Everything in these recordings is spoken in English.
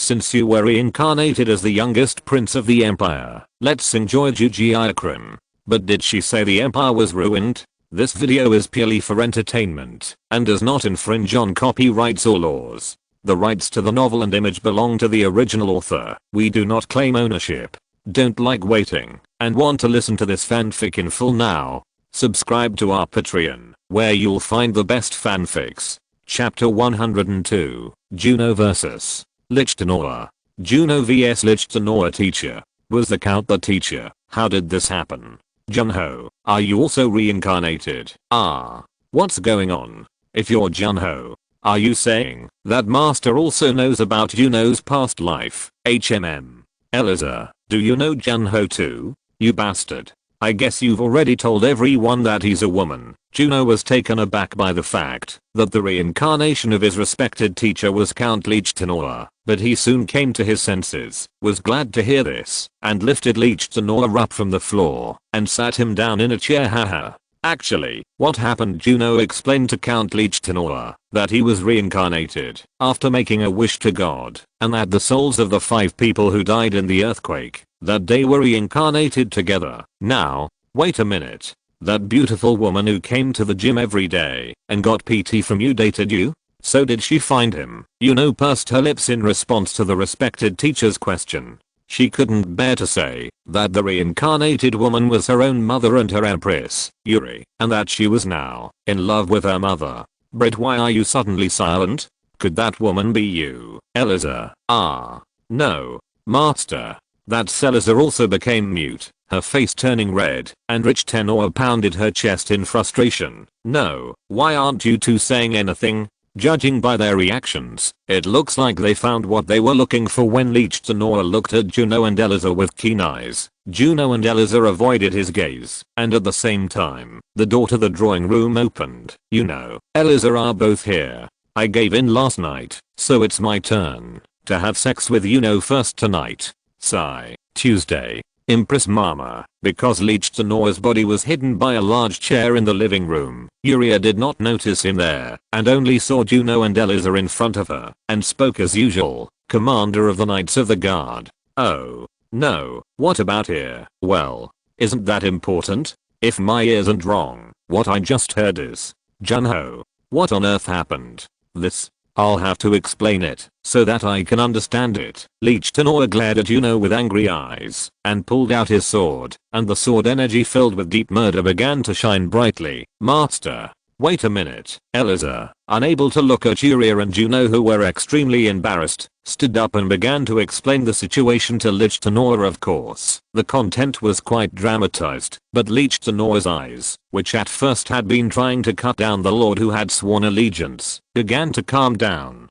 since you were reincarnated as the youngest prince of the empire, let's enjoy Jujiakrim. But did she say the empire was ruined? This video is purely for entertainment and does not infringe on copyrights or laws. The rights to the novel and image belong to the original author. We do not claim ownership. Don't like waiting and want to listen to this fanfic in full now? Subscribe to our Patreon, where you'll find the best fanfics. Chapter 102, Juno vs. Lichtenauer. Juno vs Lichtenauer. Teacher. Was the count the teacher? How did this happen? Junho, are you also reincarnated? What's going on? If you're Junho, are you saying that Master also knows about Juno's past life? Eliza, do you know Junho too? You bastard. I guess you've already told everyone that he's a woman. Juno was taken aback by the fact that the reincarnation of his respected teacher was Count Lichtenauer, but he soon came to his senses, was glad to hear this, and lifted Lichtenauer up from the floor and sat him down in a chair. Haha. Actually, what happened? Juno explained to Count Lichtenauer that he was reincarnated after making a wish to God, and that the souls of the 5 people who died in the earthquake that day were reincarnated together. Now, wait a minute. That beautiful woman who came to the gym every day and got PT from you dated you? So did she find him? Juno pursed her lips in response to the respected teacher's question. She couldn't bear to say that the reincarnated woman was her own mother and her empress, Yuri, and that she was now in love with her mother. But why are you suddenly silent? Could that woman be you, Eliza? No, Master. That Eliza also became mute, her face turning red, and Lichtenauer pounded her chest in frustration. No, why aren't you two saying anything? Judging by their reactions, it looks like they found what they were looking for when Lichtenauer looked at Juno and Eliza with keen eyes. Juno and Eliza avoided his gaze, and at the same time, the door to the drawing room opened. You know, Eliza are both here. I gave in last night, so it's my turn to have sex with Juno first tonight. Sigh. Tuesday. Empress Mama. Because Lichtenauer's body was hidden by a large chair in the living room, Yuria did not notice him there and only saw Juno and Eliza in front of her and spoke as usual. Commander of the Knights of the Guard. Oh. No. What about here? Well, isn't that important? If my ears aren't wrong, what I just heard is, Junho, what on earth happened? This. I'll have to explain it so that I can understand it. Lichtenauer glared at Juno with angry eyes and pulled out his sword, and the sword energy filled with deep murder began to shine brightly. Master. Wait a minute. Eliza, unable to look at Yuria and Juno, who were extremely embarrassed, stood up and began to explain the situation to Lichtenauer. Of course, the content was quite dramatized, but Lichtenauer's eyes, which at first had been trying to cut down the lord who had sworn allegiance, began to calm down.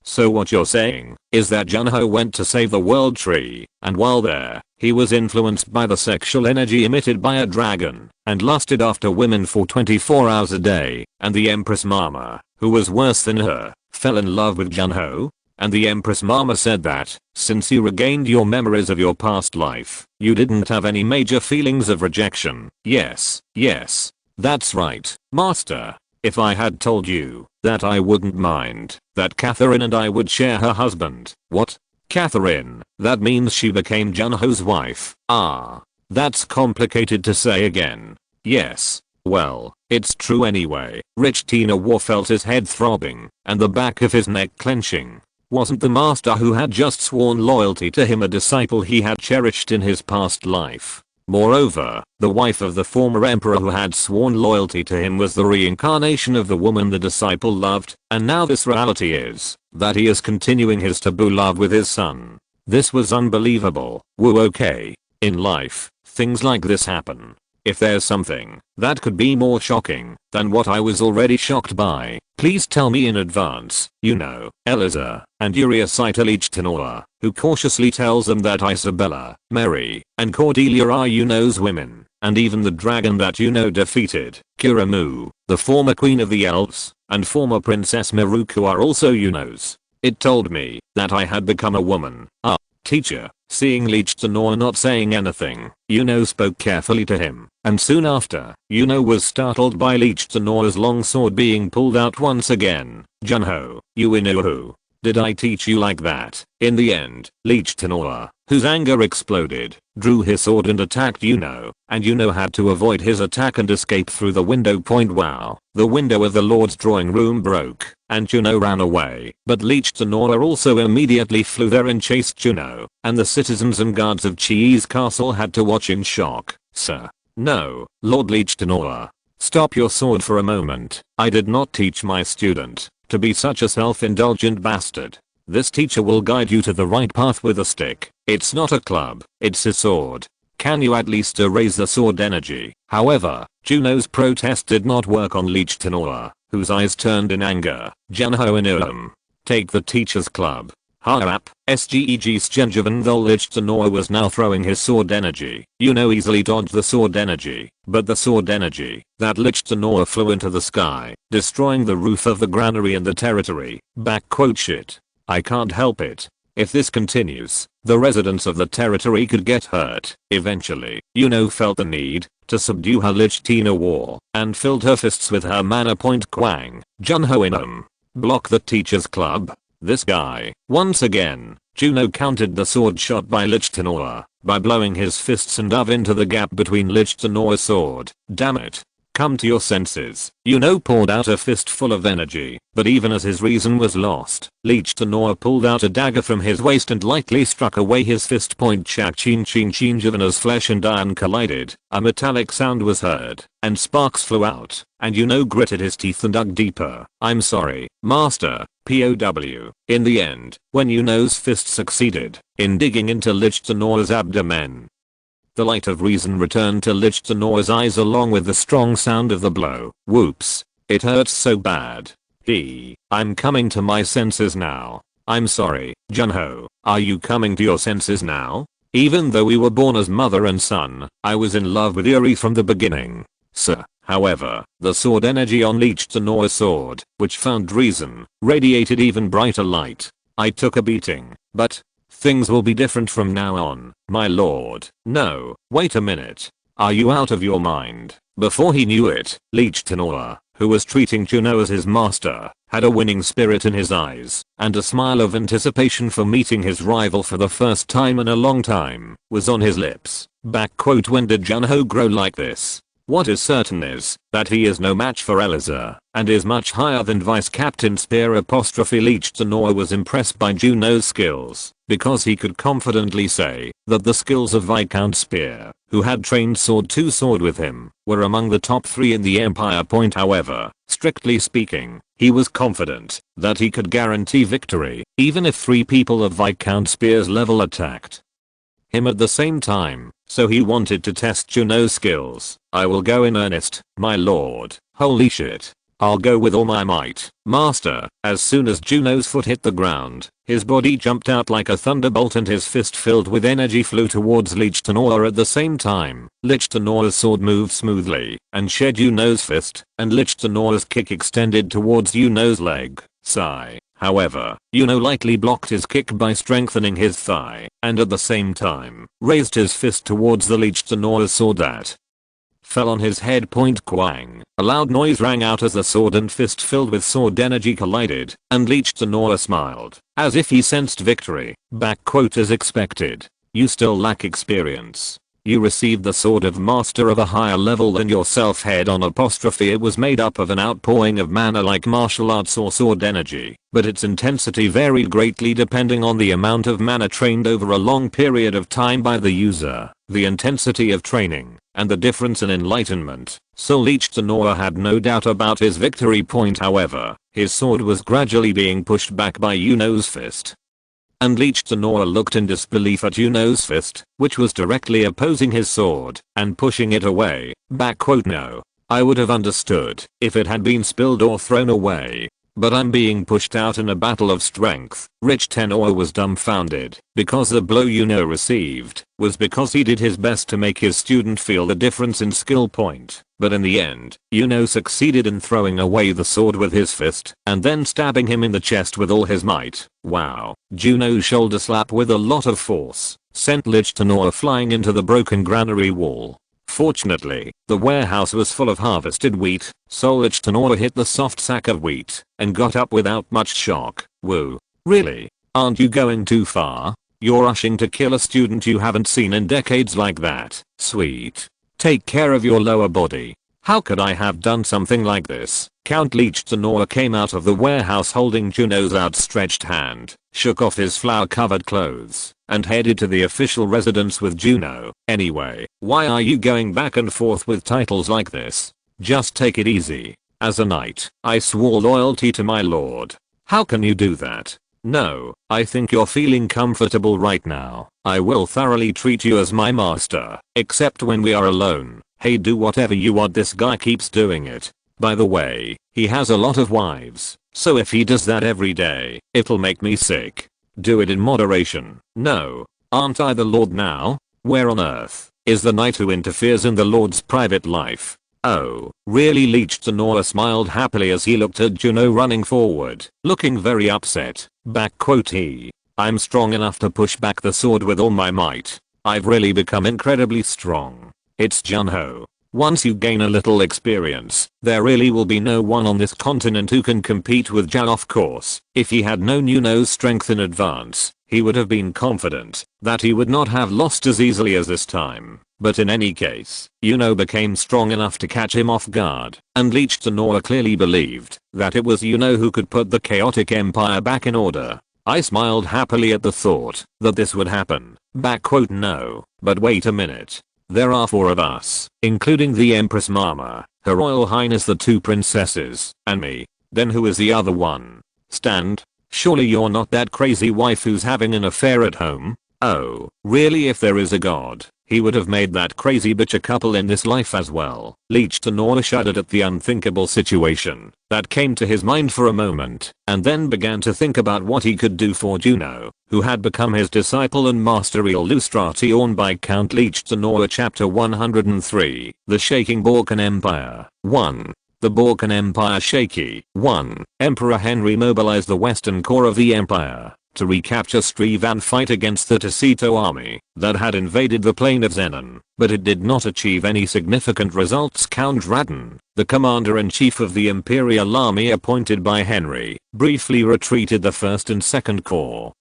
So what you're saying is that Junho went to save the world tree, and while there, he was influenced by the sexual energy emitted by a dragon, and lusted after women for 24 hours a day, and the Empress Mama, who was worse than her, fell in love with Junho? And the Empress Mama said that, since you regained your memories of your past life, you didn't have any major feelings of rejection. Yes, that's right, Master. If I had told you that I wouldn't mind that Catherine and I would share her husband. What? Catherine? That means she became Junho's wife. That's complicated to say again. Yes. Well, it's true anyway. Lichtenauer felt his head throbbing and the back of his neck clenching. Wasn't the Master who had just sworn loyalty to him a disciple he had cherished in his past life? Moreover, the wife of the former emperor who had sworn loyalty to him was the reincarnation of the woman the disciple loved, and now this reality is that he is continuing his taboo love with his son. This was unbelievable. Woo. Okay. In life, things like this happen. If there's something that could be more shocking than what I was already shocked by, please tell me in advance. You know, Eliza and Yuria cite Lichtenauer, who cautiously tells them that Isabella, Mary, and Cordelia are Juno's women, and even the dragon that Juno defeated, Kiramu, the former queen of the elves, and former Princess Miruku are also Juno's. It told me that I had become a woman. Teacher. Seeing Lichtenauer not saying anything, Juno spoke carefully to him, and soon after, Juno was startled by Lichtenauer's long sword being pulled out once again. Junho, you Inuhu. Did I teach you like that? In the end, Leech Tenor, whose anger exploded, drew his sword and attacked Yuno, and Yuno had to avoid his attack and escape through the window. Wow. The window of the Lord's drawing room broke, and Juno ran away, but Leech Tenor also immediately flew there and chased Juno, and the citizens and guards of Chi's castle had to watch in shock. Sir. No, Lord Leech Tenor. Stop your sword for a moment. I did not teach my student to be such a self-indulgent bastard. This teacher will guide you to the right path with a stick. It's not a club, it's a sword. Can you at least erase the sword energy? However, Juno's protest did not work on Leech Tenor, whose eyes turned in anger. Junho Inurum. Take the teacher's club. Harap, SGEG Sgenjavan. Though Leech Tenor was now throwing his sword energy, Yuno easily dodged the sword energy, but the sword energy that Leech Tenor flew into the sky, destroying the roof of the granary and the territory. Shit. I can't help it. If this continues, the residents of the territory could get hurt. Eventually, Yuno felt the need to subdue her Lich Tina war, and filled her fists with her mana point. Quang. Junho Inum. Block the teacher's club. This guy. Once again, Juno countered the sword shot by Lich Tenor by blowing his fists and dove into the gap between Lich Tenor's sword. Damn it. Come to your senses. Yuno poured out a fistful of energy, but even as his reason was lost, Leech Tenor pulled out a dagger from his waist and lightly struck away his fist point. Chak chin chin chin. Given as flesh and iron collided, a metallic sound was heard, and sparks flew out, and Yuno gritted his teeth and dug deeper. I'm sorry, Master. POW. In the end, when Yuno's fist succeeded in digging into Lich Tenor's abdomen, the light of reason returned to Lich Tenor's eyes along with the strong sound of the blow. Whoops. It hurts so bad. I'm coming to my senses now. I'm sorry, Junho. Are you coming to your senses now? Even though we were born as mother and son, I was in love with Yuri from the beginning. Sir. However, the sword energy on Leech Tenor's sword, which found reason, radiated even brighter light. I took a beating, but things will be different from now on, my lord. No, wait a minute. Are you out of your mind? Before he knew it, Leech Tenor, who was treating Juno as his master, had a winning spirit in his eyes, and a smile of anticipation for meeting his rival for the first time in a long time was on his lips. When did Junho grow like this? What is certain is that he is no match for Eliza, and is much higher than Vice Captain Spear. Leech Tenor was impressed by Juno's skills, because he could confidently say that the skills of Viscount Spear, who had trained Sword to Sword with him, were among the top 3 in the Empire. However, strictly speaking, he was confident that he could guarantee victory, even if 3 people of Viscount Spear's level attacked him at the same time, so he wanted to test Juno's skills. I will go in earnest, my lord. Holy shit. I'll go with all my might, master. As soon as Juno's foot hit the ground, his body jumped out like a thunderbolt and his fist filled with energy flew towards Leech Tenor at the same time. Leech Tenor's sword moved smoothly and shed Juno's fist, and Leech Tenor's kick extended towards Juno's leg. Sigh. However, Yuno lightly blocked his kick by strengthening his thigh, and at the same time, raised his fist towards the Leech Tenor's sword that fell on his head. Quang. A loud noise rang out as the sword and fist filled with sword energy collided, and Leech Tenor smiled, as if he sensed victory. As expected. You still lack experience. You received the sword of master of a higher level than yourself. It was made up of an outpouring of mana like martial arts or sword energy, but its intensity varied greatly depending on the amount of mana trained over a long period of time by the user, the intensity of training, and the difference in enlightenment. So Leech Tenor had no doubt about his victory. However, his sword was gradually being pushed back by Yuno's fist. And Leech Tenor looked in disbelief at Yuno's fist, which was directly opposing his sword, and pushing it away. No. I would have understood if it had been spilled or thrown away. But I'm being pushed out in a battle of strength. Leech Tenor was dumbfounded, because the blow Yuno received was because he did his best to make his student feel the difference in skill point. But in the end, Yuno succeeded in throwing away the sword with his fist, and then stabbing him in the chest with all his might. Wow. Juno's shoulder slap with a lot of force sent Leech Tenor flying into the broken granary wall. Fortunately, the warehouse was full of harvested wheat, so Leech Tenor hit the soft sack of wheat and got up without much shock. Woo. Really? Aren't you going too far? You're rushing to kill a student you haven't seen in decades like that. Sweet. Take care of your lower body. How could I have done something like this? Count Lichtenauer came out of the warehouse holding Juno's outstretched hand, shook off his flour-covered clothes, and headed to the official residence with Juno. Anyway, why are you going back and forth with titles like this? Just take it easy. As a knight, I swore loyalty to my lord. How can you do that? No, I think you're feeling comfortable right now. I will thoroughly treat you as my master, except when we are alone. Hey, do whatever you want, this guy keeps doing it. By the way, he has a lot of wives, so if he does that every day, it'll make me sick. Do it in moderation. No, aren't I the lord now? Where on earth is the knight who interferes in the lord's private life? Oh, really? Lichtenauer smiled happily as he looked at Juno running forward, looking very upset. I'm strong enough to push back the sword with all my might. I've really become incredibly strong. It's Junho. Once you gain a little experience, there really will be no one on this continent who can compete with Jan. Of course, if he had known Yuno's strength in advance, he would have been confident that he would not have lost as easily as this time. But in any case, Yuno became strong enough to catch him off guard, and Lichtenauer clearly believed that it was Yuno who could put the chaotic empire back in order. I smiled happily at the thought that this would happen. No, but wait a minute. There are 4 of us, including the Empress Mama, Her Royal Highness the 2 princesses, and me. Then who is the other one? Stand. Surely you're not that crazy wife who's having an affair at home? Oh, really? If there is a god, he would have made that crazy bitch a couple in this life as well. Lichtenauer shuddered at the unthinkable situation that came to his mind for a moment, and then began to think about what he could do for Juno, who had become his disciple and master. Illustration by Count Lichtenauer. Chapter 103. The Shaking Balkan Empire. 1. The Balkan Empire shaky. 1. Emperor Henry mobilized the western core of the empire to recapture Striv and fight against the Tacito army that had invaded the plain of Zenon, but it did not achieve any significant results. Count Radon, the commander-in-chief of the imperial army appointed by Henry, briefly retreated the 1st and 2nd Corps,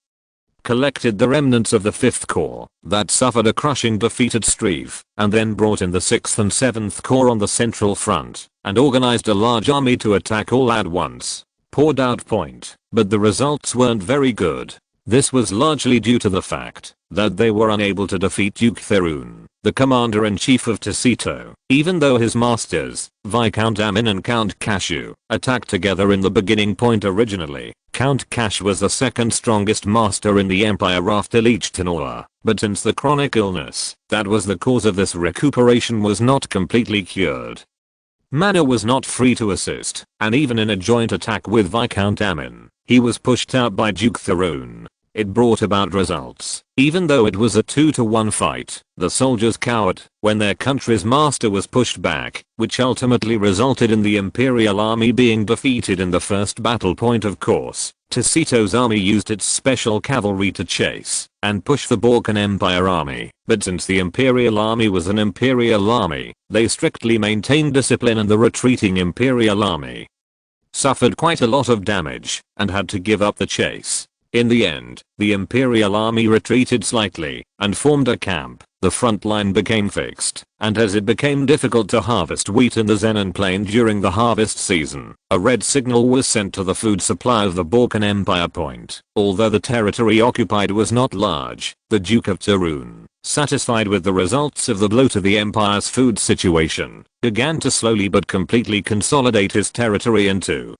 collected the remnants of the 5th Corps that suffered a crushing defeat at Striv, and then brought in the 6th and 7th Corps on the central front, and organized a large army to attack all at once. Poured out point, but the results weren't very good. This was largely due to the fact that they were unable to defeat Duke Therun, the commander-in-chief of Tacito, even though his masters, Viscount Amin and Count Cashew, attacked together in the beginning point originally. Count Cash was the 2nd strongest master in the empire after Lichtenauer, but since the chronic illness that was the cause of this recuperation was not completely cured, Mana was not free to assist, and even in a joint attack with Viscount Amin, he was pushed out by Duke Therun. It brought about results, even though it was a 2-to-1 fight. The soldiers cowered when their country's master was pushed back, which ultimately resulted in the imperial army being defeated in the first battle point. Of course, Tacito's army used its special cavalry to chase and push the Balkan Empire army, but since the imperial army was an imperial army, they strictly maintained discipline, and the retreating imperial army suffered quite a lot of damage and had to give up the chase. In the end, the imperial army retreated slightly and formed a camp. The front line became fixed, and as it became difficult to harvest wheat in the Zenon plain during the harvest season, a red signal was sent to the food supply of the Balkan Empire point. Although the territory occupied was not large, the Duke of Therun, satisfied with the results of the blow to the empire's food situation, began to slowly but completely consolidate his territory into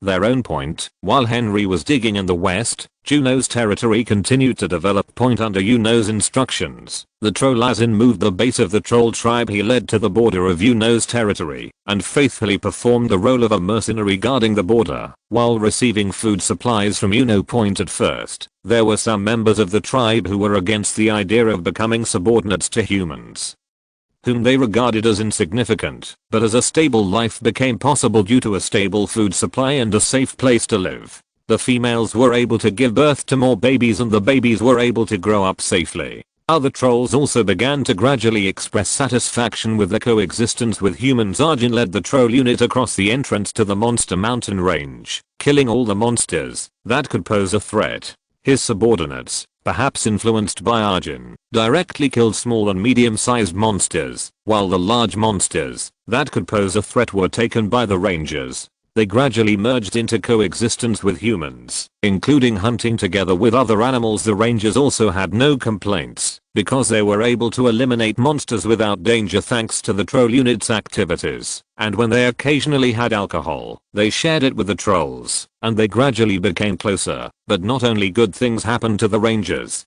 their own point. While Henry was digging in the west, Juno's territory continued to develop point under Yuno's instructions. The Trollazin moved the base of the troll tribe he led to the border of Yuno's territory, and faithfully performed the role of a mercenary guarding the border. While receiving food supplies from Yuno point at first, there were some members of the tribe who were against the idea of becoming subordinates to humans, whom they regarded as insignificant, but as a stable life became possible due to a stable food supply and a safe place to live, the females were able to give birth to more babies and the babies were able to grow up safely. Other trolls also began to gradually express satisfaction with their coexistence with humans. Arjun led the troll unit across the entrance to the monster mountain range, killing all the monsters that could pose a threat. His subordinates, perhaps influenced by Arjun, directly killed small and medium-sized monsters, while the large monsters that could pose a threat were taken by the rangers. They gradually merged into coexistence with humans, including hunting together with other animals. The rangers also had no complaints, because they were able to eliminate monsters without danger thanks to the troll unit's activities, and when they occasionally had alcohol, they shared it with the trolls, and they gradually became closer. But not only good things happened to the rangers.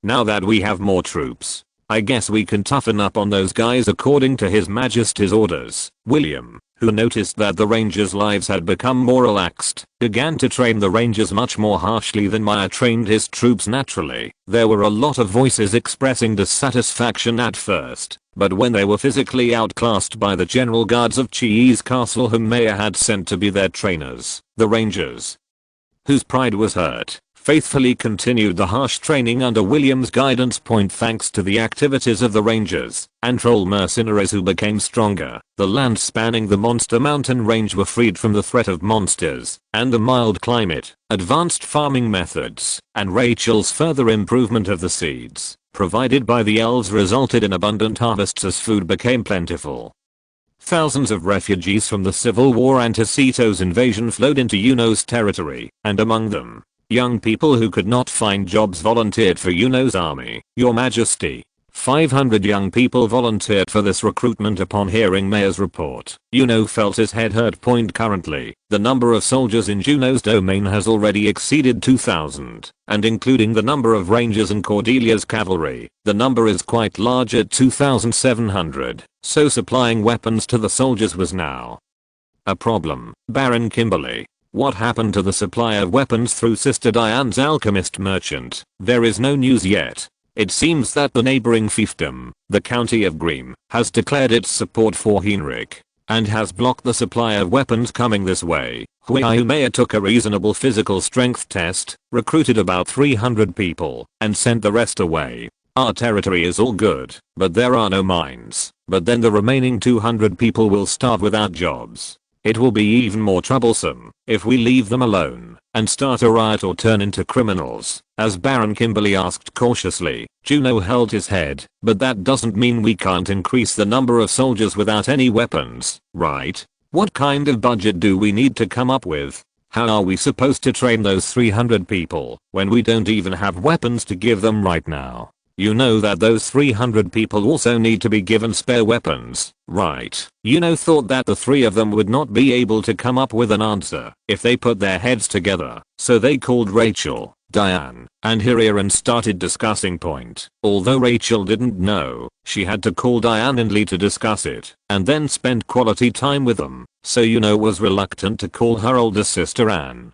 Now that we have more troops, I guess we can toughen up on those guys according to His Majesty's orders. William, who noticed that the rangers' lives had become more relaxed, began to train the rangers much more harshly than Maya trained his troops. Naturally, there were a lot of voices expressing dissatisfaction at first, but when they were physically outclassed by the general guards of Chi's castle whom Maya had sent to be their trainers, the rangers, whose pride was hurt, faithfully continued the harsh training under William's guidance. Thanks to the activities of the rangers and troll mercenaries who became stronger, the lands spanning the monster mountain range were freed from the threat of monsters, and the mild climate, advanced farming methods, and Rachel's further improvement of the seeds provided by the elves resulted in abundant harvests as food became plentiful. Thousands of refugees from the civil war and Hesito's invasion flowed into Yuno's territory, and among them, young people who could not find jobs volunteered for Yuno's army. Your Majesty, 500 young people volunteered for this recruitment. Upon hearing Mayor's report, Yuno felt his head hurt. Currently, the number of soldiers in Juno's domain has already exceeded 2,000, and including the number of rangers and Cordelia's cavalry, the number is quite large at 2,700, so supplying weapons to the soldiers was now a problem. Baron Kimberly, what happened to the supply of weapons through Sister Diane's alchemist merchant? There is no news yet. It seems that the neighboring fiefdom, the county of Greem, has declared its support for Heinrich, and has blocked the supply of weapons coming this way. Huayumea took a reasonable physical strength test, recruited about 300 people, and sent the rest away. Our territory is all good, but there are no mines. But then the remaining 200 people will starve without jobs. It will be even more troublesome if we leave them alone and start a riot or turn into criminals. As Baron Kimberly asked cautiously, Juno held his head, but that doesn't mean we can't increase the number of soldiers without any weapons, right? What kind of budget do we need to come up with? How are we supposed to train those 300 people when we don't even have weapons to give them right now? You know that those 300 people also need to be given spare weapons, right? Yuno thought that the three of them would not be able to come up with an answer if they put their heads together, so they called Rachel, Diane, and Hiria and started discussing point. Although Rachel didn't know, she had to call Diane and Lee to discuss it, and then spend quality time with them, so Yuno was reluctant to call her older sister Anne.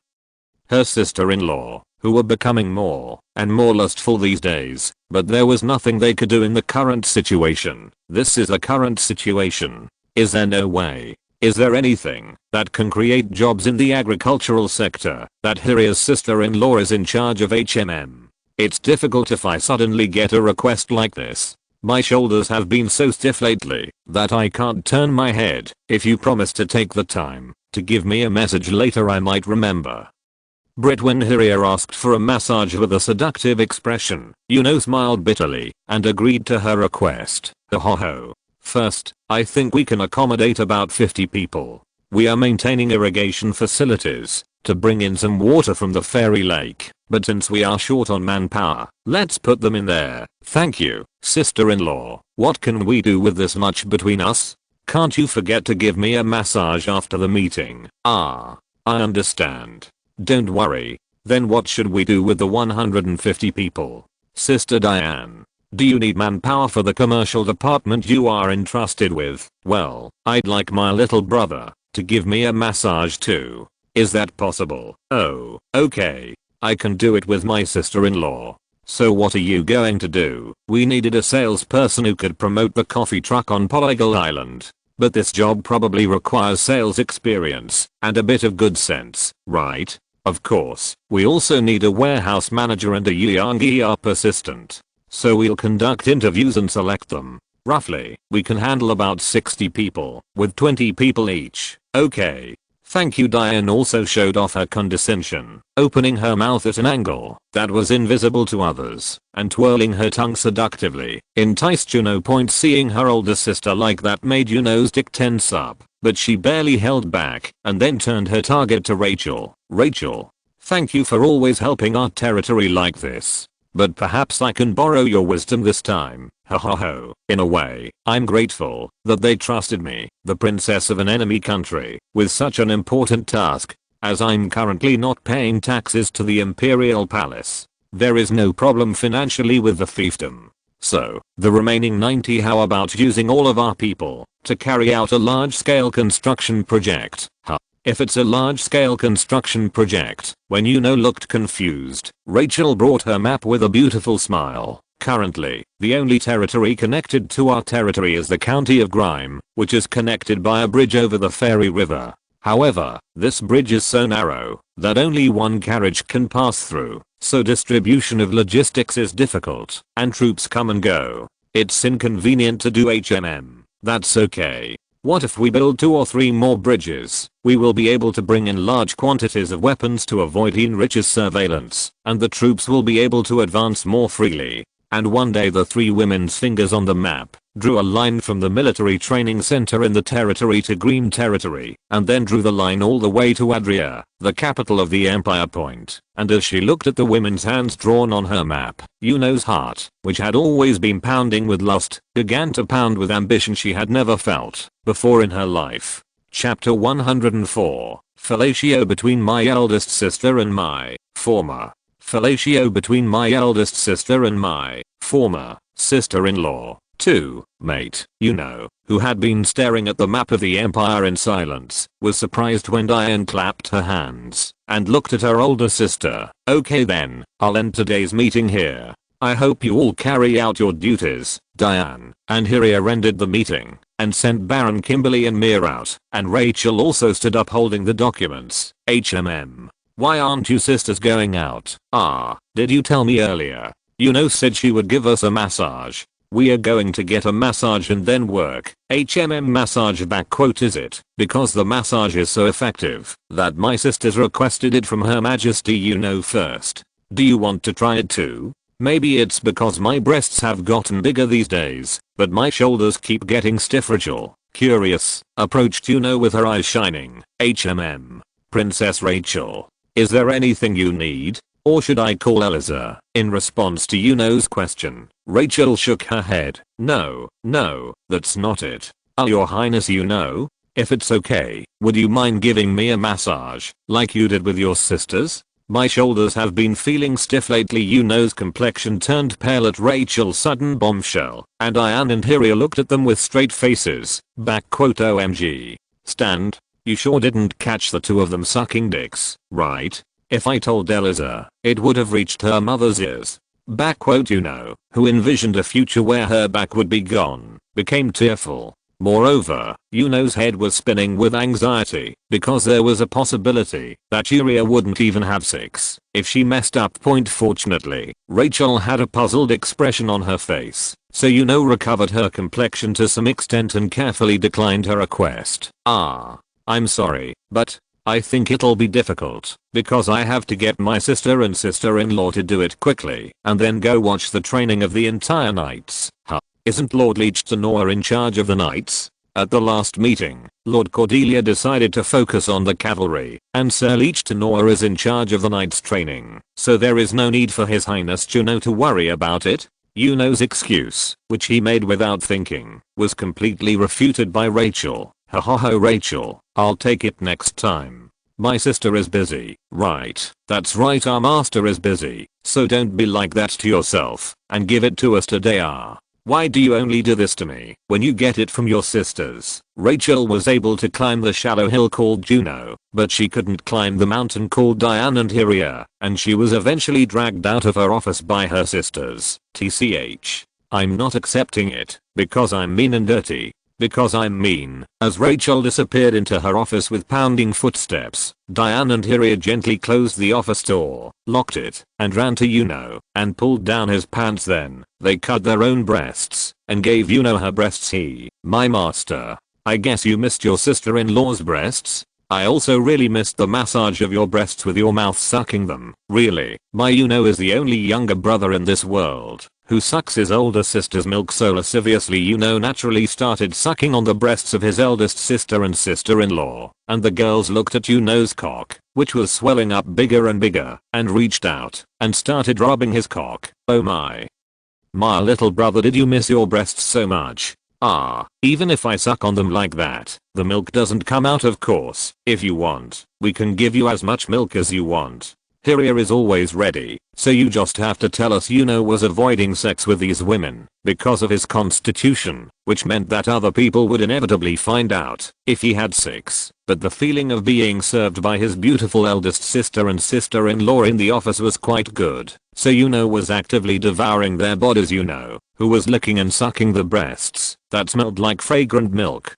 Her sister-in-law, who were becoming more and more lustful these days, but there was nothing they could do in the current situation. This is a current situation. Is there no way? Is there anything that can create jobs in the agricultural sector that Hiria's sister-in-law is in charge of? It's difficult if I suddenly get a request like this. My shoulders have been so stiff lately that I can't turn my head. If you promise to take the time to give me a message later, I might remember. When Hiria asked for a massage with a seductive expression, Yuno smiled bitterly and agreed to her request. Ho. First, I think we can accommodate about 50 people. We are maintaining irrigation facilities to bring in some water from the fairy lake, but since we are short on manpower, let's put them in there. Thank you, sister-in-law. What can we do with this much between us? Can't you forget to give me a massage after the meeting? I understand. Don't worry. Then what should we do with the 150 people? Sister Diane, do you need manpower for the commercial department you are entrusted with? Well, I'd like my little brother to give me a massage too. Is that possible? Oh, okay. I can do it with my sister-in-law. So what are you going to do? We needed a salesperson who could promote the coffee truck on Polygon Island. But this job probably requires sales experience and a bit of good sense, right? Of course, we also need a warehouse manager and a Yang ERP assistant. So we'll conduct interviews and select them. Roughly, we can handle about 60 people, with 20 people each. Okay. Thank you. Diane also showed off her condescension, opening her mouth at an angle that was invisible to others, and twirling her tongue seductively. Enticed Juno. Seeing her older sister like that made Juno's dick tense up, but she barely held back, and then turned her target to Rachel. Rachel, thank you for always helping our territory like this. But perhaps I can borrow your wisdom this time. Ho ho ho. In a way, I'm grateful that they trusted me, the princess of an enemy country, with such an important task, as I'm currently not paying taxes to the imperial palace. There is no problem financially with the fiefdom. So, the remaining 90, how about using all of our people to carry out a large-scale construction project? Huh. If it's a large-scale construction project, when Yuno looked confused, Rachel brought her map with a beautiful smile. Currently, the only territory connected to our territory is the county of Grime, which is connected by a bridge over the Fairy River. However, this bridge is so narrow that only one carriage can pass through, so distribution of logistics is difficult, and troops come and go. It's inconvenient to do HMM. That's okay. What if we build 2 or 3 more bridges? We will be able to bring in large quantities of weapons to avoid Heinrich's surveillance, and the troops will be able to advance more freely. And one day the 3 women's fingers on the map drew a line from the military training center in the territory to Green territory, and then drew the line all the way to Adria, the capital of the Empire Point. And as she looked at the women's hands drawn on her map, Yuno's heart, which had always been pounding with lust, began to pound with ambition she had never felt before in her life. Chapter 104. Fellatio between my eldest sister and my former. Fellatio between my eldest sister and my former sister-in-law. 2. Mate, Yuno, who had been staring at the map of the empire in silence, was surprised when Diane clapped her hands and looked at her older sister. Okay then, I'll end today's meeting here. I hope you all carry out your duties. Diane and Hiria ended the meeting and sent Baron Kimberly and Mir out, and Rachel also stood up holding the documents. HMM. Why aren't you sisters going out? Did you tell me earlier? Yuno said she would give us a massage. We are going to get a massage and then work. HMM massage is it? Because the massage is so effective that my sisters requested it from Her Majesty Yuno first. Do you want to try it too? Maybe it's because my breasts have gotten bigger these days, but my shoulders keep getting stiff. Rachel, curious, approached Yuno with her eyes shining. HMM. Princess Rachel, is there anything you need? Or should I call Eliza? In response to Yuno's question, Rachel shook her head. No, that's not it. Your Highness Yuno, if it's okay, would you mind giving me a massage, like you did with your sisters? My shoulders have been feeling stiff lately. Yuno's complexion turned pale at Rachel's sudden bombshell, and Diane and Hiria looked at them with straight faces. OMG. Stand. You sure didn't catch the 2 of them sucking dicks, right? If I told Eliza, it would have reached her mother's ears. Yuno, who envisioned a future where her back would be gone, became tearful. Moreover, Yuno's head was spinning with anxiety because there was a possibility that Yuria wouldn't even have sex if she messed up. Fortunately, Rachel had a puzzled expression on her face, so Yuno recovered her complexion to some extent and carefully declined her request. I'm sorry, but I think it'll be difficult because I have to get my sister and sister-in-law to do it quickly and then go watch the training of the entire knights. Isn't Lord Leech Tenor in charge of the knights? At the last meeting, Lord Cordelia decided to focus on the cavalry, and Sir Leech Tenor is in charge of the knights training, so there is no need for His Highness Juno to worry about it. Yuno's excuse, which he made without thinking, was completely refuted by Rachel. Rachel, I'll take it next time. My sister is busy. Right, that's right, our master is busy, so don't be like that to yourself, and give it to us today. Why do you only do this to me when you get it from your sisters? Rachel was able to climb the shallow hill called Juno, but she couldn't climb the mountain called Diane and Hiria, and she was eventually dragged out of her office by her sisters. TCH. I'm not accepting it, because I'm mean and dirty. because I'm mean. As Rachel disappeared into her office with pounding footsteps, Diane and Hiria gently closed the office door, locked it, and ran to Yuno, and pulled down his pants. Then, they cut their own breasts, and gave Yuno her breasts. My master. I guess you missed your sister-in-law's breasts? I also really missed the massage of your breasts with your mouth sucking them. Really, my Yuno is the only younger brother in this world who sucks his older sister's milk so lasciviously. Yuno naturally started sucking on the breasts of his eldest sister and sister-in-law, and the girls looked at Yuno's cock, which was swelling up bigger and bigger, and reached out and started rubbing his cock. Oh my. My little brother, did you miss your breasts so much? Even if I suck on them like that, the milk doesn't come out. Of course, if you want, we can give you as much milk as you want. Hiria is always ready, so you just have to tell us Yuno was avoiding sex with these women because of his constitution, which meant that other people would inevitably find out if he had sex. But the feeling of being served by his beautiful eldest sister and sister-in-law in the office was quite good, so Yuno was actively devouring their bodies. Yuno, who was licking and sucking the breasts that smelled like fragrant milk,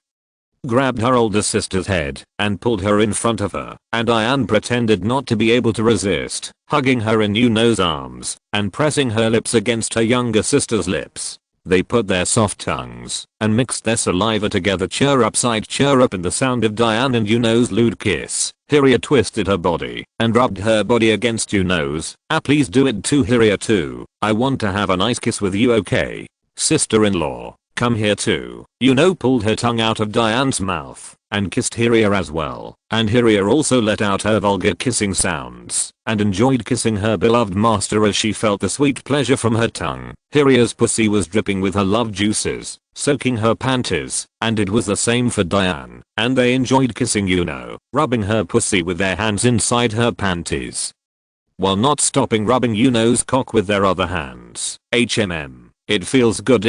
grabbed her older sister's head and pulled her in front of her, and Diane pretended not to be able to resist, hugging her in Yuno's arms and pressing her lips against her younger sister's lips. They put their soft tongues and mixed their saliva together. Chirrup side chirrup in the sound of Diane and Yuno's lewd kiss. Hiria twisted her body and rubbed her body against Yuno's. Please do it too, Hiria too. I want to have a nice kiss with you, okay? Sister-in-law, come here too. Yuno pulled her tongue out of Diane's mouth and kissed Hiria as well, and Hiria also let out her vulgar kissing sounds and enjoyed kissing her beloved master as she felt the sweet pleasure from her tongue. Hiria's pussy was dripping with her love juices, soaking her panties, and it was the same for Diane, and they enjoyed kissing Yuno, rubbing her pussy with their hands inside her panties, while not stopping rubbing Yuno's cock with their other hands. It feels good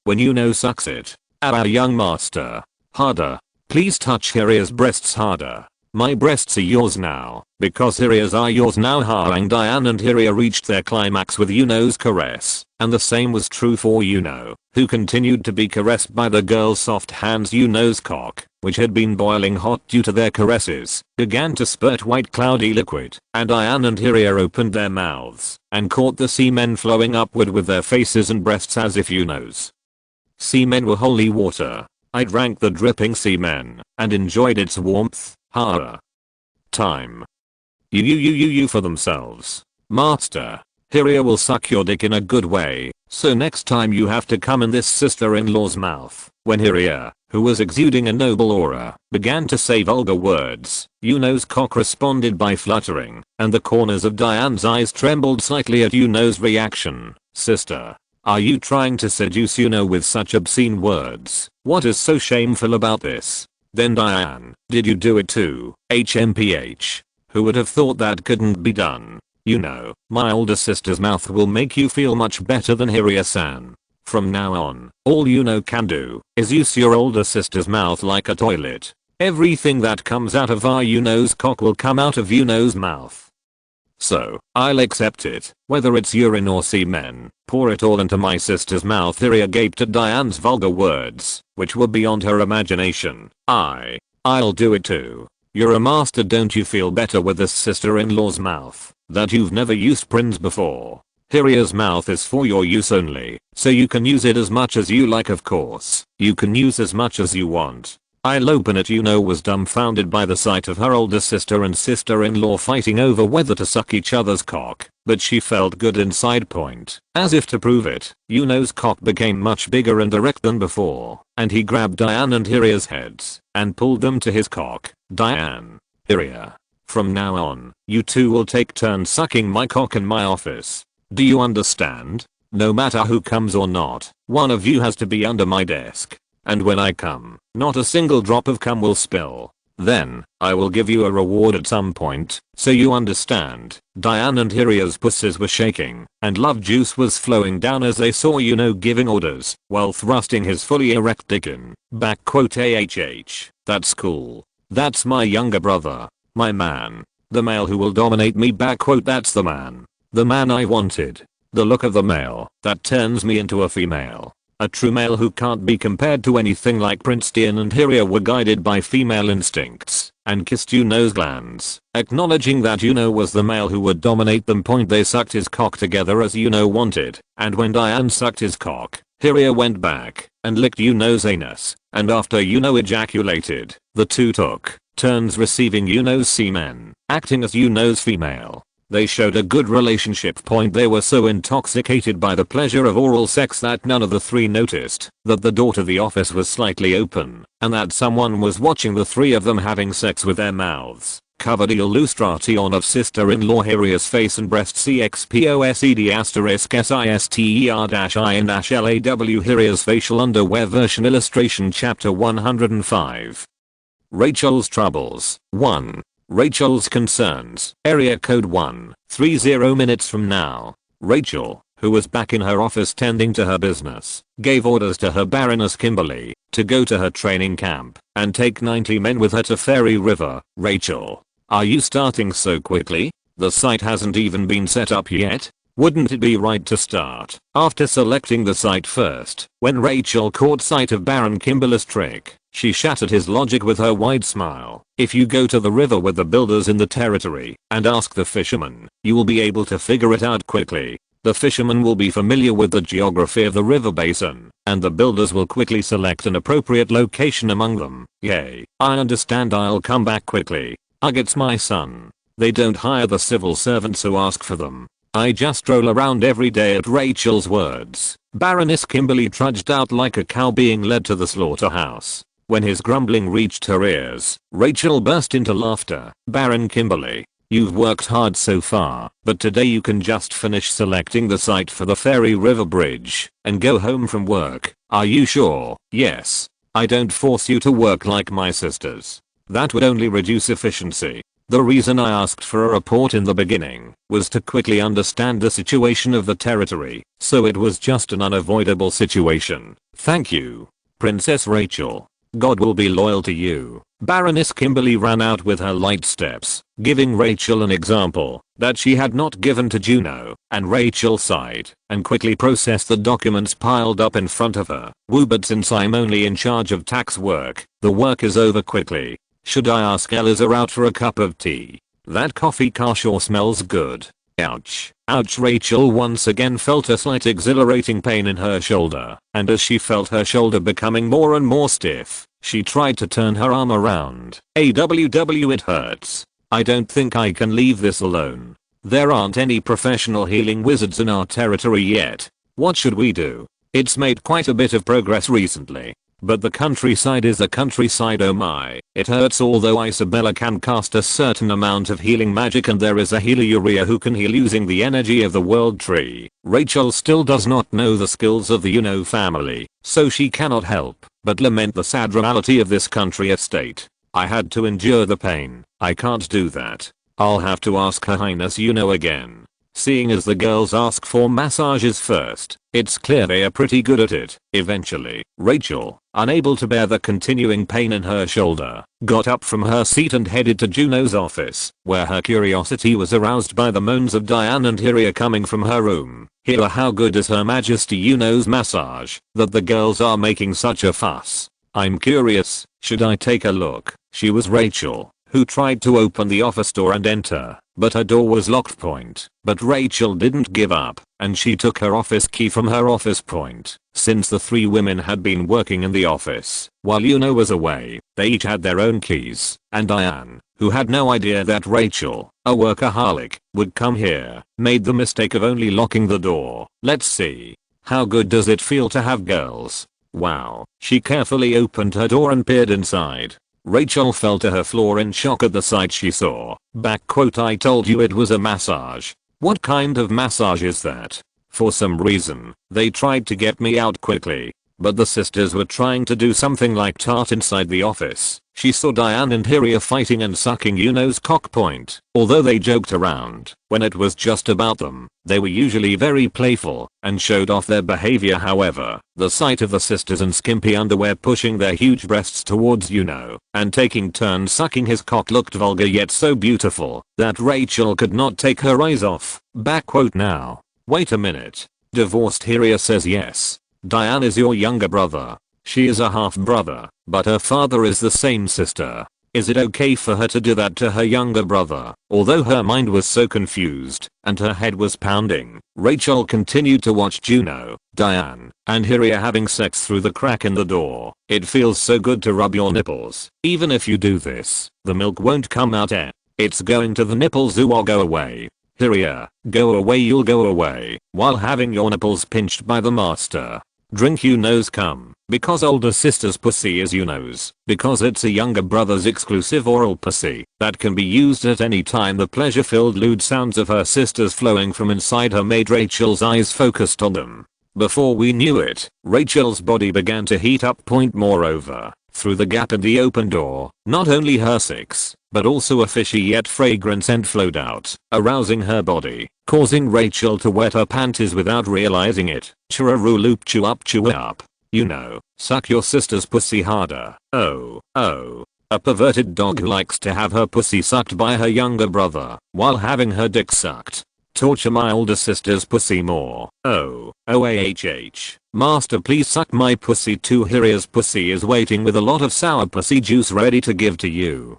when Yuno sucks it. Our young master. Harder. Please touch Hiria's breasts harder. My breasts are yours now, because Hiria's are yours now. And Diane and Hiria reached their climax with Yuno's caress, and the same was true for Yuno, who continued to be caressed by the girl's soft hands. Yuno's cock, which had been boiling hot due to their caresses, began to spurt white cloudy liquid, and Diane and Hiria opened their mouths and caught the semen flowing upward with their faces and breasts as if Yuno's semen were holy water. I drank the dripping semen and enjoyed its warmth. Time. You for themselves. Master. Hiria will suck your dick in a good way, so next time you have to come in this sister-in-law's mouth. When Hiria, who was exuding a noble aura, began to say vulgar words, Yuno's cock responded by fluttering, and the corners of Diane's eyes trembled slightly at Yuno's reaction. Sister. Are you trying to seduce Yuno with such obscene words? What is so shameful about this? Then Diane, did you do it too? HMPH. Who would have thought that couldn't be done? Yuno, my older sister's mouth will make you feel much better than Hiria-san. From now on, all Yuno can do is use your older sister's mouth like a toilet. Everything that comes out of our Yuno's cock will come out of Yuno's mouth. So, I'll accept it, whether it's urine or semen. Pour it all into my sister's mouth. Hiria gaped at Diane's vulgar words, which were beyond her imagination. I'll do it too. You're a master, don't you feel better with this sister-in-law's mouth, that you've never used Prince before? Hiria's mouth is for your use only, so you can use it as much as you like. Of course, you can use as much as you want. I'll open it. Yuno was dumbfounded by the sight of her older sister and sister-in-law fighting over whether to suck each other's cock, but she felt good inside. As if to prove it, Yuno's cock became much bigger and erect than before, and he grabbed Diane and Hiria's heads and pulled them to his cock. Diane. Hiria. From now on, you two will take turns sucking my cock in my office. Do you understand? No matter who comes or not, one of you has to be under my desk. And when I come, not a single drop of cum will spill. Then, I will give you a reward at some point, so you understand. Diane and Hiria's pussies were shaking, and love juice was flowing down as they saw Yuno giving orders, while thrusting his fully erect dick in. AHH. That's cool. That's my younger brother. My man. The male who will dominate me. That's the man. The man I wanted. The look of the male that turns me into a female. A true male who can't be compared to anything like Prince Tian and Hyria were guided by female instincts and kissed Yuno's glands, acknowledging that Yuno was the male who would dominate them. They sucked his cock together as Yuno wanted, and when Diane sucked his cock, Hyria went back and licked Yuno's anus, and after Yuno ejaculated, the two took turns receiving Yuno's semen, acting as Yuno's female. They showed a good relationship. They were so intoxicated by the pleasure of oral sex that none of the three noticed that the door to the office was slightly open and that someone was watching the three of them having sex with their mouths covered. Illustration of sister-in-law Hyria's face and breasts. Exposed asterisk sister-in-law Hyria's facial underwear version. Illustration chapter 105. Rachel's troubles. 1. Rachel's concerns. Area code 130 minutes from now. Rachel, who was back in her office tending to her business, gave orders to her Baroness Kimberly to go to her training camp and take 90 men with her to Fairy River. Rachel, are you starting so quickly? The site hasn't even been set up yet. Wouldn't it be right to start after selecting the site first? When Rachel caught sight of Baron Kimberly's trick, she shattered his logic with her wide smile. If you go to the river with the builders in the territory and ask the fishermen, you will be able to figure it out quickly. The fishermen will be familiar with the geography of the river basin, and the builders will quickly select an appropriate location among them. Yay, I understand, I'll come back quickly. Ugh, it's my son. They don't hire the civil servants who ask for them. I just roll around every day. At Rachel's words, Baroness Kimberly trudged out like a cow being led to the slaughterhouse. When his grumbling reached her ears, Rachel burst into laughter. Baron Kimberly, you've worked hard so far, but today you can just finish selecting the site for the Fairy River Bridge and go home from work. Are you sure? Yes. I don't force you to work like my sisters. That would only reduce efficiency. The reason I asked for a report in the beginning was to quickly understand the situation of the territory, so it was just an unavoidable situation. Thank you, Princess Rachel. God will be loyal to you. Baroness Kimberly ran out with her light steps, giving Rachel an example that she had not given to Juno, and Rachel sighed and quickly processed the documents piled up in front of her. Woo, but since I'm only in charge of tax work, the work is over quickly. Should I ask Eliza out for a cup of tea? That coffee car sure smells good. Ouch. Ouch. Rachel once again felt a slight exhilarating pain in her shoulder, and as she felt her shoulder becoming more and more stiff, she tried to turn her arm around. AWW, it hurts. I don't think I can leave this alone. There aren't any professional healing wizards in our territory yet. What should we do? It's made quite a bit of progress recently, but the countryside is the countryside. Oh my, it hurts. Although Isabella can cast a certain amount of healing magic and there is a healer Uria who can heal using the energy of the world tree, Rachel still does not know the skills of the Yuno family, so she cannot help but lament the sad reality of this country estate. I had to endure the pain. I can't do that. I'll have to ask Her Highness Yuno again. Seeing as the girls ask for massages first, it's clear they are pretty good at it. Eventually, Rachel, unable to bear the continuing pain in her shoulder, got up from her seat and headed to Juno's office, where her curiosity was aroused by the moans of Diane and Hyria coming from her room. Here, how good is Her Majesty Yuno's massage that the girls are making such a fuss? I'm curious, should I take a look? She was Rachel, who tried to open the office door and enter, but her door was locked. But Rachel didn't give up, and she took her office key from her office point. Since the three women had been working in the office while Yuno was away, they each had their own keys, and Diane, who had no idea that Rachel, a workaholic, would come here, made the mistake of only locking the door. Let's see. How good does it feel to have girls? Wow. She carefully opened her door and peered inside. Rachel fell to her floor in shock at the sight she saw. I told you it was a massage. What kind of massage is that? For some reason, they tried to get me out quickly, but the sisters were trying to do something like tart inside the office. She saw Diane and Hyria fighting and sucking Yuno's cock point. Although they joked around, when it was just about them, they were usually very playful and showed off their behavior. However, the sight of the sisters in skimpy underwear pushing their huge breasts towards Yuno and taking turns sucking his cock looked vulgar yet so beautiful that Rachel could not take her eyes off. Now. Wait a minute. Divorced Hyria says yes. Diane is your younger brother. She is a half brother, but her father is the same sister. Is it okay for her to do that to her younger brother? Although her mind was so confused and her head was pounding, Rachel continued to watch Juno, Diane, and Hiria having sex through the crack in the door. It feels so good to rub your nipples. Even if you do this, the milk won't come out. It's going to the nipples. Ooh, go away. Hiria, go away, you'll go away, while having your nipples pinched by the master. Drink Yuno's cum, because older sister's pussy is Yuno's, because it's a younger brother's exclusive oral pussy that can be used at any time. The pleasure-filled lewd sounds of her sisters flowing from inside her made Rachel's eyes focused on them. Before we knew it, Rachel's body began to heat up. Moreover, through the gap in the open door, not only her sex, but also a fishy yet fragrant scent flowed out, arousing her body, causing Rachel to wet her panties without realizing it. Churaroo loop chew up. You know, suck your sister's pussy harder. Oh. A perverted dog who likes to have her pussy sucked by her younger brother while having her dick sucked. Torture my older sister's pussy more. Master, please suck my pussy too. Hiria's pussy is waiting with a lot of sour pussy juice ready to give to you.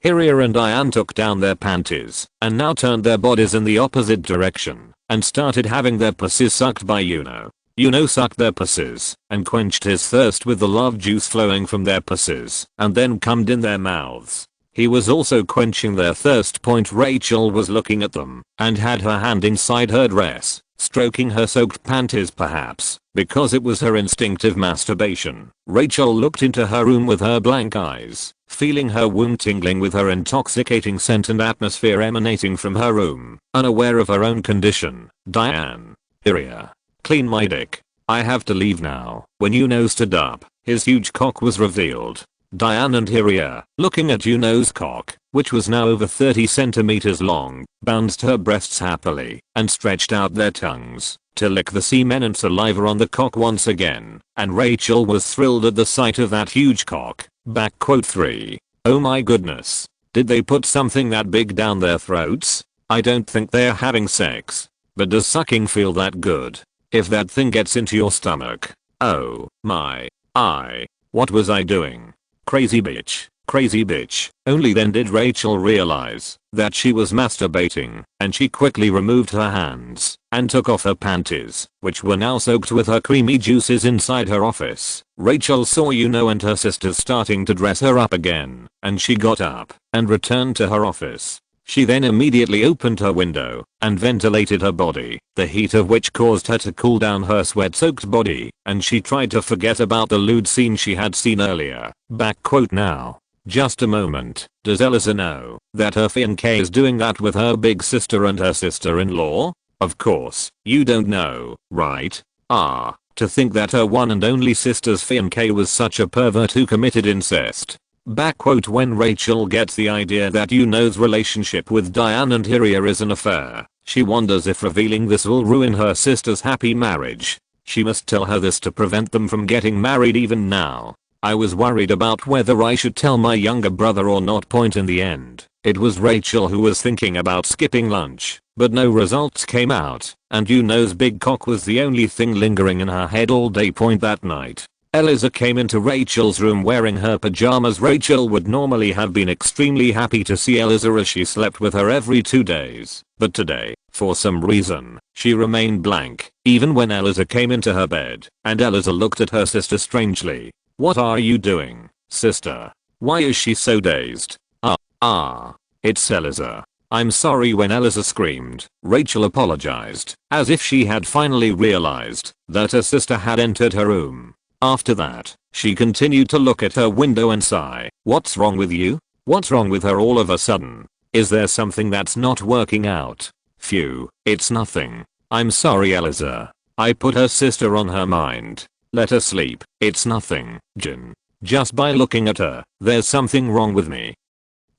Hiria and Diane took down their panties and now turned their bodies in the opposite direction and started having their pussies sucked by Yuno. Yuno sucked their pussies and quenched his thirst with the love juice flowing from their pussies and then cummed in their mouths. He was also quenching their thirst. Rachel was looking at them and had her hand inside her dress, stroking her soaked panties, perhaps because it was her instinctive masturbation. Rachel looked into her room with her blank eyes, feeling her womb tingling with her intoxicating scent and atmosphere emanating from her room, unaware of her own condition. Diane. Hiria. Clean my dick. I have to leave now. When Yuno stood up, his huge cock was revealed. Diane and Hiria, looking at Yuno's cock, which was now over 30 centimeters long, bounced her breasts happily and stretched out their tongues to lick the semen and saliva on the cock once again, and Rachel was thrilled at the sight of that huge cock. 3. Oh my goodness. Did they put something that big down their throats? I don't think they're having sex. But does sucking feel that good? If that thing gets into your stomach. Oh my. What was I doing? Crazy bitch. Crazy bitch. Only then did Rachel realize that she was masturbating, and she quickly removed her hands and took off her panties, which were now soaked with her creamy juices inside her office. Rachel saw Yuno and her sisters starting to dress her up again, and she got up and returned to her office. She then immediately opened her window and ventilated her body, the heat of which caused her to cool down her sweat-soaked body, and she tried to forget about the lewd scene she had seen earlier. Now. Just a moment. Does Eliza know that her fiancé is doing that with her big sister and her sister-in-law? Of course, you don't know, right? To think that her one and only sister's fiancé was such a pervert who committed incest. When Rachel gets the idea that Yuno's relationship with Diane and Hiria is an affair, she wonders if revealing this will ruin her sister's happy marriage. She must tell her this to prevent them from getting married even now. I was worried about whether I should tell my younger brother or not. In the end, it was Rachel who was thinking about skipping lunch, but no results came out, and Yuno's big cock was the only thing lingering in her head all day. That night, Eliza came into Rachel's room wearing her pajamas. Rachel would normally have been extremely happy to see Eliza as she slept with her every 2 days, but today, for some reason, she remained blank, even when Eliza came into her bed, and Eliza looked at her sister strangely. What are you doing, sister? Why is she so dazed? It's Eliza. I'm sorry. When Eliza screamed, Rachel apologized, as if she had finally realized that her sister had entered her room. After that, she continued to look at her window and sigh. What's wrong with you? What's wrong with her all of a sudden? Is there something that's not working out? Phew, it's nothing. I'm sorry, Eliza. I put her sister on her mind. Let her sleep. It's nothing, Jin. Just by looking at her, there's something wrong with me.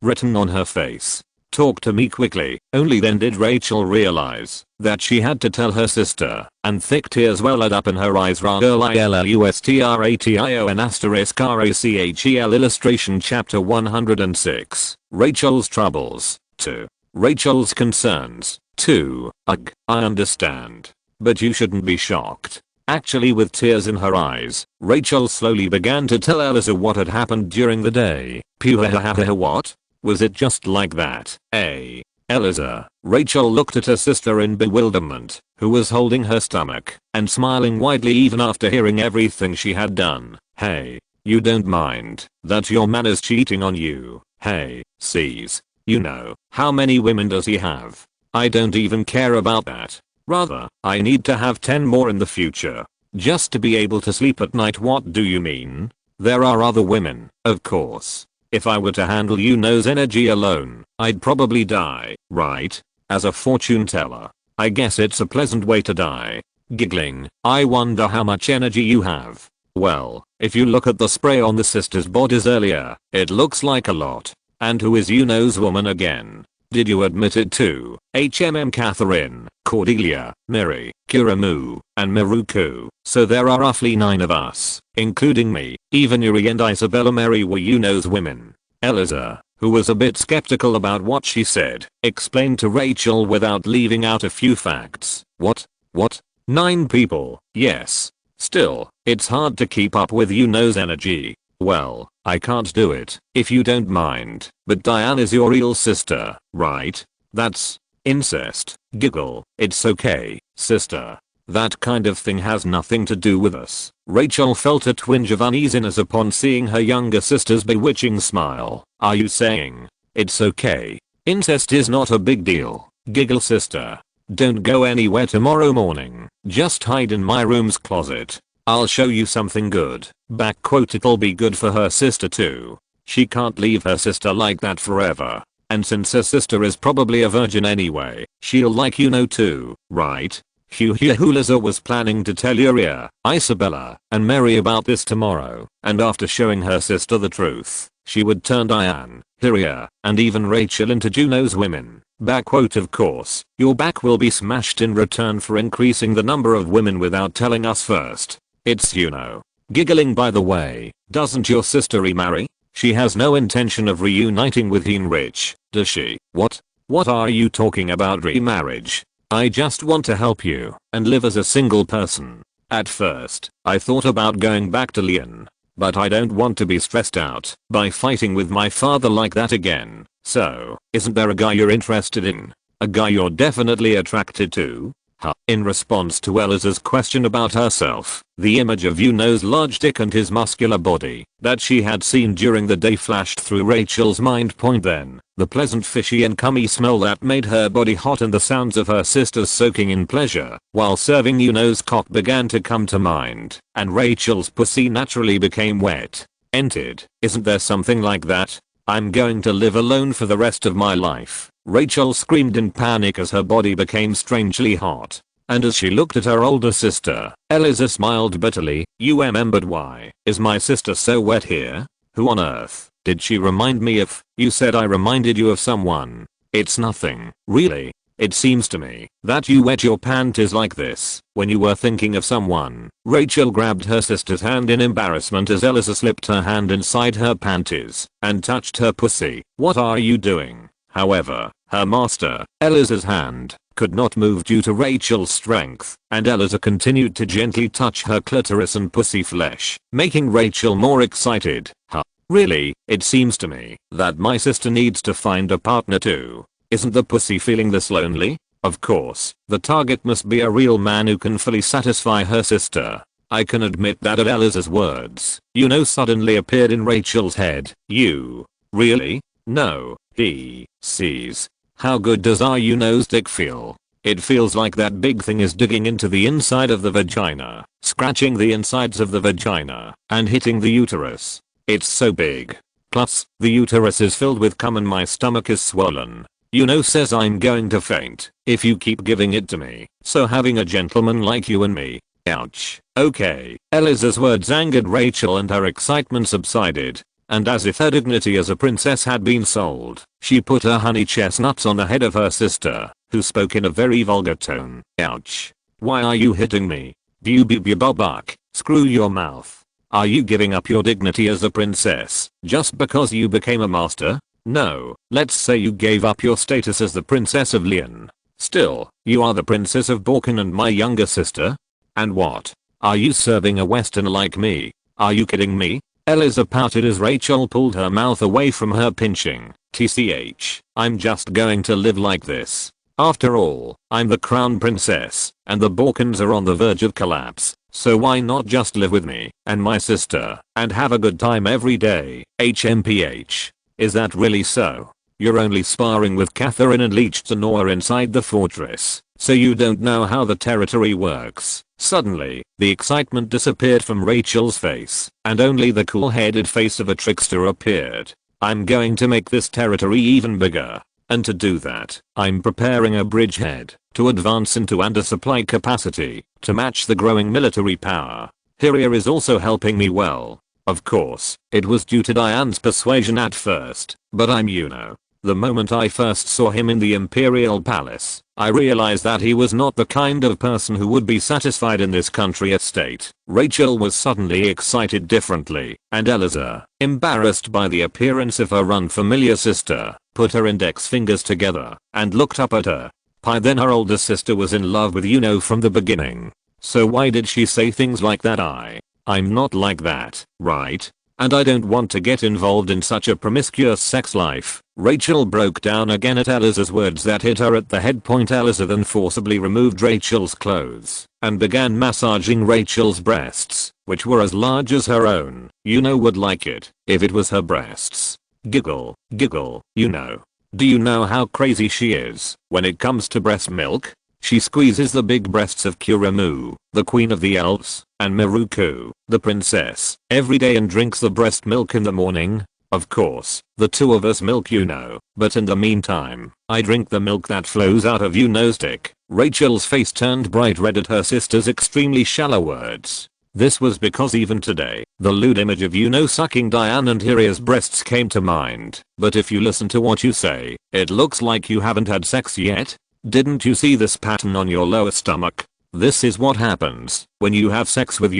Written on her face. Talk to me quickly. Only then did Rachel realize that she had to tell her sister, and thick tears welled up in her eyes. RACHEL illustration chapter 106. Rachel's troubles. 2. Rachel's concerns. 2. Ugh, I understand. But you shouldn't be shocked. Actually, with tears in her eyes, Rachel slowly began to tell Eliza what had happened during the day. What? Was it just like that? Eliza. Rachel looked at her sister in bewilderment, who was holding her stomach and smiling widely even after hearing everything she had done. Hey, you don't mind that your man is cheating on you? Hey, C's. You know, how many women does he have? I don't even care about that. Rather, I need to have 10 more in the future. Just to be able to sleep at night. What do you mean? There are other women, of course. If I were to handle Yuno's energy alone, I'd probably die, right? As a fortune teller. I guess it's a pleasant way to die. Giggling. I wonder how much energy you have. Well, if you look at the spray on the sisters' bodies earlier, it looks like a lot. And who is Yuno's woman again? Did you admit it to Catherine, Cordelia, Miri, Kiramu, and Miruku? So there are roughly 9 of us, including me. Even Yuri and Isabella Mary were Yuno's women. Eliza, who was a bit skeptical about what she said, explained to Rachel without leaving out a few facts. What? 9 people? Yes. Still, it's hard to keep up with Yuno's energy. Well, I can't do it, if you don't mind, but Diane is your real sister, right? That's incest. Giggle. It's okay, sister. That kind of thing has nothing to do with us. Rachel felt a twinge of uneasiness upon seeing her younger sister's bewitching smile. Are you saying it's okay? Incest is not a big deal. Giggle, sister. Don't go anywhere tomorrow morning. Just hide in my room's closet. I'll show you something good. It'll be good for her sister too. She can't leave her sister like that forever. And since her sister is probably a virgin anyway, she'll like Yuno too, right? Liza was planning to tell Yuria, Isabella, and Mary about this tomorrow, and after showing her sister the truth, she would turn Diane, Yuria, and even Rachel into Juno's women. Of course, your back will be smashed in return for increasing the number of women without telling us first. It's Yuno. Giggling. By the way, doesn't your sister remarry? She has no intention of reuniting with Heinrich, does she? What are you talking about, remarriage? I just want to help you and live as a single person. At first, I thought about going back to Lyon, but I don't want to be stressed out by fighting with my father like that again. So, isn't there a guy you're interested in? A guy you're definitely attracted to? In response to Eliza's question about herself, the image of Yuno's large dick and his muscular body that she had seen during the day flashed through Rachel's mind. Then, the pleasant fishy and cummy smell that made her body hot and the sounds of her sisters soaking in pleasure while serving Yuno's cock began to come to mind, and Rachel's pussy naturally became wet. Entered. Isn't there something like that? I'm going to live alone for the rest of my life. Rachel screamed in panic as her body became strangely hot. And as she looked at her older sister, Eliza smiled bitterly. You remembered why is my sister so wet here? Who on earth did she remind me of? You said I reminded you of someone. It's nothing, really. It seems to me that you wet your panties like this when you were thinking of someone. Rachel grabbed her sister's hand in embarrassment as Eliza slipped her hand inside her panties and touched her pussy. What are you doing? However, her master, Eliza's hand, could not move due to Rachel's strength, and Eliza continued to gently touch her clitoris and pussy flesh, making Rachel more excited. Really, it seems to me that my sister needs to find a partner too. Isn't the pussy feeling this lonely? Of course, the target must be a real man who can fully satisfy her sister. I can admit that at Eliza's words, Yuno suddenly appeared in Rachel's head. You? Really? No. He sees. How good does our Yuno's dick feel? It feels like that big thing is digging into the inside of the vagina, scratching the insides of the vagina, and hitting the uterus. It's so big. Plus, the uterus is filled with cum and my stomach is swollen. Yuno says I'm going to faint if you keep giving it to me. So having a gentleman like you and me. Ouch. Okay. Eliza's words angered Rachel and her excitement subsided. And as if her dignity as a princess had been sold, she put her honey chestnuts on the head of her sister, who spoke in a very vulgar tone. Ouch. Why are you hitting me? Buck. Screw your mouth. Are you giving up your dignity as a princess just because you became a master? No, let's say you gave up your status as the princess of Lyon. Still, you are the princess of Balkan and my younger sister? And what? Are you serving a Westerner like me? Are you kidding me? Eliza pouted as Rachel pulled her mouth away from her pinching. TCH, I'm just going to live like this. After all, I'm the crown princess, and the Balkans are on the verge of collapse, so why not just live with me and my sister and have a good time every day? HMPH. Is that really so? You're only sparring with Catherine and Leech Tanoa inside the fortress, so you don't know how the territory works. Suddenly, the excitement disappeared from Rachel's face, and only the cool-headed face of a trickster appeared. I'm going to make this territory even bigger. And to do that, I'm preparing a bridgehead to advance into undersupply capacity to match the growing military power. Hiria is also helping me well. Of course, it was due to Diane's persuasion at first, but the moment I first saw him in the Imperial Palace, I realized that he was not the kind of person who would be satisfied in this country estate. Rachel was suddenly excited differently, and Eliza, embarrassed by the appearance of her unfamiliar sister, put her index fingers together and looked up at her. Then her older sister was in love with from the beginning. So why did she say things like that? I'm not like that, right? And I don't want to get involved in such a promiscuous sex life. Rachel broke down again at Eliza's words that hit her at the head point. Eliza then forcibly removed Rachel's clothes and began massaging Rachel's breasts, which were as large as her own. Would like it if it was her breasts. Giggle, giggle, Do you know how crazy she is when it comes to breast milk? She squeezes the big breasts of Kuramu, the queen of the elves, and Miruku, the princess, every day and drinks the breast milk in the morning. Of course, the two of us milk but in the meantime, I drink the milk that flows out of Yuno's dick. Rachel's face turned bright red at her sister's extremely shallow words. This was because even today, the lewd image of sucking Diane and Hiria's breasts came to mind. But if you listen to what you say, it looks like you haven't had sex yet. Didn't you see this pattern on your lower stomach? This is what happens when you have sex with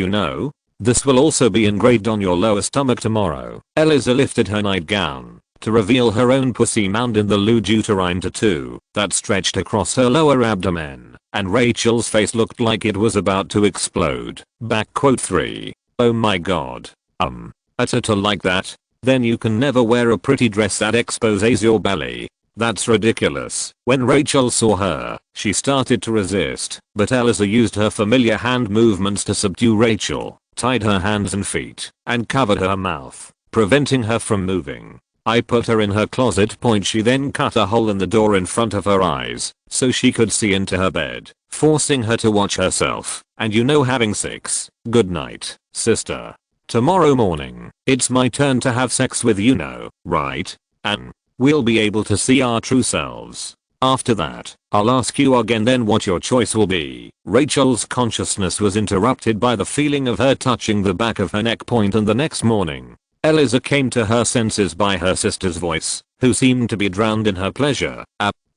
This will also be engraved on your lower stomach tomorrow. Eliza lifted her nightgown to reveal her own pussy mound in the lewd uterine tattoo that stretched across her lower abdomen, and Rachel's face looked like it was about to explode. Quote 3. Oh my god. A tattoo like that? Then you can never wear a pretty dress that exposes your belly. That's ridiculous. When Rachel saw her, she started to resist, but Eliza used her familiar hand movements to subdue Rachel, tied her hands and feet, and covered her mouth, preventing her from moving. I put her in her closet. She then cut a hole in the door in front of her eyes, so she could see into her bed, forcing her to watch herself, and having sex. Good night, sister. Tomorrow morning, it's my turn to have sex with right? And we'll be able to see our true selves. After that, I'll ask you again then what your choice will be. Rachel's consciousness was interrupted by the feeling of her touching the back of her neck, and the next morning, Eliza came to her senses by her sister's voice, who seemed to be drowned in her pleasure.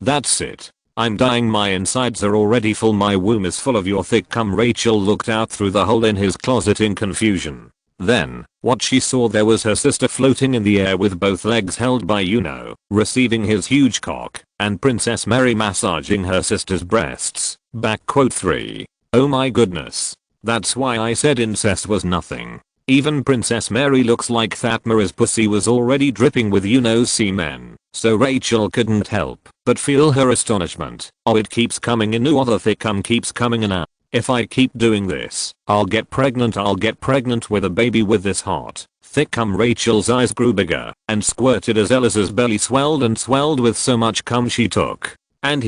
That's it. I'm dying. My insides are already full. My womb is full of your thick cum. Rachel looked out through the hole in his closet in confusion. Then, what she saw there was her sister floating in the air with both legs held by receiving his huge cock, and Princess Mary massaging her sister's breasts. Quote 3. Oh my goodness. That's why I said incest was nothing. Even Princess Mary looks like Fatma's pussy was already dripping with semen, so Rachel couldn't help but feel her astonishment. Oh, it keeps coming in. The thick cum keeps coming in. If I keep doing this, I'll get pregnant. I'll get pregnant with a baby with this hot, thick cum. Rachel's eyes grew bigger and squirted as Eliza's belly swelled and swelled with so much cum she took. And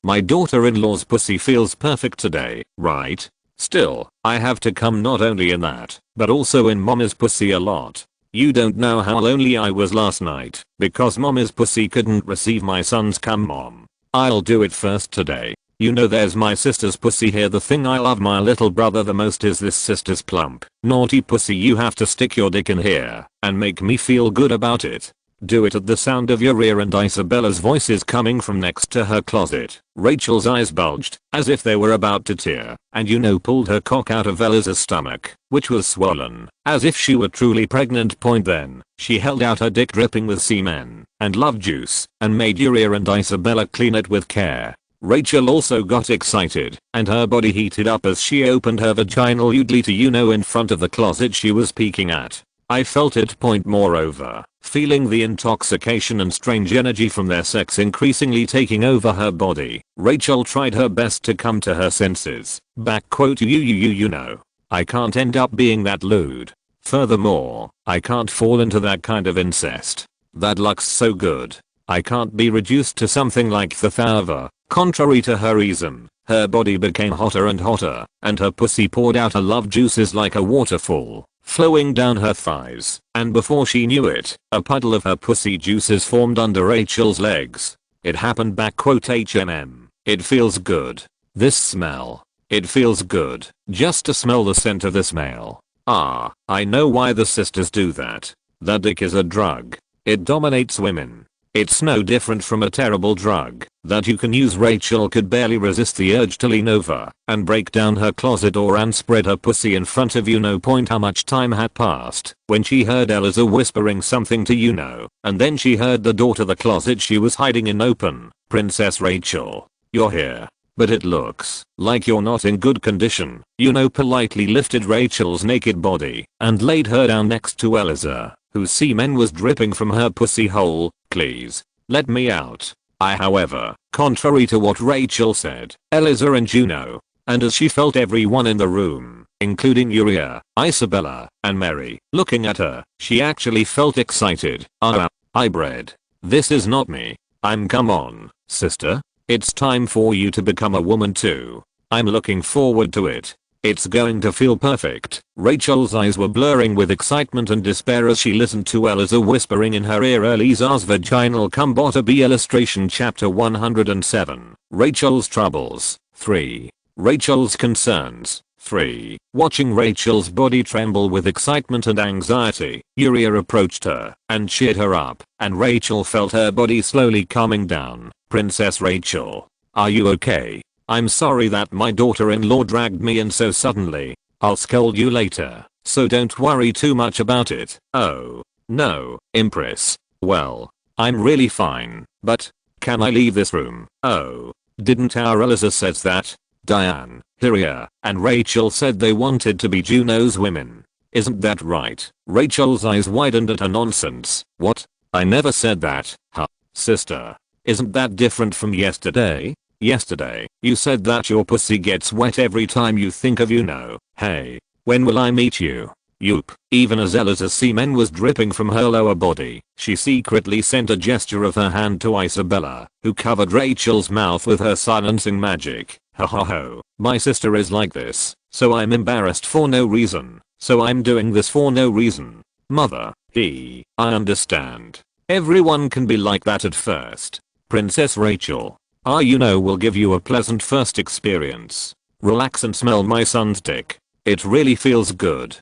my daughter-in-law's pussy feels perfect today, right? Still, I have to cum not only in that, but also in Mama's pussy a lot. You don't know how lonely I was last night because Mama's pussy couldn't receive my son's cum. Mom, I'll do it first today. There's my sister's pussy here. The thing I love my little brother the most is this sister's plump, naughty pussy. You have to stick your dick in here and make me feel good about it. Do it. At the sound of your ear and Isabella's voices coming from next to her closet, Rachel's eyes bulged as if they were about to tear, and pulled her cock out of Eliza's stomach, which was swollen, as if she were truly pregnant. Then, she held out her dick dripping with semen and love juice, and made Uriah and Isabella clean it with care. Rachel also got excited, and her body heated up as she opened her vaginal utility in front of the closet she was peeking at. I felt it point moreover, feeling the intoxication and strange energy from their sex increasingly taking over her body. Rachel tried her best to come to her senses. You know. I can't end up being that lewd. Furthermore, I can't fall into that kind of incest. That looks so good. I can't be reduced to something like the Thava. Contrary to her reason, her body became hotter and hotter, and her pussy poured out her love juices like a waterfall, flowing down her thighs, and before she knew it, a puddle of her pussy juices formed under Rachel's legs. It happened. HMM. It feels good. This smell. It feels good. Just to smell the scent of this male. Ah, I know why the sisters do that. The dick is a drug. It dominates women. It's no different from a terrible drug that you can use. Rachel could barely resist the urge to lean over and break down her closet door and spread her pussy in front of How much time had passed when she heard Eliza whispering something to and then she heard the door to the closet she was hiding in open. Princess Rachel, you're here. But it looks like you're not in good condition. Politely lifted Rachel's naked body and laid her down next to Eliza, whose semen was dripping from her pussy hole. Please, let me out. However, contrary to what Rachel said, Eliza and Juno, and as she felt everyone in the room, including Uriah, Isabella, and Mary, looking at her, she actually felt excited. I bred. This is not me. Come on, sister. It's time for you to become a woman too. I'm looking forward to it. It's going to feel perfect. Rachel's eyes were blurring with excitement and despair as she listened to Eliza whispering in her ear. Eliza's vaginal cum bota B illustration chapter 107. Rachel's troubles. 3. Rachel's concerns. 3. Watching Rachel's body tremble with excitement and anxiety, Uriah approached her and cheered her up, and Rachel felt her body slowly calming down. Princess Rachel, are you okay? I'm sorry that my daughter-in-law dragged me in so suddenly. I'll scold you later, so don't worry too much about it. Oh, no, Empress. Well, I'm really fine, but can I leave this room? Oh, didn't our Eliza says that? Diane, Uriah, and Rachel said they wanted to be Juno's women. Isn't that right? Rachel's eyes widened at her nonsense. What? I never said that. Huh? Sister. Isn't that different from yesterday? Yesterday, you said that your pussy gets wet every time you think of Hey, when will I meet you? Yoop. Even as Eliza's semen was dripping from her lower body, she secretly sent a gesture of her hand to Isabella, who covered Rachel's mouth with her silencing magic. Ho ho ho. My sister is like this, so I'm embarrassed for no reason. So I'm doing this for no reason. Mother, I understand. Everyone can be like that at first. Princess Rachel. Will give you a pleasant first experience. Relax and smell my son's dick. It really feels good.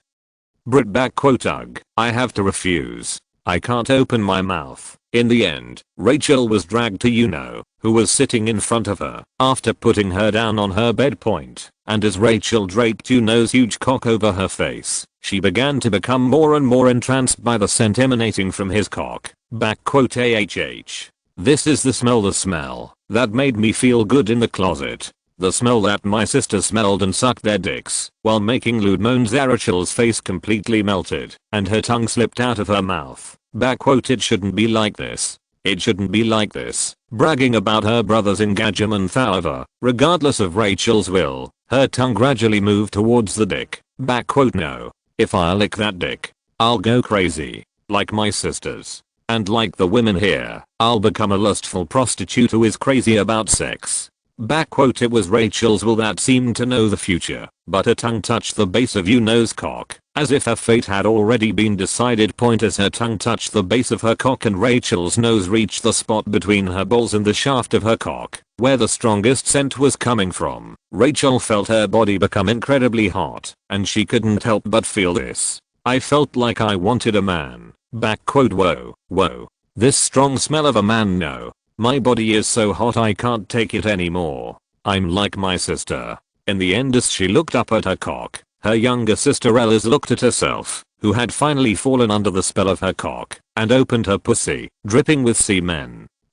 Brit ugh. I have to refuse. I can't open my mouth. In the end, Rachel was dragged to who was sitting in front of her, after putting her down on her bed point, and as Rachel draped Juno's huge cock over her face, she began to become more and more entranced by the scent emanating from his cock. AHH. This is the smell that made me feel good in the closet. The smell that my sisters smelled and sucked their dicks while making lewd moans. Rachel's face completely melted and her tongue slipped out of her mouth. It shouldn't be like this. It shouldn't be like this. Bragging about her brother's engagement. However, regardless of Rachel's will, her tongue gradually moved towards the dick. No. If I lick that dick, I'll go crazy. Like my sisters. And like the women here, I'll become a lustful prostitute who is crazy about sex. It was Rachel's will that seemed to know the future, but her tongue touched the base of Juno's cock, as if her fate had already been decided. As her tongue touched the base of her cock and Rachel's nose reached the spot between her balls and the shaft of her cock, where the strongest scent was coming from, Rachel felt her body become incredibly hot, and she couldn't help but feel this. I felt like I wanted a man. Whoa. This strong smell of a man. No. My body is so hot I can't take it anymore. I'm like my sister. In the end, as she looked up at her cock, her younger sister Eliza looked at herself, who had finally fallen under the spell of her cock, and opened her pussy, dripping with semen.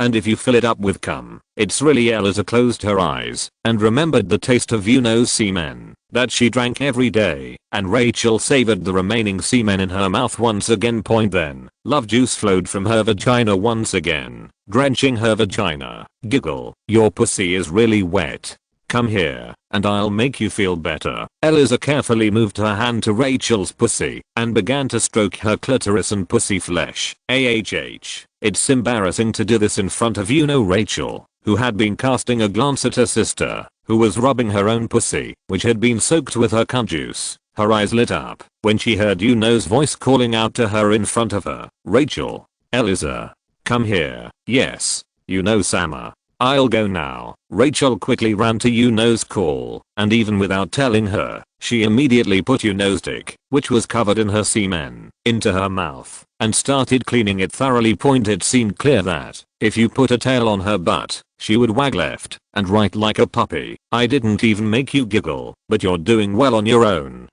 and if you fill it up with cum, it's really. Eliza closed her eyes and remembered the taste of Yuno's semen that she drank every day, and Rachel savored the remaining semen in her mouth once again. Then, love juice flowed from her vagina once again, drenching her vagina. Giggle, your pussy is really wet. Come here, and I'll make you feel better. Eliza carefully moved her hand to Rachel's pussy and began to stroke her clitoris and pussy flesh. It's embarrassing to do this in front of Rachel, who had been casting a glance at her sister, who was rubbing her own pussy, which had been soaked with her cum juice. Her eyes lit up when she heard Yuno's voice calling out to her in front of her. Rachel. Eliza. Come here. Yes. Sama. I'll go now. Rachel quickly ran to Yuno's call, and even without telling her, she immediately put Yuno's dick, which was covered in her semen, into her mouth, and started cleaning it thoroughly. It seemed clear that, if you put a tail on her butt, she would wag left and right like a puppy. I didn't even make you giggle, but you're doing well on your own.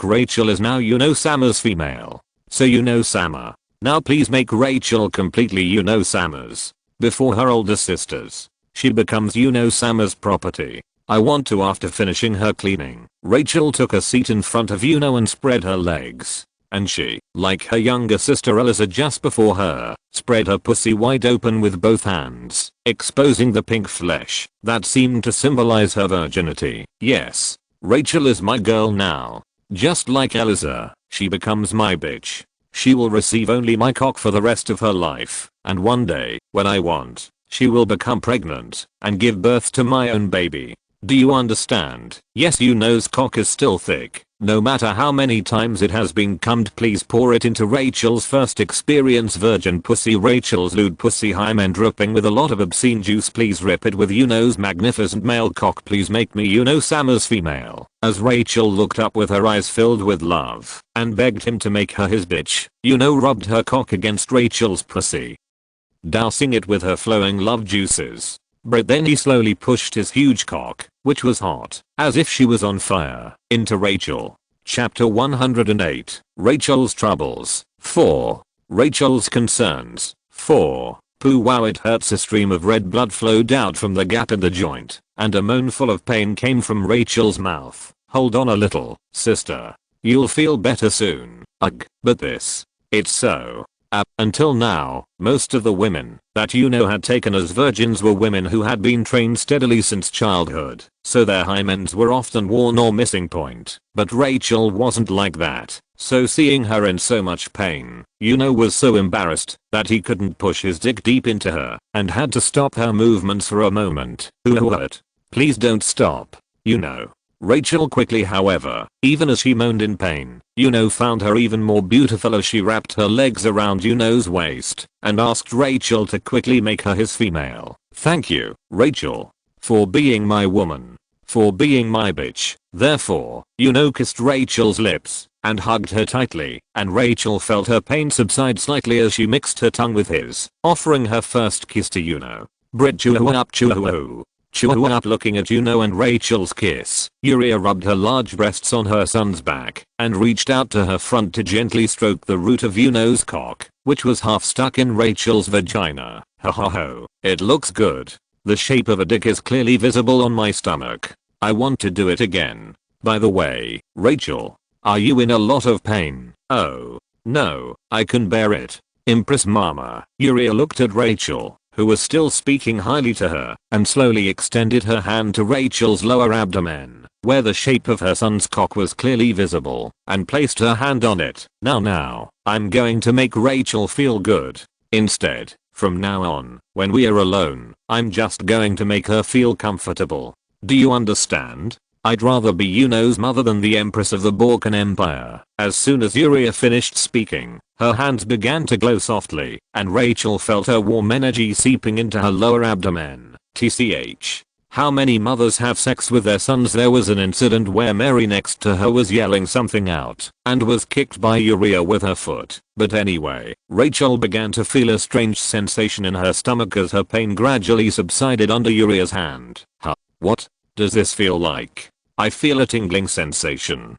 Rachel is now Sama's female. So Sama. Now please make Rachel completely Sama's. Before her older sisters. She becomes Sama's property. I want to. After finishing her cleaning, Rachel took a seat in front of and spread her legs. And she, like her younger sister Eliza just before her, spread her pussy wide open with both hands, exposing the pink flesh that seemed to symbolize her virginity. Yes, Rachel is my girl now. Just like Eliza, she becomes my bitch. She will receive only my cock for the rest of her life, and one day, when I want, she will become pregnant and give birth to my own baby. Do you understand? Yes, Yuno's cock is still thick. No matter how many times it has been cummed, please pour it into Rachel's first experience virgin pussy. Rachel's lewd pussy hymen dripping with a lot of obscene juice. Please rip it with Yuno's magnificent male cock. Please make me Sama's female. As Rachel looked up with her eyes filled with love and begged him to make her his bitch, rubbed her cock against Rachel's pussy, dousing it with her flowing love juices. But then he slowly pushed his huge cock, which was hot, as if she was on fire, into Rachel. Chapter 108. Rachel's Troubles. 4. Rachel's Concerns. 4. Poo wow, it hurts. A stream of red blood flowed out from the gap in the joint, and a moan full of pain came from Rachel's mouth. Hold on a little, sister. You'll feel better soon. Ugh, but this. It's so. Until now, most of the women that had taken as virgins were women who had been trained steadily since childhood, so their hymens were often worn or missing. But Rachel wasn't like that, so seeing her in so much pain, was so embarrassed that he couldn't push his dick deep into her and had to stop her movements for a moment. What? Please don't stop. Rachel quickly, however, even as she moaned in pain, found her even more beautiful as she wrapped her legs around Yuno's waist and asked Rachel to quickly make her his female. Thank you, Rachel, for being my woman, for being my bitch. Therefore, kissed Rachel's lips and hugged her tightly, and Rachel felt her pain subside slightly as she mixed her tongue with his, offering her first kiss to Brit chew up. Looking at and Rachel's kiss, Uriah rubbed her large breasts on her son's back and reached out to her front to gently stroke the root of Yuno's cock, which was half stuck in Rachel's vagina. Ho ho ho, it looks good. The shape of a dick is clearly visible on my stomach. I want to do it again. By the way, Rachel, are you in a lot of pain? Oh, no, I can bear it. Impress mama. Uriah looked at Rachel, who was still speaking highly to her, and slowly extended her hand to Rachel's lower abdomen, where the shape of her son's cock was clearly visible, and placed her hand on it. Now, I'm going to make Rachel feel good. Instead, from now on, when we are alone, I'm just going to make her feel comfortable. Do you understand? I'd rather be Yuno's mother than the Empress of the Balkan Empire. As soon as Uriah finished speaking, her hands began to glow softly, and Rachel felt her warm energy seeping into her lower abdomen. TCH. How many mothers have sex with their sons? There was an incident where Mary next to her was yelling something out and was kicked by Uriah with her foot. But anyway, Rachel began to feel a strange sensation in her stomach as her pain gradually subsided under Uriah's hand. Huh? What does this feel like? I feel a tingling sensation.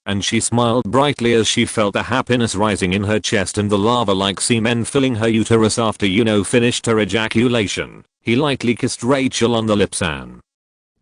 and she smiled brightly as she felt the happiness rising in her chest and the lava-like semen filling her uterus after Yuno finished her ejaculation. He lightly kissed Rachel on the lips and,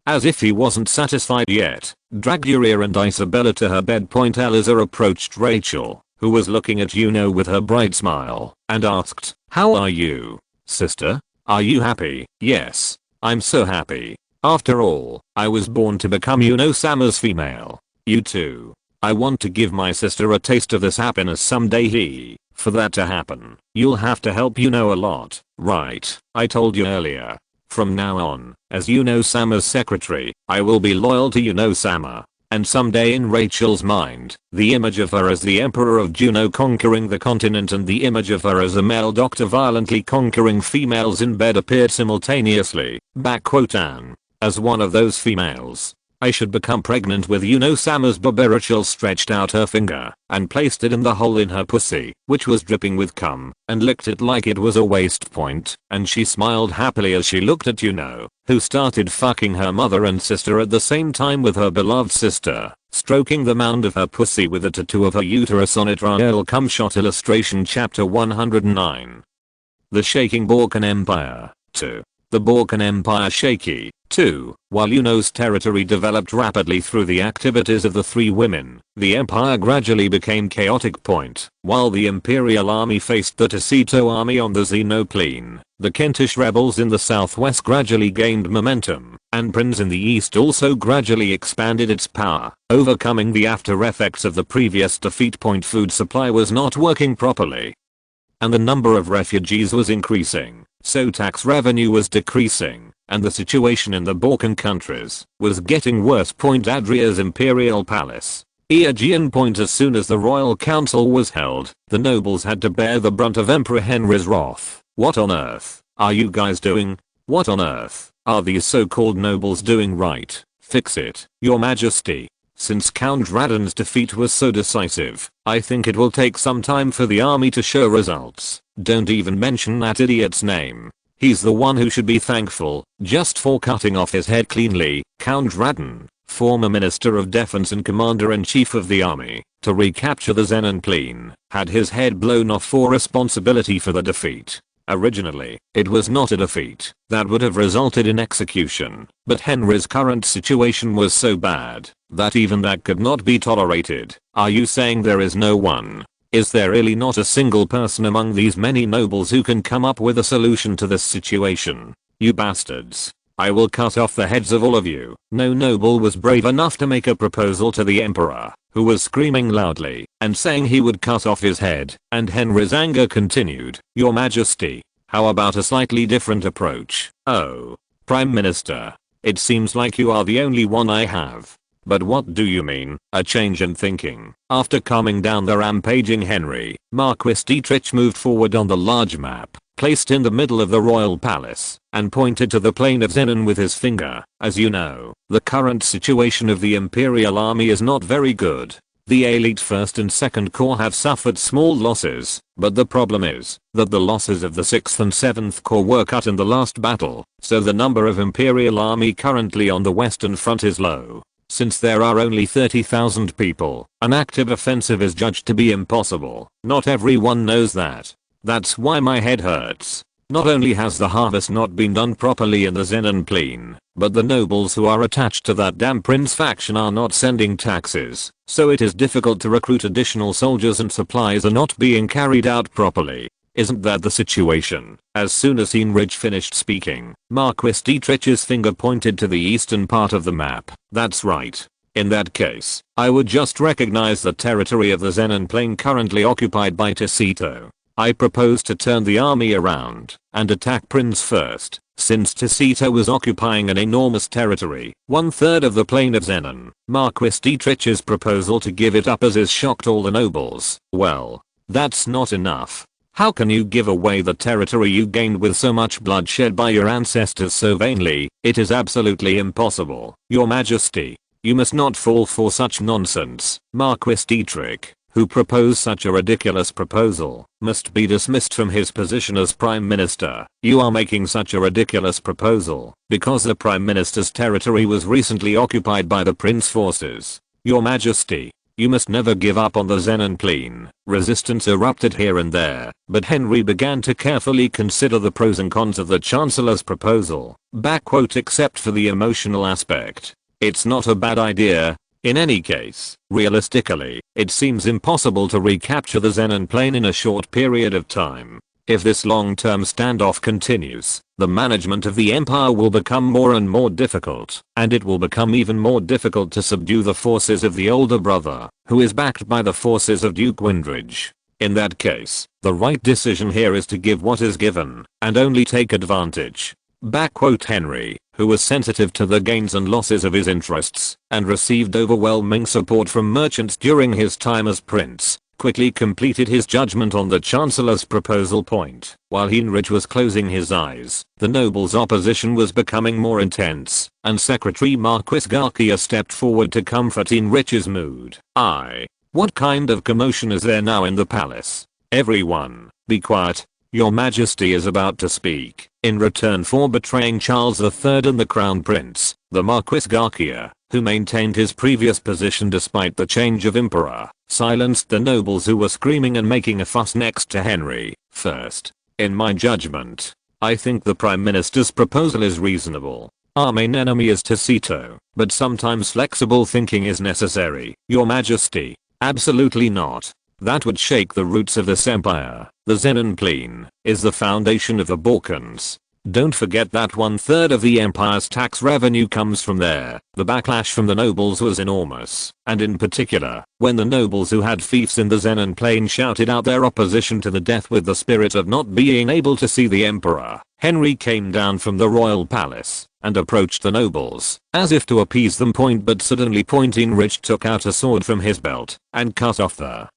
as if he wasn't satisfied yet, dragged Uria and Isabella to her bed. Eliza approached Rachel, who was looking at Yuno with her bright smile, and asked, "How are you, sister? Are you happy?" "Yes, I'm so happy. After all, I was born to become Yuno-sama's female. You too. I want to give my sister a taste of this happiness someday. For that to happen, you'll have to help Yuno a lot, right? I told you earlier. From now on, as Yuno-sama's secretary, I will be loyal to Yuno-sama." And someday in Rachel's mind, the image of her as the Emperor of Juno conquering the continent and the image of her as a male doctor violently conquering females in bed appeared simultaneously. And, as one of those females, I should become pregnant with Yuno-sama's boob. Rachel stretched out her finger and placed it in the hole in her pussy, which was dripping with cum, and licked it like it was a waste point, and she smiled happily as she looked at Yuno, who started fucking her mother and sister at the same time with her beloved sister, stroking the mound of her pussy with a tattoo of her uterus on it. Rael cum shot illustration chapter 109. The Shaking Balkan Empire. 2. The Balkan Empire shaky. 2. While Yuno's territory developed rapidly through the activities of the three women, the empire gradually became chaotic. While the imperial army faced the Tacito army on the Xenoplane, the Kentish rebels in the southwest gradually gained momentum, and Prince in the east also gradually expanded its power, overcoming the after effects of the previous defeat. Food supply was not working properly, and the number of refugees was increasing, so tax revenue was decreasing, and the situation in the Balkan countries was getting worse. Adria's imperial palace, Aegean. As soon as the royal council was held, the nobles had to bear the brunt of Emperor Henry's wrath. What on earth are you guys doing? What on earth are these so-called nobles doing? Right, fix it, your majesty. Since Count Radan's defeat was so decisive, I think it will take some time for the army to show results. Don't even mention that idiot's name. He's the one who should be thankful, just for cutting off his head cleanly. Count Radan, former Minister of Defense and Commander-in-Chief of the army, to recapture the Xenoplane, had his head blown off for responsibility for the defeat. Originally, it was not a defeat that would have resulted in execution, but Henry's current situation was so bad that even that could not be tolerated. Are you saying there is no one? Is there really not a single person among these many nobles who can come up with a solution to this situation? You bastards. I will cut off the heads of all of you. No noble was brave enough to make a proposal to the emperor, who was screaming loudly and saying he would cut off his head, and Henry's anger continued. Your majesty, how about a slightly different approach? Oh, Prime Minister, it seems like you are the only one I have. But what do you mean, a change in thinking? After calming down the rampaging Henry, Marquis Dietrich moved forward on the large map, placed in the middle of the royal palace, and pointed to the plain of Zenon with his finger. As you know, the current situation of the Imperial Army is not very good. The elite 1st and 2nd Corps have suffered small losses, but the problem is that the losses of the 6th and 7th Corps were cut in the last battle, so the number of Imperial Army currently on the Western Front is low. Since there are only 30,000 people, an active offensive is judged to be impossible. Not everyone knows that. That's why my head hurts. Not only has the harvest not been done properly in the Xenoplane, but the nobles who are attached to that damn prince faction are not sending taxes, so it is difficult to recruit additional soldiers and supplies are not being carried out properly. Isn't that the situation? As soon as Heinrich finished speaking, Marquis Dietrich's finger pointed to the eastern part of the map. That's right. In that case, I would just recognize the territory of the Xenoplane currently occupied by Tacito. I propose to turn the army around and attack Prince first, since Tacito was occupying an enormous territory, 1/3 of the plain of Zenon. Marquis Dietrich's proposal to give it up as is shocked all the nobles. Well, that's not enough. How can you give away the territory you gained with so much bloodshed by your ancestors so vainly? It is absolutely impossible. Your Majesty, you must not fall for such nonsense. Marquis Dietrich, who proposed such a ridiculous proposal, must be dismissed from his position as Prime Minister. You are making such a ridiculous proposal because the Prime Minister's territory was recently occupied by the Prince forces. Your Majesty, You must never give up on the Zenon plane. Resistance erupted here and there, but Henry began to carefully consider the pros and cons of the Chancellor's proposal. Except for the emotional aspect. It's not a bad idea. In any case, realistically, it seems impossible to recapture the Zenon plane in a short period of time. If this long-term standoff continues, the management of the Empire will become more and more difficult, and it will become even more difficult to subdue the forces of the older brother, who is backed by the forces of Duke Windridge. In that case, the right decision here is to give what is given, and only take advantage. Henry, who was sensitive to the gains and losses of his interests, and received overwhelming support from merchants during his time as prince, quickly completed his judgment on the Chancellor's proposal point. While Heinrich was closing his eyes, the nobles' opposition was becoming more intense, and Secretary Marquis Garcia stepped forward to comfort Heinrich's mood. What kind of commotion is there now in the palace? Everyone, be quiet. Your Majesty is about to speak. In return for betraying Charles III and the Crown Prince, the Marquis Garcia, who maintained his previous position despite the change of emperor, silenced the nobles who were screaming and making a fuss next to Henry. First, in my judgment, I think the Prime Minister's proposal is reasonable. Our main enemy is Tacito, but sometimes flexible thinking is necessary. Your Majesty, absolutely not. That would shake the roots of this empire. The Zenon plane is the foundation of the Balkans. Don't forget that 1/3 of the empire's tax revenue comes from there. The backlash from the nobles was enormous, and in particular, when the nobles who had fiefs in the Zenon plane shouted out their opposition to the death with the spirit of not being able to see the emperor. Henry came down from the royal palace and approached the nobles, as if to appease them but suddenly Heinrich took out a sword from his belt and cut off the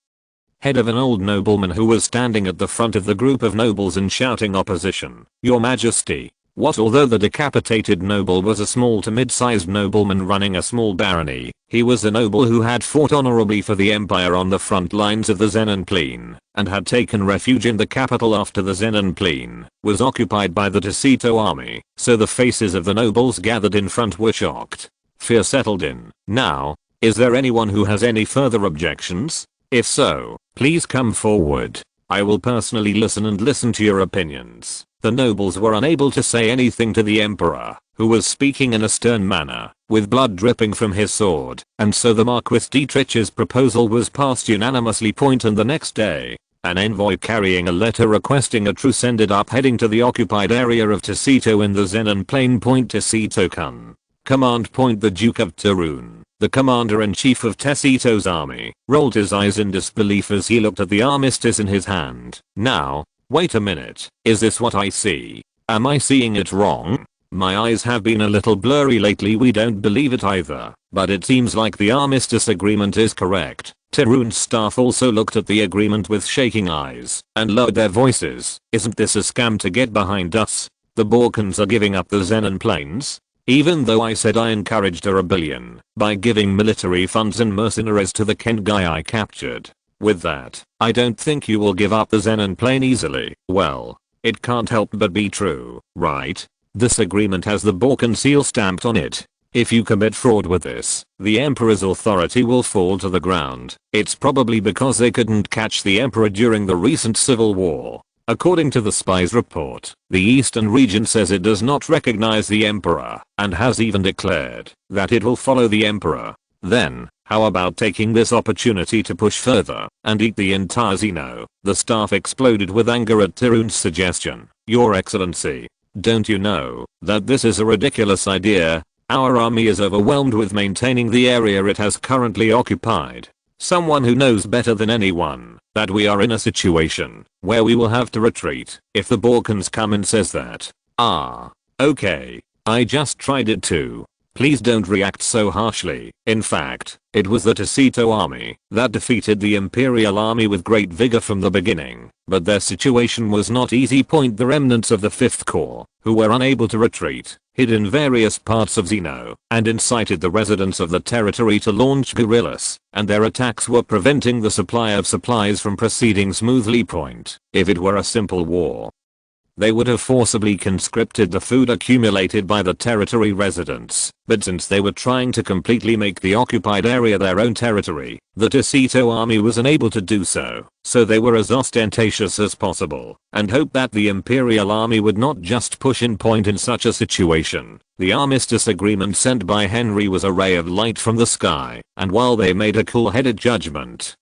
head of an old nobleman who was standing at the front of the group of nobles and shouting opposition. Your Majesty, what? Although the decapitated noble was a small to mid-sized nobleman running a small barony, he was a noble who had fought honorably for the empire on the front lines of the Zenon plane, and had taken refuge in the capital after the Zenon plane was occupied by the Tacito army, so the faces of the nobles gathered in front were shocked. Fear settled in. Now, is there anyone who has any further objections? If so, please come forward. I will personally listen to your opinions. The nobles were unable to say anything to the emperor, who was speaking in a stern manner, with blood dripping from his sword, and so the Marquis Dietrich's proposal was passed unanimously. And the next day, an envoy carrying a letter requesting a truce ended up heading to the occupied area of Tacito in the Zenon plain. Tacito Kun. Command. The Duke of Tarun, the commander-in-chief of Tacito's army, rolled his eyes in disbelief as he looked at the armistice in his hand. Now, wait a minute, is this what I see? Am I seeing it wrong? My eyes have been a little blurry lately. We don't believe it either, but it seems like the armistice agreement is correct. Tarun's staff also looked at the agreement with shaking eyes and lowered their voices. Isn't this a scam to get behind us? The Balkans are giving up the Zenon plains? Even though I said I encouraged a rebellion by giving military funds and mercenaries to the Kent guy I captured. With that, I don't think you will give up the Zenon plain easily. Well, it can't help but be true, right? This agreement has the Balkan seal stamped on it. If you commit fraud with this, the emperor's authority will fall to the ground. It's probably because they couldn't catch the emperor during the recent civil war. According to the spy's report, the Eastern region says it does not recognize the emperor and has even declared that it will follow the emperor. Then, how about taking this opportunity to push further and eat the entire Zeno? The staff exploded with anger at Tarun's suggestion. Your Excellency, don't you know that this is a ridiculous idea? Our army is overwhelmed with maintaining the area it has currently occupied. Someone who knows better than anyone that we are in a situation where we will have to retreat if the Balkans come and says that. Okay. I just tried it too. Please don't react so harshly. In fact, it was the Tacito army that defeated the Imperial army with great vigor from the beginning, but their situation was not easy. The remnants of the 5th Corps, who were unable to retreat, hid in various parts of Zeno and incited the residents of the territory to launch guerrillas, and their attacks were preventing the supply of supplies from proceeding smoothly. If it were a simple war, they would have forcibly conscripted the food accumulated by the territory residents, but since they were trying to completely make the occupied area their own territory, the Ticito army was unable to do so, so they were as ostentatious as possible, and hoped that the Imperial army would not just push in point in such a situation. The armistice agreement sent by Henry was a ray of light from the sky, and while they made a cool-headed judgment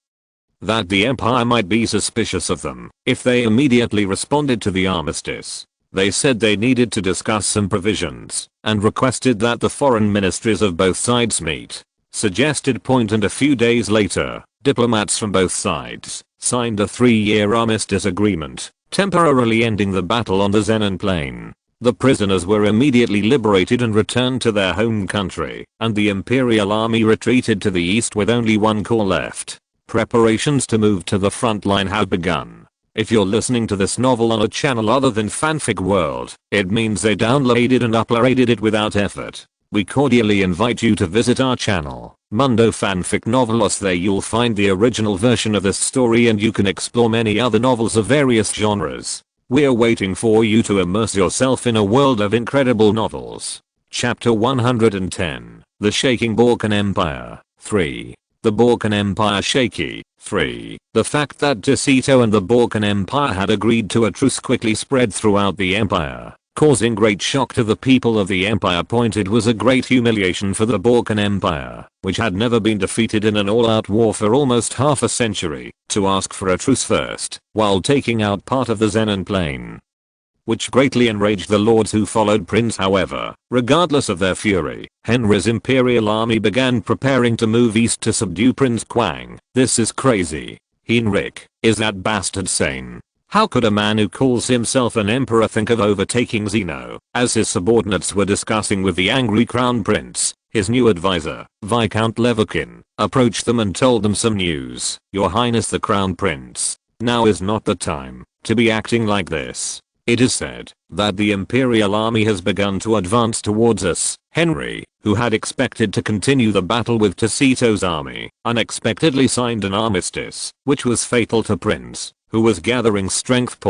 that the Empire might be suspicious of them if they immediately responded to the armistice, they said they needed to discuss some provisions, and requested that the foreign ministries of both sides meet. Suggested point, and a few days later, diplomats from both sides signed a 3-year armistice agreement, temporarily ending the battle on the Zenon Plain. The prisoners were immediately liberated and returned to their home country, and the Imperial army retreated to the east with only one corps left. Preparations to move to the front line have begun. If you're listening to this novel on a channel other than Fanfic World, it means they downloaded and uploaded it without effort. We cordially invite you to visit our channel, Mundo Fanfic Novelos. There you'll find the original version of this story, and you can explore many other novels of various genres. We're waiting for you to immerse yourself in a world of incredible novels. Chapter 110, The Shaking Balkan Empire, 3. The Balkan Empire shaky. 3. The fact that Ticito and the Balkan Empire had agreed to a truce quickly spread throughout the empire, causing great shock to the people of the empire. It was a great humiliation for the Balkan Empire, which had never been defeated in an all-out war for almost half a century, to ask for a truce first, while taking out part of the Zenon Plain, which greatly enraged the lords who followed Prince. However, regardless of their fury, Henry's Imperial army began preparing to move east to subdue Prince Quang. This is crazy. Heinrich, is that bastard sane? How could a man who calls himself an emperor think of overtaking Zeno? As his subordinates were discussing with the angry crown prince, his new advisor, Viscount Leverkin, approached them and told them some news. Your Highness the Crown Prince, now is not the time to be acting like this. It is said that the Imperial army has begun to advance towards us. Henry, who had expected to continue the battle with Ticito's army, unexpectedly signed an armistice, which was fatal to Prince, who was gathering strength.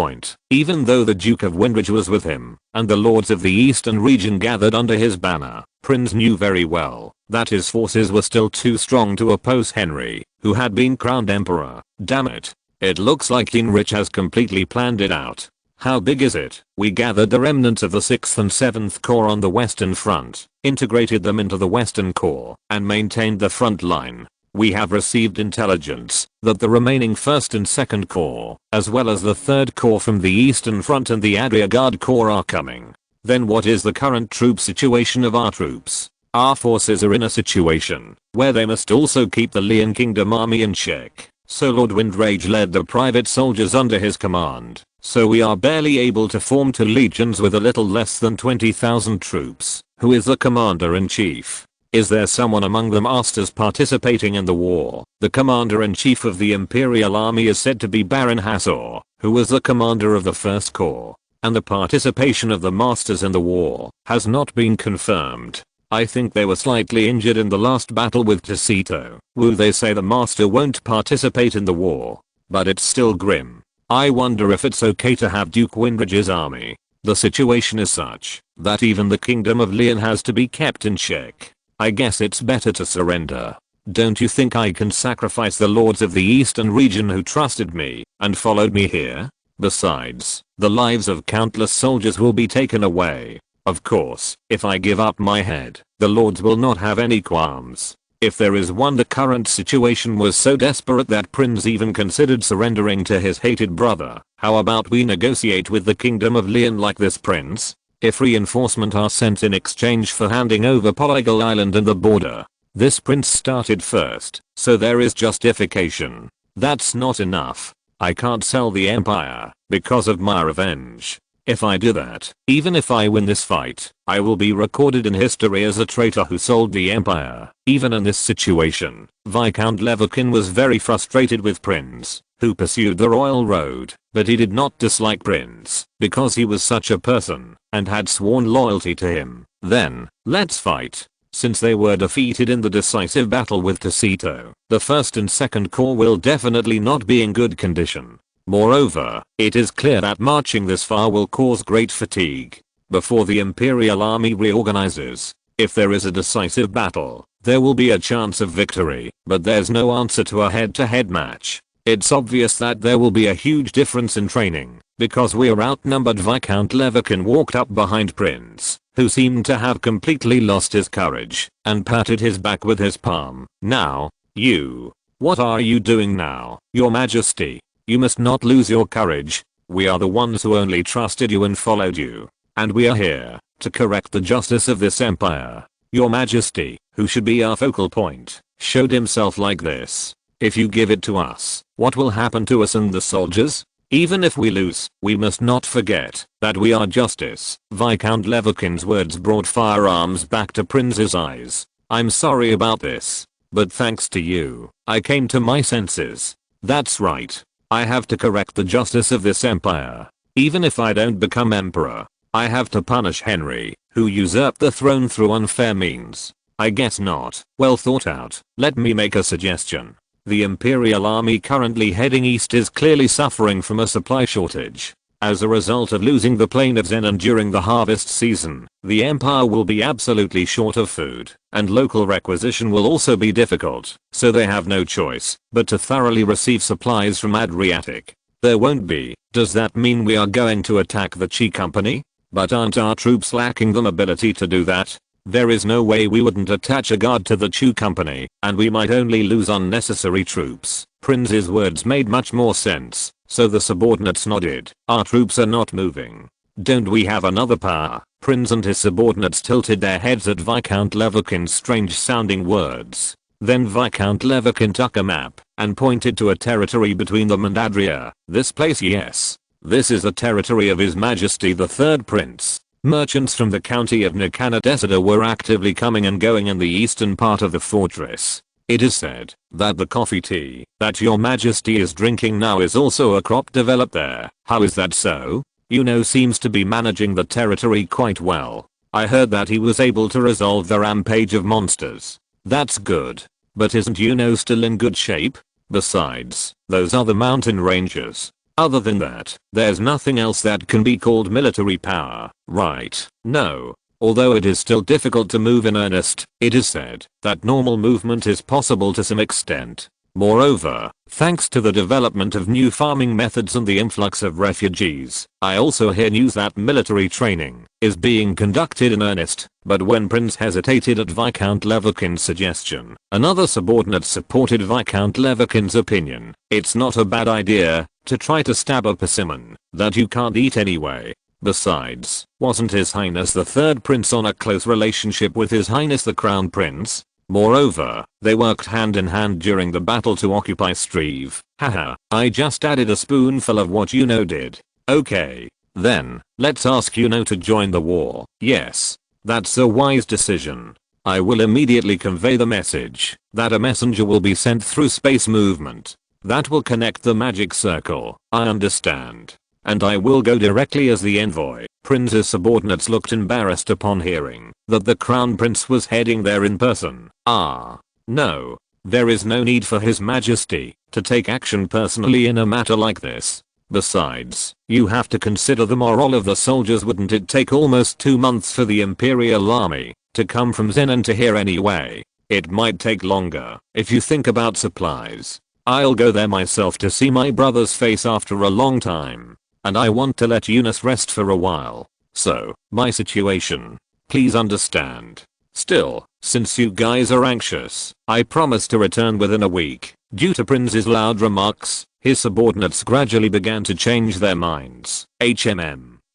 Even though the Duke of Windridge was with him, and the lords of the eastern region gathered under his banner, Prince knew very well that his forces were still too strong to oppose Henry, who had been crowned emperor. Damn it. It looks like Heinrich has completely planned it out. How big is it? We gathered the remnants of the 6th and 7th Corps on the western front, integrated them into the western corps, and maintained the front line. We have received intelligence that the remaining 1st and 2nd Corps, as well as the 3rd Corps from the eastern front and the Adria Guard Corps are coming. Then what is the current troop situation of our troops? Our forces are in a situation where they must also keep the Lian Kingdom army in check. So Lord Windrage led the private soldiers under his command. So we are barely able to form 2 legions with a little less than 20,000 troops. Who is the commander-in-chief? Is there someone among the masters participating in the war? The commander-in-chief of the Imperial army is said to be Baron Hassor, who was the commander of the 1st Corps. And the participation of the masters in the war has not been confirmed. I think they were slightly injured in the last battle with Ticito. Woo, they say the master won't participate in the war. But it's still grim. I wonder if it's okay to have Duke Windridge's army. The situation is such that even the Kingdom of Lian has to be kept in check. I guess it's better to surrender. Don't you think I can sacrifice the lords of the eastern region who trusted me and followed me here? Besides, the lives of countless soldiers will be taken away. Of course, if I give up my head, the lords will not have any qualms. If there is one, the current situation was so desperate that Prince even considered surrendering to his hated brother. How about we negotiate with the Kingdom of Lian like this, Prince? If reinforcements are sent in exchange for handing over Polygal Island and the border. This prince started first, so there is justification. That's not enough. I can't sell the empire because of my revenge. If I do that, even if I win this fight, I will be recorded in history as a traitor who sold the empire. Even in this situation, Viscount Leverkin was very frustrated with Prince, who pursued the royal road, but he did not dislike Prince because he was such a person and had sworn loyalty to him. Then, let's fight. Since they were defeated in the decisive battle with Ticito, the 1st and 2nd Corps will definitely not be in good condition. Moreover, it is clear that marching this far will cause great fatigue before the Imperial army reorganizes. If there is a decisive battle, there will be a chance of victory, but there's no answer to a head-to-head match. It's obvious that there will be a huge difference in training, because we are outnumbered. Viscount Leverkin walked up behind Prince, who seemed to have completely lost his courage, and patted his back with his palm. Now, you. What are you doing now, Your Majesty? You must not lose your courage. We are the ones who only trusted you and followed you. And we are here to correct the justice of this empire. Your Majesty, who should be our focal point, showed himself like this. If you give it to us, what will happen to us and the soldiers? Even if we lose, we must not forget that we are justice. Viscount Leverkin's words brought firearms back to Prince's eyes. I'm sorry about this, but thanks to you, I came to my senses. That's right. I have to correct the justice of this empire. Even if I don't become emperor, I have to punish Henry, who usurped the throne through unfair means. I guess not. Well thought out. Let me make a suggestion. The Imperial army currently heading east is clearly suffering from a supply shortage. As a result of losing the plain of Zenon during the harvest season, the empire will be absolutely short of food, and local requisition will also be difficult, so they have no choice but to thoroughly receive supplies from Adriatic. There won't be. Does that mean we are going to attack the Qi Company? But aren't our troops lacking the ability to do that? There is no way we wouldn't attach a guard to the Qi Company, and we might only lose unnecessary troops. Prince's words made much more sense, so the subordinates nodded. Our troops are not moving. Don't we have another power? Prince and his subordinates tilted their heads at Viscount Leverkin's strange sounding words. Then Viscount Leverkin took a map and pointed to a territory between them and Adria. This place, yes. This is the territory of His Majesty the Third Prince. Merchants from the county of Nicanor were actively coming and going in the eastern part of the fortress. It is said that the coffee tea that Your Majesty is drinking now is also a crop developed there. How is that so? Yuno seems to be managing the territory quite well. I heard that he was able to resolve the rampage of monsters. That's good. But isn't Yuno still in good shape? Besides, those are the mountain ranges. Other than that, there's nothing else that can be called military power, right? No. Although it is still difficult to move in earnest, it is said that normal movement is possible to some extent. Moreover, thanks to the development of new farming methods and the influx of refugees, I also hear news that military training is being conducted in earnest. But when Prince hesitated at Viscount Leverkin's suggestion, another subordinate supported Viscount Leverkin's opinion. It's not a bad idea to try to stab a persimmon that you can't eat anyway. Besides, wasn't His Highness the Third Prince on a close relationship with His Highness the Crown Prince? Moreover, they worked hand in hand during the battle to occupy Streve. Haha, I just added a spoonful of what Yuno did. Okay. Then, let's ask Yuno to join the war. Yes. That's a wise decision. I will immediately convey the message that a messenger will be sent through space movement that will connect the magic circle. I understand. And I will go directly as the envoy. Prince's subordinates looked embarrassed upon hearing that the Crown Prince was heading there in person. No. There is no need for His Majesty to take action personally in a matter like this. Besides, you have to consider the morale of the soldiers. Wouldn't it take almost 2 months for the Imperial army to come from Zenon to here anyway? It might take longer if you think about supplies. I'll go there myself to see my brother's face after a long time. And I want to let Eunice rest for a while. So, my situation. Please understand. Still, since you guys are anxious, I promise to return within a week. Due to Prince's loud remarks, his subordinates gradually began to change their minds.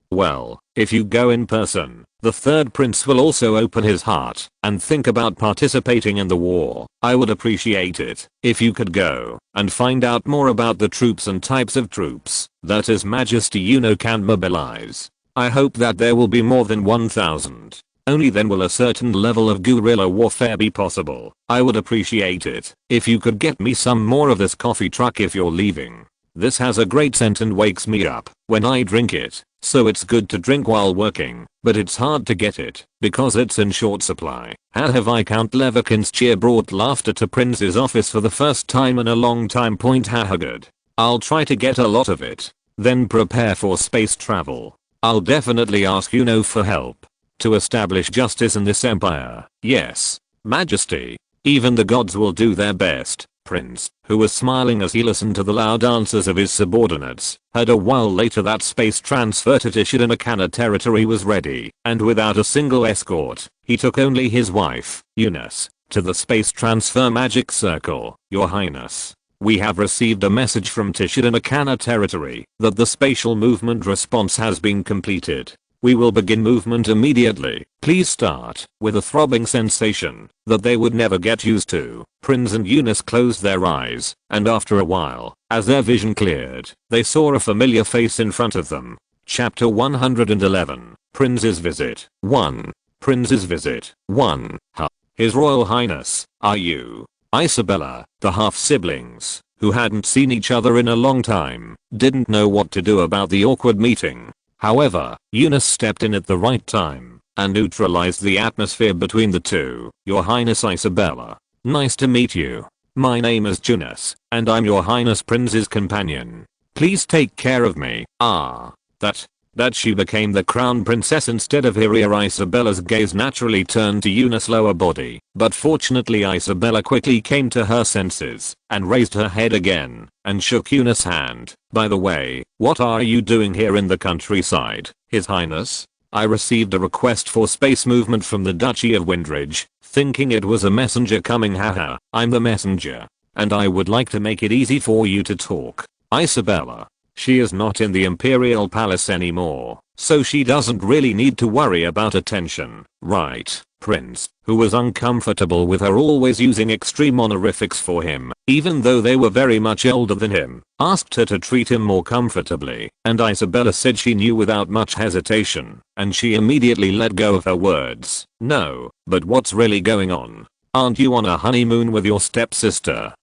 Well, if you go in person, the Third Prince will also open his heart and think about participating in the war. I would appreciate it if you could go and find out more about the troops and types of troops that His Majesty Yuno can mobilize. I hope that there will be more than 1,000. Only then will a certain level of guerrilla warfare be possible. I would appreciate it if you could get me some more of this coffee truck if you're leaving. This has a great scent and wakes me up when I drink it, so it's good to drink while working, but it's hard to get it because it's in short supply. Viscount Leverkin's cheer brought laughter to Prince's office for the first time in a long time. Haha, good. I'll try to get a lot of it. Then prepare for space travel. I'll definitely ask Yuno for help. To establish justice in this empire. Yes, Majesty. Even the gods will do their best. Prince, who was smiling as he listened to the loud answers of his subordinates, heard a while later that space transfer to Tishidamakana territory was ready, and without a single escort, he took only his wife, Eunice, to the space transfer magic circle. Your Highness, we have received a message from Tishidamakana territory that the spatial movement response has been completed. We will begin movement immediately. Please start. With a throbbing sensation that they would never get used to, Prince and Eunice closed their eyes, and after a while, as their vision cleared, they saw a familiar face in front of them. Chapter 111. Prince's Visit. 1. Prince's Visit. 1. His Royal Highness, are you? Isabella, the half-siblings, who hadn't seen each other in a long time, didn't know what to do about the awkward meeting. However, Eunice stepped in at the right time and neutralized the atmosphere between the two. Your Highness Isabella. Nice to meet you. My name is Eunice, and I'm your Highness Prince's companion. Please take care of me. That she became the crown princess instead of Hiria. Isabella's gaze naturally turned to Eunice's lower body, but fortunately Isabella quickly came to her senses and raised her head again and shook Eunice's hand. By the way, what are you doing here in the countryside, His Highness? I received a request for space movement from the Duchy of Windridge, thinking it was a messenger coming. Haha, I'm the messenger, and I would like to make it easy for you to talk. Isabella. She is not in the Imperial Palace anymore, so she doesn't really need to worry about attention, right? Prince, who was uncomfortable with her always using extreme honorifics for him, even though they were very much older than him, asked her to treat him more comfortably, and Isabella said she knew without much hesitation, and she immediately let go of her words. No, but what's really going on? Aren't you on a honeymoon with your stepsister?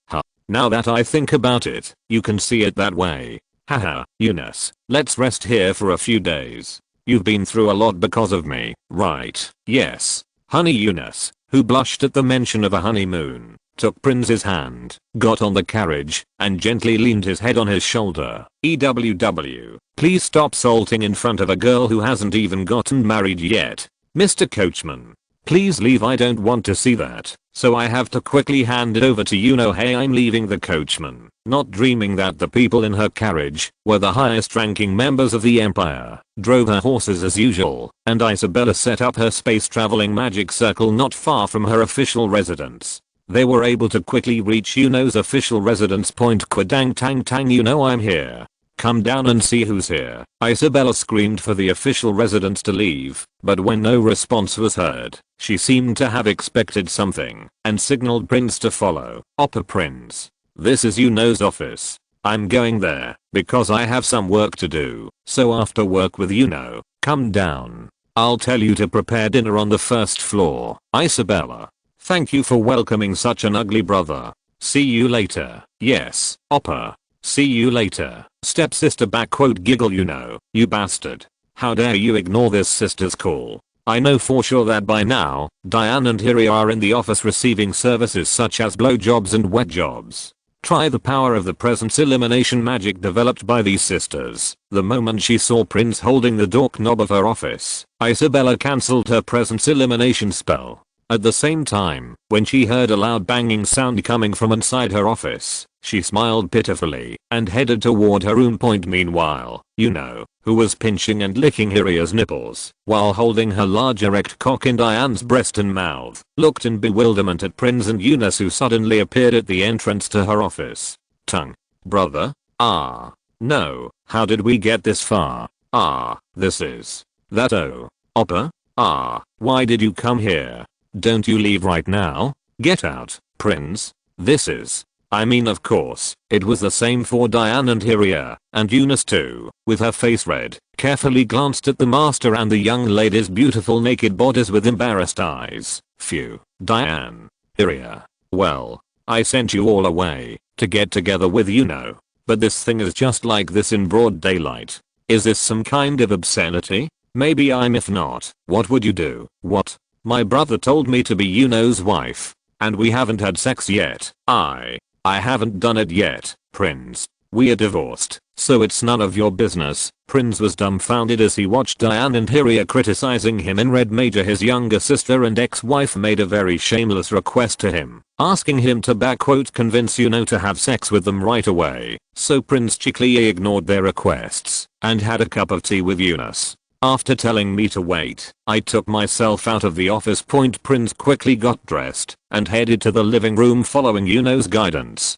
Now that I think about it, you can see it that way. Haha, Eunice, let's rest here for a few days. You've been through a lot because of me, right? Yes. Honey. Eunice, who blushed at the mention of a honeymoon, took Prince's hand, got on the carriage, and gently leaned his head on his shoulder. EWW, please stop salting in front of a girl who hasn't even gotten married yet. Mr. Coachman, please leave. I don't want to see that, so I have to quickly hand it over to you. No, hey, I'm leaving the coachman, not dreaming that the people in her carriage were the highest ranking members of the empire, drove her horses as usual, and Isabella set up her space traveling magic circle not far from her official residence. They were able to quickly reach Yuno's official residence point. Quadang tang tang, you know I'm here. Come down and see who's here. Isabella screamed for the official residence to leave, but when no response was heard, she seemed to have expected something and signaled Prince to follow. Oppa Prince. This is Yuno's office. I'm going there because I have some work to do, so after work with Yuno, come down. I'll tell you to prepare dinner on the first floor. Isabella. Thank you for welcoming such an ugly brother. See you later. Yes, Oppa. See you later. Stepsister backquote giggle. Yuno, you bastard. How dare you ignore this sister's call. I know for sure that by now, Diane and Hiri are in the office receiving services such as blowjobs and wet jobs. Try the power of the presence elimination magic developed by these sisters. The moment she saw Prince holding the doorknob of her office, Isabella cancelled her presence elimination spell. At the same time, when she heard a loud banging sound coming from inside her office, she smiled pitifully and headed toward her room. Meanwhile, Yuno, who was pinching and licking Hiria's nipples while holding her large erect cock in Diane's breast and mouth, looked in bewilderment at Prince and Eunice, who suddenly appeared at the entrance to her office. Tongue. Brother? No, how did we get this far? This is. That oh. Oppa? Why did you come here? Don't you leave right now? Get out, Prince. This is. I mean, of course, it was the same for Diane and Hiria, and Eunice too, with her face red, carefully glanced at the master and the young lady's beautiful naked bodies with embarrassed eyes. Phew. Diane. Hiria. Well, I sent you all away to get together with Yuno, but this thing is just like this in broad daylight. Is this some kind of obscenity? Maybe I'm. If not, what would you do? What? My brother told me to be Yuno's wife, and we haven't had sex yet. I haven't done it yet, Prince. We are divorced, so it's none of your business. Prince was dumbfounded as he watched Diane and Hyria criticizing him in Red Major. His younger sister and ex-wife made a very shameless request to him, asking him to convince Yuno to have sex with them right away. So Prince cheekily ignored their requests and had a cup of tea with Eunice. After telling me to wait, I took myself out of the office. Prince quickly got dressed and headed to the living room following Yuno's guidance.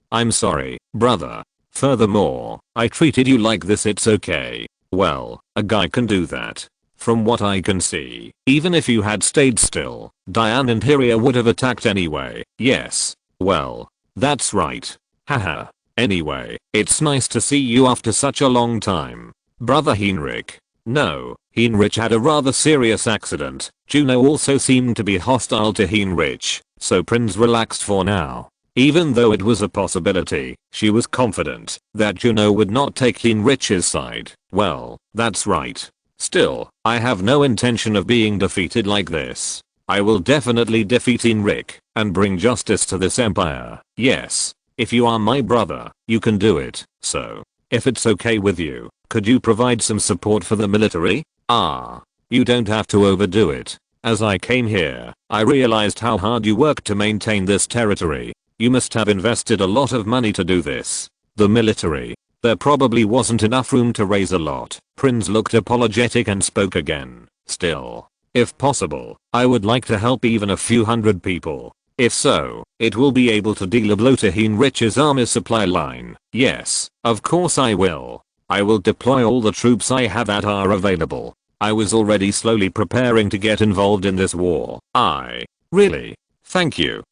I'm sorry, brother. Furthermore, I treated you like this. It's okay. Well, a guy can do that. From what I can see, even if you had stayed still, Diane and Hyria would have attacked anyway. Yes. Well, that's right. Haha. Anyway, it's nice to see you after such a long time. Brother Heinrich. No, Heinrich had a rather serious accident. Juno also seemed to be hostile to Heinrich, so Prince relaxed for now. Even though it was a possibility, she was confident that Juno would not take Heinrich's side. Well, that's right. Still, I have no intention of being defeated like this. I will definitely defeat Heinrich and bring justice to this empire. Yes, if you are my brother, you can do it. So, if it's okay with you, could you provide some support for the military? You don't have to overdo it. As I came here, I realized how hard you worked to maintain this territory. You must have invested a lot of money to do this. The military. There probably wasn't enough room to raise a lot. Prince looked apologetic and spoke again. Still, if possible, I would like to help even a few hundred people. If so, it will be able to deal a blow to Heinrich's army supply line. Yes, of course I will. I will deploy all the troops I have that are available. I was already slowly preparing to get involved in this war. Really? Thank you.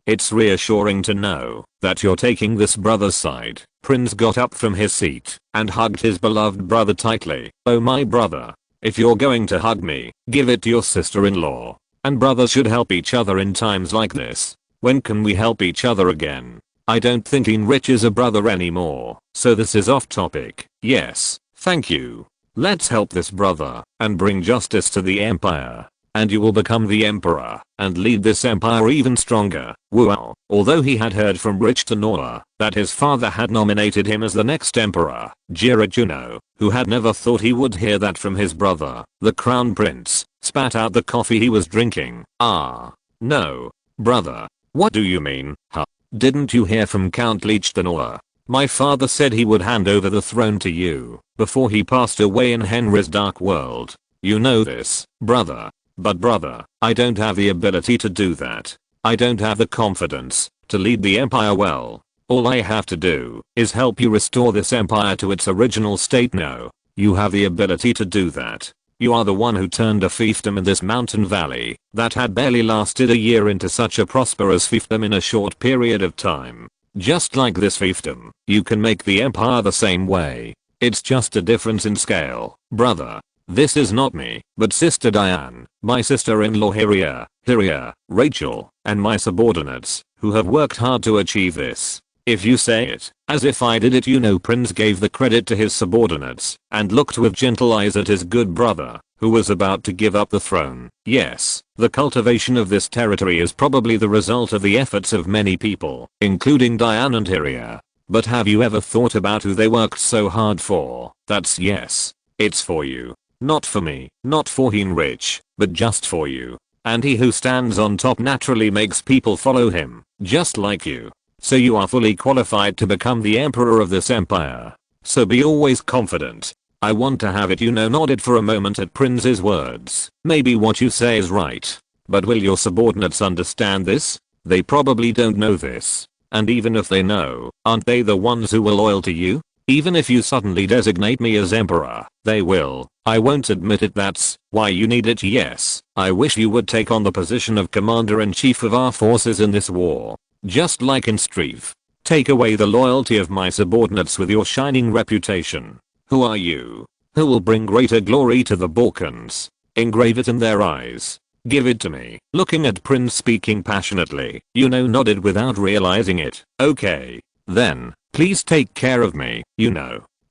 It's reassuring to know that you're taking this brother's side. Prince got up from his seat and hugged his beloved brother tightly. Oh my brother. If you're going to hug me, give it to your sister-in-law. And brothers should help each other in times like this. When can we help each other again? I don't think Heinrich is a brother anymore, so this is off topic. Yes, thank you. Let's help this brother and bring justice to the empire. And you will become the emperor and lead this empire even stronger. Well, although he had heard from Rich Tenora that his father had nominated him as the next emperor, Juno, who had never thought he would hear that from his brother, the crown prince, spat out the coffee he was drinking. No. Brother. What do you mean? Huh? Didn't you hear from Count Leech Tenora? My father said he would hand over the throne to you before he passed away in Henry's dark world. You know this, brother. But brother, I don't have the ability to do that. I don't have the confidence to lead the empire well. All I have to do is help you restore this empire to its original state. No, you have the ability to do that. You are the one who turned a fiefdom in this mountain valley that had barely lasted a year into such a prosperous fiefdom in a short period of time. Just like this fiefdom, you can make the empire the same way. It's just a difference in scale, brother. This is not me, but Sister Diane, my sister-in-law Hyria, Rachel, and my subordinates, who have worked hard to achieve this. If you say it, as if I did it. Prince gave the credit to his subordinates, and looked with gentle eyes at his good brother, who was about to give up the throne. Yes, the cultivation of this territory is probably the result of the efforts of many people, including Diane and Hyria. But have you ever thought about who they worked so hard for? Yes. It's for you. Not for me, not for Heinrich, but just for you. And he who stands on top naturally makes people follow him, just like you. So you are fully qualified to become the emperor of this empire. So be always confident. I want to have it. Nodded for a moment at Prince's words. Maybe what you say is right. But will your subordinates understand this? They probably don't know this. And even if they know, aren't they the ones who are loyal to you? Even if you suddenly designate me as emperor, they will. I won't admit it. That's why you need it. Yes, I wish you would take on the position of commander-in-chief of our forces in this war. Just like in Strife. Take away the loyalty of my subordinates with your shining reputation. Who are you? Who will bring greater glory to the Balkans? Engrave it in their eyes. Give it to me. Looking at Prince speaking passionately, nodded without realizing it. Okay. Then, please take care of me,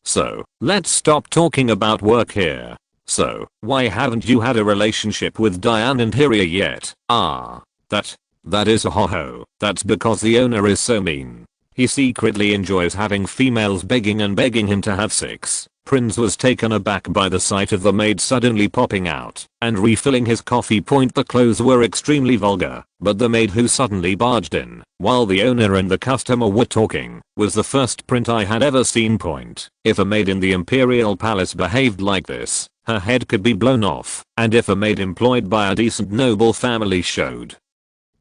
So, let's stop talking about work here. So, why haven't you had a relationship with Diane and Hyria yet? That is a ho-ho. That's because the owner is so mean. He secretly enjoys having females begging him to have sex. Prince was taken aback by the sight of the maid suddenly popping out and refilling his coffee. The clothes were extremely vulgar, but the maid who suddenly barged in while the owner and the customer were talking was the first print I had ever seen. If a maid in the imperial palace behaved like this, her head could be blown off, and if a maid employed by a decent noble family showed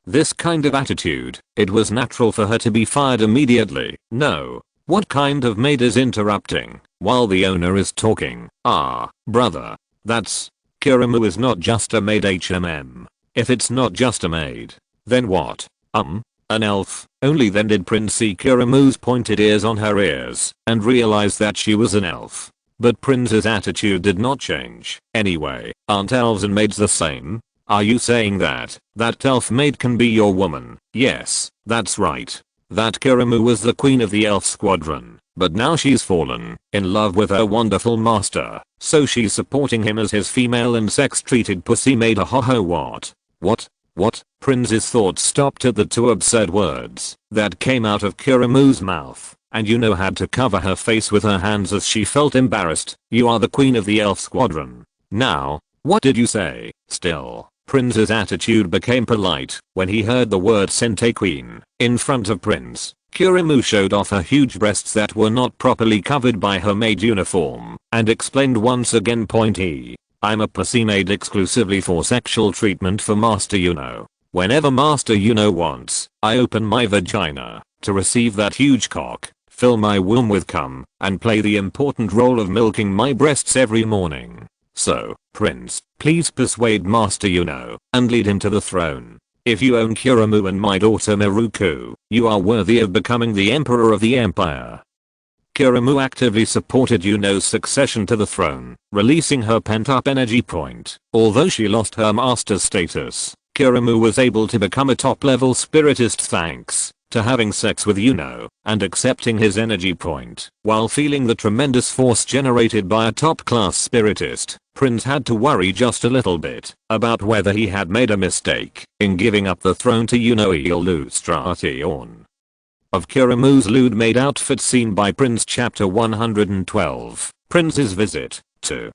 this kind of attitude, it was natural for her to be fired immediately. No. What kind of maid is interrupting while the owner is talking? Ah, brother. That's... Kirimu is not just a maid. If it's not just a maid, then what? An elf? Only then did Prince see Kirimu's pointed ears on her ears and realize that she was an elf. But Prince's attitude did not change. Anyway, aren't elves and maids the same? Are you saying that elf maid can be your woman? Yes, that's right. That Kirimu was the queen of the elf squadron, but now she's fallen in love with her wonderful master, so she's supporting him as his female and sex-treated pussy maid. Ho what? What? Prince's thoughts stopped at the two absurd words that came out of Kirimu's mouth, and had to cover her face with her hands as she felt embarrassed. You are the queen of the elf squadron. Now, what did you say? Still, Prince's attitude became polite when he heard the word Sente Queen. In front of Prince, Kirimu showed off her huge breasts that were not properly covered by her maid uniform and explained once again. I'm a pussy maid exclusively for sexual treatment for Master Yuno. Whenever Master Yuno wants, I open my vagina to receive that huge cock, fill my womb with cum, and play the important role of milking my breasts every morning. So, Prince, please persuade Master Yuno and lead him to the throne. If you own Kirimu and my daughter Miruku, you are worthy of becoming the emperor of the empire. Kirimu actively supported Yuno's succession to the throne, releasing her pent-up energy. Although she lost her master status, Kirimu was able to become a top-level spiritist thanks to having sex with Yuno and accepting his energy. While feeling the tremendous force generated by a top-class spiritist, Prince had to worry just a little bit about whether he had made a mistake in giving up the throne to Yuno Illustration of Kirimu's lewd-made outfit seen by Prince. Chapter 112. Prince's Visit to.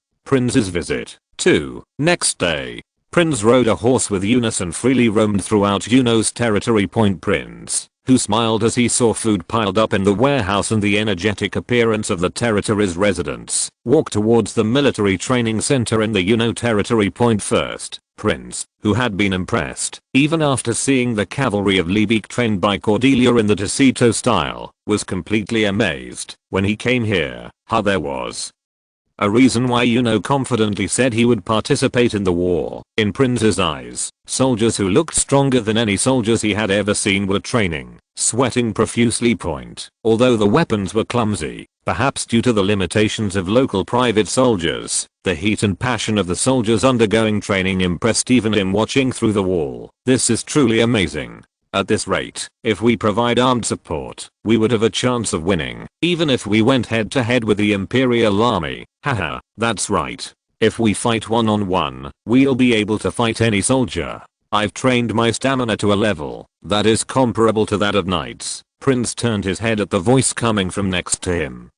Next day, Prince rode a horse with Eunice and freely roamed throughout Yuno's territory. Prince, who smiled as he saw food piled up in the warehouse and the energetic appearance of the territory's residents, walked towards the military training center in the Yuno territory. First, Prince, who had been impressed, even after seeing the cavalry of Liebig trained by Cordelia in the Tacito style, was completely amazed when he came here. There was a reason why Yuno confidently said he would participate in the war. In Prince's eyes, soldiers who looked stronger than any soldiers he had ever seen were training, sweating profusely. Although the weapons were clumsy, perhaps due to the limitations of local private soldiers, the heat and passion of the soldiers undergoing training impressed even him watching through the wall. This is truly amazing. At this rate, if we provide armed support, we would have a chance of winning, even if we went head to head with the Imperial Army. Haha, that's right. If we fight one-on-one, we'll be able to fight any soldier. I've trained my stamina to a level that is comparable to that of knights. Prince turned his head at the voice coming from next to him.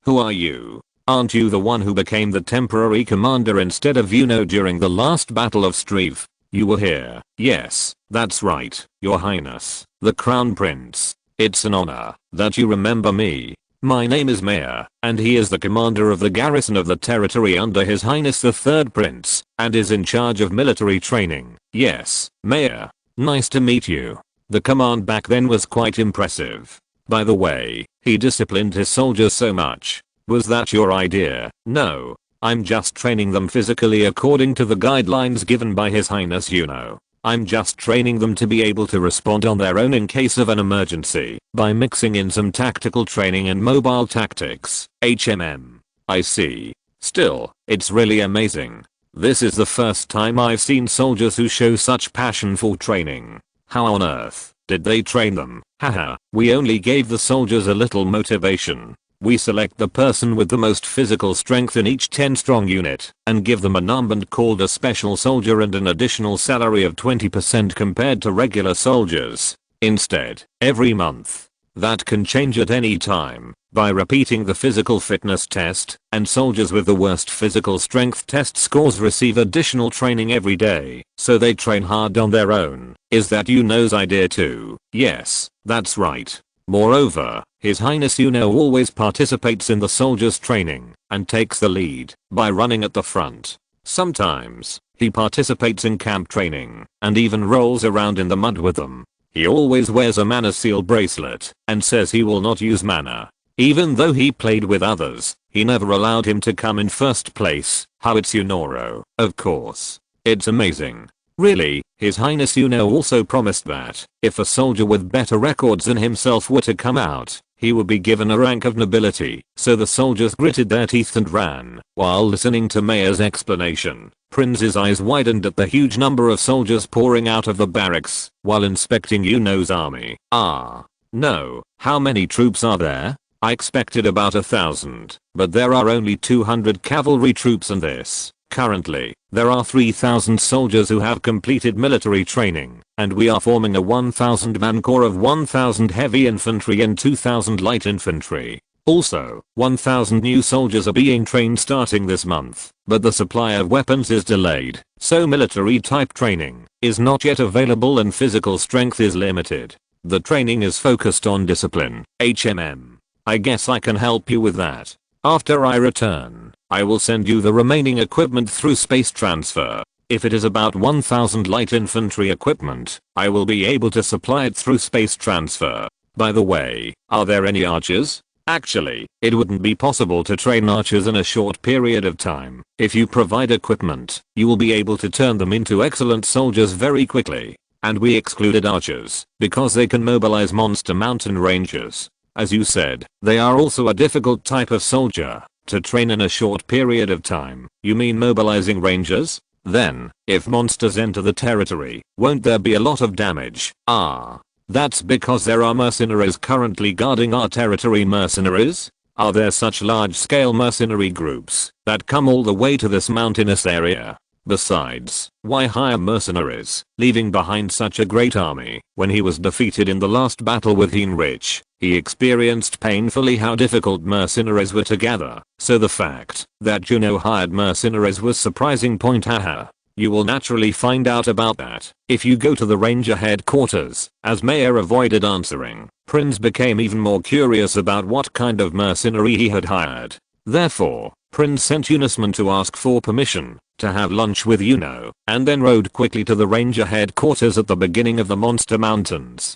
Who are you? Aren't you the one who became the temporary commander instead of Yuno during the last battle of Streve? You were here. Yes, that's right, Your Highness, the Crown Prince. It's an honor that you remember me. My name is Mayor, and he is the commander of the garrison of the territory under His Highness the Third Prince, and is in charge of military training. Yes, Mayor. Nice to meet you. The command back then was quite impressive. By the way, he disciplined his soldiers so much. Was that your idea? No. I'm just training them physically according to the guidelines given by His Highness Yuno. I'm just training them to be able to respond on their own in case of an emergency by mixing in some tactical training and mobile tactics. I see. Still, it's really amazing. This is the first time I've seen soldiers who show such passion for training. How on earth did they train them? Haha, we only gave the soldiers a little motivation. We select the person with the most physical strength in each 10-strong unit and give them an armband called a special soldier and an additional salary of 20% compared to regular soldiers. Instead, every month, that can change at any time by repeating the physical fitness test, and soldiers with the worst physical strength test scores receive additional training every day, so they train hard on their own. Is that Yuno's idea too? Yes, that's right. Moreover, His Highness Yuno always participates in the soldiers' training and takes the lead by running at the front. Sometimes, he participates in camp training and even rolls around in the mud with them. He always wears a mana seal bracelet and says he will not use mana. Even though he played with others, he never allowed him to come in first place. How it's Yunoro, of course. It's amazing. Really, His Highness Yuno also promised that if a soldier with better records than himself were to come out, he would be given a rank of nobility. So the soldiers gritted their teeth and ran. While listening to Mayor's explanation, Prince's eyes widened at the huge number of soldiers pouring out of the barracks while inspecting Yuno's army. No, how many troops are there? I expected about 1,000, but there are only 200 cavalry troops in this. Currently, there are 3,000 soldiers who have completed military training, and we are forming a 1,000-man corps of 1,000 heavy infantry and 2,000 light infantry. Also, 1,000 new soldiers are being trained starting this month, but the supply of weapons is delayed, so military type training is not yet available and physical strength is limited. The training is focused on discipline. I guess I can help you with that. After I return, I will send you the remaining equipment through space transfer. If it is about 1,000 light infantry equipment, I will be able to supply it through space transfer. By the way, are there any archers? Actually, it wouldn't be possible to train archers in a short period of time. If you provide equipment, you will be able to turn them into excellent soldiers very quickly. And we excluded archers because they can mobilize monster mountain rangers. As you said, they are also a difficult type of soldier to train in a short period of time. You mean mobilizing rangers? Then, if monsters enter the territory, won't there be a lot of damage? That's because there are mercenaries currently guarding our territory. Mercenaries? Are there such large-scale mercenary groups that come all the way to this mountainous area? Besides, why hire mercenaries, leaving behind such a great army? When he was defeated in the last battle with Heinrich, he experienced painfully how difficult mercenaries were to gather, so the fact that Juno hired mercenaries was surprising. Haha. You will naturally find out about that if you go to the ranger headquarters. As Mayor avoided answering, Prince became even more curious about what kind of mercenary he had hired. Therefore, Prince sent Unisman to ask for permission to have lunch with Yuno, and then rode quickly to the ranger headquarters at the beginning of the Monster Mountains.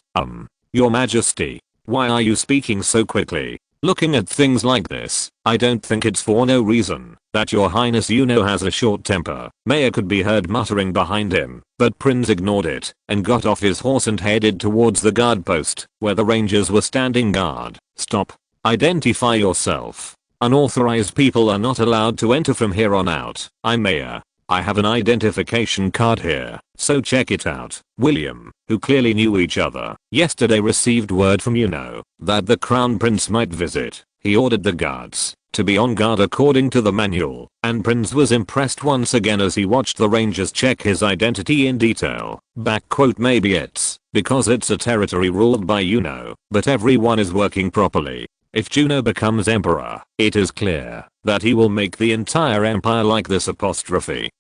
Your Majesty, why are you speaking so quickly? Looking at things like this, I don't think it's for no reason that Your Highness Yuno has a short temper. Mayor could be heard muttering behind him, but Prince ignored it and got off his horse and headed towards the guard post where the rangers were standing guard. Stop. Identify yourself. Unauthorized people are not allowed to enter from here on out. I'm Mayor. I have an identification card here, so check it out. William, who clearly knew each other, yesterday received word from Yuno that the Crown Prince might visit. He ordered the guards to be on guard according to the manual, and Prince was impressed once again as he watched the rangers check his identity in detail. Maybe it's because it's a territory ruled by Yuno, but everyone is working properly. If Juno becomes emperor, it is clear that he will make the entire empire like this.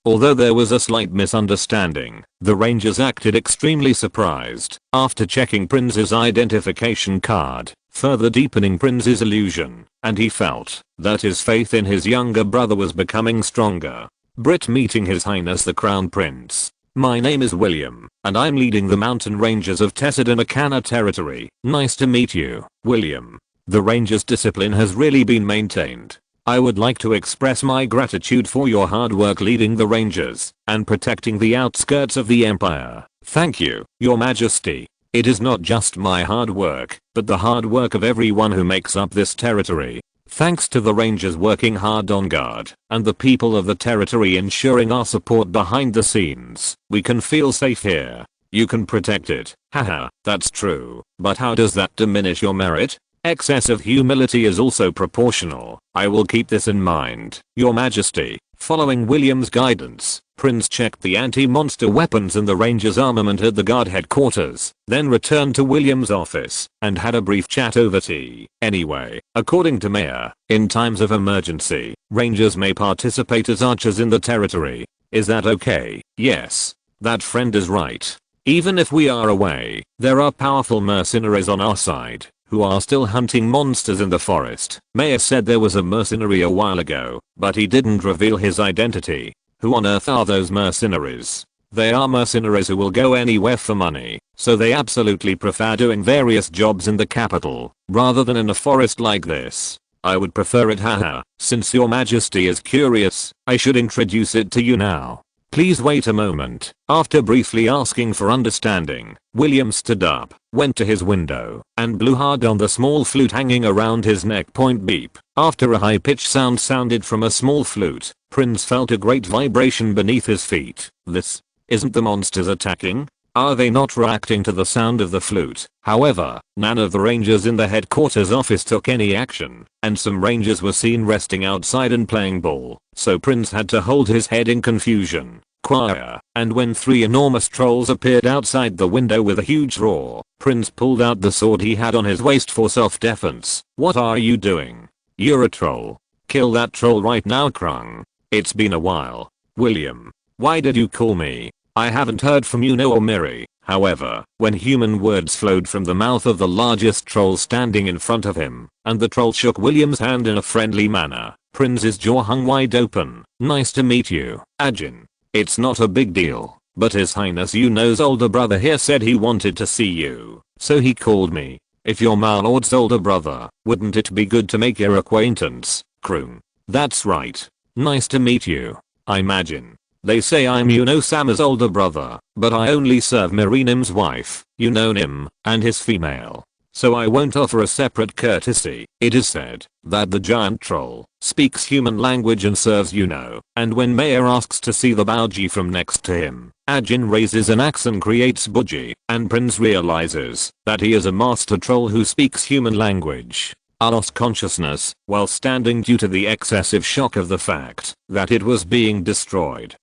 Although there was a slight misunderstanding, the rangers acted extremely surprised after checking Prince's identification card, further deepening Prince's illusion, and he felt that his faith in his younger brother was becoming stronger. Brit meeting His Highness the Crown Prince. My name is William, and I'm leading the mountain rangers of Tessidamakana territory. Nice to meet you, William. The rangers' discipline has really been maintained. I would like to express my gratitude for your hard work leading the rangers and protecting the outskirts of the empire. Thank you, Your Majesty. It is not just my hard work, but the hard work of everyone who makes up this territory. Thanks to the rangers working hard on guard and the people of the territory ensuring our support behind the scenes, we can feel safe here. You can protect it. Haha, that's true. But how does that diminish your merit? Excess of humility is also proportional. I will keep this in mind, Your Majesty. Following William's guidance, Prince checked the anti-monster weapons and the ranger's armament at the guard headquarters, then returned to William's office and had a brief chat over tea. Anyway, according to Mayor, in times of emergency, rangers may participate as archers in the territory. Is that okay? Yes. That friend is right. Even if we are away, there are powerful mercenaries on our side who are still hunting monsters in the forest. Mayor said there was a mercenary a while ago, but he didn't reveal his identity. Who on earth are those mercenaries? They are mercenaries who will go anywhere for money, so they absolutely prefer doing various jobs in the capital, rather than in a forest like this. I would prefer it, haha. Since your majesty is curious, I should introduce it to you now. Please wait a moment. After briefly asking for understanding, William stood up, went to his window, and blew hard on the small flute hanging around his neck. Point beep. After a high-pitched sound sounded from a small flute, Prince felt a great vibration beneath his feet. This isn't the monsters attacking? Are they not reacting to the sound of the flute? However, none of the rangers in the headquarters office took any action, and some rangers were seen resting outside and playing ball, so Prince had to hold his head in confusion. Choir. And when 3 enormous trolls appeared outside the window with a huge roar, Prince pulled out the sword he had on his waist for self-defense. What are you doing? You're a troll. Kill that troll right now, Krung. It's been a while. William. Why did you call me? I haven't heard from you or Miri. However, when human words flowed from the mouth of the largest troll standing in front of him, and the troll shook William's hand in a friendly manner, Prince's jaw hung wide open. Nice to meet you, Ajin. It's not a big deal, but His Highness Yuno's older brother here said he wanted to see you, so he called me. If you're my lord's older brother, wouldn't it be good to make your acquaintance, Kroon? That's right. Nice to meet you. I'm Ajin. They say I'm Yuno-sama's older brother, but I only serve Mirinim's wife, Yuno-nim, and his female. So I won't offer a separate courtesy. It is said that the giant troll speaks human language and serves Yuno, and when Mayor asks to see the Baoji from next to him, Ajin raises an axe and creates Buji, and Prince realizes that he is a master troll who speaks human language. I lost consciousness while standing due to the excessive shock of the fact that it was being destroyed.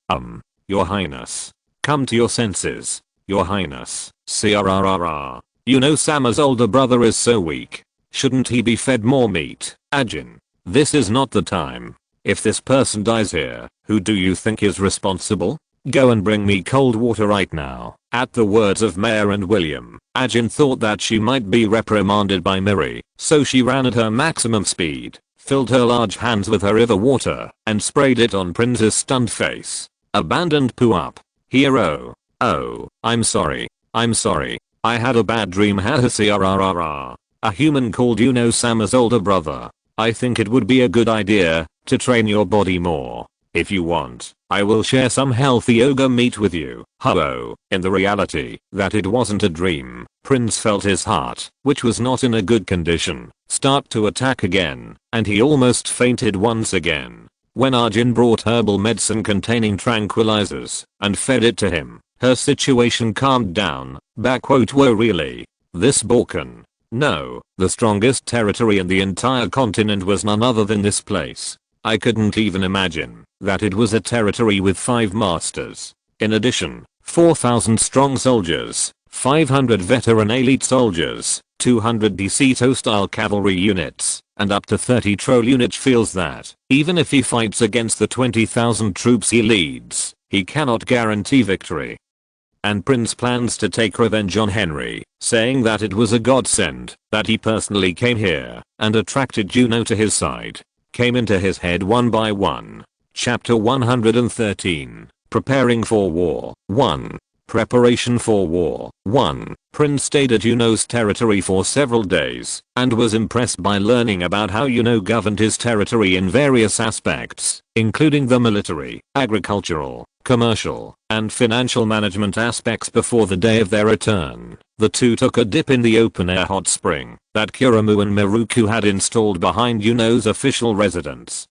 Your Highness. Come to your senses. Your Highness. Crrrr. Yuno-sama's older brother is so weak. Shouldn't he be fed more meat? Ajin. This is not the time. If this person dies here, who do you think is responsible? Go and bring me cold water right now. At the words of Mayor and William, Ajin thought that she might be reprimanded by Miri, so she ran at her maximum speed, filled her large hands with her river water, and sprayed it on Prince's stunned face. Abandoned poo up. Hero. Oh, I'm sorry. I had a bad dream. Crrrr. A human called Yuno-sama's older brother. I think it would be a good idea to train your body more. If you want, I will share some healthy ogre meat with you. Ho-oh. In the reality that it wasn't a dream, Prince felt his heart, which was not in a good condition, start to attack again, and he almost fainted once again. When Ajin brought herbal medicine containing tranquilizers and fed it to him, her situation calmed down. Whoa, really? This Balkan? No, the strongest territory in the entire continent was none other than this place. I couldn't even imagine that it was a territory with 5 masters. In addition, 4,000 strong soldiers, 500 veteran elite soldiers, 200 DC-style cavalry units, and up to 30 troll units. Feels that even if he fights against the 20,000 troops he leads, he cannot guarantee victory. And Prince plans to take revenge on Henry, saying that it was a godsend that he personally came here and attracted Juno to his side. Came into his head one by one. Chapter 113. Preparing for War. 1. Preparation for War. 1. Prince stayed at Yuno's territory for several days and was impressed by learning about how Yuno governed his territory in various aspects, including the military, agricultural, commercial, and financial management aspects. Before the day of their return, the two took a dip in the open-air hot spring that Kuramu and Miruku had installed behind Yuno's official residence.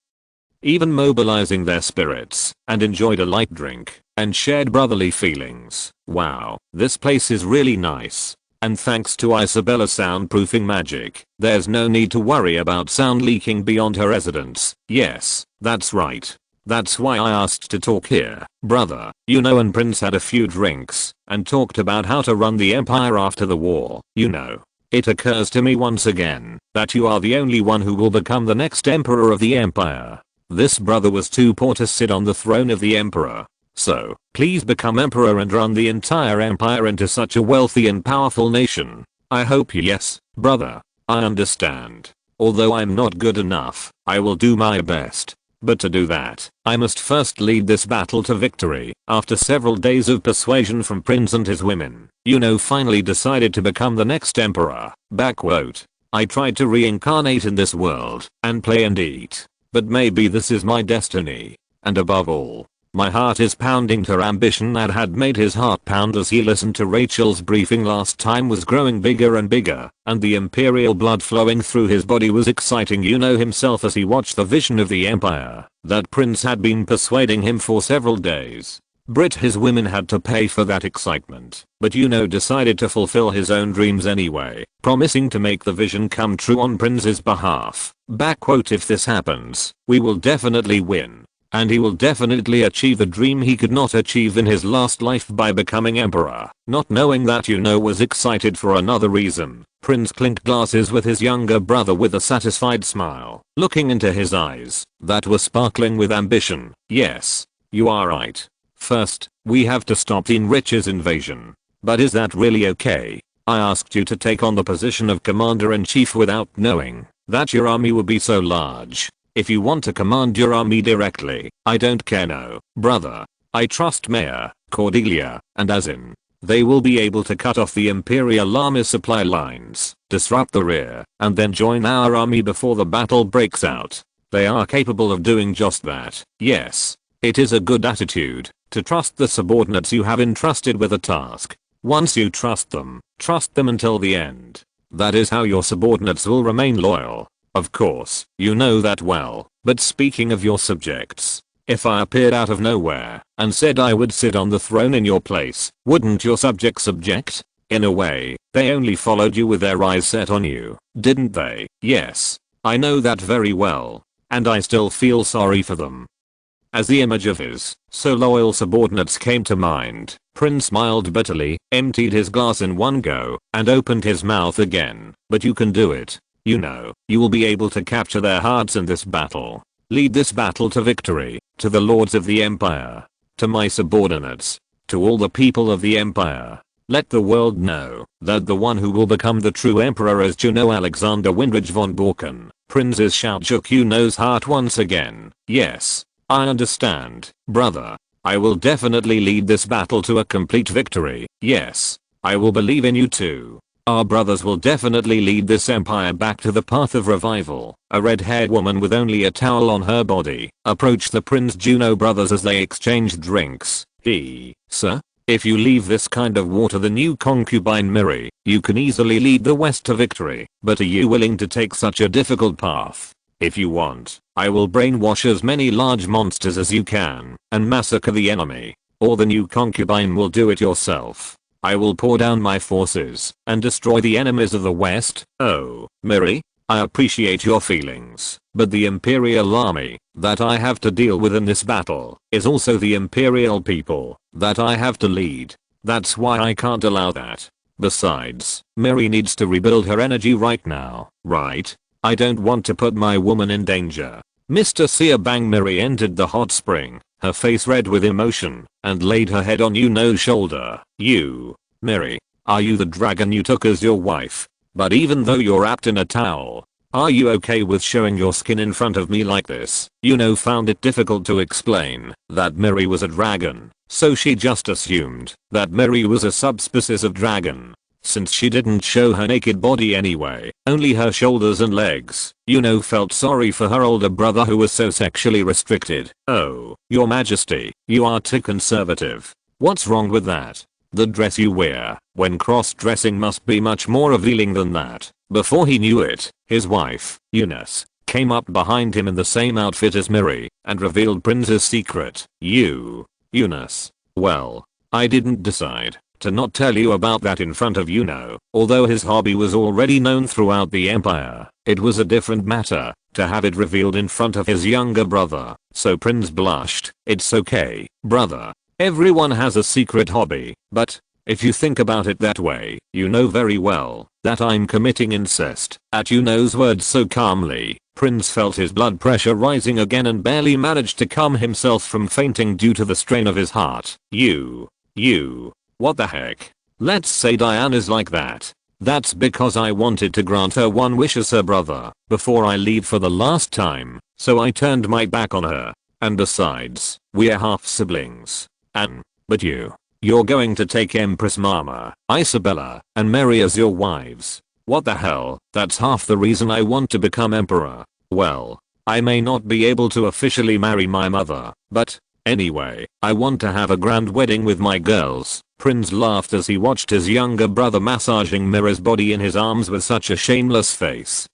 Even mobilizing their spirits, and enjoyed a light drink, and shared brotherly feelings. Wow, this place is really nice. And thanks to Isabella's soundproofing magic, there's no need to worry about sound leaking beyond her residence. Yes, that's right. That's why I asked to talk here, brother. You know, and Prince had a few drinks and talked about how to run the empire after the war. You know, it occurs to me once again that you are the only one who will become the next emperor of the empire. This brother was too poor to sit on the throne of the emperor. So, please become emperor and run the entire empire into such a wealthy and powerful nation. I hope you. Yes, brother. I understand. Although I'm not good enough, I will do my best. But to do that, I must first lead this battle to victory. After several days of persuasion from Prince and his women, Yuno finally decided to become the next emperor. Backquote. I tried to reincarnate in this world and play and eat. But maybe this is my destiny. And above all, my heart is pounding. Her ambition that had made his heart pound as he listened to Rachel's briefing last time was growing bigger and bigger, and the imperial blood flowing through his body was exciting Yuno himself as he watched the vision of the empire that Prince had been persuading him for several days. Brit, his women, had to pay for that excitement, but Yuno decided to fulfill his own dreams anyway, promising to make the vision come true on Prince's behalf. Backquote. If this happens, we will definitely win. And he will definitely achieve a dream he could not achieve in his last life by becoming emperor. Not knowing that Yuno was excited for another reason, Prince clinked glasses with his younger brother with a satisfied smile, looking into his eyes that were sparkling with ambition. Yes, you are right. First, we have to stop the Enrich's invasion. But is that really okay? I asked you to take on the position of commander-in-chief without knowing that your army would be so large. If you want to command your army directly, I don't care. No, brother. I trust Mayor Cordelia, and as in, they will be able to cut off the Imperial Army supply lines, disrupt the rear, and then join our army before the battle breaks out. They are capable of doing just that. Yes, it is a good attitude to trust the subordinates you have entrusted with a task. Once you trust them until the end. That is how your subordinates will remain loyal. Of course, you know that well, but speaking of your subjects, if I appeared out of nowhere and said I would sit on the throne in your place, wouldn't your subjects object? In a way, they only followed you with their eyes set on you, didn't they? Yes, I know that very well, and I still feel sorry for them. As the image of his so loyal subordinates came to mind, Prince smiled bitterly, emptied his glass in one go, and opened his mouth again. But you can do it. You know, you will be able to capture their hearts in this battle. Lead this battle to victory, to the lords of the empire, to my subordinates, to all the people of the empire. Let the world know that the one who will become the true emperor is Juno Alexander Windridge von Borken. Prince's shout shook Yuno's heart once again. Yes, I understand, brother. I will definitely lead this battle to a complete victory. Yes, I will believe in you too. Our brothers will definitely lead this empire back to the path of revival. A red-haired woman with only a towel on her body approached the Prince Juno brothers as they exchanged drinks. Sir, if you leave this kind of war to the new concubine Miri, you can easily lead the West to victory. But are you willing to take such a difficult path? If you want, I will brainwash as many large monsters as you can and massacre the enemy. Or the new concubine will do it yourself. I will pour down my forces and destroy the enemies of the West. Oh, Miri, I appreciate your feelings, but the Imperial Army that I have to deal with in this battle is also the Imperial people that I have to lead. That's why I can't allow that. Besides, Miri needs to rebuild her energy right now, right? I don't want to put my woman in danger. Mr. Sear Bang. Miri entered the hot spring, her face red with emotion, and laid her head on Yuno's shoulder. You, Miri, are you the dragon you took as your wife? But even though you're wrapped in a towel, are you okay with showing your skin in front of me like this? Yuno found it difficult to explain that Miri was a dragon, so she just assumed that Miri was a subspecies of dragon. Since she didn't show her naked body anyway, only her shoulders and legs, Yuno felt sorry for her older brother who was so sexually restricted. Oh, your majesty, you are too conservative. What's wrong with that? The dress you wear when cross-dressing must be much more revealing than that. Before he knew it, his wife, Eunice, came up behind him in the same outfit as Miri and revealed Prince's secret. Eunice. Well, I didn't decide. to not tell you about that in front of although his hobby was already known throughout the empire. It was a different matter to have it revealed in front of his younger brother. So Prince blushed. It's okay, brother. Everyone has a secret hobby, but if you think about it that way, you know very well that I'm committing incest. At Yuno's words so calmly, Prince felt his blood pressure rising again and barely managed to calm himself from fainting due to the strain of his heart. What the heck? Let's say Diane is like that. That's because I wanted to grant her one wish as her brother before I leave for the last time, so I turned my back on her. And besides, we're half siblings. But you're going to take Empress Mama, Isabella, and Mary as your wives. What the hell? That's half the reason I want to become emperor. Well, I may not be able to officially marry my mother, but anyway, I want to have a grand wedding with my girls. Prince laughed as he watched his younger brother massaging Mira's body in his arms with such a shameless face.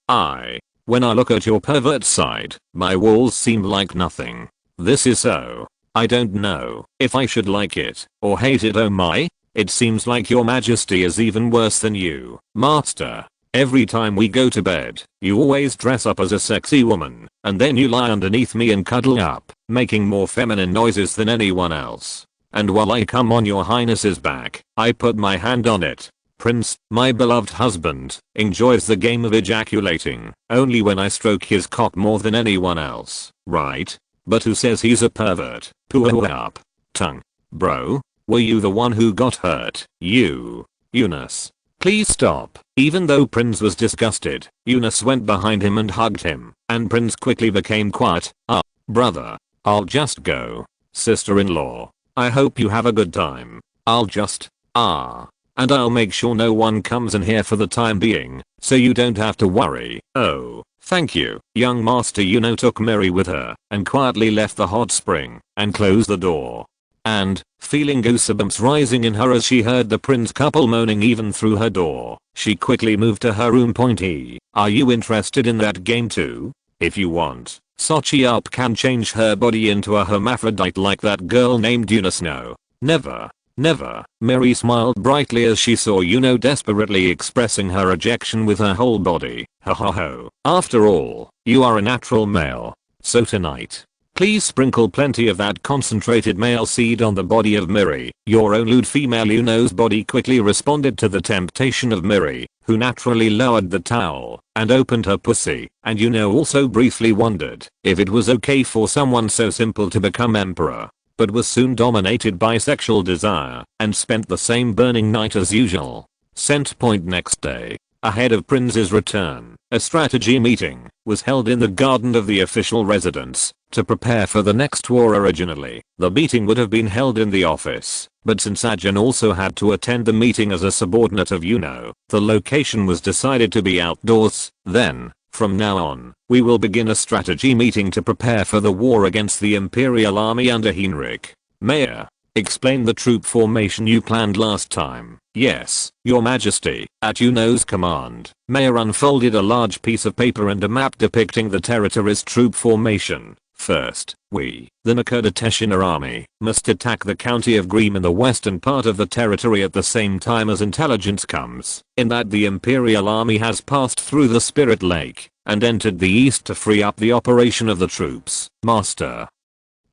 When I look at your pervert side, my walls seem like nothing. This is so. I don't know if I should like it or hate it. Oh my, it seems like your majesty is even worse than you, master. Every time we go to bed, you always dress up as a sexy woman, and then you lie underneath me and cuddle up, making more feminine noises than anyone else. And while I come on your highness's back, I put my hand on it. Prince, my beloved husband, enjoys the game of ejaculating only when I stroke his cock more than anyone else, right? But who says he's a pervert? Poo up. Tongue. Bro, were you the one who got hurt? Eunice. Please stop. Even though Prince was disgusted, Eunice went behind him and hugged him, and Prince quickly became quiet. Brother. I'll just go. Sister-in-law. I hope you have a good time. I'll just, and I'll make sure no one comes in here for the time being, so you don't have to worry. Oh. Thank you. Young Master Yuno took Mary with her and quietly left the hot spring and closed the door. And, feeling goosebumps rising in her as she heard the prince couple moaning even through her door, she quickly moved to her room. Are you interested in that game too? If you want, Sochi Up can change her body into a hermaphrodite like that girl named Eunice. No. Never. Never. Mary smiled brightly as she saw Yuno desperately expressing her rejection with her whole body. Ho ho ho. After all, you are a natural male. So tonight, please sprinkle plenty of that concentrated male seed on the body of Mary. Your own lewd female. Yuno's body quickly responded to the temptation of Mary, who naturally lowered the towel and opened her pussy, and Yuno also briefly wondered if it was okay for someone so simple to become emperor, but was soon dominated by sexual desire and spent the same burning night as usual. Next day, ahead of Prince's return, a strategy meeting was held in the garden of the official residence to prepare for the next war. Originally, the meeting would have been held in the office, but since Ajahn also had to attend the meeting as a subordinate of Yuno, the location was decided to be outdoors. Then, from now on, we will begin a strategy meeting to prepare for the war against the Imperial Army under Heinrich. Mayor, explain the troop formation you planned last time. Yes, Your Majesty. At Yuno's command, Mayor unfolded a large piece of paper and a map depicting the territory's troop formation. First, we, the Nakoda army, must attack the county of Greem in the western part of the territory at the same time as intelligence comes in that the Imperial army has passed through the Spirit Lake and entered the east to free up the operation of the troops. Master.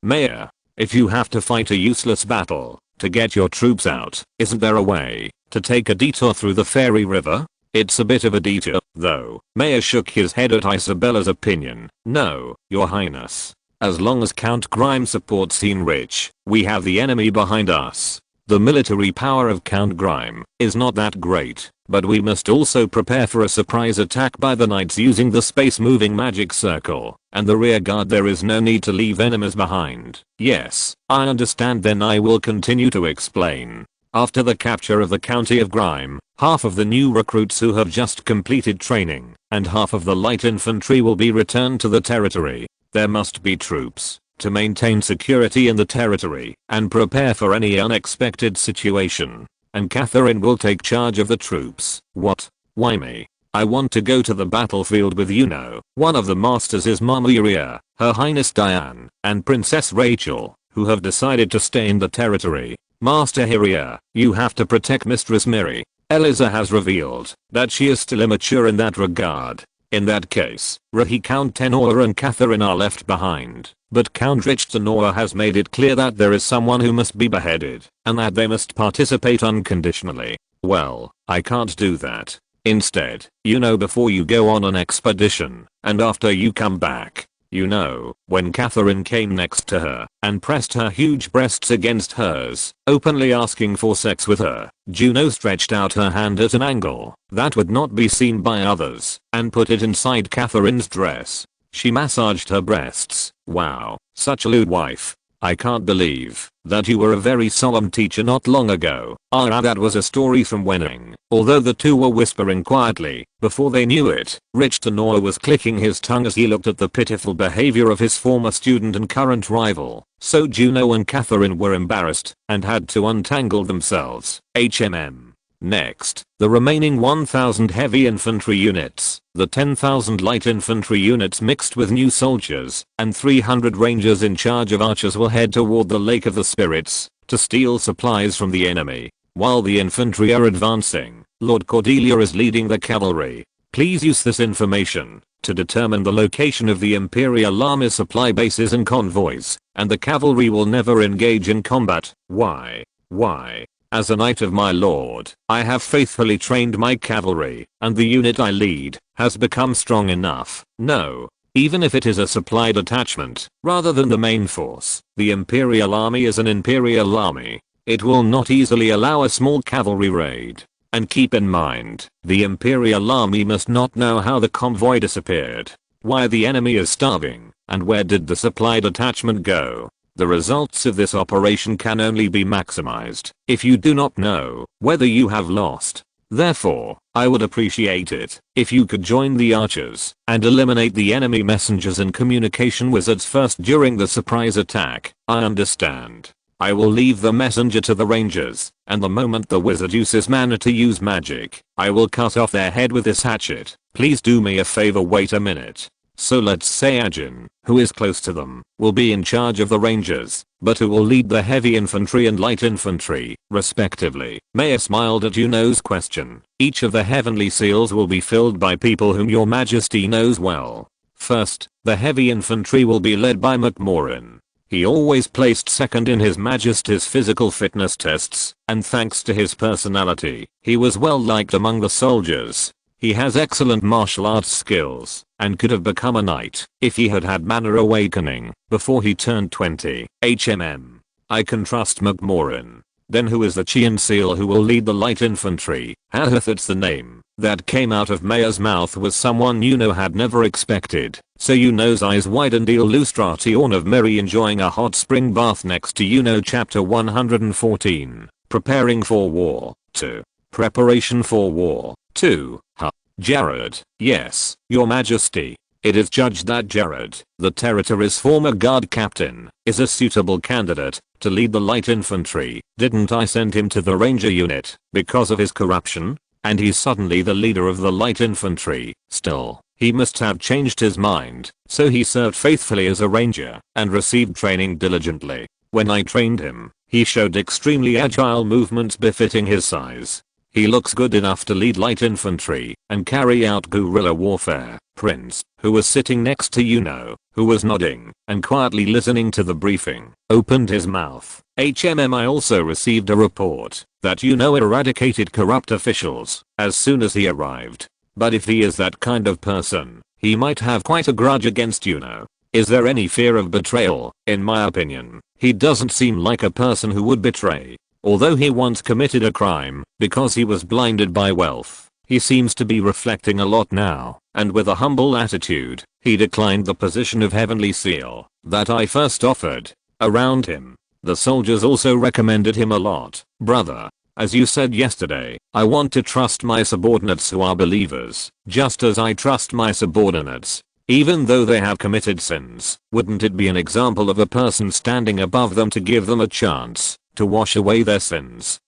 Mayor, if you have to fight a useless battle to get your troops out, isn't there a way to take a detour through the Fairy River? It's a bit of a detour, though. Mayor shook his head at Isabella's opinion. No, Your Highness. As long as Count Grime supports Heinrich, we have the enemy behind us. The military power of Count Grime is not that great, but we must also prepare for a surprise attack by the knights using the space-moving magic circle and the rear guard. There is no need to leave enemies behind. Yes, I understand. Then I will continue to explain. After the capture of the county of Grime, half of the new recruits who have just completed training and half of the light infantry will be returned to the territory. There must be troops to maintain security in the territory and prepare for any unexpected situation. And Catherine will take charge of the troops. What? Why me? I want to go to the battlefield with Yuno. One of the masters is Mama Yuria, Her Highness Diane, and Princess Rachel, who have decided to stay in the territory. Master Hiria, you have to protect Mistress Miri. Eliza has revealed that she is still immature in that regard. In that case, Rahi Count Tenor and Catherine are left behind. But Count Richtenor has made it clear that there is someone who must be beheaded, and that they must participate unconditionally. Well, I can't do that. Instead, before you go on an expedition, and after you come back, when Catherine came next to her and pressed her huge breasts against hers, openly asking for sex with her, Juno stretched out her hand at an angle that would not be seen by others and put it inside Catherine's dress. She massaged her breasts. Wow, such a lewd wife. I can't believe that you were a very solemn teacher not long ago. That was a story from Wenning. Although the two were whispering quietly, before they knew it, Richtenor was clicking his tongue as he looked at the pitiful behavior of his former student and current rival. So Juno and Catherine were embarrassed and had to untangle themselves. Next, the remaining 1,000 heavy infantry units, the 10,000 light infantry units mixed with new soldiers, and 300 rangers in charge of archers will head toward the Lake of the Spirits to steal supplies from the enemy. While the infantry are advancing, Lord Cordelia is leading the cavalry. Please use this information to determine the location of the Imperial Army's supply bases and convoys, and the cavalry will never engage in combat. Why? As a knight of my lord, I have faithfully trained my cavalry, and the unit I lead has become strong enough. No, even if it is a supply detachment, rather than the main force, the Imperial Army is an Imperial Army. It will not easily allow a small cavalry raid. And keep in mind, the Imperial Army must not know how the convoy disappeared, why the enemy is starving, and where did the supply detachment go. The results of this operation can only be maximized if you do not know whether you have lost. Therefore, I would appreciate it if you could join the archers and eliminate the enemy messengers and communication wizards first during the surprise attack. I understand. I will leave the messenger to the rangers, and the moment the wizard uses mana to use magic, I will cut off their head with this hatchet. Please do me a favor, wait a minute. So let's say Ajin, who is close to them, will be in charge of the rangers, but who will lead the heavy infantry and light infantry, respectively. Maya smiled at Juno's question. Each of the heavenly seals will be filled by people whom your majesty knows well. First, the heavy infantry will be led by McMoran. He always placed second in his majesty's physical fitness tests, and thanks to his personality, he was well liked among the soldiers. He has excellent martial arts skills, and could have become a knight if he had had mana awakening before he turned 20. I can trust McMoran. Then who is the Chian seal who will lead the light infantry? That's the name that came out of Maya's mouth was someone had never expected. So Yuno's eyes widened. Illustrati of Mary enjoying a hot spring bath next to chapter 114. Preparing for war. 2. Preparation for war. 2. Jared, yes, your majesty. It is judged that Jared, the territory's former guard captain, is a suitable candidate to lead the light infantry. Didn't I send him to the ranger unit because of his corruption? And he's suddenly the leader of the light infantry. Still, he must have changed his mind, so he served faithfully as a ranger and received training diligently. When I trained him, he showed extremely agile movements befitting his size. He looks good enough to lead light infantry and carry out guerrilla warfare. Prince, who was sitting next to who was nodding and quietly listening to the briefing, opened his mouth. I also received a report that eradicated corrupt officials as soon as he arrived. But if he is that kind of person, he might have quite a grudge against Is there any fear of betrayal? In my opinion, he doesn't seem like a person who would betray. Although he once committed a crime because he was blinded by wealth, he seems to be reflecting a lot now, and with a humble attitude, he declined the position of Heavenly Seal that I first offered. Around him, the soldiers also recommended him a lot. Brother, as you said yesterday, I want to trust my subordinates who are believers, just as I trust my subordinates, even though they have committed sins. Wouldn't it be an example of a person standing above them to give them a chance to wash away their sins?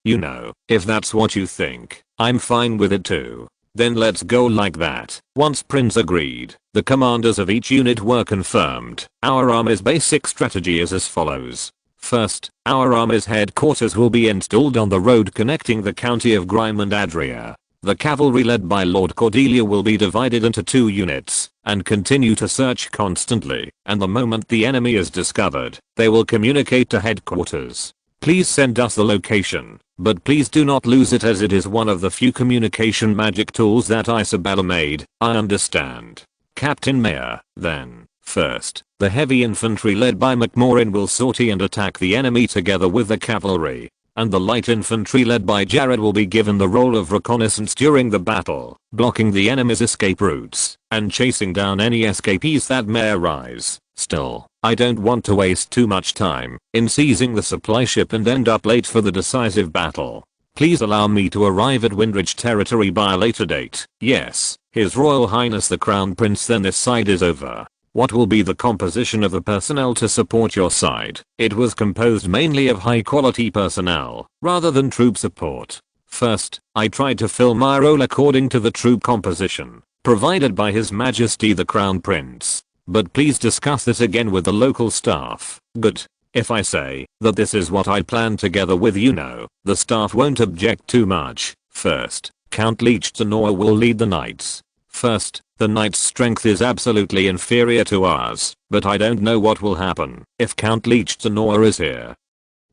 If that's what you think, I'm fine with it too. Then let's go like that. Once Prince agreed, the commanders of each unit were confirmed. Our army's basic strategy is as follows. First, our army's headquarters will be installed on the road connecting the county of Grime and Adria. The cavalry led by Lord Cordelia will be divided into 2 units and continue to search constantly, and the moment the enemy is discovered, they will communicate to headquarters. Please send us the location, but please do not lose it as it is one of the few communication magic tools that Isabella made. I understand. Captain Mayor. Then, first, the heavy infantry led by McMorin will sortie and attack the enemy together with the cavalry, and the light infantry led by Jared will be given the role of reconnaissance during the battle, blocking the enemy's escape routes and chasing down any escapees that may arise. Still, I don't want to waste too much time in seizing the supply ship and end up late for the decisive battle. Please allow me to arrive at Windridge territory by a later date. Yes, His Royal Highness the Crown Prince. Then this side is over. What will be the composition of the personnel to support your side? It was composed mainly of high quality personnel, rather than troop support. First, I tried to fill my role according to the troop composition provided by His Majesty the Crown Prince. But please discuss this again with the local staff. Good. If I say that this is what I planned together with the staff won't object too much. First, Count Leech Tenor will lead the knights. First, the knight's strength is absolutely inferior to ours, but I don't know what will happen if Count Leech Tenor is here.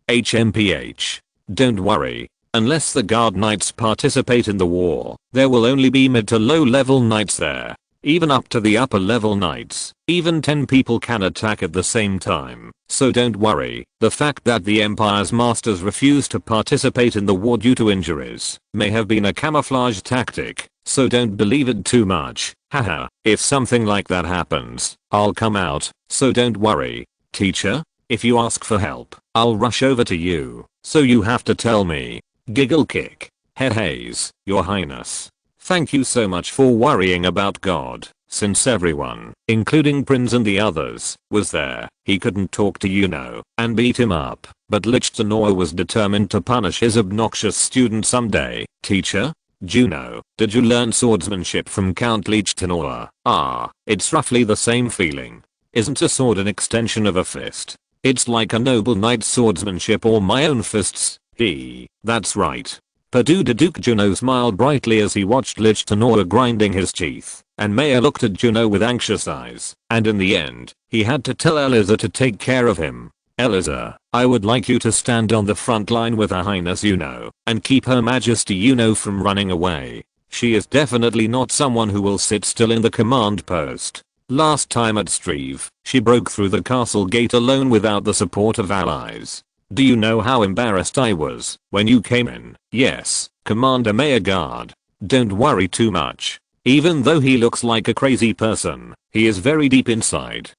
HMPH. Don't worry. Unless the guard knights participate in the war, there will only be mid to low level knights there. Even up to the upper level knights, even 10 people can attack at the same time, so don't worry. The fact that the Empire's masters refused to participate in the war due to injuries may have been a camouflage tactic, so don't believe it too much. Haha, if something like that happens, I'll come out, so don't worry. Teacher, if you ask for help, I'll rush over to you, so you have to tell me. Giggle kick. Haze, Your Highness. Thank you so much for worrying about God. Since everyone, including Prince and the others, was there, he couldn't talk to and beat him up, but Lich Tenor was determined to punish his obnoxious student someday. Teacher? Juno, did you learn swordsmanship from Count Leech Tenor? Ah, it's roughly the same feeling. Isn't a sword an extension of a fist? It's like a noble knight's swordsmanship or my own fists. That's right. Duke. Juno smiled brightly as he watched Lich Tenor grinding his teeth, and Maya looked at Juno with anxious eyes, and in the end, he had to tell Eliza to take care of him. Eliza, I would like you to stand on the front line with Her Highness and keep Her Majesty from running away. She is definitely not someone who will sit still in the command post. Last time at Streve, she broke through the castle gate alone without the support of allies. Do you know how embarrassed I was when you came in? Yes, Commander Mayor Guard. Don't worry too much. Even though he looks like a crazy person, he is very deep inside.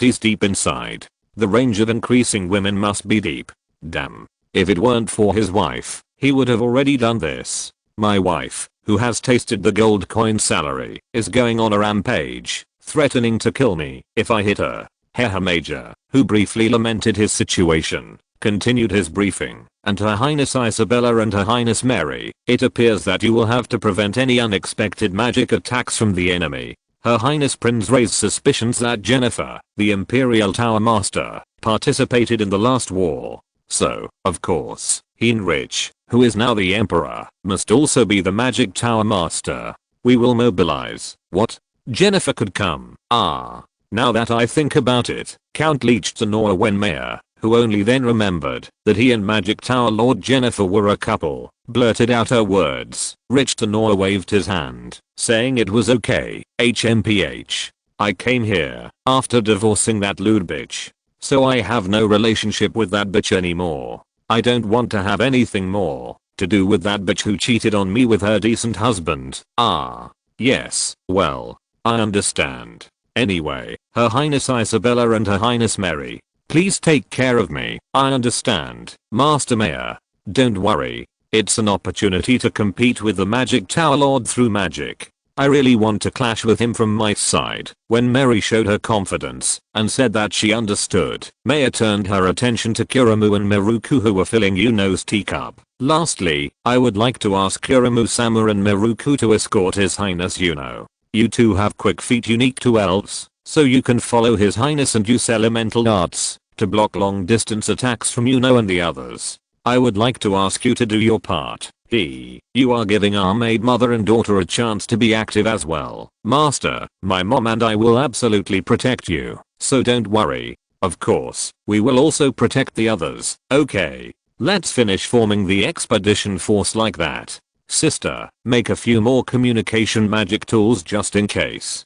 He's deep inside. The range of increasing women must be deep. Damn. If it weren't for his wife, he would have already done this. My wife, who has tasted the gold coin salary, is going on a rampage, threatening to kill me if I hit her. Haha. Major, who briefly lamented his situation, continued his briefing, and Her Highness Isabella and Her Highness Mary, it appears that you will have to prevent any unexpected magic attacks from the enemy. Her Highness Prince raised suspicions that Jennifer, the Imperial Tower Master, participated in the last war. So, of course, Heinrich, who is now the Emperor, must also be the Magic Tower Master. We will mobilize. What? Jennifer could come. Ah. Now that I think about it, Count Leech Tenor when Mayor, who only then remembered that he and Magic Tower Lord Jennifer were a couple, blurted out her words. Rich Tenor waved his hand, saying it was okay. HMPH. I came here after divorcing that lewd bitch. So I have no relationship with that bitch anymore. I don't want to have anything more to do with that bitch who cheated on me with her decent husband. Ah. Yes, well, I understand. Anyway, Her Highness Isabella and Her Highness Mary, please take care of me. I understand, Master Mayor. Don't worry. It's an opportunity to compete with the Magic Tower Lord through magic. I really want to clash with him from my side. When Mary showed her confidence and said that she understood, Maya turned her attention to Kuramu and Miruku who were filling Yuno's teacup. Lastly, I would like to ask Kuramu-sama and Miruku to escort His Highness Yuno. You two have quick feet unique to elves, so you can follow His Highness and use elemental arts. to block long distance attacks from Yuno and the others. I would like to ask you to do your part. You are giving our maid mother and daughter a chance to be active as well. Master, my mom and I will absolutely protect you, so don't worry. Of course, we will also protect the others. Okay, let's finish forming the expedition force like that. Sister, make a few more communication magic tools just in case.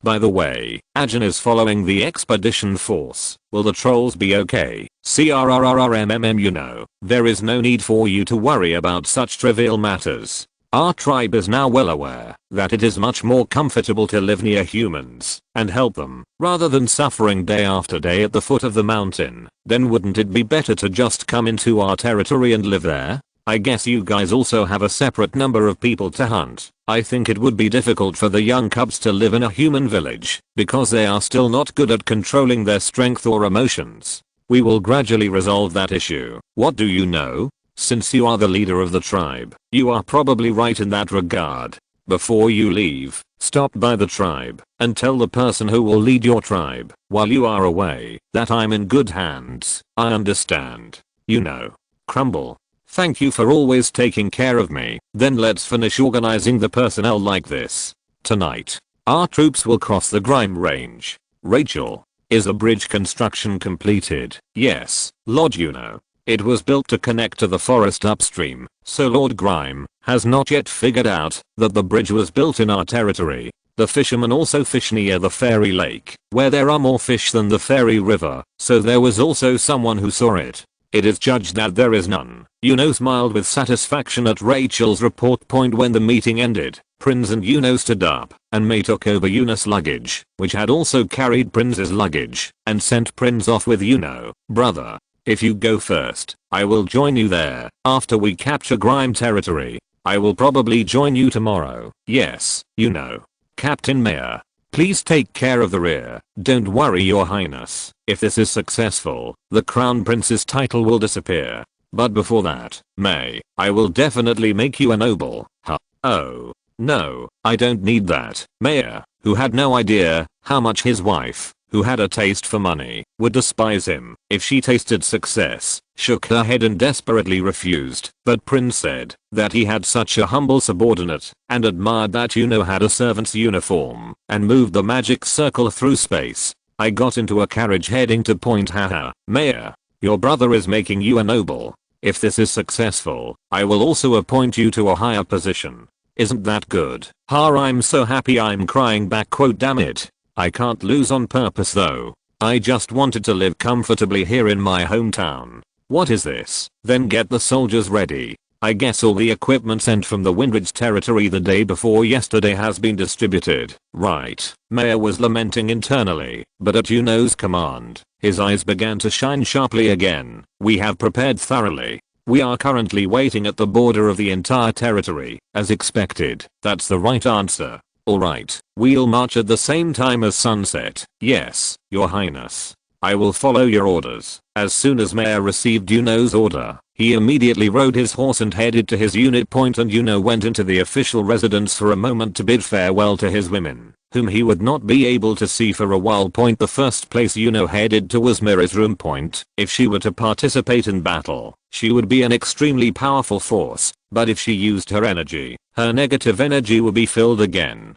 By the way, Ajin is following the expedition force. Will the trolls be okay? CRRRRMMM, you know, there is no need for you to worry about such trivial matters. Our tribe is now well aware that it is much more comfortable to live near humans and help them rather than suffering day after day at the foot of the mountain. Then wouldn't it be better to just come into our territory and live there? I guess you guys also have a separate number of people to hunt. I think it would be difficult for the young cubs to live in a human village because they are still not good at controlling their strength or emotions. We will gradually resolve that issue. What do you know? Since you are the leader of the tribe, you are probably right in that regard. Before you leave, stop by the tribe and tell the person who will lead your tribe while you are away that I'm in good hands. I understand. You know. Crumble. Thank you for always taking care of me. Then let's finish organizing the personnel like this. Tonight, our troops will cross the Grime Range. Rachel, is the bridge construction completed? Yes, Lord Yuno. It was built to connect to the forest upstream, so Lord Grime has not yet figured out that the bridge was built in our territory. The fishermen also fish near the fairy lake, where there are more fish than the fairy river, so there was also someone who saw it. It is judged that there is none. Yuno smiled with satisfaction at Rachel's report point when the meeting ended. Prince and Yuno stood up, and May took over Yuno's luggage, which had also carried Prince's luggage, and sent Prince off with Yuno. Brother, if you go first, I will join you there. After we capture Grime territory, I will probably join you tomorrow. Yes, Yuno. Captain Mayor, please take care of the rear. Don't worry, Your Highness. If this is successful, the Crown Prince's title will disappear. But before that, May, I will definitely make you a noble. Huh. Oh, no, I don't need that. Mayor, who had no idea how much his wife, who had a taste for money, would despise him if she tasted success, shook her head and desperately refused. But Prince said that he had such a humble subordinate and admired that Yuno had a servant's uniform and moved the magic circle through space. I got into a carriage heading to Point. Haha. Mayor, your brother is making you a noble. If this is successful, I will also appoint you to a higher position. Isn't that good? I'm so happy I'm crying back. Quote, damn it. I can't lose on purpose though. I just wanted to live comfortably here in my hometown. What is this? Then get the soldiers ready. I guess all the equipment sent from the Windridge territory the day before yesterday has been distributed. Right. Mayor was lamenting internally, but at Yuno's command, his eyes began to shine sharply again. We have prepared thoroughly. We are currently waiting at the border of the entire territory, as expected. That's the right answer. Alright, we'll march at the same time as sunset. Yes, Your Highness. I will follow your orders. As soon as Mayor received Yuno's order, he immediately rode his horse and headed to his unit point, and Yuno went into the official residence for a moment to bid farewell to his women, whom he would not be able to see for a while. Point. The first place Yuno headed to was Mira's room. Point. If she were to participate in battle, she would be an extremely powerful force, but if she used her energy, her negative energy would be filled again.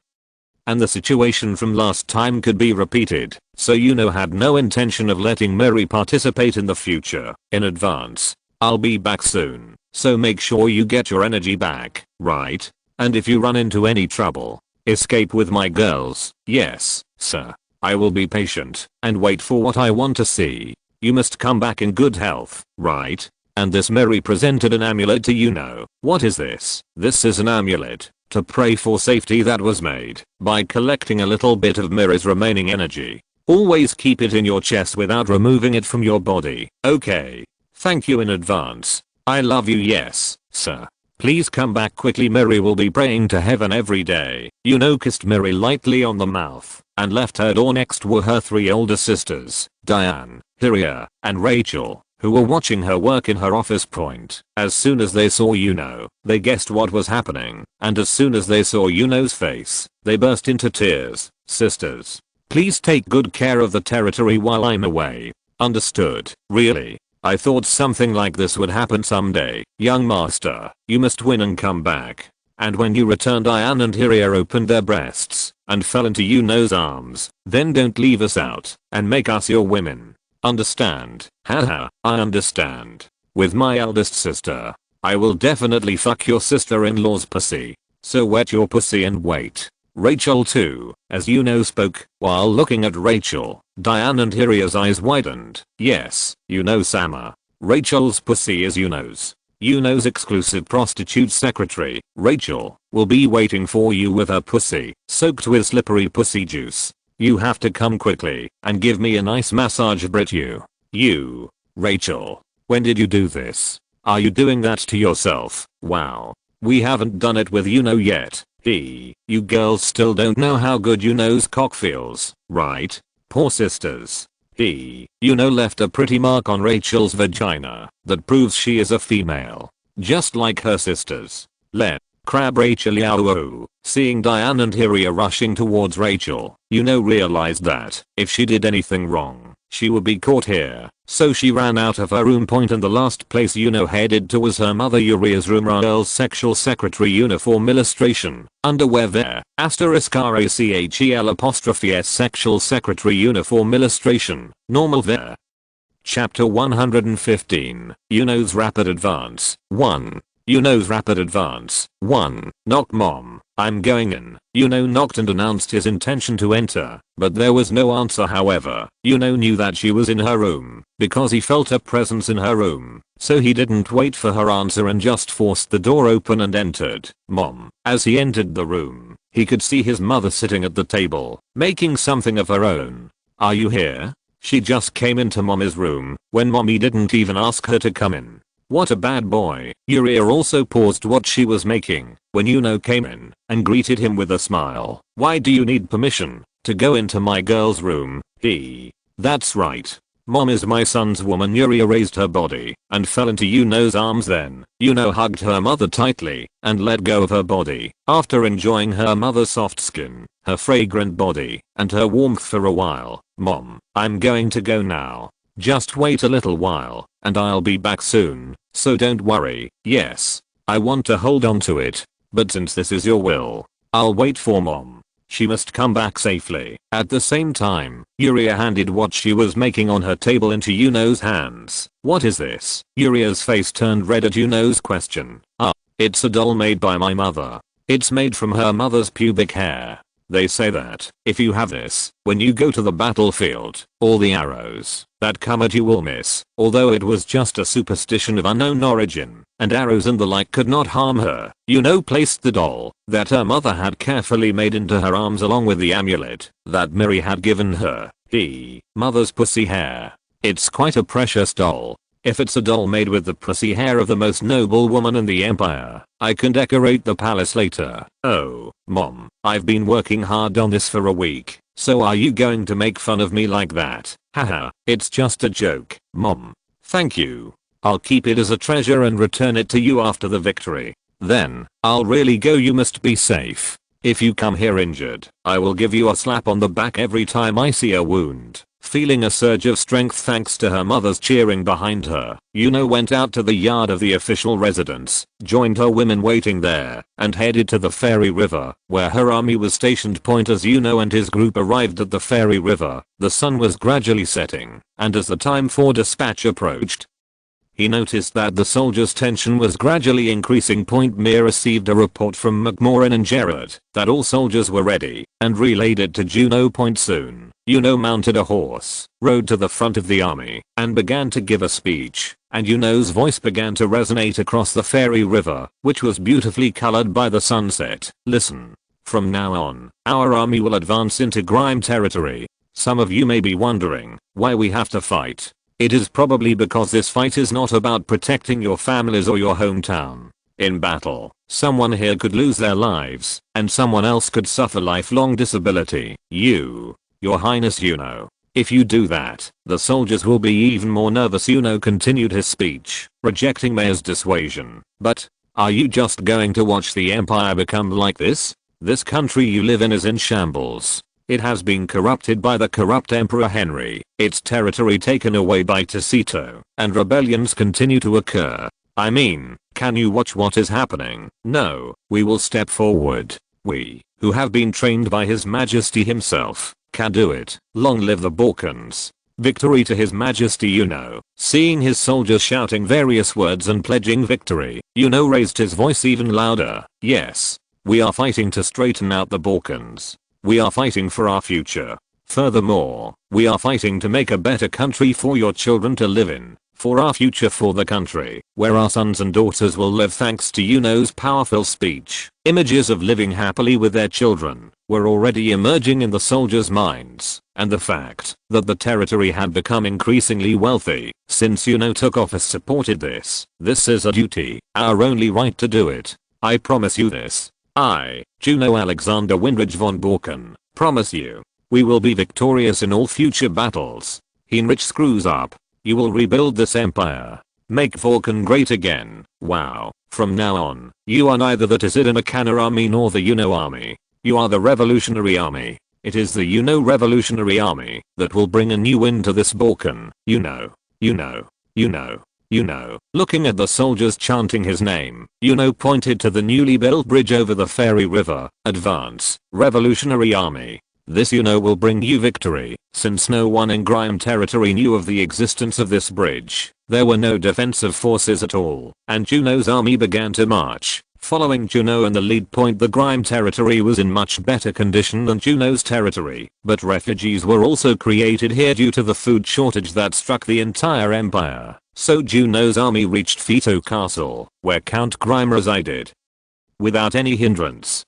And the situation from last time could be repeated, so Yuno had no intention of letting Miri participate in the future. In advance, I'll be back soon, so make sure you get your energy back, right? And if you run into any trouble, escape with my girls. Yes, sir. I will be patient and wait for what I want to see. You must come back in good health, right? And this Miri presented an amulet to Yuno. What is this? This is an amulet to pray for safety that was made by collecting a little bit of Miri's remaining energy. Always keep it in your chest without removing it from your body. Okay. Thank you in advance. I love you. Yes, sir. Please come back quickly. Miri will be praying to heaven every day. Yuno kissed Miri lightly on the mouth and left her door. Next were her three older sisters, Diane, Hiria, and Rachel, who were watching her work in her office. Point. As soon as they saw Yuno, they guessed what was happening, and as soon as they saw Yuno's face, they burst into tears. Sisters, please take good care of the territory while I'm away. Understood. Really? I thought something like this would happen someday. Young master, you must win and come back. And when you return, Diane and Hiria opened their breasts and fell into Yuno's arms. Then don't leave us out and make us your women. Understand? Haha, I understand. With my eldest sister, I will definitely fuck your sister-in-law's pussy. So wet your pussy and wait. Rachel too, as Yuno spoke, while looking at Rachel, Diane and Hiria's eyes widened. Yes, Yuno-sama. Rachel's pussy is Yuno's. Yuno's exclusive prostitute secretary, Rachel, will be waiting for you with her pussy, soaked with slippery pussy juice. You have to come quickly and give me a nice massage, Brit. You, Rachel, when did you do this? Are you doing that to yourself? Wow. We haven't done it with Yuno yet. You girls still don't know how good Yuno's cock feels, right? Poor sisters. Yuno left a pretty mark on Rachel's vagina that proves she is a female, just like her sisters. Crab Rachel Yao. Seeing Diane and Hiria rushing towards Rachel, Yuno realized that if she did anything wrong, she would be caught here. So she ran out of her room point, and the last place Yuno headed to was her mother Uria's room. Girl's sexual secretary uniform illustration. Underwear there. *RACHEL''S sexual secretary uniform illustration. Normal there. Chapter 115. Yuno's rapid advance. 1. Yuno's rapid advance. 1. Knock. Mom, I'm going in. Yuno knocked and announced his intention to enter, but there was no answer. However, Yuno knew that she was in her room because he felt a presence in her room, so he didn't wait for her answer and just forced the door open and entered. Mom. As he entered the room, he could see his mother sitting at the table, making something of her own. Are you here? She just came into Mommy's room when Mommy didn't even ask her to come in. What a bad boy. Yuria also paused what she was making when Yuno came in and greeted him with a smile. Why do you need permission to go into my girl's room? That's right. Mom is my son's woman. Yuria raised her body and fell into Yuno's arms. Then Yuno hugged her mother tightly and let go of her body. After enjoying her mother's soft skin, her fragrant body, and her warmth for a while, Mom, I'm going to go now. Just wait a little while and I'll be back soon, so don't worry. Yes, I want to hold on to it, but since this is your will, I'll wait for Mom. She must come back safely. At the same time, Yuria handed what she was making on her table into Yuno's hands. What is this? Yuria's face turned red at Yuno's question. It's a doll made by my mother. It's made from her mother's pubic hair. They say that if you have this, when you go to the battlefield, all the arrows that come at you will miss. Although it was just a superstition of unknown origin, and arrows and the like could not harm her, Yuno placed the doll that her mother had carefully made into her arms along with the amulet that Miri had given her. Mother's pussy hair. It's quite a precious doll. If it's a doll made with the pussy hair of the most noble woman in the empire, I can decorate the palace later. Oh, Mom, I've been working hard on this for a week, so are you going to make fun of me like that? Haha, it's just a joke. Mom. Thank you. I'll keep it as a treasure and return it to you after the victory. Then, I'll really go. You must be safe. If you come here injured, I will give you a slap on the back every time I see a wound. Feeling a surge of strength thanks to her mother's cheering behind her, Yuno went out to the yard of the official residence, joined her women waiting there, and headed to the Fairy River, where her army was stationed. As Yuno and his group arrived at the Fairy River, the sun was gradually setting, and as the time for dispatch approached, he noticed that the soldiers' tension was gradually increasing. Mir received a report from McMoran and Jared that all soldiers were ready and relayed it to Juno. Soon, Yuno mounted a horse, rode to the front of the army, and began to give a speech, and Yuno's voice began to resonate across the Fairy River, which was beautifully colored by the sunset. Listen. From now on, our army will advance into Grime territory. Some of you may be wondering why we have to fight. It is probably because this fight is not about protecting your families or your hometown. In battle, someone here could lose their lives, and someone else could suffer lifelong disability. Your Highness Yuno. If you do that, the soldiers will be even more nervous. Yuno continued his speech, rejecting Mayor's dissuasion. But, are you just going to watch the empire become like this? This country you live in is in shambles. It has been corrupted by the corrupt Emperor Henry, its territory taken away by Tacito, and rebellions continue to occur. I mean, can you watch what is happening? No, we will step forward. We, who have been trained by His Majesty himself, can do it. Long live the Balkans. Victory to His Majesty Yuno. Seeing his soldiers shouting various words and pledging victory, Yuno raised his voice even louder. Yes. We are fighting to straighten out the Balkans. We are fighting for our future. Furthermore, we are fighting to make a better country for your children to live in. For our future, for the country where our sons and daughters will live. Thanks to Yuno's powerful speech, images of living happily with their children were already emerging in the soldiers' minds, and the fact that the territory had become increasingly wealthy since Yuno took office supported this. This is a duty, our only right to do it. I promise you this. I, Juno Alexander Windridge von Borken, promise you, we will be victorious in all future battles. Heinrich screws up. You will rebuild this empire. Make Vorken great again. Wow. From now on, you are neither the Tsidana army nor the Yuno army. You are the Revolutionary Army. It is the Yuno Revolutionary Army that will bring a new wind to this Balkan. Yuno. Yuno. Yuno. Yuno. Looking at the soldiers chanting his name, Yuno pointed to the newly built bridge over the Fairy River. Advance, Revolutionary Army. This Yuno will bring you victory. Since no one in Grime territory knew of the existence of this bridge, there were no defensive forces at all, and Juno's army began to march. Following Juno and the lead point, the Grime territory was in much better condition than Juno's territory, but refugees were also created here due to the food shortage that struck the entire empire. So Juno's army reached Fito Castle, where Count Grime resided. Without any hindrance.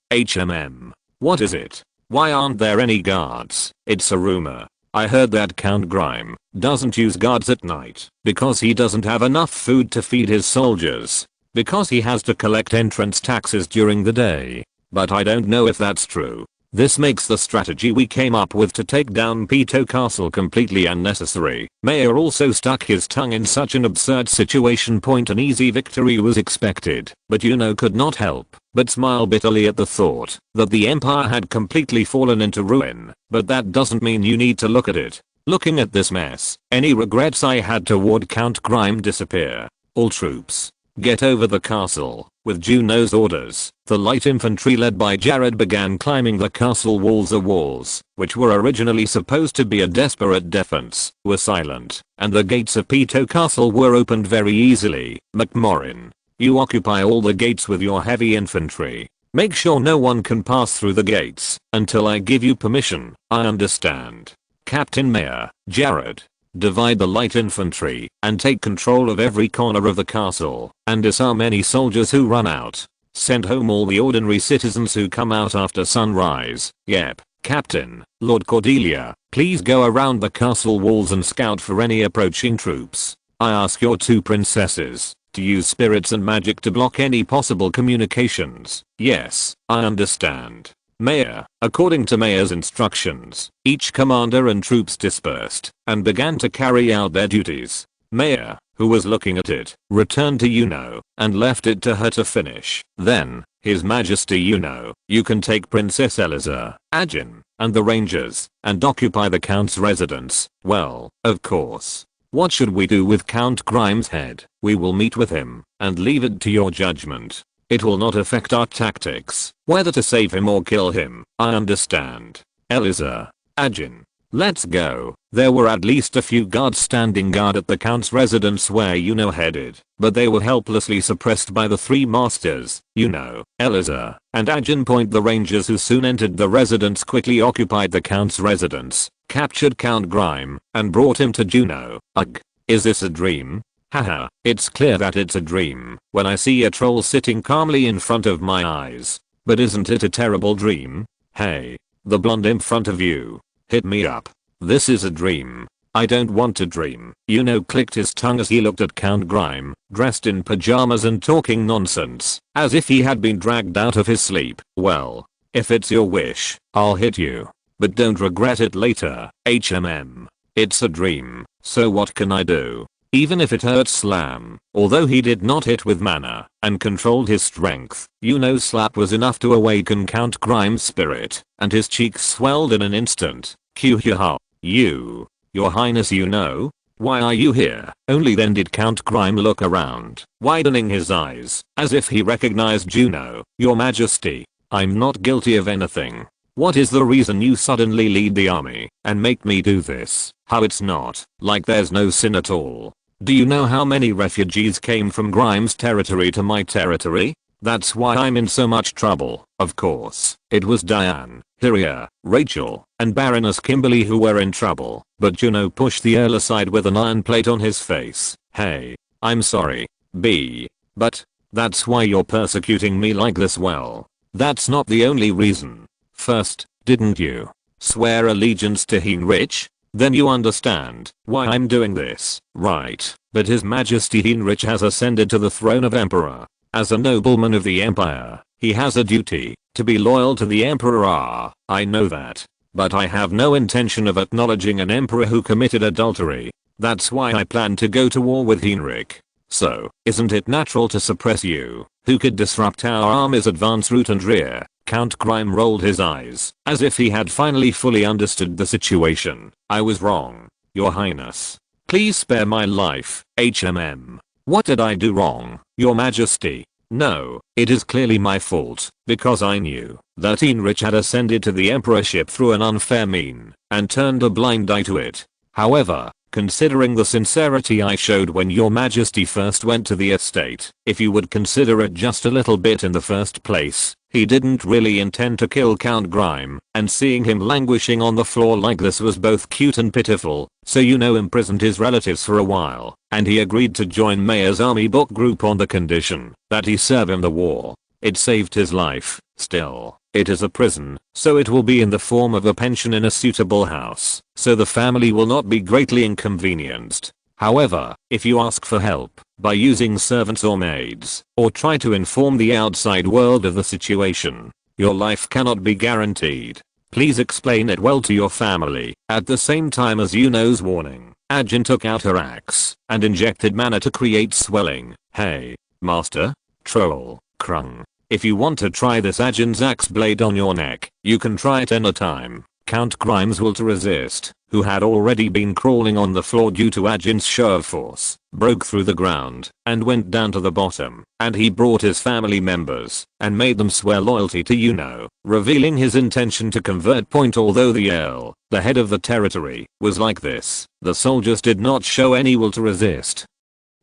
What is it? Why aren't there any guards? It's a rumor. I heard that Count Grime doesn't use guards at night because he doesn't have enough food to feed his soldiers. Because he has to collect entrance taxes during the day. But I don't know if that's true. This makes the strategy we came up with to take down Fito Castle completely unnecessary. Mayor also stuck his tongue in such an absurd situation. An easy victory was expected, but Yuno could not help but smile bitterly at the thought that the empire had completely fallen into ruin. But that doesn't mean you need to look at it. Looking at this mess, any regrets I had toward Count Grime disappear. All troops, get over the castle. With Juno's orders, the light infantry led by Jared began climbing the castle walls. The walls, which were originally supposed to be a desperate defense, were silent, and the gates of Fito Castle were opened very easily. McMorrin, you occupy all the gates with your heavy infantry. Make sure no one can pass through the gates until I give you permission. I understand. Captain Mayor, Jared. Divide the light infantry and take control of every corner of the castle and disarm any soldiers who run out. Send home all the ordinary citizens who come out after sunrise. Yep, Captain. Lord Cordelia, please go around the castle walls and scout for any approaching troops. I ask your two princesses to use spirits and magic to block any possible communications. Yes, I understand. Mayor, according to Mayor's instructions, each commander and troops dispersed and began to carry out their duties. Mayor, who was looking at it, returned to Yuno and left it to her to finish. Then, His Majesty Yuno, you can take Princess Eliza, Ajin, and the rangers and occupy the Count's residence. Well, of course. What should we do with Count Grime's head? We will meet with him and leave it to your judgment. It will not affect our tactics, whether to save him or kill him. I understand. Eliza, Ajin, let's go. There were at least a few guards standing guard at the Count's residence where Yuno headed, but they were helplessly suppressed by the three masters, Yuno, Eliza, and Ajin. The rangers who soon entered the residence quickly occupied the Count's residence, captured Count Grime, and brought him to Juno. Ugh, is this a dream? Haha, it's clear that it's a dream when I see a troll sitting calmly in front of my eyes. But isn't it a terrible dream? Hey, the blonde in front of you. Hit me up. This is a dream. I don't want to dream. Yuno clicked his tongue as he looked at Count Grime, dressed in pajamas and talking nonsense, as if he had been dragged out of his sleep. Well, if it's your wish, I'll hit you. But don't regret it later. It's a dream. So what can I do? even if it hurt Slam. Although he did not hit with mana and controlled his strength, Yuno's slap was enough to awaken Count Grime's spirit, and his cheeks swelled in an instant. Your Highness Yuno? Why are you here? Only then did Count Grime look around, widening his eyes, as if he recognized Yuno. Your Majesty, I'm not guilty of anything. What is the reason you suddenly lead the army and make me do this? How it's not like there's no sin at all. Do you know how many refugees came from Grime's territory to my territory? That's why I'm in so much trouble. Of course, it was Diane, Hyria, Rachel, and Baroness Kimberly who were in trouble, but Yuno pushed the Earl aside with an iron plate on his face. Hey, I'm sorry, B. But that's why you're persecuting me like this. Well, that's not the only reason. First, didn't you swear allegiance to Heinrich? Then you understand why I'm doing this, right? But His Majesty Heinrich has ascended to the throne of Emperor. As a nobleman of the Empire, he has a duty to be loyal to the Emperor. I know that. But I have no intention of acknowledging an emperor who committed adultery. That's why I plan to go to war with Heinrich. So, isn't it natural to suppress you, who could disrupt our army's advance route and rear? Count Grime rolled his eyes, as if he had finally fully understood the situation. I was wrong, Your Highness. Please spare my life, HMM. What did I do wrong, Your Majesty? No, it is clearly my fault, because I knew that Heinrich had ascended to the emperorship through an unfair mean, and turned a blind eye to it. However, considering the sincerity I showed when Your Majesty first went to the estate, if you would consider it just a little bit in the first place, he didn't really intend to kill Count Grime, and seeing him languishing on the floor like this was both cute and pitiful, so Yuno imprisoned his relatives for a while, and he agreed to join Mayor's army book group on the condition that he serve in the war. It saved his life. Still, it is a prison, so it will be in the form of a pension in a suitable house, so the family will not be greatly inconvenienced. However, if you ask for help by using servants or maids, or try to inform the outside world of the situation, your life cannot be guaranteed. Please explain it well to your family. At the same time as Yuno's warning, Ajin took out her axe and injected mana to create swelling. Hey, Master Troll Krung. If you want to try this Ajin's axe blade on your neck, you can try it anytime. Count Grime's will to resist, who had already been crawling on the floor due to Ajin's show of force, broke through the ground and went down to the bottom, and he brought his family members and made them swear loyalty to Yuno, revealing his intention to convert. Although the Earl, the head of the territory, was like this, the soldiers did not show any will to resist.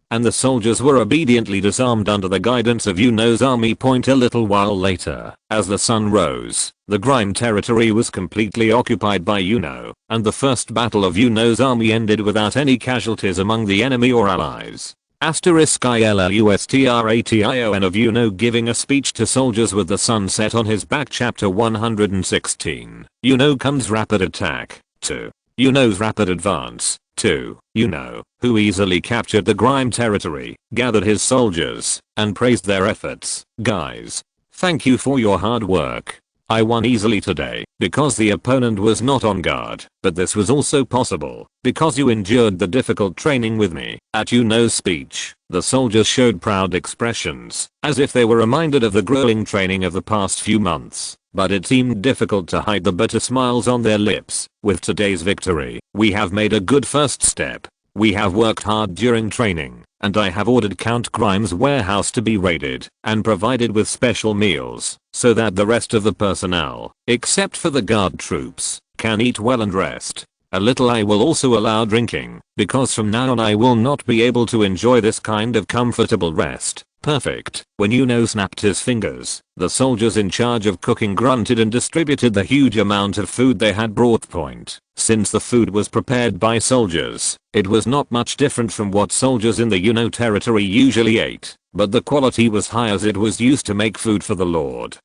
And the soldiers were obediently disarmed under the guidance of Yuno's army. A little while later, as the sun rose, the Grime territory was completely occupied by Yuno, and the first battle of Yuno's army ended without any casualties among the enemy or allies. *ILLUSTRATION of Yuno giving a speech to soldiers with the sun set on his back. Chapter 116. Yuno comes rapid attack. 2. Yuno's rapid advance. 2. Yuno, who easily captured the Grime territory, gathered his soldiers, and praised their efforts. Guys, thank you for your hard work. I won easily today, because the opponent was not on guard, but this was also possible, because you endured the difficult training with me. At Yuno's speech, the soldiers showed proud expressions, as if they were reminded of the grueling training of the past few months. But it seemed difficult to hide the bitter smiles on their lips. With today's victory, we have made a good first step. We have worked hard during training, and I have ordered Count Grime's warehouse to be raided and provided with special meals, so that the rest of the personnel, except for the guard troops, can eat well and rest. A little I will also allow drinking, because from now on I will not be able to enjoy this kind of comfortable rest. Perfect. When Yuno snapped his fingers, the soldiers in charge of cooking grunted and distributed the huge amount of food they had brought. Since the food was prepared by soldiers, it was not much different from what soldiers in the Yuno territory usually ate, but the quality was high as it was used to make food for the Lord.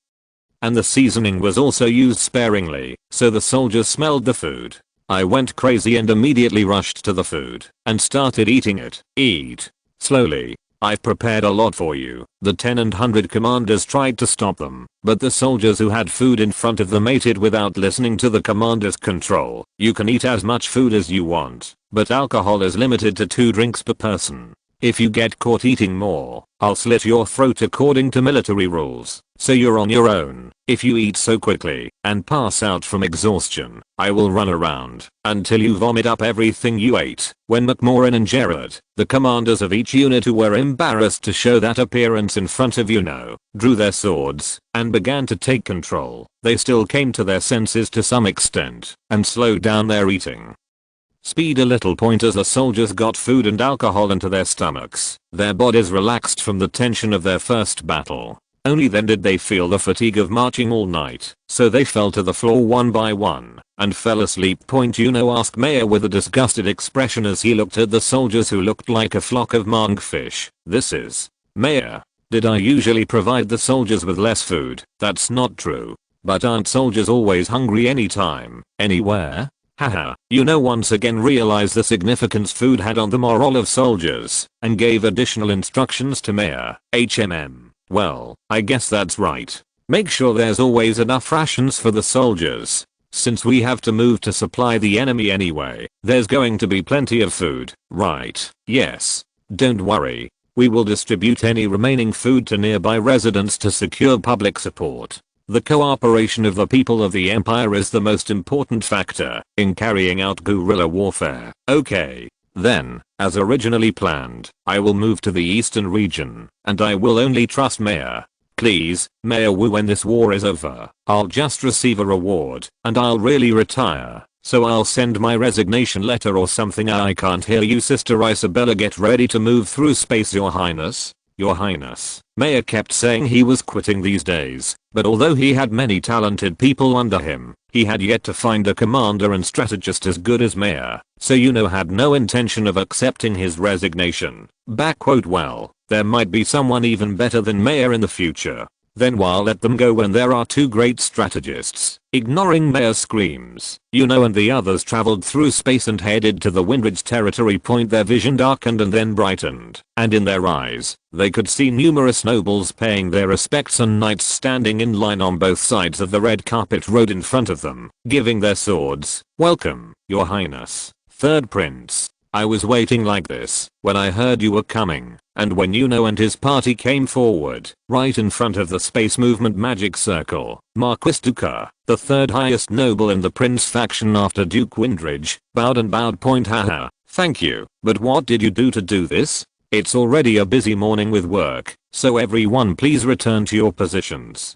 And the seasoning was also used sparingly, so the soldiers smelled the food. I went crazy and immediately rushed to the food and started eating it. Eat slowly. I've prepared a lot for you. The 10 and 100 commanders tried to stop them, but the soldiers who had food in front of them ate it without listening to the commander's control. You can eat as much food as you want, but alcohol is limited to 2 drinks per person. If you get caught eating more, I'll slit your throat according to military rules, so you're on your own. If you eat so quickly and pass out from exhaustion, I will run around until you vomit up everything you ate. When McMoran and Gerard, the commanders of each unit who were embarrassed to show that appearance in front of drew their swords and began to take control, they still came to their senses to some extent and slowed down their eating. Speed a little point as the soldiers got food and alcohol into their stomachs. Their bodies relaxed from the tension of their first battle. Only then did they feel the fatigue of marching all night, so they fell to the floor one by one and fell asleep. Asked Mayor with a disgusted expression as he looked at the soldiers who looked like a flock of monkfish. This is, Mayor, did I usually provide the soldiers with less food? That's not true. But aren't soldiers always hungry anytime, anywhere? Haha, once again realized the significance food had on the morale of soldiers and gave additional instructions to Mayor Well, I guess that's right. Make sure there's always enough rations for the soldiers. Since we have to move to supply the enemy anyway, there's going to be plenty of food, right? Yes. Don't worry. We will distribute any remaining food to nearby residents to secure public support. The cooperation of the people of the Empire is the most important factor in carrying out guerrilla warfare. Okay. Then, as originally planned, I will move to the eastern region, and I will only trust Mayor. Please, Mayor Wu, when this war is over, I'll just receive a reward, and I'll really retire. So I'll send my resignation letter or something. I can't hear you, Sister Isabella. Get ready to move through space, Your Highness. Your Highness. Mayor kept saying he was quitting these days, but although he had many talented people under him, he had yet to find a commander and strategist as good as Mayor, so had no intention of accepting his resignation. Well, there might be someone even better than Mayor in the future. Then why let them go when there are 2 great strategists? Ignoring Mayor's screams, and the others traveled through space and headed to the Windridge territory point. Their vision darkened and then brightened, and in their eyes, they could see numerous nobles paying their respects and knights standing in line on both sides of the red carpet road in front of them, giving their swords. Welcome, Your Highness. Third Prince. I was waiting like this when I heard you were coming, and when and his party came forward, right in front of the space movement magic circle, Marquis Duca, the 3rd highest noble in the Prince faction after Duke Windridge, bowed. Haha, thank you, but what did you do to do this? It's already a busy morning with work, so everyone please return to your positions.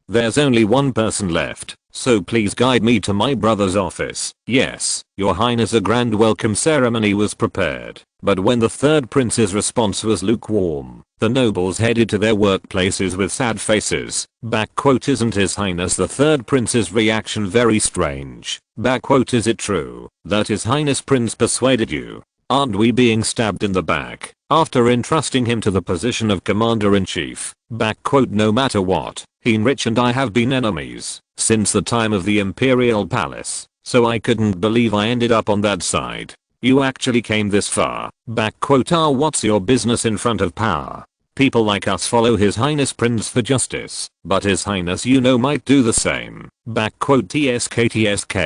There's only one person left, so please guide me to my brother's office. Yes, Your Highness. A grand welcome ceremony was prepared, but when the 3rd Prince's response was lukewarm, the nobles headed to their workplaces with sad faces. Isn't His Highness the 3rd Prince's reaction very strange? Is it true that His Highness Prince persuaded you? Aren't we being stabbed in the back after entrusting him to the position of Commander-in-Chief? No matter what, Heinrich and I have been enemies since the time of the Imperial Palace, so I couldn't believe I ended up on that side. You actually came this far. What's your business in front of power? People like us follow His Highness Prince for justice, but His Highness might do the same. TSK.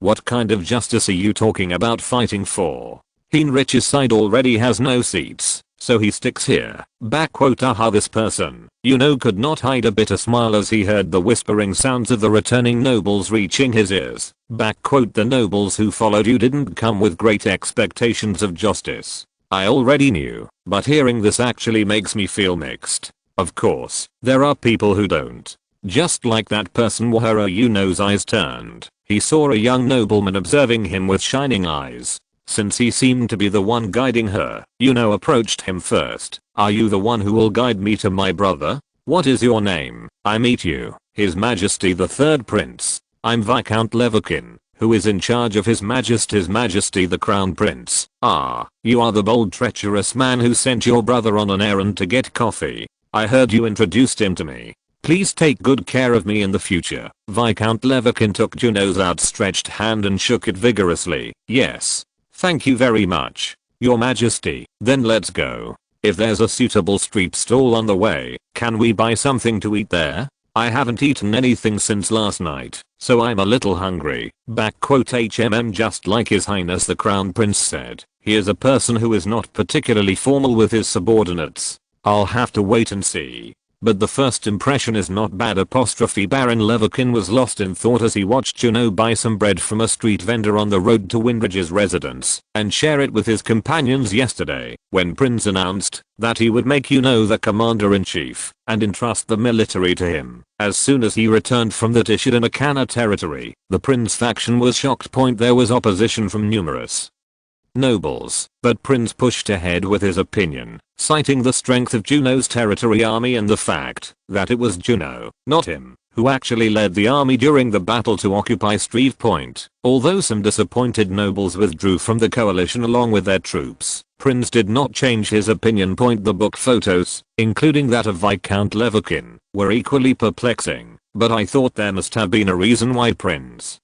What kind of justice are you talking about fighting for? Heinrich's side already has no seats, so he sticks here. This person, could not hide a bitter smile as he heard the whispering sounds of the returning nobles reaching his ears. The nobles who followed you didn't come with great expectations of justice. I already knew, but hearing this actually makes me feel mixed. Of course, there are people who don't. Just like that person Wahara Yuno's eyes turned. He saw a young nobleman observing him with shining eyes. Since he seemed to be the one guiding her, approached him first. Are you the one who will guide me to my brother? What is your name? I meet you, His Majesty the 3rd Prince. I'm Viscount Leverkin, who is in charge of His Majesty the Crown Prince. You are the bold treacherous man who sent your brother on an errand to get coffee. I heard you introduced him to me. Please take good care of me in the future. Viscount Leverkin took Juno's outstretched hand and shook it vigorously. Yes. Thank you very much, Your Majesty. Then let's go. If there's a suitable street stall on the way, can we buy something to eat there? I haven't eaten anything since last night, so I'm a little hungry. Just like His Highness the Crown Prince said, he is a person who is not particularly formal with his subordinates. I'll have to wait and see. But the first impression is not bad. Baron Leverkin was lost in thought as he watched Juno buy some bread from a street vendor on the road to Windridge's residence and share it with his companions yesterday when Prince announced that he would make Juno the commander-in-chief and entrust the military to him. As soon as he returned from the Tishidamakana territory, the Prince faction was shocked. There was opposition from numerous nobles, but Prince pushed ahead with his opinion, citing the strength of Juno's territory army and the fact that it was Juno, not him, who actually led the army during the battle to occupy Streve Point. Although some disappointed nobles withdrew from the coalition along with their troops, Prince did not change his opinion. The book photos, including that of Viscount Leverkin, were equally perplexing, but I thought there must have been a reason why Prince,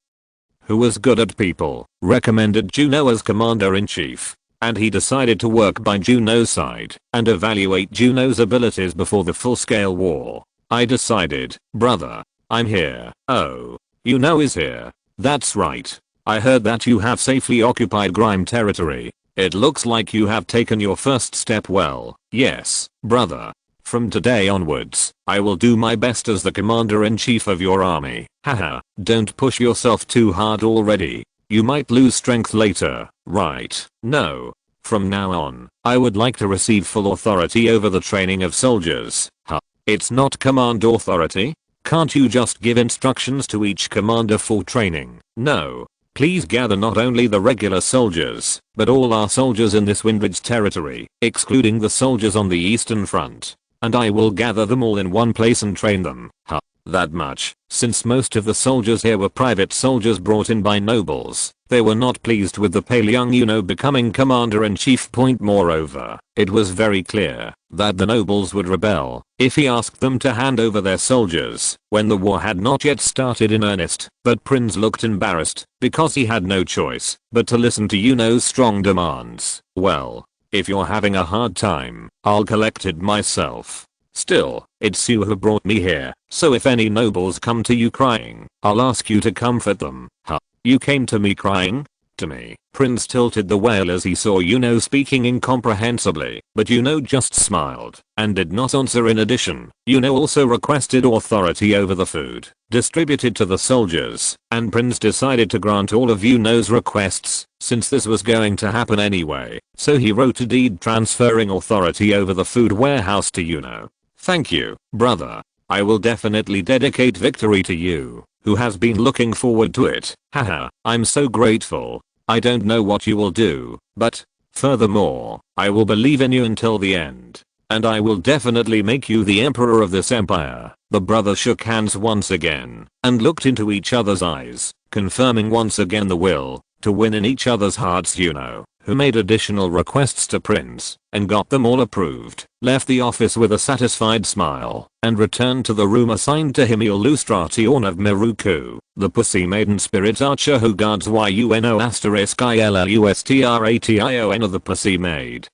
who was good at people, recommended Juno as commander-in-chief, and he decided to work by Juno's side and evaluate Juno's abilities before the full-scale war. I decided, brother, I'm here. Oh, Juno is here. That's right. I heard that you have safely occupied Grime territory. It looks like you have taken your first step well. Yes, brother. From today onwards, I will do my best as the commander-in-chief of your army. Haha, don't push yourself too hard already. You might lose strength later, right? No. From now on, I would like to receive full authority over the training of soldiers. Huh. It's not command authority? Can't you just give instructions to each commander for training? No. Please gather not only the regular soldiers, but all our soldiers in this Windridge territory, excluding the soldiers on the Eastern Front. And I will gather them all in one place and train them. Huh. That much. Since most of the soldiers here were private soldiers brought in by nobles, they were not pleased with the pale young Juno becoming commander-in-chief. Moreover, it was very clear that the nobles would rebel if he asked them to hand over their soldiers when the war had not yet started in earnest. But Prince looked embarrassed because he had no choice but to listen to Juno's strong demands. Well, if you're having a hard time, I'll collect it myself. Still, it's you who brought me here, so if any nobles come to you crying, I'll ask you to comfort them. Huh? You came to me crying? To me? Prince tilted the whale as he saw Juno speaking incomprehensibly, but Juno just smiled and did not answer. In addition, Juno also requested authority over the food distributed to the soldiers, and Prince decided to grant all of Juno's requests, since this was going to happen anyway, so he wrote a deed transferring authority over the food warehouse to Juno. Thank you, brother. I will definitely dedicate victory to you, who has been looking forward to it. Haha, I'm so grateful. I don't know what you will do, but, furthermore, I will believe in you until the end. And I will definitely make you the emperor of this empire. The brothers shook hands once again and looked into each other's eyes, confirming once again the will to win in each other's hearts. Juno, who made additional requests to Prince and got them all approved, left the office with a satisfied smile and returned to the room assigned to him. Illustrati of Miruku, the pussy maiden spirit archer who guards YUNO*ILLUSTRATION of the pussy maid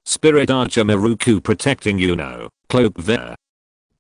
spirit archer Miruku protecting Juno, cloak there.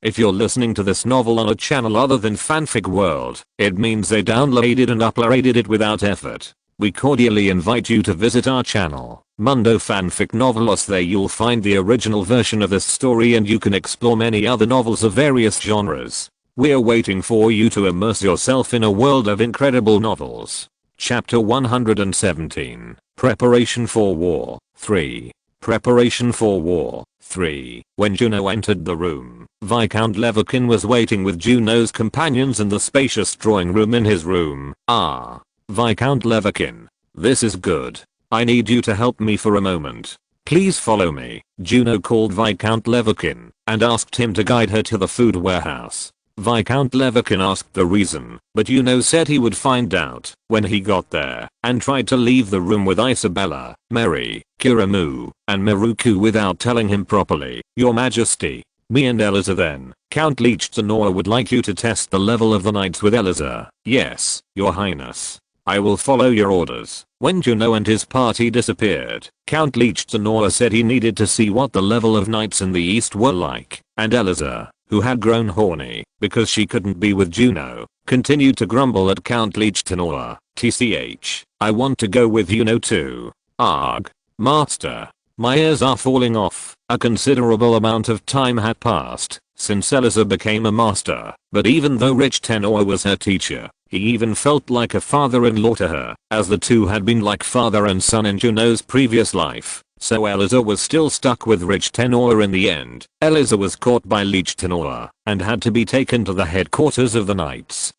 If you're listening to this novel on a channel other than Fanfic World, it means they downloaded and uploaded it without effort. We cordially invite you to visit our channel, Mundo Fanfic Novelos. There you'll find the original version of this story and you can explore many other novels of various genres. We're waiting for you to immerse yourself in a world of incredible novels. Chapter 117, Preparation for War 3. Preparation for War 3. When Juno entered the room, Viscount Leverkin was waiting with Juno's companions in the spacious drawing room in his room. Ah. Viscount Leverkin. This is good. I need you to help me for a moment. Please follow me. Juno called Viscount Leverkin and asked him to guide her to the food warehouse. Viscount Leverkin asked the reason, but Juno said he would find out when he got there and tried to leave the room with Isabella, Mary, Kiramu, and Miruku without telling him properly. Your Majesty, me and Eliza then. Count Leech Tenora would like you to test the level of the knights with Eliza. Yes, Your Highness. I will follow your orders. When Juno and his party disappeared, Count Liechtenauer said he needed to see what the level of knights in the east were like, and Eliza, who had grown horny because she couldn't be with Juno, continued to grumble at Count Liechtenauer. TCH, I want to go with Juno too. Arg. Master. My ears are falling off. A considerable amount of time had passed since Eliza became a master, but even though Liechtenauer was her teacher, he even felt like a father-in-law to her, as the two had been like father and son in Juno's previous life. So Eliza was still stuck with Liechtenauer in the end. Eliza was caught by Liechtenauer and had to be taken to the headquarters of the knights.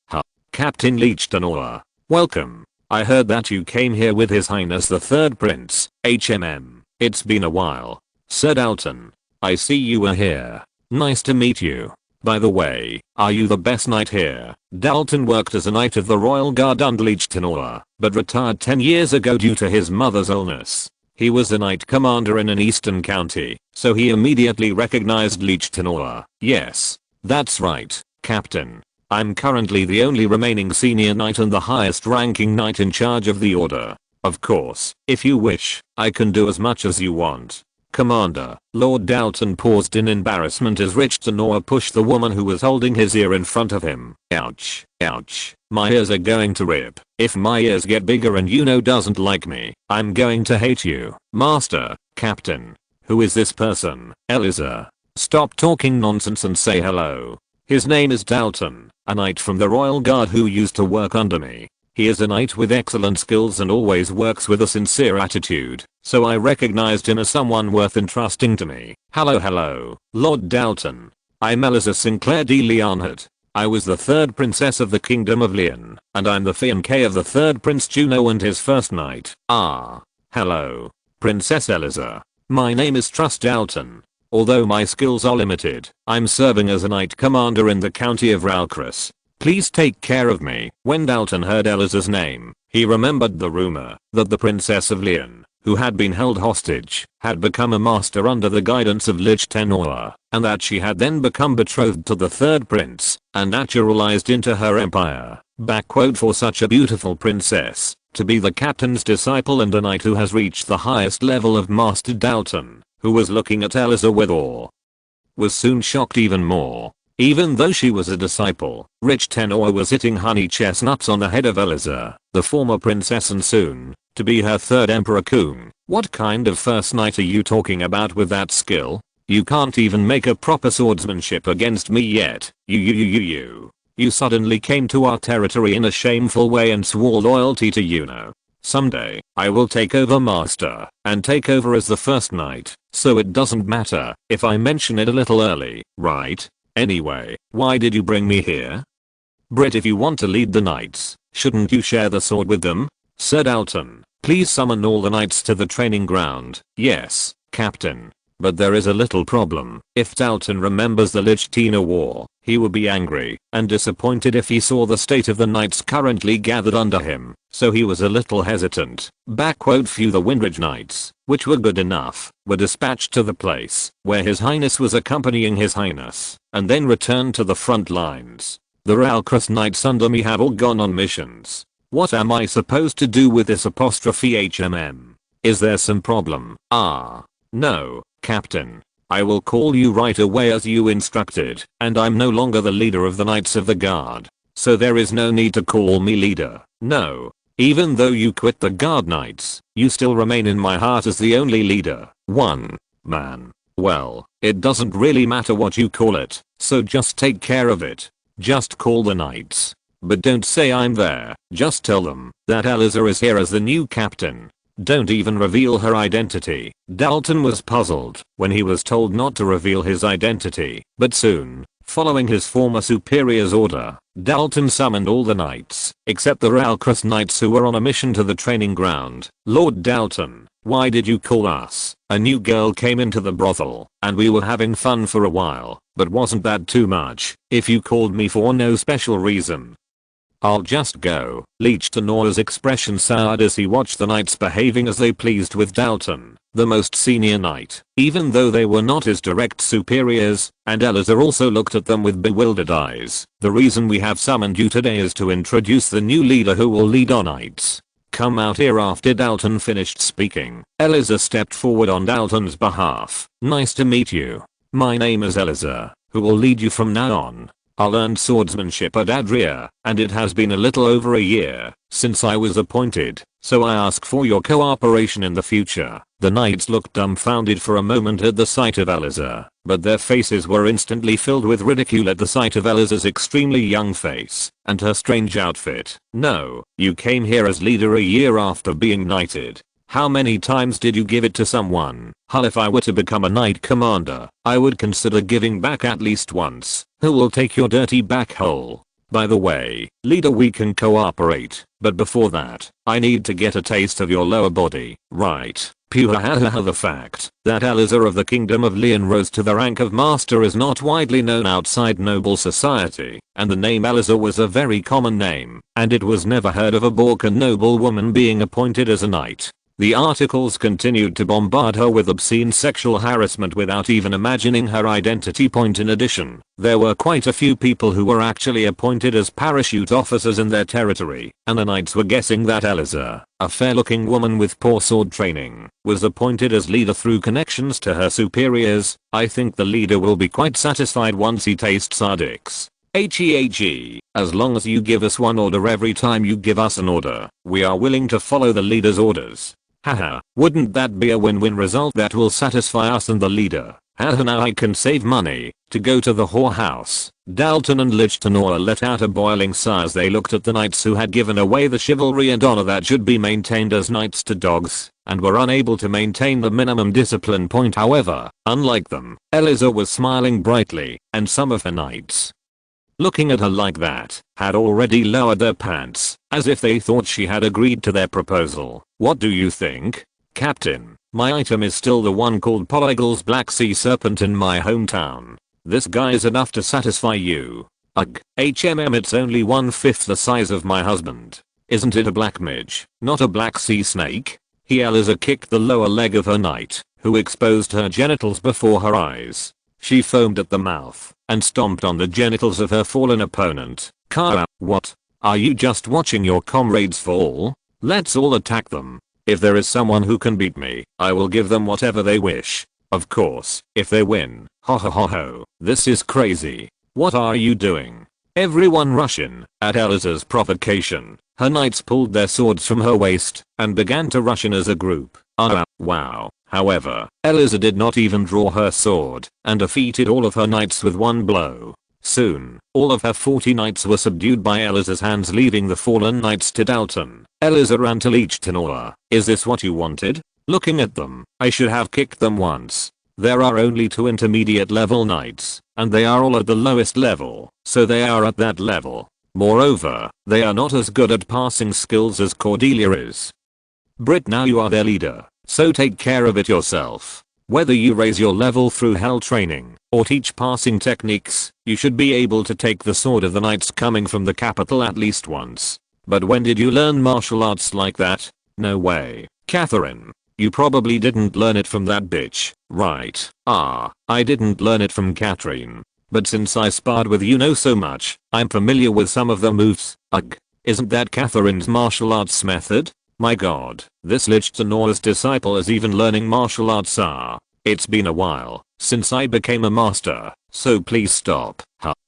Captain Liechtenauer, welcome. I heard that you came here with His Highness the Third Prince, HMM. It's been a while. Sir Dalton, I see you are here. Nice to meet you. By the way, are you the best knight here? Dalton worked as a knight of the Royal Guard under Liechtenauer, but retired 10 years ago due to his mother's illness. He was a knight commander in an eastern county, so he immediately recognized Liechtenauer. Yes, that's right, Captain. I'm currently the only remaining senior knight and the highest ranking knight in charge of the order. Of course, if you wish, I can do as much as you want. Commander. Lord Dalton paused in embarrassment as Liechtenauer pushed the woman who was holding his ear in front of him. Ouch. Ouch. My ears are going to rip. If my ears get bigger and Juno doesn't like me, I'm going to hate you. Master. Captain. Who is this person? Eliza. Stop talking nonsense and say hello. His name is Dalton, a knight from the Royal Guard who used to work under me. He is a knight with excellent skills and always works with a sincere attitude, so I recognized him as someone worth entrusting to me. Hello, Lord Dalton. I'm Eliza Sinclair de Leonhardt. I was the third princess of the Kingdom of Leon, and I'm the fiancée of the third Prince Juno and his first knight. Hello, Princess Eliza. My name is Trust Dalton. Although my skills are limited, I'm serving as a knight commander in the county of Ralcris. Please take care of me. When Dalton heard Eliza's name, he remembered the rumor that the Princess of Leon, who had been held hostage, had become a master under the guidance of Liechtenauer, and that she had then become betrothed to the third prince and naturalized into her empire. For such a beautiful princess to be the captain's disciple and a knight who has reached the highest level of Master. Dalton, who was looking at Eliza with awe, was soon shocked even more. Even though she was a disciple, Liechtenauer was hitting honey chestnuts on the head of Eliza, the former princess and soon to be her third emperor queen. What kind of first knight are you talking about with that skill? You can't even make a proper swordsmanship against me yet. You suddenly came to our territory in a shameful way and swore loyalty to Juno. Someday, I will take over Master and take over as the first knight, so it doesn't matter if I mention it a little early, right? Anyway, why did you bring me here? Brit, if you want to lead the knights, shouldn't you share the sword with them? Sir Dalton, please summon all the knights to the training ground. Yes, Captain. But there is a little problem. If Dalton remembers the Liechtenauer War, he would be angry and disappointed if he saw the state of the knights currently gathered under him, so he was a little hesitant. Few the Windridge Knights, which were good enough, were dispatched to the place where His Highness was accompanying His Highness, and then returned to the front lines. The Ralcris Knights under me have all gone on missions. What am I supposed to do with this HMM? Is there some problem? No, Captain. I will call you right away as you instructed, and I'm no longer the leader of the Knights of the Guard, so there is no need to call me leader. No. Even though you quit the Guard Knights, you still remain in my heart as the only leader. One man. Well, it doesn't really matter what you call it, so just take care of it. Just call the Knights. But don't say I'm there. Just tell them that Eliza is here as the new captain. Don't even reveal her identity. Dalton was puzzled when he was told not to reveal his identity, but soon, following his former superior's order, Dalton summoned all the knights, except the Ralcris Knights who were on a mission to the training ground. Lord Dalton, why did you call us? A new girl came into the brothel, and we were having fun for a while, but wasn't that too much, if you called me for no special reason? I'll just go. Leech Tenora's expression soured as he watched the knights behaving as they pleased with Dalton, the most senior knight, even though they were not his direct superiors, and Elazar also looked at them with bewildered eyes. The reason we have summoned you today is to introduce the new leader who will lead our knights. Come out here. After Dalton finished speaking, Elazar stepped forward on Dalton's behalf. Nice to meet you. My name is Elazar, who will lead you from now on. I learned swordsmanship at Adria, and it has been a little over a year since I was appointed, so I ask for your cooperation in the future. The knights looked dumbfounded for a moment at the sight of Elazar, but their faces were instantly filled with ridicule at the sight of Elazar's extremely young face and her strange outfit. No, you came here as leader a year after being knighted. How many times did you give it to someone? Hell, if I were to become a knight commander, I would consider giving back at least once. Who will take your dirty back hole? By the way, leader, we can cooperate, but before that, I need to get a taste of your lower body. Right. The fact that Elazar of the Kingdom of Leon rose to the rank of master is not widely known outside noble society, and the name Elazar was a very common name, and it was never heard of a Balkan noblewoman being appointed as a knight. The articles continued to bombard her with obscene sexual harassment without even imagining her identity. In addition, there were quite a few people who were actually appointed as parachute officers in their territory, and the knights were guessing that Elazar, a fair-looking woman with poor sword training, was appointed as leader through connections to her superiors. I think the leader will be quite satisfied once he tastes our dicks. As long as you give us one order every time you give us an order, we are willing to follow the leader's orders. Haha, wouldn't that be a win-win result that will satisfy us and the leader? Haha, now I can save money to go to the whorehouse. Dalton and Leech Tenora let out a boiling sigh as they looked at the knights who had given away the chivalry and honor that should be maintained as knights to dogs, and were unable to maintain the minimum discipline. However, unlike them, Elazar was smiling brightly, and some of her knights, looking at her like that, had already lowered their pants, as if they thought she had agreed to their proposal. What do you think? Captain, my item is still the one called Polygal's Black Sea Serpent in my hometown. This guy is enough to satisfy you. Ugh, it's only 1/5 the size of my husband. Isn't it a black midge, not a black sea snake? Elazar kicked the lower leg of her knight, who exposed her genitals before her eyes. She foamed at the mouth and stomped on the genitals of her fallen opponent. Kara, what? Are you just watching your comrades fall? Let's all attack them. If there is someone who can beat me, I will give them whatever they wish. Of course, if they win. Ho ho ho ho. This is crazy. What are you doing? Everyone rush in. At Elazar's provocation, her knights pulled their swords from her waist and began to rush in as a group. Wow. However, Elazar did not even draw her sword and defeated all of her knights with one blow. Soon, all of her 40 knights were subdued by Elazar's hands, leaving the fallen knights to Dalton. Elazar ran to Leech Tenora. Is this what you wanted? Looking at them, I should have kicked them once. There are only 2 intermediate level knights, and they are all at the lowest level, so they are at that level. Moreover, they are not as good at passing skills as Cordelia is. Brit, now you are their leader, so take care of it yourself. Whether you raise your level through hell training or teach passing techniques, you should be able to take the sword of the knights coming from the capital at least once. But when did you learn martial arts like that? No way. Catherine, you probably didn't learn it from that bitch, right? I didn't learn it from Catherine. But since I sparred with you so much, I'm familiar with some of the moves. Ugh. Isn't that Catherine's martial arts method? My god, this Leech Tenora's disciple is even learning martial arts. It's been a while since I became a master, so please stop.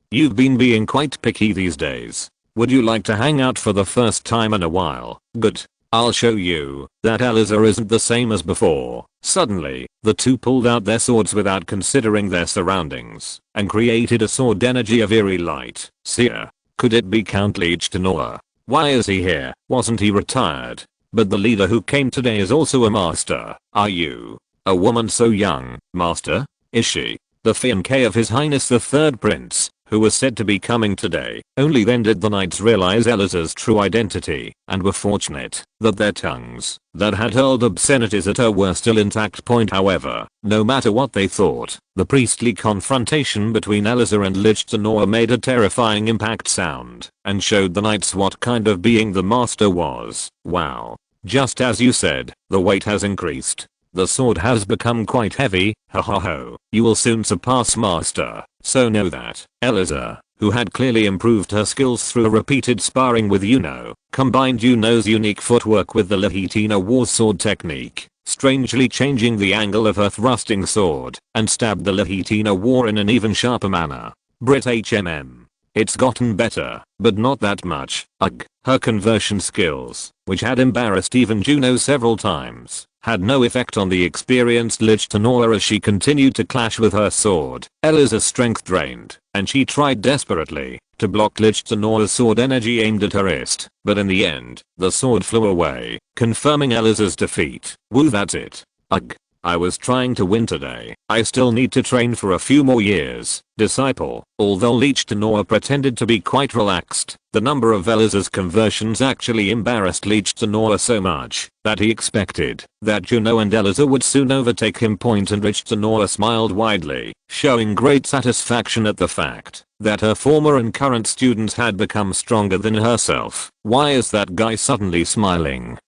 You've been being quite picky these days. Would you like to hang out for the first time in a while? Good. I'll show you that Elazar isn't the same as before. Suddenly, the two pulled out their swords without considering their surroundings and created a sword energy of eerie light. Seer. Could it be Count Leech Tenora? Why is he here? Wasn't he retired? But the leader who came today is also a master. Are you a woman so young, master? Is she the fiancée of His Highness the Third Prince, who was said to be coming today. Only then did the knights realize Eliza's true identity, and were fortunate that their tongues that had hurled obscenities at her were still intact. However, no matter what they thought, the priestly confrontation between Eliza and Lichtenor made a terrifying impact sound, and showed the knights what kind of being the master was. Wow. Just as you said, the weight has increased. The sword has become quite heavy, ha ha ho. You will soon surpass master, so know that. Eliza, who had clearly improved her skills through repeated sparring with Yuno, combined Yuno's unique footwork with the Lehitina war sword technique, strangely changing the angle of her thrusting sword, and stabbed the Lehitina war in an even sharper manner. Brit HMM. It's gotten better, but not that much. Ugh. Her conversion skills, which had embarrassed even Juno several times, had no effect on the experienced Lichtenor as she continued to clash with her sword. Eliza's strength drained, and she tried desperately to block Lichtenor's sword energy aimed at her wrist, but in the end, the sword flew away, confirming Eliza's defeat. Woo, that's it. Ugh. I was trying to win today. I still need to train for a few more years. Disciple. Although Lichtenor pretended to be quite relaxed, the number of Eliza's conversions actually embarrassed Lichtenor so much that he expected that Juno and Eliza would soon overtake him. And Lichtenor smiled widely, showing great satisfaction at the fact that her former and current students had become stronger than herself. Why is that guy suddenly smiling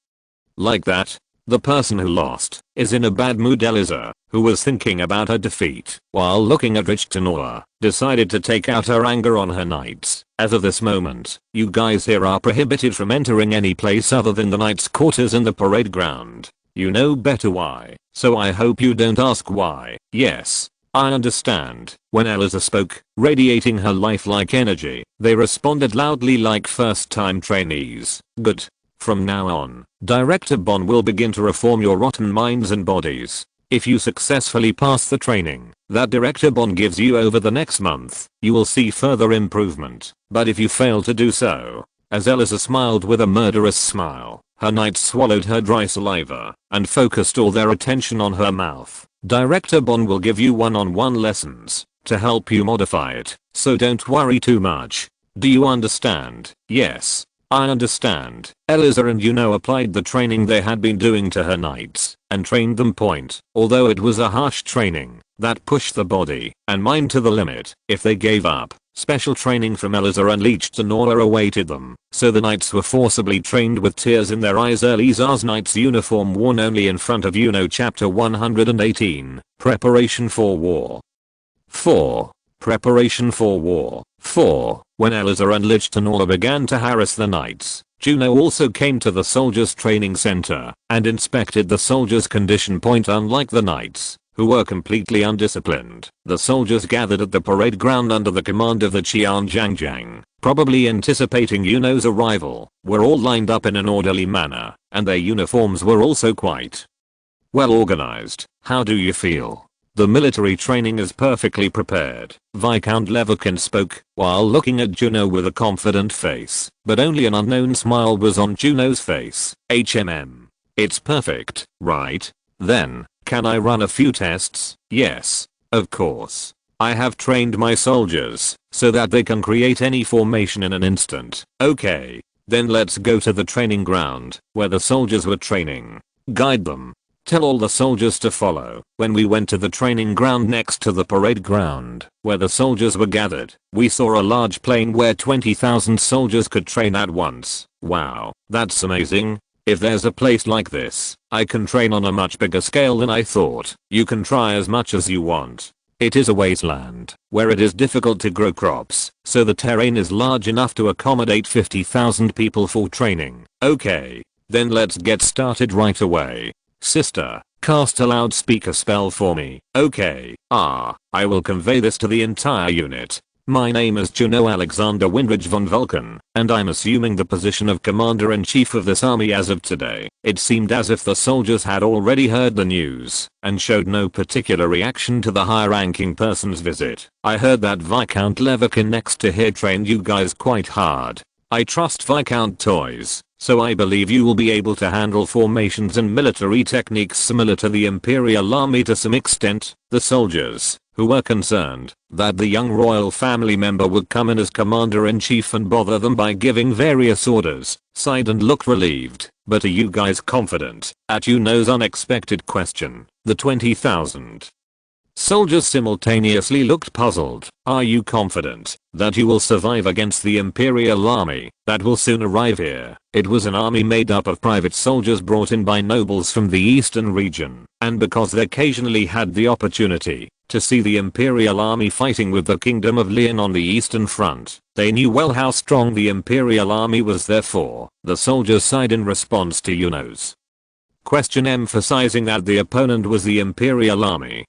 like that? The person who lost is in a bad mood. Eliza, who was thinking about her defeat while looking at Lichtenor, decided to take out her anger on her knights. As of this moment, you guys here are prohibited from entering any place other than the knights' quarters in the parade ground. You know better why, so I hope you don't ask why. Yes, I understand. When Eliza spoke, radiating her lifelike energy, they responded loudly like first-time trainees. Good. From now on, Director Bon will begin to reform your rotten minds and bodies. If you successfully pass the training that Director Bon gives you over the next month, you will see further improvement. But if you fail to do so, as Eliza smiled with a murderous smile, her knights swallowed her dry saliva and focused all their attention on her mouth. Director Bon will give you one-on-one lessons to help you modify it, so don't worry too much. Do you understand? Yes. I understand. Eliza and Yuno applied the training they had been doing to her knights and trained them. Although it was a harsh training that pushed the body and mind to the limit, if they gave up, special training from Eliza and Lichtenor awaited them. So the knights were forcibly trained with tears in their eyes. Eliza's knight's uniform worn only in front of Yuno. Chapter 118. Preparation for War. 4. Preparation for War. 4. When Eliza and Lichtenor began to harass the knights, Juno also came to the soldiers' training center and inspected the soldiers' condition. Unlike the knights, who were completely undisciplined, the soldiers gathered at the parade ground under the command of the Qianjiang, probably anticipating Yuno's arrival, were all lined up in an orderly manner, and their uniforms were also quite well organized. How do you feel? The military training is perfectly prepared. Viscount Leverkin spoke, while looking at Juno with a confident face, but only an unknown smile was on Juno's face. HMM. It's perfect, right? Then, can I run a few tests? Yes, of course. I have trained my soldiers, so that they can create any formation in an instant. Okay. Then let's go to the training ground, where the soldiers were training. Guide them. Tell all the soldiers to follow. When we went to the training ground next to the parade ground, where the soldiers were gathered, we saw a large plain where 20,000 soldiers could train at once. Wow, that's amazing. If there's a place like this, I can train on a much bigger scale than I thought. You can try as much as you want. It is a wasteland, where it is difficult to grow crops, so the terrain is large enough to accommodate 50,000 people for training. Okay, then let's get started right away. Sister, cast a loudspeaker spell for me. Okay. I will convey this to the entire unit. My name is Juno Alexander Windridge von Vulcan, and I'm assuming the position of Commander-in-Chief of this army as of today. It seemed as if the soldiers had already heard the news, and showed no particular reaction to the high-ranking person's visit. I heard that Viscount Leverkin next to here trained you guys quite hard. I trust Viscount Toys, so I believe you will be able to handle formations and military techniques similar to the Imperial Army to some extent. The soldiers, who were concerned that the young royal family member would come in as commander-in-chief and bother them by giving various orders, sighed and looked relieved. But are you guys confident? At Yuno's unexpected question, the 20,000 soldiers simultaneously looked puzzled. Are you confident that you will survive against the Imperial army that will soon arrive here? It was an army made up of private soldiers brought in by nobles from the eastern region, and because they occasionally had the opportunity to see the Imperial army fighting with the Kingdom of Lian on the eastern front, they knew well how strong the Imperial army was. Therefore, the soldiers sighed in response to Yuno's question, emphasizing that the opponent was the Imperial army.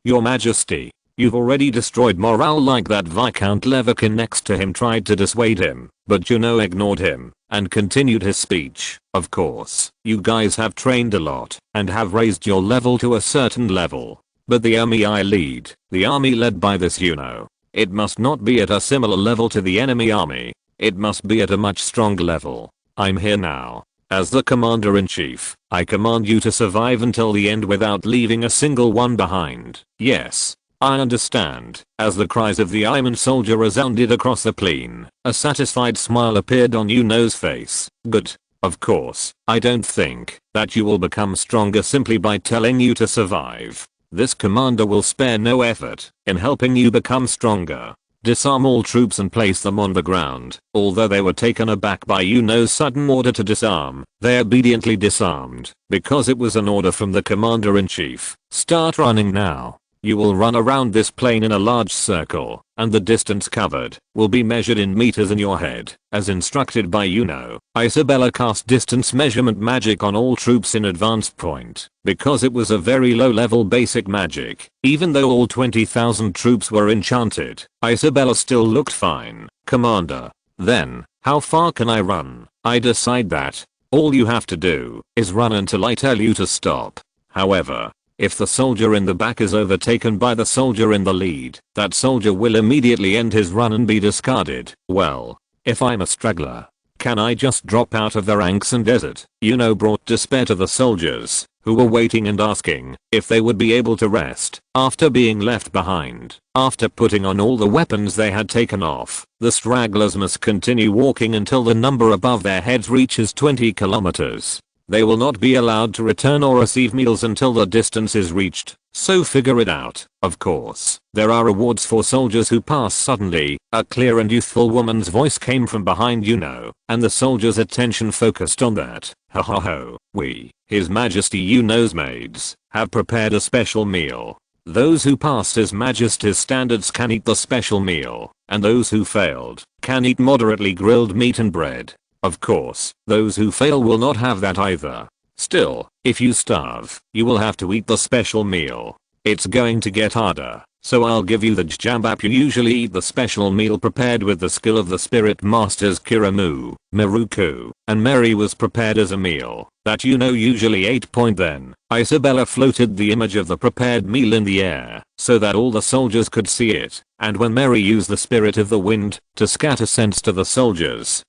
Your Majesty, you've already destroyed morale like that. Viscount Leverkin next to him tried to dissuade him, but Yuno ignored him and continued his speech. Of course, you guys have trained a lot and have raised your level to a certain level. But the army I lead, the army led by this Yuno, it must not be at a similar level to the enemy army. It must be at a much stronger level. I'm here now. As the commander-in-chief, I command you to survive until the end without leaving a single one behind. Yes, I understand. As the cries of the Iman soldier resounded across the plain, a satisfied smile appeared on Yuno's face. Good. Of course, I don't think that you will become stronger simply by telling you to survive. This commander will spare no effort in helping you become stronger. Disarm all troops and place them on the ground. Although they were taken aback by Yuno's sudden order to disarm, they obediently disarmed, because it was an order from the commander-in-chief. Start running now. You will run around this plain in a large circle, and the distance covered will be measured in meters in your head. As instructed by Yuno, Isabella cast distance measurement magic on all troops in advanced point. Because it was a very low level basic magic, even though all 20,000 troops were enchanted, Isabella still looked fine. Commander, then, how far can I run? I decide that all you have to do is run until I tell you to stop. However, if the soldier in the back is overtaken by the soldier in the lead, that soldier will immediately end his run and be discarded. Well, if I'm a straggler, can I just drop out of the ranks and desert? Yuno brought despair to the soldiers, who were waiting and asking if they would be able to rest after being left behind. After putting on all the weapons they had taken off, the stragglers must continue walking until the number above their heads reaches 20 kilometers. They will not be allowed to return or receive meals until the distance is reached, so figure it out. Of course, there are rewards for soldiers who pass suddenly. A clear and youthful woman's voice came from behind Yuno, and the soldiers' attention focused on that. Ho ho ho, we, His Majesty Yuno's maids, have prepared a special meal. Those who passed His Majesty's standards can eat the special meal, and those who failed can eat moderately grilled meat and bread. Of course, those who fail will not have that either. Still, if you starve, you will have to eat the special meal. It's going to get harder, so I'll give you the jambap. You usually eat the special meal prepared with the skill of the spirit masters Kiramu, Miruku, and Mary was prepared as a meal that Yuno usually ate. Then, Isabella floated the image of the prepared meal in the air so that all the soldiers could see it, and when Mary used the spirit of the wind to scatter scents to the soldiers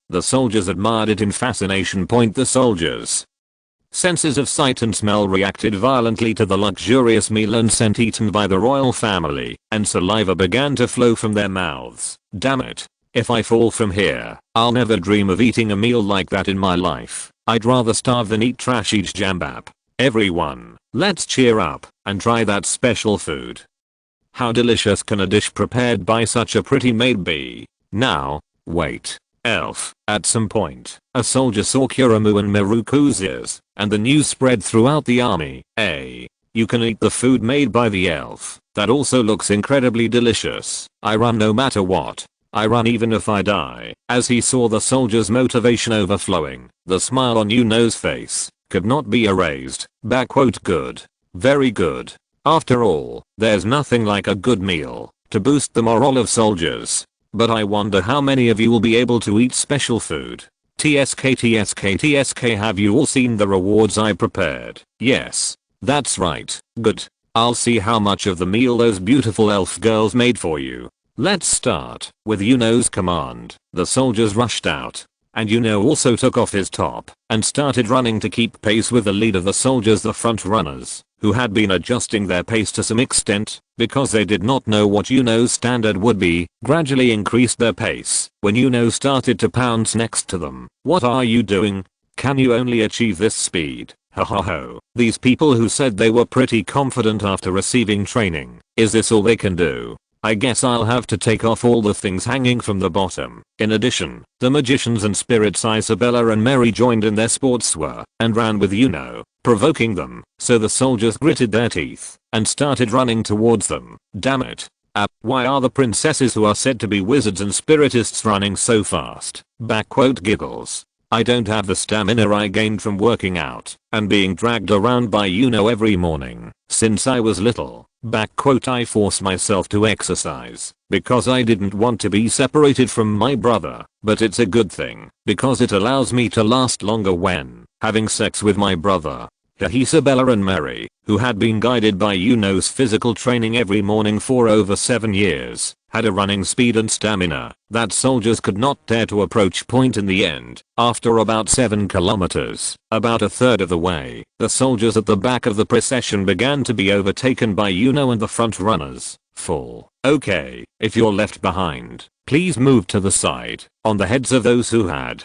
admired it in fascination. The soldiers' senses of sight and smell reacted violently to the luxurious meal and scent eaten by the royal family, and saliva began to flow from their mouths. Damn it. If I fall from here, I'll never dream of eating a meal like that in my life. I'd rather starve than eat trashy jambap. Everyone, let's cheer up and try that special food. How delicious can a dish prepared by such a pretty maid be? Now, wait. Elf. At some point, a soldier saw Kiramu and Miruku's ears, and the news spread throughout the army. You can eat the food made by the elf. That also looks incredibly delicious. I run no matter what. I run even if I die. As he saw the soldier's motivation overflowing, the smile on Yuno's face could not be erased. Good. Very good. After all, there's nothing like a good meal to boost the morale of soldiers. But I wonder how many of you will be able to eat special food. TSK, have you all seen the rewards I prepared? Yes. That's right. Good. I'll see how much of the meal those beautiful elf girls made for you. Let's start. With Yuno's command, the soldiers rushed out, and Yuno also took off his top and started running to keep pace with the lead of the soldiers, the front runners, who had been adjusting their pace to some extent, because they did not know what Yuno's standard would be, gradually increased their pace when Yuno started to pounce next to them. What are you doing? Can you only achieve this speed? Ha ha ho. These people who said they were pretty confident after receiving training, is this all they can do? I guess I'll have to take off all the things hanging from the bottom. In addition, the magicians and spirits Isabella and Mary joined in their sportswear and ran with Yuno, provoking them, so the soldiers gritted their teeth and started running towards them. Damn it. Why are the princesses who are said to be wizards and spiritists running so fast? Backquote giggles. I don't have the stamina I gained from working out and being dragged around by Yuno every morning since I was little. Backquote I force myself to exercise because I didn't want to be separated from my brother, but it's a good thing because it allows me to last longer when having sex with my brother. Isabella and Mary, who had been guided by Yuno's physical training every morning for over 7 years, had a running speed and stamina that soldiers could not dare to approach. Point in the end, after about 7 kilometers, about a third of the way, the soldiers at the back of the procession began to be overtaken by Yuno and the front runners. Full. Okay, if you're left behind, please move to the side, on the heads of those who had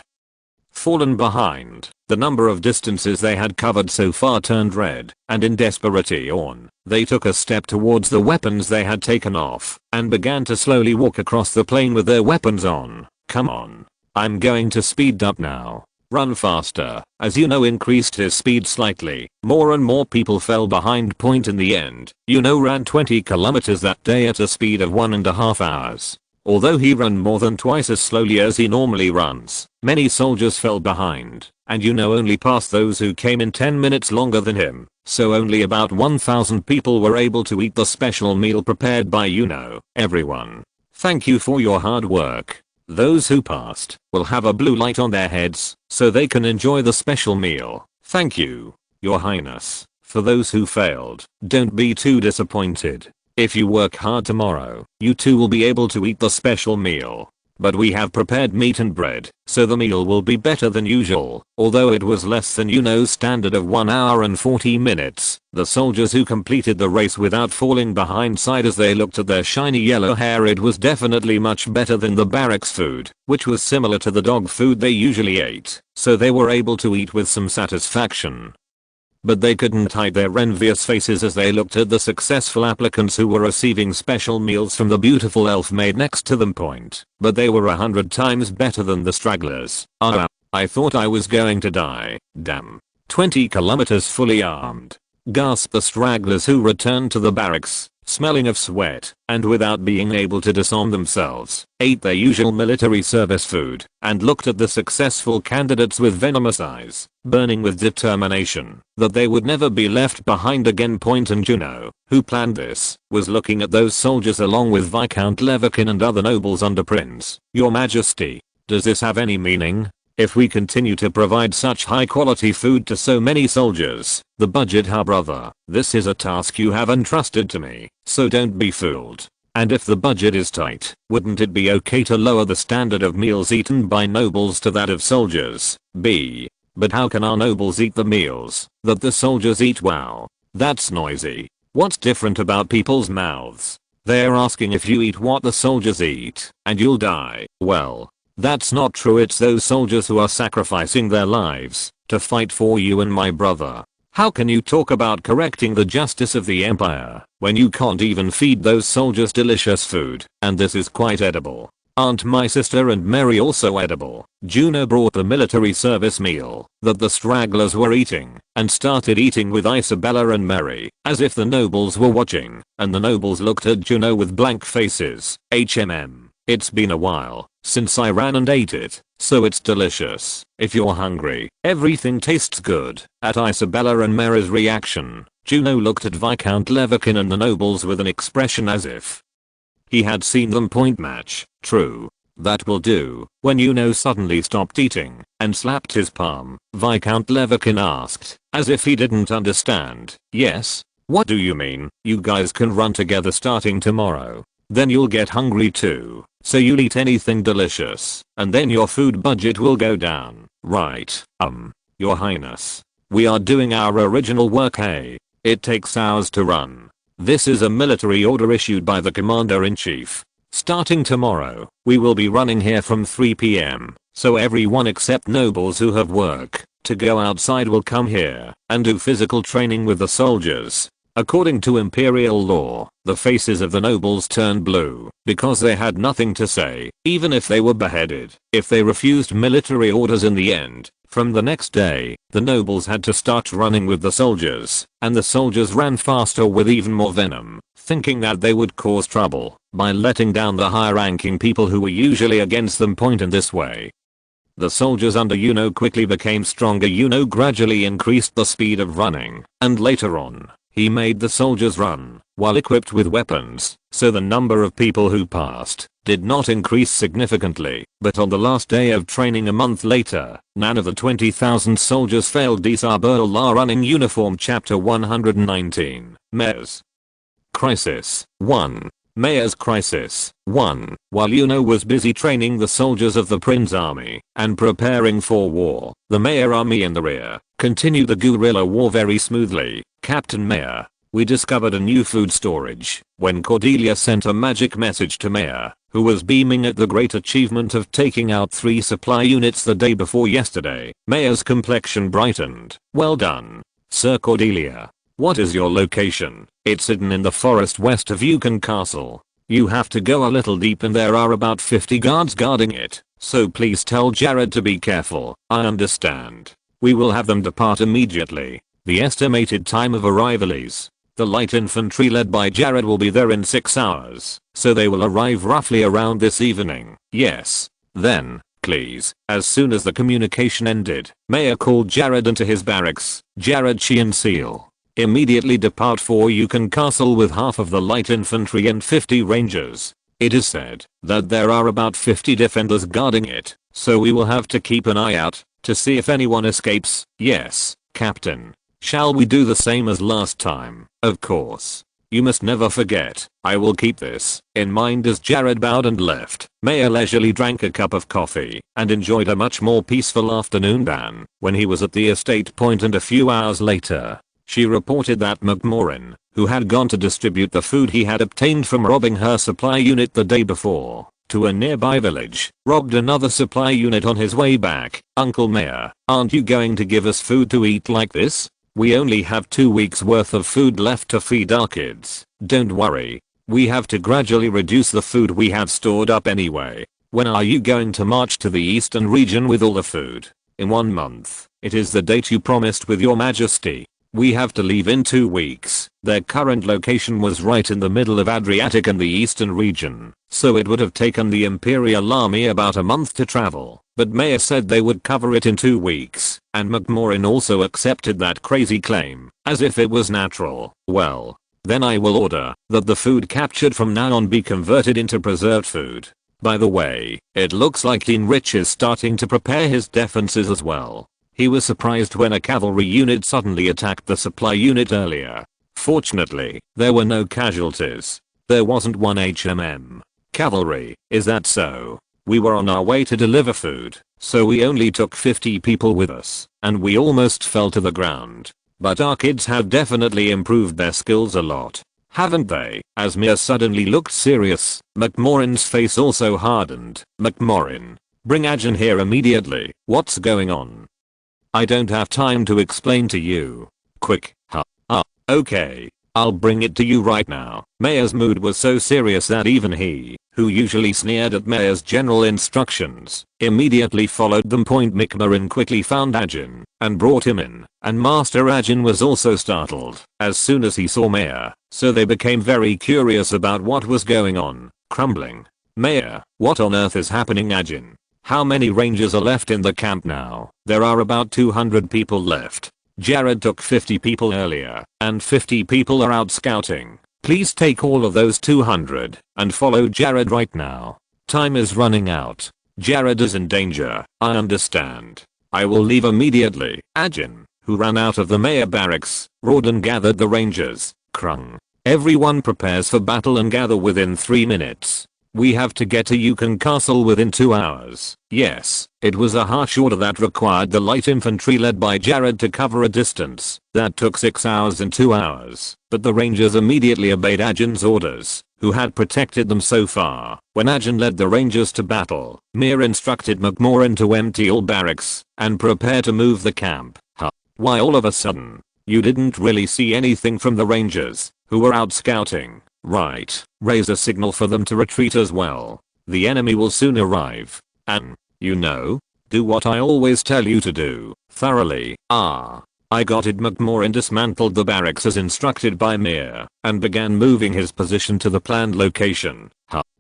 fallen behind. The number of distances they had covered so far turned red, and in desperation, they took a step towards the weapons they had taken off, and began to slowly walk across the plain with their weapons on. Come on. I'm going to speed up now. Run faster. As Yuno increased his speed slightly, more and more people fell behind. Point in the end, Yuno ran 20 kilometers that day at a speed of 1.5 hours. Although he ran more than twice as slowly as he normally runs, many soldiers fell behind, and Yuno only passed those who came in 10 minutes longer than him, so only about 1,000 people were able to eat the special meal prepared by Yuno. Everyone, thank you for your hard work. Those who passed will have a blue light on their heads, so they can enjoy the special meal. Thank you, Your Highness. For those who failed, don't be too disappointed. If you work hard tomorrow, you too will be able to eat the special meal. But we have prepared meat and bread, so the meal will be better than usual. Although it was less than Yuno's standard of 1 hour and 40 minutes, the soldiers who completed the race without falling behind sighed as they looked at their shiny yellow hair. It was definitely much better than the barracks food, which was similar to the dog food they usually ate, so they were able to eat with some satisfaction. But they couldn't hide their envious faces as they looked at the successful applicants who were receiving special meals from the beautiful elf maid next to them. But they were 100 times better than the stragglers. I thought I was going to die. Damn. 20 kilometers fully armed. Gasped the stragglers who returned to the barracks, smelling of sweat, and without being able to disarm themselves, ate their usual military service food, and looked at the successful candidates with venomous eyes, burning with determination that they would never be left behind again. And Yuno, who planned this, was looking at those soldiers along with Viscount Leverkin and other nobles under Prince. Your Majesty, does this have any meaning? If we continue to provide such high quality food to so many soldiers, the budget, brother, this is a task you have entrusted to me, so don't be fooled. And if the budget is tight, wouldn't it be okay to lower the standard of meals eaten by nobles to that of soldiers? But how can our nobles eat the meals that the soldiers eat? Wow, that's noisy. What's different about people's mouths? They're asking if you eat what the soldiers eat, and you'll die. Well, that's not true. It's those soldiers who are sacrificing their lives to fight for you and my brother. How can you talk about correcting the justice of the empire when you can't even feed those soldiers delicious food? And this is quite edible. Aren't my sister and Mary also edible? Juno brought the military service meal that the stragglers were eating and started eating with Isabella and Mary, as if the nobles were watching, and the nobles looked at Juno with blank faces. It's been a while since I ran and ate it, so it's delicious. If you're hungry, everything tastes good. At Isabella and Mary's reaction, Juno looked at Viscount Leverkin and the nobles with an expression as if he had seen them. Match. True. That will do. When Juno suddenly stopped eating and slapped his palm, Viscount Leverkin asked, as if he didn't understand. Yes? What do you mean? You guys can run together starting tomorrow. Then you'll get hungry too, so you'll eat anything delicious, and then your food budget will go down, right? Your Highness. We are doing our original work, hey? It takes hours to run. This is a military order issued by the commander-in-chief. Starting tomorrow, we will be running here from 3 PM, so everyone except nobles who have work to go outside will come here and do physical training with the soldiers. According to imperial law, the faces of the nobles turned blue because they had nothing to say, even if they were beheaded, if they refused military orders in the end. From the next day, the nobles had to start running with the soldiers, and the soldiers ran faster with even more venom, thinking that they would cause trouble by letting down the higher-ranking people who were usually against them. Point in this way. The soldiers under Yuno quickly became stronger. Yuno gradually increased the speed of running, and later on, he made the soldiers run while equipped with weapons, so the number of people who passed did not increase significantly. But on the last day of training a month later, none of the 20,000 soldiers failed. Disabla running uniform. Chapter 119. Mayor's Crisis 1. Mayor's Crisis 1. While Yuno was busy training the soldiers of the Prince Army and preparing for war, the Mayor Army in the rear continued the guerrilla war very smoothly. Captain Mayor, we discovered a new food storage when Cordelia sent a magic message to Mayor, who was beaming at the great achievement of taking out 3 supply units the day before yesterday. Mayor's complexion brightened. Well done, Sir Cordelia. What is your location? It's hidden in the forest west of Yukon Castle. You have to go a little deep and there are about 50 guards guarding it, so please tell Jared to be careful. I understand. We will have them depart immediately. The estimated time of arrival is. The light infantry led by Jared will be there in 6 hours, so they will arrive roughly around this evening. Yes. Then, please, as soon as the communication ended, Mayor called Jared into his barracks. Jared, Chi and Seal, immediately depart for Yukon Castle with half of the light infantry and 50 rangers. It is said that there are about 50 defenders guarding it, so we will have to keep an eye out to see if anyone escapes. Yes, Captain. Shall we do the same as last time? Of course. You must never forget. I will keep this in mind. As Jared bowed and left, Mayor leisurely drank a cup of coffee and enjoyed a much more peaceful afternoon than when he was at the estate point. And a few hours later, she reported that McMorin, who had gone to distribute the food he had obtained from robbing her supply unit the day before to a nearby village, robbed another supply unit on his way back. Uncle Mayor, aren't you going to give us food to eat like this? We only have 2 weeks worth of food left to feed our kids. Don't worry. We have to gradually reduce the food we have stored up anyway. When are you going to march to the eastern region with all the food? In 1 month. It is the date you promised with your majesty. We have to leave in 2 weeks. Their current location was right in the middle of Adriatic and the eastern region, so it would have taken the Imperial Army about a month to travel. But Mayor said they would cover it in 2 weeks, and McMorin also accepted that crazy claim, as if it was natural. Well, then I will order that the food captured from now on be converted into preserved food. By the way, it looks like Dean Rich is starting to prepare his defenses as well. He was surprised when a cavalry unit suddenly attacked the supply unit earlier. Fortunately, there were no casualties. There wasn't one HMM cavalry. Is that so? We were on our way to deliver food, so we only took 50 people with us, and we almost fell to the ground. But our kids have definitely improved their skills a lot, haven't they? As Mia suddenly looked serious, McMorin's face also hardened. McMorin, bring Ajin here immediately. What's going on? I don't have time to explain to you. Quick, okay. I'll bring it to you right now. Mayor's mood was so serious that even he, who usually sneered at Mayor's general instructions, immediately followed them. McMorin quickly found Ajin and brought him in, and Master Ajin was also startled as soon as he saw Mayor, so they became very curious about what was going on. Crumbling. Mayor, what on earth is happening? Ajin, how many rangers are left in the camp now? There are about 200 people left. Jared took 50 people earlier, and 50 people are out scouting. Please take all of those 200 and follow Jared right now. Time is running out. Jared is in danger. I understand. I will leave immediately. Ajin, who ran out of the mayor barracks, roared and gathered the rangers. Krung. Everyone prepares for battle and gather within 3 minutes. We have to get to Yukon Castle within 2 hours. Yes, it was a harsh order that required the light infantry led by Jared to cover a distance that took 6 hours and 2 hours, but the rangers immediately obeyed Ajin's orders, who had protected them so far. When Ajin led the rangers to battle, Mir instructed McMoran to empty all barracks and prepare to move the camp. Huh. Why all of a sudden? You didn't really see anything from the rangers, who were out scouting, right? Raise a signal for them to retreat as well. The enemy will soon arrive. And, do what I always tell you to do, thoroughly. I got it. McMoran dismantled the barracks as instructed by Mir, and began moving his position to the planned location.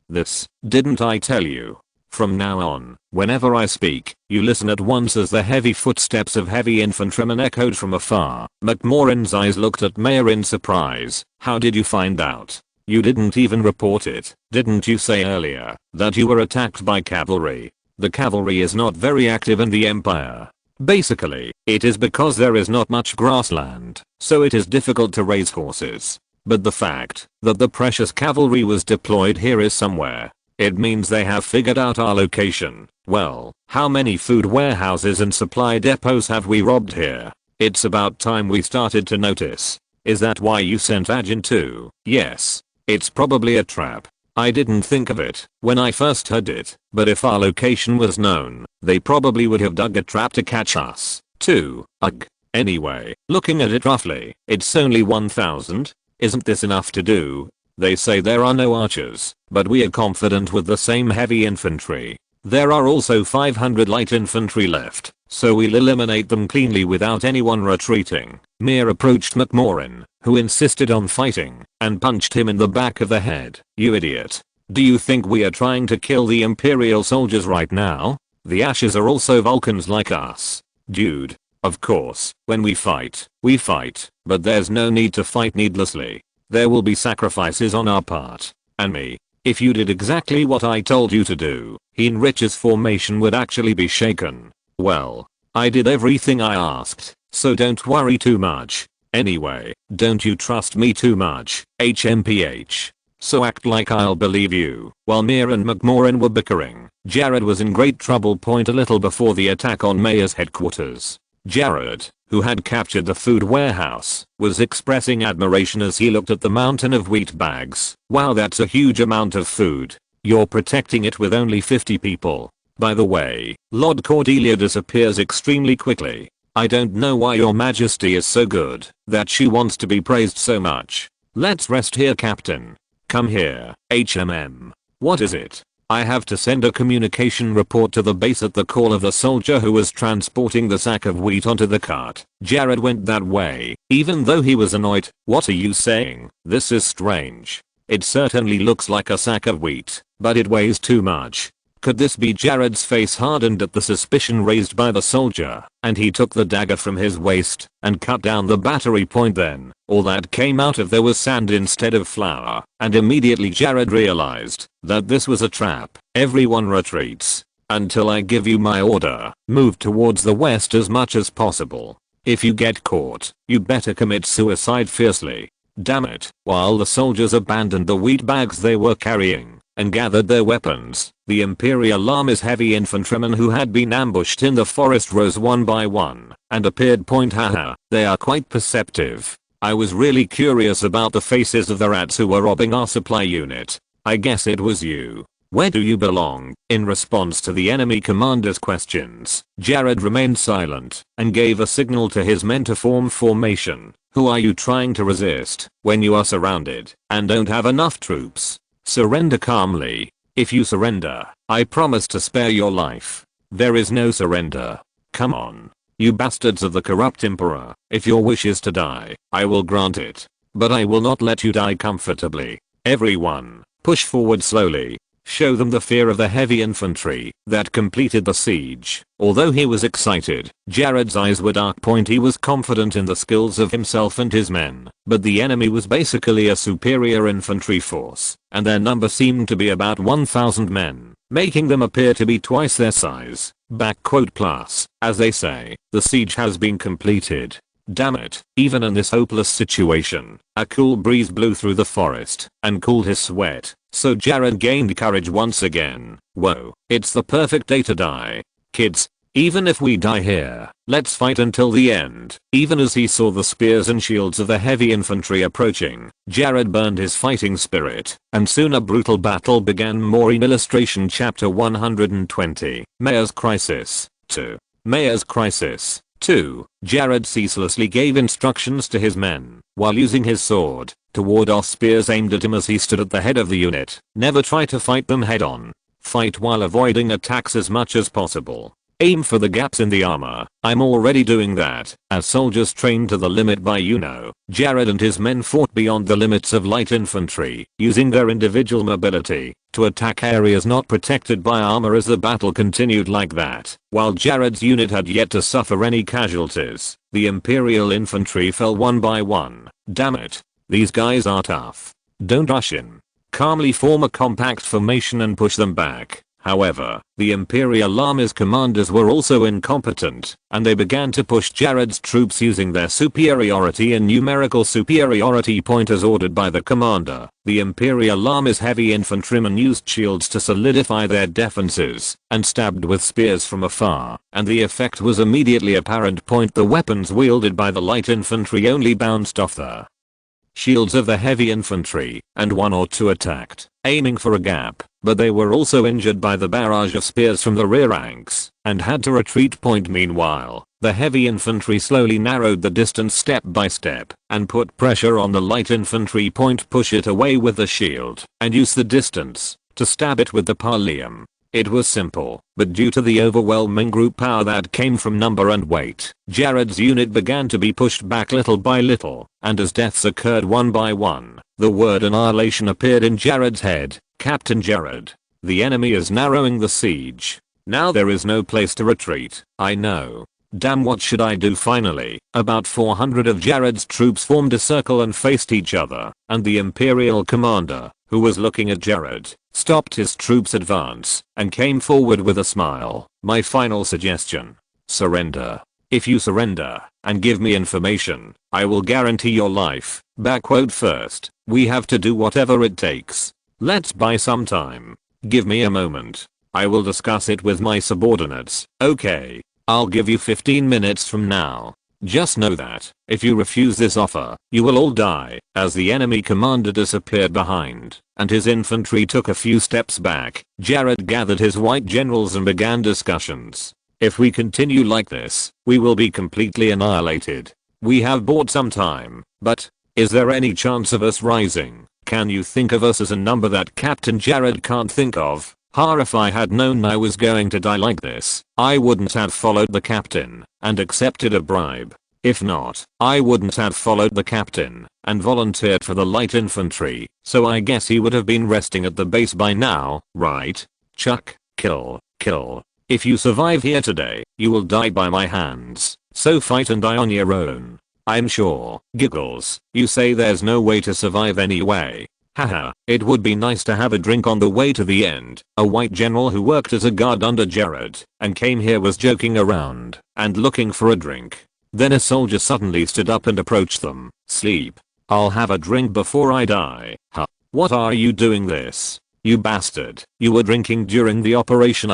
This, didn't I tell you? From now on, whenever I speak, you listen at once as the heavy footsteps of heavy infantrymen echoed from afar. McMoran's eyes looked at Mir in surprise. How did you find out? You didn't even report it. Didn't you say earlier that you were attacked by cavalry? The cavalry is not very active in the Empire. Basically, it is because there is not much grassland, so it is difficult to raise horses. But the fact that the precious cavalry was deployed here is somewhere. It means they have figured out our location. Well, how many food warehouses and supply depots have we robbed here? It's about time we started to notice. Is that why you sent Ajin too? Yes. It's probably a trap. I didn't think of it when I first heard it, but if our location was known, they probably would have dug a trap to catch us, too. Ugh. Anyway, looking at it roughly, it's only 1,000. Isn't this enough to do? They say there are no archers, but we are confident with the same heavy infantry. There are also 500 light infantry left, so we'll eliminate them cleanly without anyone retreating. Mir approached McMoran, who insisted on fighting, and punched him in the back of the head. You idiot. Do you think we are trying to kill the Imperial soldiers right now? The Ashes are also Vulcans like us. Dude. Of course, when we fight, but there's no need to fight needlessly. There will be sacrifices on our part. And me. If you did exactly what I told you to do, Heinrich's formation would actually be shaken. Well, I did everything I asked, so don't worry too much. Anyway, don't you trust me too much, HMPH. So act like I'll believe you. While Mir and McMoran were bickering, Jared was in great trouble. A little before the attack on Mayor's headquarters, Jared, who had captured the food warehouse, was expressing admiration as he looked at the mountain of wheat bags. Wow, that's a huge amount of food. You're protecting it with only 50 people. By the way, Lord Cordelia disappears extremely quickly. I don't know why your majesty is so good that she wants to be praised so much. Let's rest here, Captain. Come here, HMM. What is it? I have to send a communication report to the base at the call of the soldier who was transporting the sack of wheat onto the cart. Jared went that way, even though he was annoyed. What are you saying? This is strange. It certainly looks like a sack of wheat, but it weighs too much. Could this be? Jared's face hardened at the suspicion raised by the soldier, and he took the dagger from his waist and cut down the battery point. Then, all that came out of there was sand instead of flour, and immediately Jared realized that this was a trap. Everyone retreats until I give you my order. Move towards the west as much as possible. If you get caught, you better commit suicide fiercely. Damn it. While the soldiers abandoned the wheat bags they were carrying and gathered their weapons, the Imperial Army's heavy infantrymen who had been ambushed in the forest rose one by one and appeared. Haha, they are quite perceptive. I was really curious about the faces of the rats who were robbing our supply unit. I guess it was you. Where do you belong? In response to the enemy commander's questions, Jared remained silent and gave a signal to his men to form formation. Who are you trying to resist when you are surrounded and don't have enough troops? Surrender calmly. If you surrender, I promise to spare your life. There is no surrender. Come on. You bastards of the corrupt emperor. If your wish is to die, I will grant it. But I will not let you die comfortably. Everyone, push forward slowly. Show them the fear of the heavy infantry that completed the siege. Although he was excited, Jared's eyes were dark. He was confident in the skills of himself and his men, but the enemy was basically a superior infantry force, and their number seemed to be about 1,000 men, making them appear to be twice their size. Plus, as they say, the siege has been completed. Damn it. Even in this hopeless situation, a cool breeze blew through the forest and cooled his sweat. So Jared gained courage once again. Whoa, it's the perfect day to die. Kids, even if we die here, let's fight until the end. Even as he saw the spears and shields of the heavy infantry approaching, Jared burned his fighting spirit, and soon a brutal battle began. More in illustration chapter 120. Mayor's Crisis 2. Mayor's Crisis 2. Jared ceaselessly gave instructions to his men, while using his sword, to ward off spears aimed at him as he stood at the head of the unit. Never try to fight them head on. Fight while avoiding attacks as much as possible. Aim for the gaps in the armor. I'm already doing that. As soldiers trained to the limit by Jared and his men fought beyond the limits of light infantry, using their individual mobility to attack areas not protected by armor. As the battle continued like that, while Jared's unit had yet to suffer any casualties, the Imperial infantry fell one by one. Damn it. These guys are tough. Don't rush in. Calmly form a compact formation and push them back. However, the Imperial Army's commanders were also incompetent, and they began to push Jared's troops using their superiority and numerical superiority point as ordered by the commander. The Imperial Army's heavy infantrymen used shields to solidify their defenses, and stabbed with spears from afar, and the effect was immediately apparent. The weapons wielded by the light infantry only bounced off the shields of the heavy infantry, and one or two attacked, aiming for a gap, but they were also injured by the barrage of spears from the rear ranks, and had to retreat. Meanwhile, the heavy infantry slowly narrowed the distance step by step, and put pressure on the light infantry. Push it away with the shield, and use the distance to stab it with the pallium. It was simple, but due to the overwhelming group power that came from number and weight, Jared's unit began to be pushed back little by little, and as deaths occurred one by one, the word annihilation appeared in Jared's head. Captain Jared, the enemy is narrowing the siege. Now there is no place to retreat. I know. Damn, what should I do? Finally, about 400 of Jared's troops formed a circle and faced each other, and the Imperial commander, who was looking at Jared, stopped his troops' advance, and came forward with a smile. My final suggestion. Surrender. If you surrender, and give me information, I will guarantee your life. First, we have to do whatever it takes. Let's buy some time. Give me a moment. I will discuss it with my subordinates. Okay. I'll give you 15 minutes from now. Just know that, if you refuse this offer, you will all die. As the enemy commander disappeared behind, and his infantry took a few steps back, Jared gathered his white generals and began discussions. If we continue like this, we will be completely annihilated. We have bought some time, but is there any chance of us rising? Can you think of us as a number that Captain Jared can't think of? If I had known I was going to die like this, I wouldn't have followed the captain and accepted a bribe. If not, I wouldn't have followed the captain and volunteered for the light infantry, so I guess he would have been resting at the base by now, right? Chuck, kill, kill. If you survive here today, you will die by my hands, so fight and die on your own. I'm sure. Giggles. You say there's no way to survive anyway. Haha, it would be nice to have a drink on the way to the end. A white general who worked as a guard under Jared and came here was joking around and looking for a drink. Then a soldier suddenly stood up and approached them. Sleep. I'll have a drink before I die. Huh. What are you doing this? You bastard. You were drinking during the operation.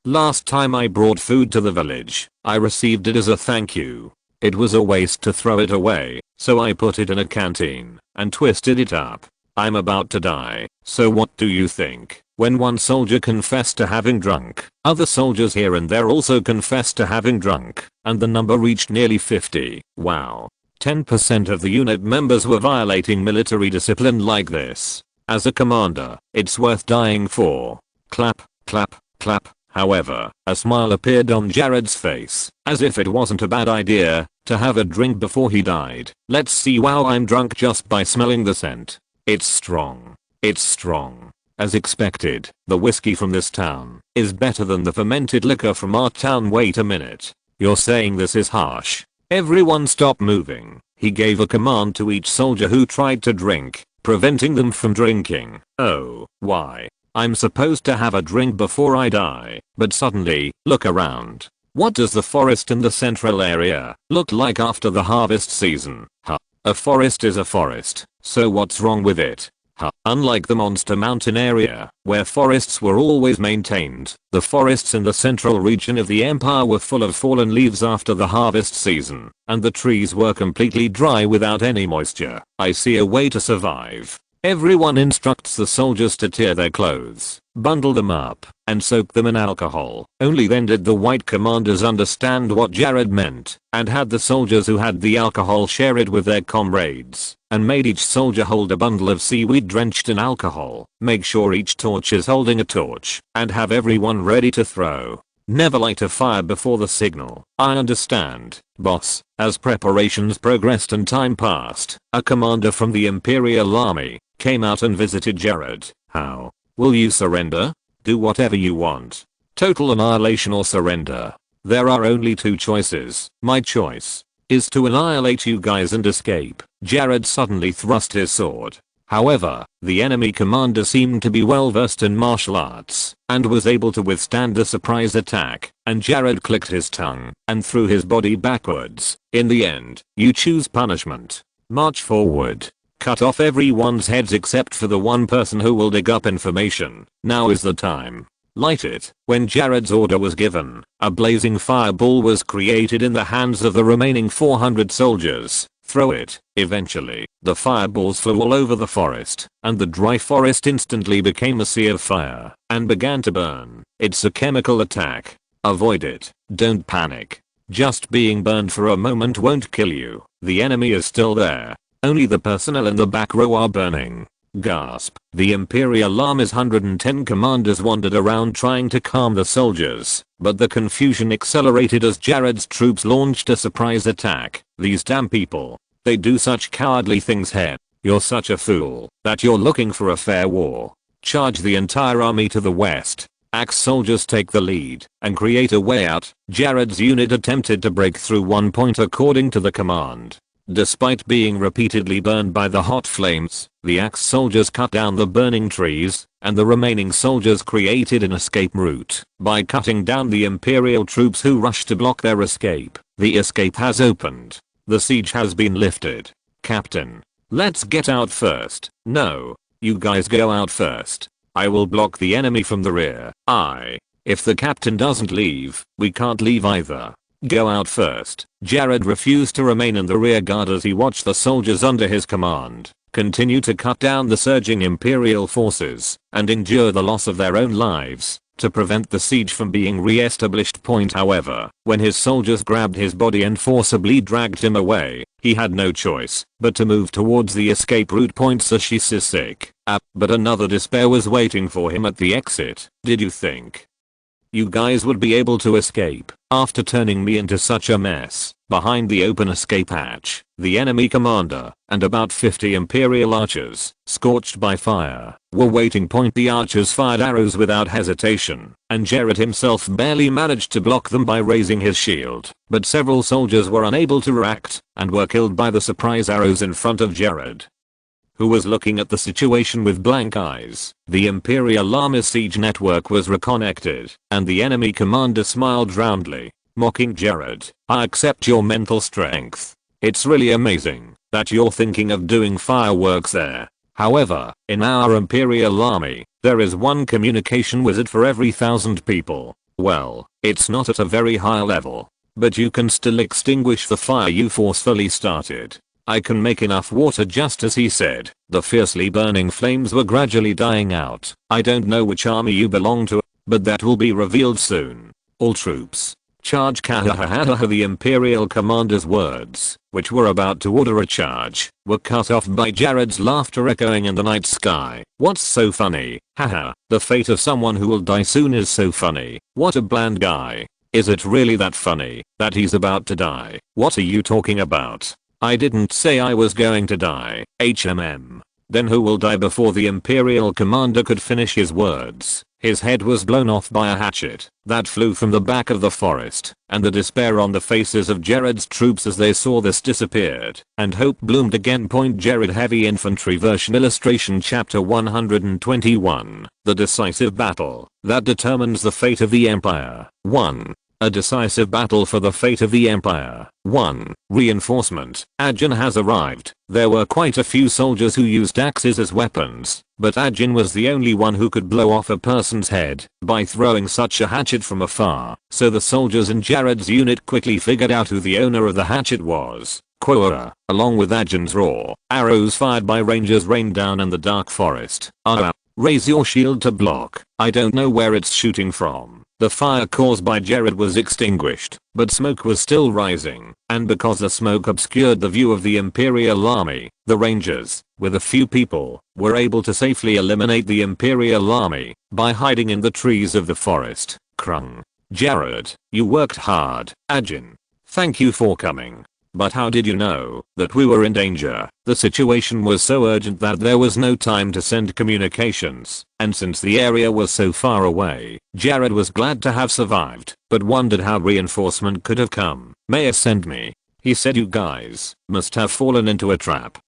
Last time I brought food to the village, I received it as a thank you. It was a waste to throw it away, so I put it in a canteen and twisted it up. I'm about to die, so what do you think? When one soldier confessed to having drunk, other soldiers here and there also confessed to having drunk, and the number reached nearly 50. Wow. 10% of the unit members were violating military discipline like this. As a commander, it's worth dying for. Clap, clap, clap. However, a smile appeared on Jared's face, as if it wasn't a bad idea to have a drink before he died. Let's see. Wow, I'm drunk just by smelling the scent. It's strong. It's strong. As expected, the whiskey from this town is better than the fermented liquor from our town. Wait a minute. You're saying this is harsh? Everyone stop moving. He gave a command to each soldier who tried to drink, preventing them from drinking. Oh, why? I'm supposed to have a drink before I die, but suddenly, look around. What does the forest in the central area look like after the harvest season? Huh. A forest is a forest, so what's wrong with it? Unlike the Monster Mountain area, where forests were always maintained, the forests in the central region of the empire were full of fallen leaves after the harvest season, and the trees were completely dry without any moisture. I see a way to survive. Everyone instructs the soldiers to tear their clothes, bundle them up, and soak them in alcohol. Only then did the white commanders understand what Jared meant, and had the soldiers who had the alcohol share it with their comrades, and made each soldier hold a bundle of seaweed drenched in alcohol. Make sure each torch is holding a torch, and have everyone ready to throw. Never light a fire before the signal. I understand, boss. As preparations progressed and time passed, a commander from the Imperial Army came out and visited Jared. How? Will you surrender? Do whatever you want. Total annihilation or surrender. There are only two choices. My choice is to annihilate you guys and escape. Jared suddenly thrust his sword. However, the enemy commander seemed to be well versed in martial arts and was able to withstand the surprise attack, and Jared clicked his tongue and threw his body backwards. In the end, you choose punishment. March forward. Cut off everyone's heads except for the one person who will dig up information. Now is the time. Light it. When Jared's order was given, a blazing fireball was created in the hands of the remaining 400 soldiers. Throw it. Eventually, the fireballs flew all over the forest, and the dry forest instantly became a sea of fire and began to burn. It's a chemical attack. Avoid it. Don't panic. Just being burned for a moment won't kill you. The enemy is still there. Only the personnel in the back row are burning. Gasp. The Imperial Army's 110 commanders wandered around trying to calm the soldiers, but the confusion accelerated as Jared's troops launched a surprise attack. These damn people. They do such cowardly things here. You're such a fool that you're looking for a fair war. Charge the entire army to the west. Axe soldiers take the lead and create a way out. Jared's unit attempted to break through one point according to the command. Despite being repeatedly burned by the hot flames, the axe soldiers cut down the burning trees, and the remaining soldiers created an escape route by cutting down the Imperial troops who rushed to block their escape. The escape has opened. The siege has been lifted. Captain, let's get out first. No, you guys go out first. I will block the enemy from the rear. If the captain doesn't leave, we can't leave either. Go out first. Jared refused to remain in the rear guard as he watched the soldiers under his command continue to cut down the surging Imperial forces and endure the loss of their own lives to prevent the siege from being re-established. However, when his soldiers grabbed his body and forcibly dragged him away, he had no choice but to move towards the escape route. Sick. But another despair was waiting for him at the exit. Did you think you guys would be able to escape after turning me into such a mess? Behind the open escape hatch, the enemy commander and about 50 Imperial archers, scorched by fire, were waiting. The archers fired arrows without hesitation, and Jared himself barely managed to block them by raising his shield. But several soldiers were unable to react and were killed by the surprise arrows in front of Jared, who was looking at the situation with blank eyes. The Imperial Army's siege network was reconnected, and the enemy commander smiled roundly, mocking Jared. I accept your mental strength. It's really amazing that you're thinking of doing fireworks there. However, in our Imperial Army, there is one communication wizard for every 1,000 people. Well, it's not at a very high level, but you can still extinguish the fire you forcefully started. I can make enough water. Just as he said, the fiercely burning flames were gradually dying out. I don't know which army you belong to, but that will be revealed soon. All troops, charge. The Imperial commander's words, which were about to order a charge, were cut off by Jared's laughter echoing in the night sky. What's so funny? Haha, the fate of someone who will die soon is so funny. What a bland guy. Is it really that funny that he's about to die? What are you talking about? I didn't say I was going to die. Then who will die? Before the Imperial commander could finish his words, his head was blown off by a hatchet that flew from the back of the forest, and the despair on the faces of Jared's troops as they saw this disappeared, and hope bloomed again. Jared Heavy Infantry version illustration chapter 121. The decisive battle that determines the fate of the Empire. 1. A decisive battle for the fate of the empire. 1. Reinforcement. Ajin has arrived. There were quite a few soldiers who used axes as weapons, but Ajin was the only one who could blow off a person's head by throwing such a hatchet from afar, so the soldiers in Jared's unit quickly figured out who the owner of the hatchet was. Quora, along with Ajin's roar, arrows fired by rangers rained down in the dark forest. Raise your shield to block. I don't know where it's shooting from. The fire caused by Jared was extinguished, but smoke was still rising, and because the smoke obscured the view of the Imperial army, the rangers, with a few people, were able to safely eliminate the Imperial army by hiding in the trees of the forest. Krung. Jared, you worked hard. Ajin. Thank you for coming. But how did you know that we were in danger? The situation was so urgent that there was no time to send communications, and since the area was so far away, Jared was glad to have survived, but wondered how reinforcement could have come. May send me. He said you guys must have fallen into a trap.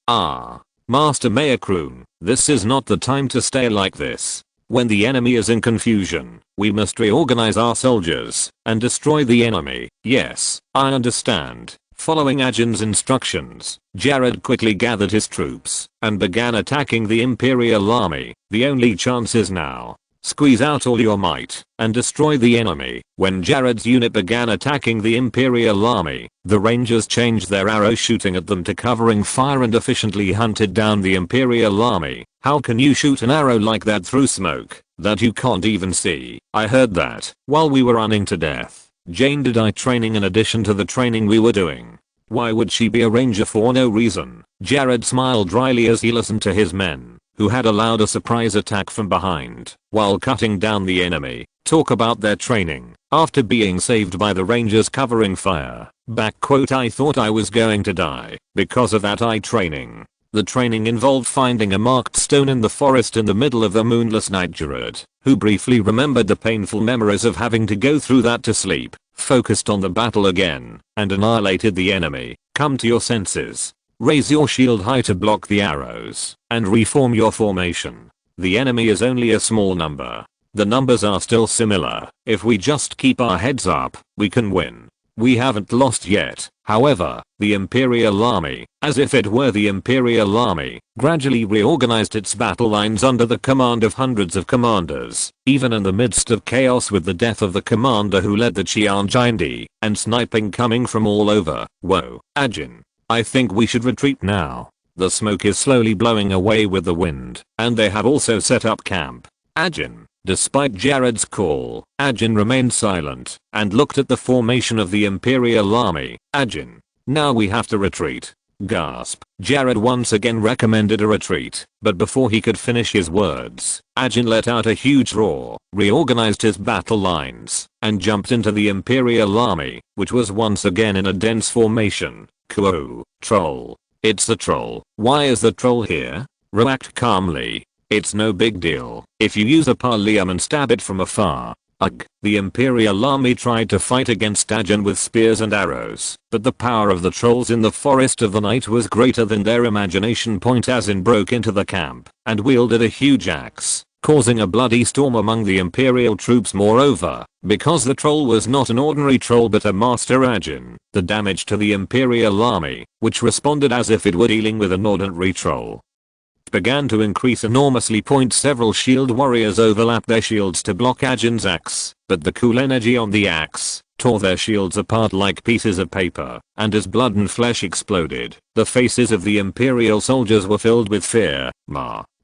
Master Mayor Kroon, this is not the time to stay like this. When the enemy is in confusion, we must reorganize our soldiers and destroy the enemy. Yes, I understand. Following Ajin's instructions, Jared quickly gathered his troops and began attacking the Imperial army. The only chance is now. Squeeze out all your might and destroy the enemy. When Jared's unit began attacking the Imperial army, the rangers changed their arrow shooting at them to covering fire and efficiently hunted down the Imperial army. How can you shoot an arrow like that through smoke that you can't even see? I heard that while we were running to death. Jane did I training in addition to the training we were doing. Why would she be a ranger for no reason? Jared smiled dryly as he listened to his men, who had allowed a surprise attack from behind while cutting down the enemy, talk about their training after being saved by the rangers covering fire. I thought I was going to die because of that eye training. The training involved finding a marked stone in the forest in the middle of a moonless night. Jared, who briefly remembered the painful memories of having to go through that to sleep, focused on the battle again, and annihilated the enemy. Come to your senses. Raise your shield high to block the arrows, and reform your formation. The enemy is only a small number. The numbers are still similar. If we just keep our heads up, we can win. We haven't lost yet. However, the Imperial army, as if it were the Imperial army, gradually reorganized its battle lines under the command of hundreds of commanders, even in the midst of chaos with the death of the commander who led the Qianjindi, and sniping coming from all over. Whoa, Ajin. I think we should retreat now. The smoke is slowly blowing away with the wind, and they have also set up camp. Ajin. Despite Jared's call, Ajin remained silent and looked at the formation of the Imperial army. Ajin. Now we have to retreat. Gasp. Jared once again recommended a retreat, but before he could finish his words, Ajin let out a huge roar, reorganized his battle lines, and jumped into the Imperial army, which was once again in a dense formation. Kuo. Troll. It's the troll. Why is the troll here? React calmly. It's no big deal if you use a pallium and stab it from afar. Ugh. The Imperial army tried to fight against Ajin with spears and arrows, but the power of the trolls in the forest of the night was greater than their imagination. Ajin broke into the camp and wielded a huge axe, causing a bloody storm among the Imperial troops. Moreover, because the troll was not an ordinary troll but a master Ajin, the damage to the Imperial army, which responded as if it were dealing with an ordinary troll, began to increase enormously. Several shield warriors overlapped their shields to block Ajin's axe, but the cool energy on the axe tore their shields apart like pieces of paper, and as blood and flesh exploded, the faces of the Imperial soldiers were filled with fear.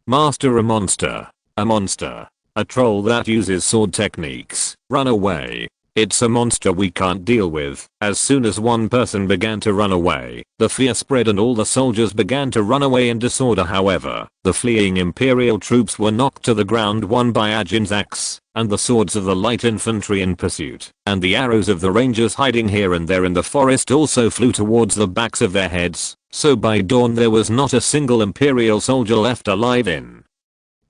Master, a monster. A monster. A troll that uses sword techniques. Run away. It's a monster we can't deal with. As soon as one person began to run away, the fear spread and all the soldiers began to run away in disorder. However, the fleeing Imperial troops were knocked to the ground, one by Ajin's axe, and the swords of the light infantry in pursuit, and the arrows of the rangers hiding here and there in the forest also flew towards the backs of their heads, so by dawn there was not a single Imperial soldier left alive in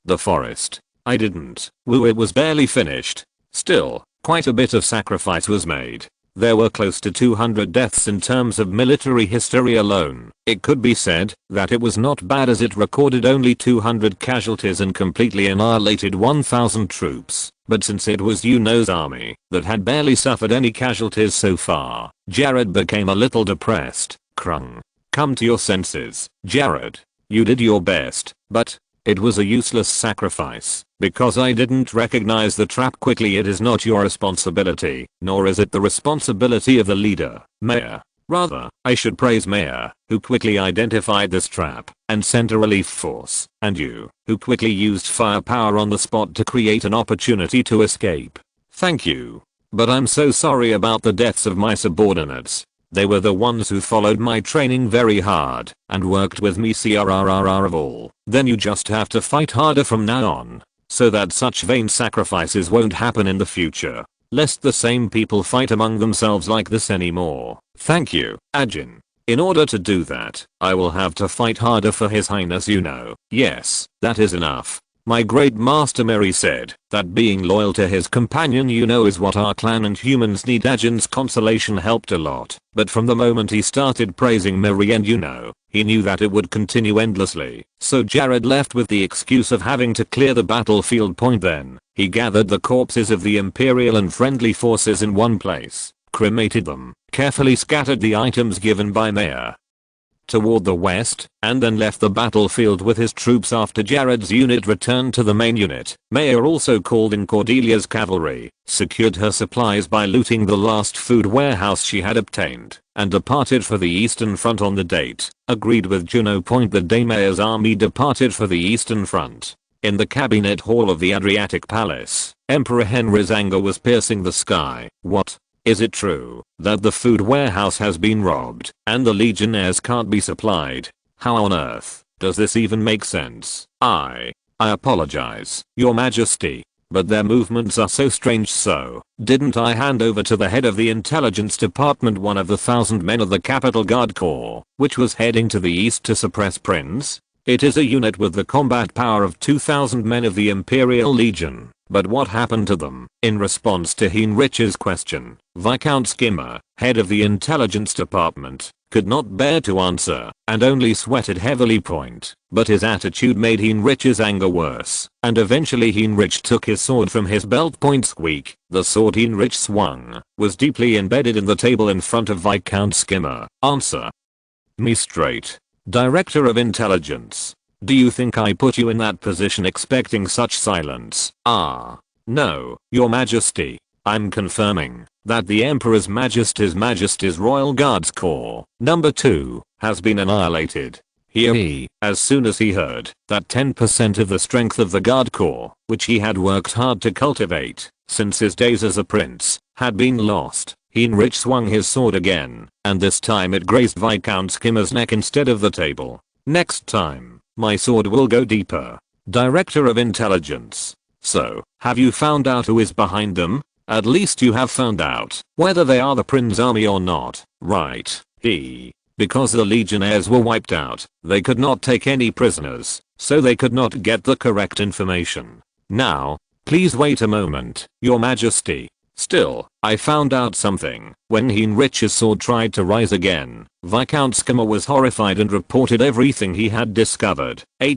the forest. I didn't. Woo, it was barely finished. Still, quite a bit of sacrifice was made. There were close to 200 deaths in terms of military history alone. It could be said that it was not bad as it recorded only 200 casualties and completely annihilated 1,000 troops. but since it was Yuno's army that had barely suffered any casualties so far, Jared became a little depressed. Krung. Come to your senses, Jared. You did your best, but it was a useless sacrifice, because I didn't recognize the trap quickly. It is not your responsibility, nor is it the responsibility of the leader, Mayor. Rather, I should praise Mayor, who quickly identified this trap and sent a relief force, and you, who quickly used firepower on the spot to create an opportunity to escape. Thank you. But I'm so sorry about the deaths of my subordinates. They were the ones who followed my training very hard and worked with me crrrr of all. Then you just have to fight harder from now on, so that such vain sacrifices won't happen in the future, lest the same people fight among themselves like this anymore. Thank you, Ajin. In order to do that, I will have to fight harder for His Highness Yuno. Yes, that is enough. My great master Mary said that being loyal to his companion Yuno is what our clan and humans need. Ajin's consolation helped a lot, but from the moment he started praising Mary and Yuno, he knew that it would continue endlessly. So Jared left with the excuse of having to clear the battlefield point. Then he gathered the corpses of the Imperial and friendly forces in one place, cremated them, carefully scattered the items given by Mayor toward the west, and then left the battlefield with his troops. After Jared's unit returned to the main unit, Mayor also called in Cordelia's cavalry, secured her supplies by looting the last food warehouse she had obtained, and departed for the Eastern Front on the date agreed with Juno. The day Mayor's army departed for the Eastern Front, in the cabinet hall of the Adriatic Palace, Emperor Henry's anger was piercing the sky. What? Is it true that the food warehouse has been robbed and the legionnaires can't be supplied? How on earth does this even make sense? I apologize, Your Majesty, but their movements are so strange. So, didn't I hand over to the head of the intelligence department one of the 1,000 men of the Capital Guard Corps, which was heading to the east to suppress Prince? It is a unit with the combat power of 2,000 men of the Imperial Legion. But what happened to them? In response to Heinrich's question, Viscount Skimmer, head of the intelligence department, could not bear to answer and only sweated heavily. But his attitude made Heinrich's anger worse, and eventually Heinrich took his sword from his belt. Squeak. The sword Heinrich swung was deeply embedded in the table in front of Viscount Skimmer. Answer me straight, Director of Intelligence. Do you think I put you in that position expecting such silence? No, Your Majesty. I'm confirming that the Emperor's Majesty's Royal Guards Corps, number 2, has been annihilated. He, as soon as he heard that 10% of the strength of the Guard Corps, which he had worked hard to cultivate since his days as a prince, had been lost, Heinrich swung his sword again, and this time it grazed Viscount Skimmer's neck instead of the table. Next time, my sword will go deeper. Director of Intelligence. So, have you found out who is behind them? At least you have found out whether they are the Prince army or not, right? Because the legionnaires were wiped out, they could not take any prisoners, so they could not get the correct information. Now, please wait a moment, Your Majesty. Still, I found out something. When Heinrich's sword tried to rise again, Viscount Skimmer was horrified and reported everything he had discovered. A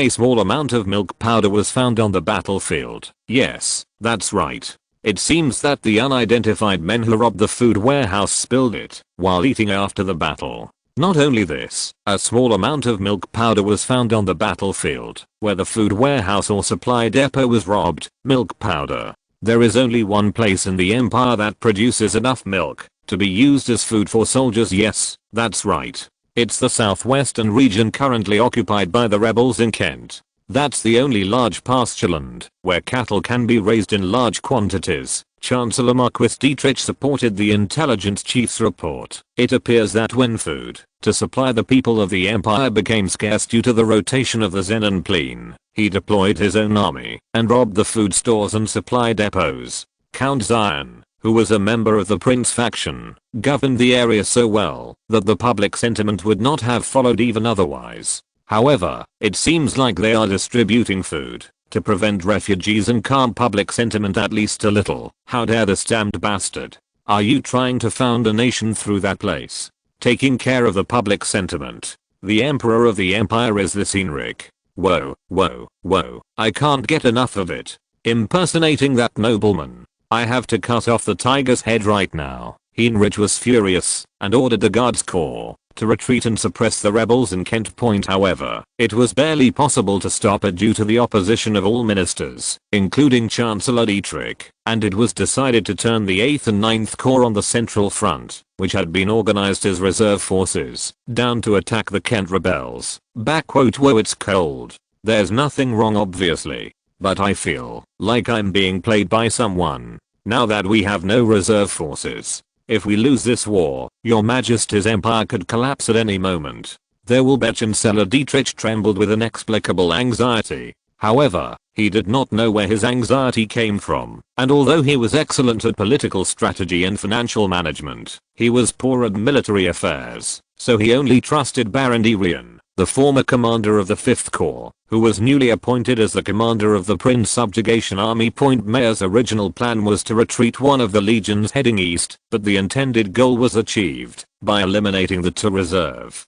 small amount of milk powder was found on the battlefield. Yes, that's right. It seems that the unidentified men who robbed the food warehouse spilled it while eating after the battle. Not only this, a small amount of milk powder was found on the battlefield where the food warehouse or supply depot was robbed. Milk powder. There is only one place in the Empire that produces enough milk to be used as food for soldiers. Yes, that's right. It's the southwestern region currently occupied by the rebels in Kent. That's the only large pastureland where cattle can be raised in large quantities. Chancellor Marquis Dietrich supported the intelligence chief's report. It appears that when food to supply the people of the Empire became scarce due to the rotation of the Zenon Plane, he deployed his own army and robbed the food stores and supply depots. Count Zion, who was a member of the Prince faction, governed the area so well that the public sentiment would not have followed even otherwise. However, it seems like they are distributing food to prevent refugees and calm public sentiment at least a little. How dare this damned bastard. Are you trying to found a nation through that place? Taking care of the public sentiment. The Emperor of the Empire is this Heinrich. Whoa, whoa, whoa. I can't get enough of it. impersonating that nobleman. I have to cut off the tiger's head right now. Heinrich was furious and ordered the guards corps to retreat and suppress the rebels in Kent Point. However, it was barely possible to stop it due to the opposition of all ministers, including Chancellor Dietrich, and it was decided to turn the 8th and 9th Corps on the Central Front, which had been organized as reserve forces, down to attack the Kent rebels. Whoa, it's cold. There's nothing wrong obviously, but I feel like I'm being played by someone. Now that we have no reserve forces, if we lose this war, your majesty's empire could collapse at any moment. There will bet Chancellor Dietrich trembled with inexplicable anxiety. However, he did not know where his anxiety came from, and although he was excellent at political strategy and financial management, he was poor at military affairs, so he only trusted Baron Derian, the former commander of the 5th Corps, who was newly appointed as the commander of the Prince Subjugation Army. Mayer's original plan was to retreat one of the legions heading east, but the intended goal was achieved by eliminating the two reserve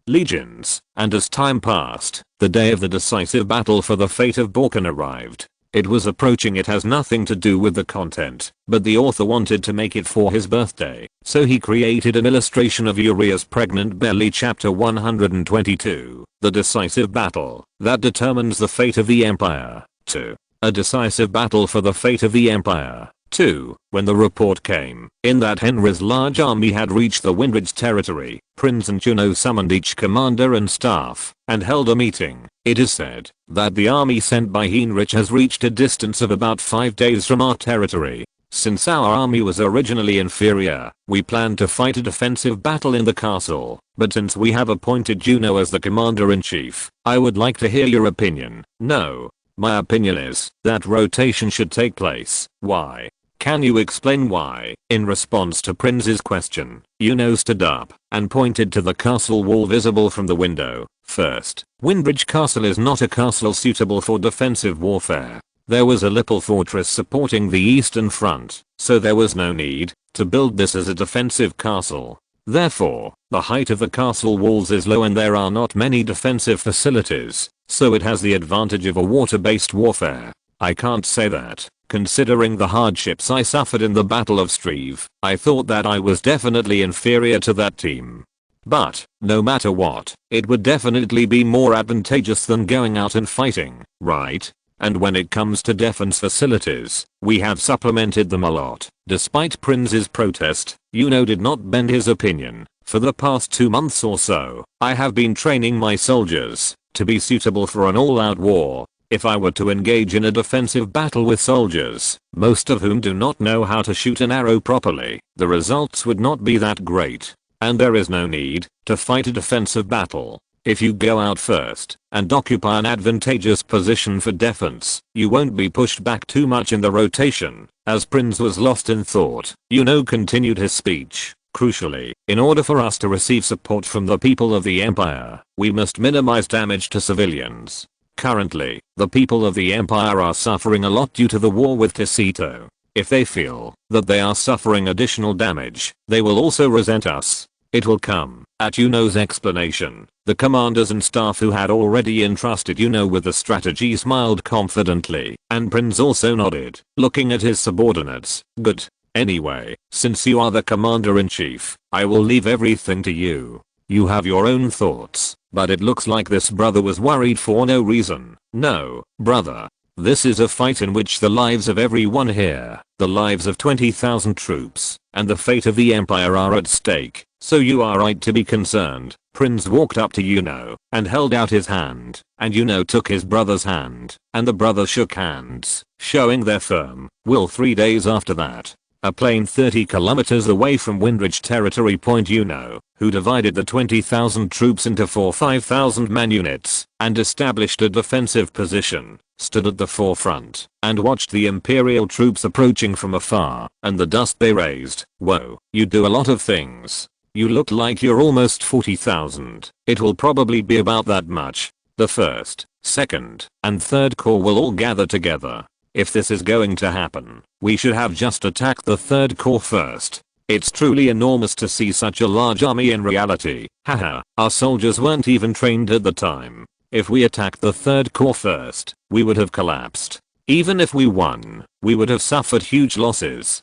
legions, and as time passed, the day of the decisive battle for the fate of Balkan arrived. It was approaching. It has nothing to do with the content, but the author wanted to make it for his birthday, so he created an illustration of Uriah's pregnant belly. Chapter 122, The Decisive Battle that determines the fate of the Empire. 2. A decisive battle for the fate of the Empire. 2. When the report came in that Henry's large army had reached the Windridge territory, Prince and Juno summoned each commander and staff and held a meeting. It is said that the army sent by Heinrich has reached a distance of about 5 days from our territory. Since our army was originally inferior, we planned to fight a defensive battle in the castle, but since we have appointed Juno as the commander-in-chief, I would like to hear your opinion. No. My opinion is that rotation should take place. Why? Can you explain why? In response to Prince's question, Juno stood up and pointed to the castle wall visible from the window. First, Windridge Castle is not a castle suitable for defensive warfare. There was a little fortress supporting the eastern front, so there was no need to build this as a defensive castle. Therefore, the height of the castle walls is low and there are not many defensive facilities, so it has the advantage of a water-based warfare. I can't say that. Considering the hardships I suffered in the Battle of Streve, I thought that I was definitely inferior to that team. But, no matter what, it would definitely be more advantageous than going out and fighting, right? And when it comes to defense facilities, we have supplemented them a lot. Despite Prince's protest, Juno did not bend his opinion. For the past 2 months or so, I have been training my soldiers to be suitable for an all-out war. If I were to engage in a defensive battle with soldiers, most of whom do not know how to shoot an arrow properly, the results would not be that great. And there is no need to fight a defensive battle. If you go out first and occupy an advantageous position for defense, you won't be pushed back too much in the rotation. As Prince was lost in thought, Juno continued his speech. Crucially, in order for us to receive support from the people of the Empire, we must minimize damage to civilians. Currently, the people of the Empire are suffering a lot due to the war with Tacito. If they feel that they are suffering additional damage, they will also resent us. It will come. At Juno's explanation, the commanders and staff who had already entrusted Juno with the strategy smiled confidently, and Prince also nodded, looking at his subordinates. Good. Anyway, since you are the commander-in-chief, I will leave everything to you. You have your own thoughts, but it looks like this brother was worried for no reason. No, brother. This is a fight in which the lives of everyone here, the lives of 20,000 troops, and the fate of the Empire are at stake, so you are right to be concerned. Prince walked up to Juno and held out his hand, and Juno took his brother's hand, and the brothers shook hands, showing their firm will. 3 days after that, a plane 30 kilometers away from Windridge territory. Juno, who divided the 20,000 troops into 4 5,000-man units and established a defensive position, stood at the forefront and watched the Imperial troops approaching from afar and the dust they raised. Whoa, you do a lot of things. You look like you're almost 40,000. It will probably be about that much. The 1st, 2nd, and 3rd Corps will all gather together. If this is going to happen, we should have just attacked the 3rd Corps first. It's truly enormous to see such a large army in reality. Haha, our soldiers weren't even trained at the time. If we attacked the 3rd Corps first, we would have collapsed. Even if we won, we would have suffered huge losses.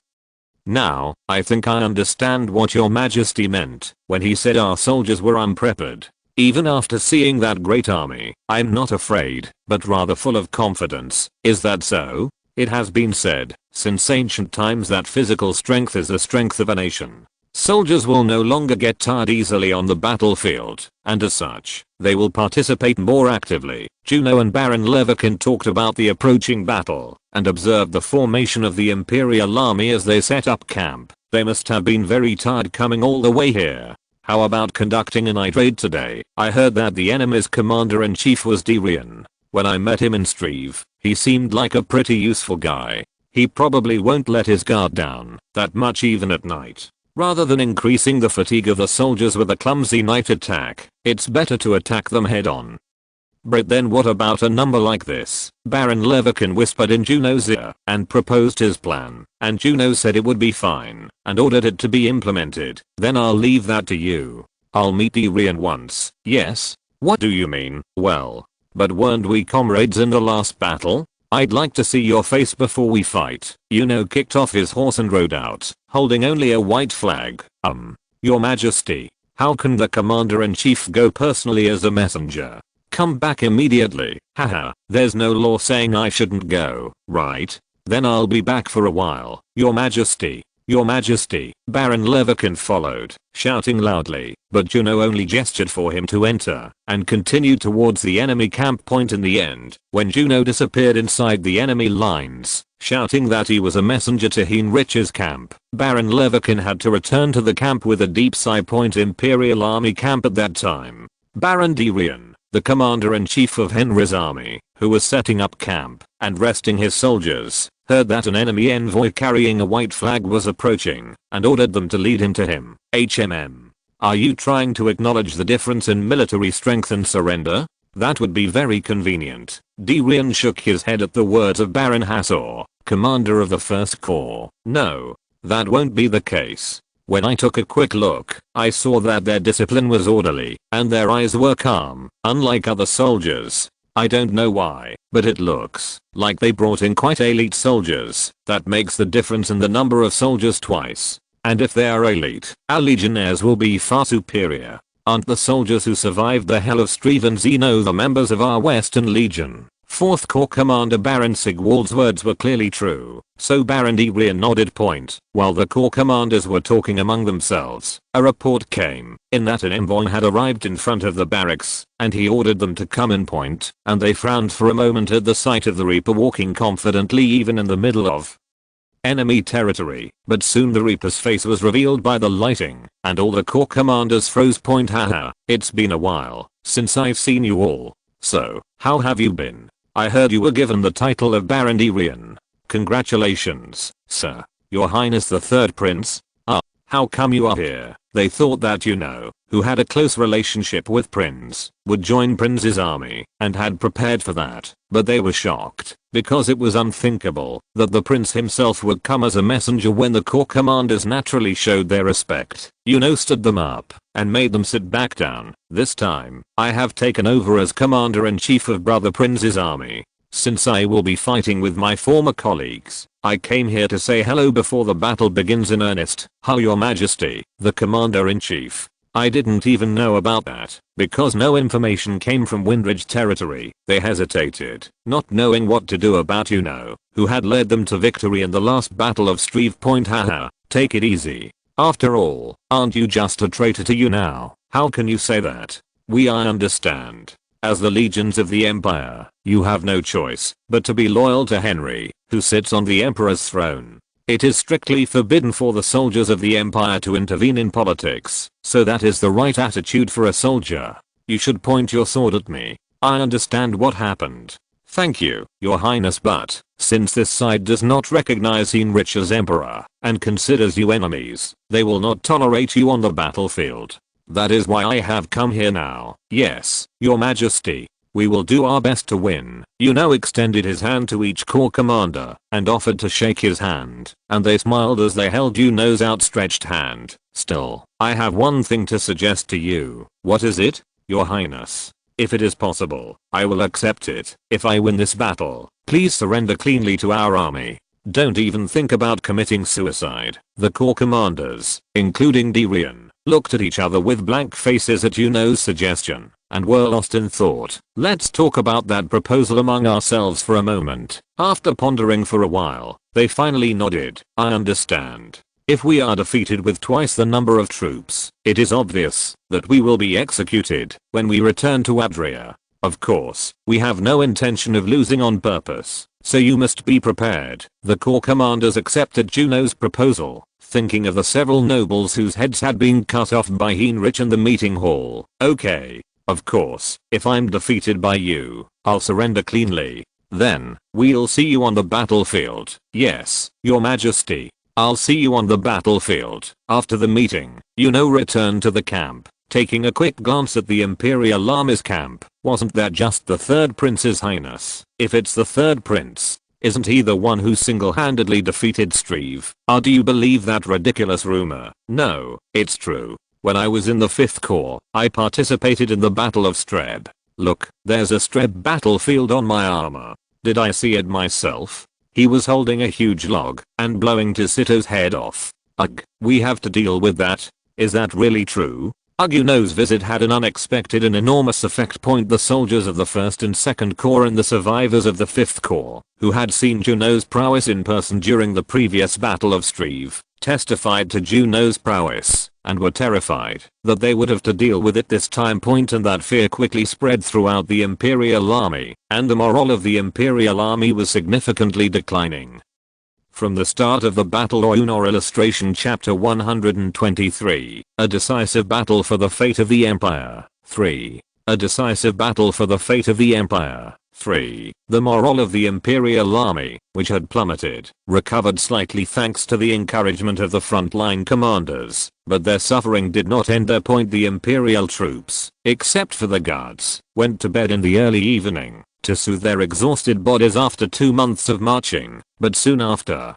Now, I think I understand what your majesty meant when he said our soldiers were unprepared. Even after seeing that great army, I'm not afraid, but rather full of confidence. Is that so? It has been said, since ancient times, that physical strength is the strength of a nation. Soldiers will no longer get tired easily on the battlefield, and as such, they will participate more actively. Juno and Baron Leverkin talked about the approaching battle, and observed the formation of the Imperial army as they set up camp. They must have been very tired coming all the way here. How about conducting a night raid today? I heard that the enemy's commander-in-chief was Derian. When I met him in Streve, he seemed like a pretty useful guy. He probably won't let his guard down that much even at night. Rather than increasing the fatigue of the soldiers with a clumsy night attack, it's better to attack them head on. But then what about a number like this? Baron Leverkin whispered in Juno's ear and proposed his plan, and Juno said it would be fine and ordered it to be implemented. Then I'll leave that to you. I'll meet Derian once. Yes? What do you mean? Well, but weren't we comrades in the last battle? I'd like to see your face before we fight. Yuno kicked off his horse and rode out, holding only a white flag. Your Majesty, how can the commander-in-chief go personally as a messenger? Come back immediately. Haha, there's no law saying I shouldn't go, right? Then I'll be back for a while. Your Majesty. Your Majesty. Baron Leverkin followed, shouting loudly, but Juno only gestured for him to enter, and continued towards the enemy camp point. In the end, when Juno disappeared inside the enemy lines, shouting that he was a messenger to Heinrich's camp, Baron Leverkin had to return to the camp with a deep sigh. Imperial army camp at that time. Baron Derian, the commander-in-chief of Henry's army, who was setting up camp and resting his soldiers, heard that an enemy envoy carrying a white flag was approaching and ordered them to lead him to him. Are you trying to acknowledge the difference in military strength and surrender? That would be very convenient. Derian shook his head at the words of Baron Hassor, commander of the 1st Corps. No, that won't be the case. When I took a quick look, I saw that their discipline was orderly, and their eyes were calm, unlike other soldiers. I don't know why, but it looks like they brought in quite elite soldiers. That makes the difference in the number of soldiers twice. And if they are elite, our legionnaires will be far superior. Aren't the soldiers who survived the hell of Streve and Zeno the members of our Western Legion? 4th Corps Commander Baron Sigwald's words were clearly true, so Baron Derian nodded. While the Corps commanders were talking among themselves, a report came in that an envoy had arrived in front of the barracks, and he ordered them to come in. And they frowned for a moment at the sight of the Reaper walking confidently even in the middle of enemy territory, but soon the Reaper's face was revealed by the lighting, and all the Corps commanders froze. Haha, it's been a while since I've seen you all. So, how have you been? I heard you were given the title of Baron Derian. Congratulations, sir. Your Highness the 3rd Prince. How come you are here? They thought that who had a close relationship with Prince, would join Prince's army, and had prepared for that, but they were shocked, because it was unthinkable that the Prince himself would come as a messenger. When the Corps commanders naturally showed their respect, stood them up, and made them sit back down. This time, I have taken over as Commander-in-Chief of Brother Prince's army. Since I will be fighting with my former colleagues, I came here to say hello before the battle begins in earnest. How, Your Majesty, the Commander-in-Chief. I didn't even know about that, because no information came from Windridge territory. They hesitated, not knowing what to do about who had led them to victory in the last battle of Streve. Haha, take it easy. After all, aren't you just a traitor to you now? How can you say that? I understand. As the legions of the Empire, you have no choice but to be loyal to Henry, who sits on the Emperor's throne. It is strictly forbidden for the soldiers of the Empire to intervene in politics, so that is the right attitude for a soldier. You should point your sword at me. I understand what happened. Thank you, Your Highness, but since this side does not recognize Heinrich as Emperor and considers you enemies, they will not tolerate you on the battlefield. That is why I have come here now. Yes, Your Majesty. We will do our best to win. Extended his hand to each Corps commander and offered to shake his hand, and they smiled as they held Yuno's outstretched hand. Still, I have one thing to suggest to you. What is it? Your Highness. If it is possible, I will accept it. If I win this battle, Please surrender cleanly to our army. Don't even think about committing suicide. The corps commanders, including Dirian, looked at each other with blank faces at Yuno's suggestion and were lost in thought. Let's talk about that proposal among ourselves for a moment. After pondering for a while, they finally nodded. I understand. If we are defeated with twice the number of troops, it is obvious that we will be executed when we return to Adria. Of course, we have no intention of losing on purpose, so you must be prepared. The corps commanders accepted Juno's proposal, thinking of the several nobles whose heads had been cut off by Heinrich in the meeting hall. Okay, of course, if I'm defeated by you, I'll surrender cleanly. Then, we'll see you on the battlefield. Yes, your majesty. I'll see you on the battlefield. After the meeting, Yuno returned to the camp, taking a quick glance at the Imperial Army's camp. Wasn't that just the third prince's highness? If it's the third prince, isn't he the one who single-handedly defeated Streve? Or do you believe that ridiculous rumor? No, it's true. When I was in the 5th Corps, I participated in the Battle of Streb. Look, there's a Streb battlefield on my armor. Did I see it myself? He was holding a huge log and blowing Tissito's head off. Ugh, we have to deal with that. Is that really true? Yuno's visit had an unexpected and enormous effect. The soldiers of the 1st and 2nd Corps and the survivors of the 5th Corps, who had seen Juno's prowess in person during the previous Battle of Streve, testified to Juno's prowess and were terrified that they would have to deal with it this time. And that fear quickly spread throughout the Imperial Army, and the morale of the Imperial Army was significantly declining. From the start of the battle. Or illustration chapter 123. A decisive battle for the fate of the Empire. 3. A decisive battle for the fate of the Empire. 3. The morale of the Imperial Army, which had plummeted, recovered slightly thanks to the encouragement of the frontline commanders, but their suffering did not end there. The Imperial troops, except for the guards, went to bed in the early evening to soothe their exhausted bodies after 2 months of marching, but soon after,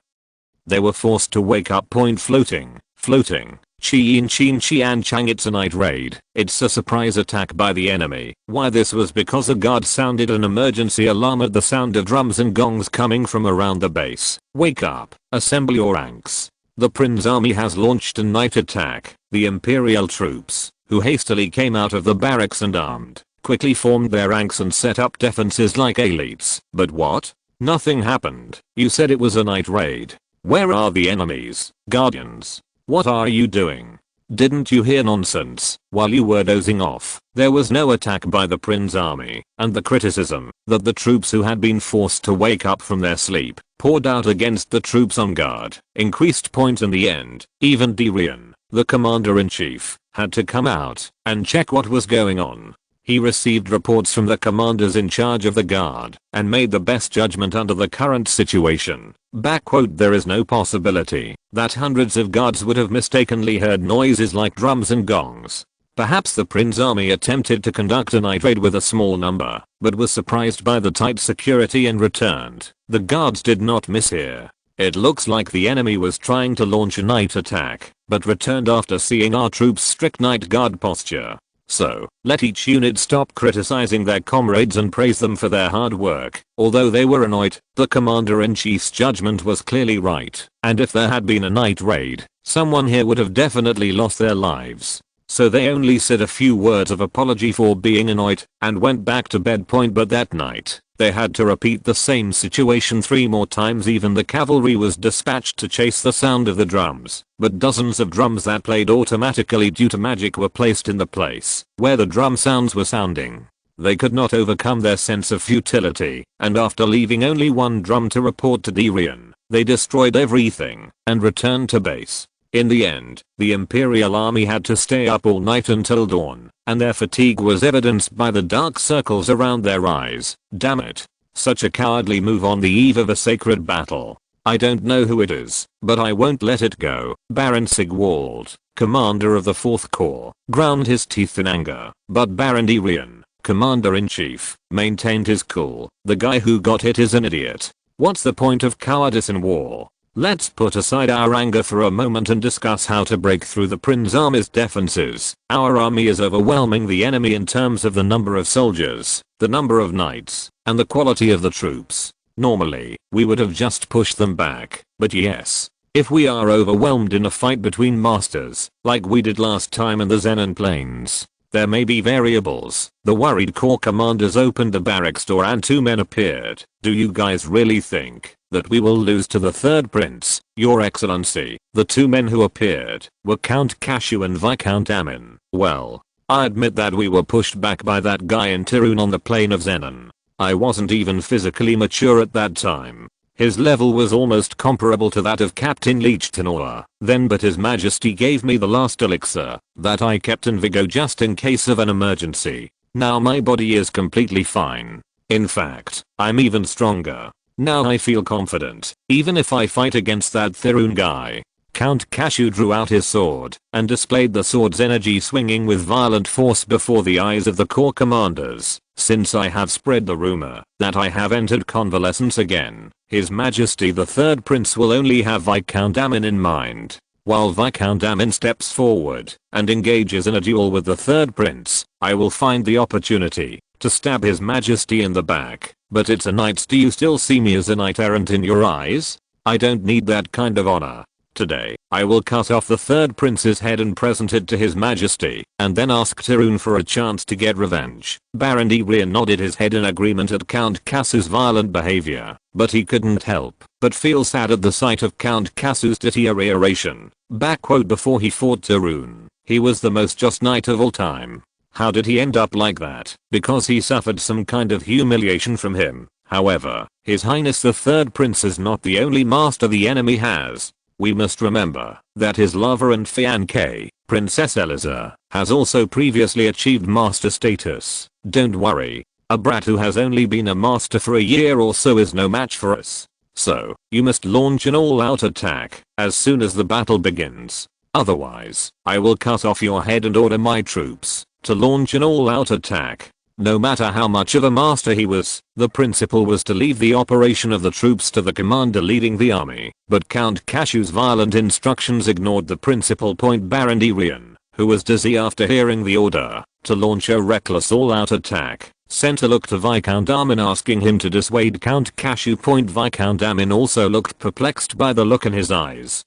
they were forced to wake up. Floating. Chin Chang. It's a night raid. It's a surprise attack by the enemy. Why this was because a guard sounded an emergency alarm at the sound of drums and gongs coming from around the base. Wake up, assemble your ranks. The Prince army has launched a night attack. The Imperial troops, who hastily came out of the barracks and armed, quickly formed their ranks and set up defenses like elites. But what? Nothing happened. You said it was a night raid. Where are the enemies? Guardians? What are you doing? Didn't you hear nonsense while you were dozing off? There was no attack by the Prince army, and the criticism that the troops who had been forced to wake up from their sleep poured out against the troops on guard increased. In the end, even Dirian, the commander-in-chief, had to come out and check what was going on. He received reports from the commanders in charge of the guard and made the best judgment under the current situation. There is no possibility that hundreds of guards would have mistakenly heard noises like drums and gongs. Perhaps the Prince army attempted to conduct a night raid with a small number, but was surprised by the tight security and returned. The guards did not miss here. It looks like the enemy was trying to launch a night attack, but returned after seeing our troops' strict night guard posture. So, let each unit stop criticizing their comrades and praise them for their hard work. Although they were annoyed, the commander-in-chief's judgment was clearly right, and if there had been a night raid, someone here would have definitely lost their lives. So they only said a few words of apology for being annoyed and went back to bed. But that night, they had to repeat the same situation 3 more times. Even the cavalry was dispatched to chase the sound of the drums, but dozens of drums that played automatically due to magic were placed in the place where the drum sounds were sounding. They could not overcome their sense of futility, and after leaving only one drum to report to Dirian, they destroyed everything and returned to base. In the end, the Imperial army had to stay up all night until dawn, and their fatigue was evidenced by the dark circles around their eyes. Damn it. Such a cowardly move on the eve of a sacred battle. I don't know who it is, but I won't let it go. Baron Sigwald, commander of the 4th Corps, ground his teeth in anger, but Baron Dirian, commander-in-chief, maintained his cool. The guy who got hit is an idiot. What's the point of cowardice in war? Let's put aside our anger for a moment and discuss how to break through the Prince army's defenses. Our army is overwhelming the enemy in terms of the number of soldiers, the number of knights, and the quality of the troops. Normally, we would have just pushed them back, but yes. If we are overwhelmed in a fight between masters, like we did last time in the Zenon Plains, there may be variables. The worried corps commanders opened the barracks door and 2 men appeared. Do you guys really think that we will lose to the third prince, your excellency? The 2 men who appeared were Count Cashew and Viscount Amin. Well, I admit that we were pushed back by that guy in Tirun on the plain of Zenon. I wasn't even physically mature at that time. His level was almost comparable to that of Captain Leech Tenora. Then but his majesty gave me the last elixir that I kept in Vigo just in case of an emergency. Now my body is completely fine. In fact, I'm even stronger. Now I feel confident, even if I fight against that Thirun guy. Count Cashew drew out his sword and displayed the sword's energy swinging with violent force before the eyes of the corps commanders. Since I have spread the rumor that I have entered convalescence again, His Majesty the Third Prince will only have Viscount Amin in mind. While Viscount Amin steps forward and engages in a duel with the Third Prince, I will find the opportunity to stab His Majesty in the back. But it's a knight. Do you still see me as a knight errant in your eyes? I don't need that kind of honor. Today, I will cut off the Third Prince's head and present it to His Majesty, and then ask Tirun for a chance to get revenge. Baron Rian nodded his head in agreement at Count Casu's violent behavior, but he couldn't help but feel sad at the sight of Count Casu's deterioration. Before he fought Tirun, he was the most just knight of all time. How did he end up like that? Because he suffered some kind of humiliation from him. However, His Highness the Third Prince is not the only master the enemy has. We must remember that his lover and fiancée, Princess Eliza, has also previously achieved master status. Don't worry, a brat who has only been a master for a year or so is no match for us. So, you must launch an all-out attack as soon as the battle begins. Otherwise, I will cut off your head and order my troops to launch an all-out attack. No matter how much of a master he was, the principle was to leave the operation of the troops to the commander leading the army. But Count Cashew's violent instructions ignored the principal point. Baron Rian, who was dizzy after hearing the order to launch a reckless all-out attack, sent a look to Viscount Amin asking him to dissuade Count Cashew. Viscount Amin also looked perplexed by the look in his eyes.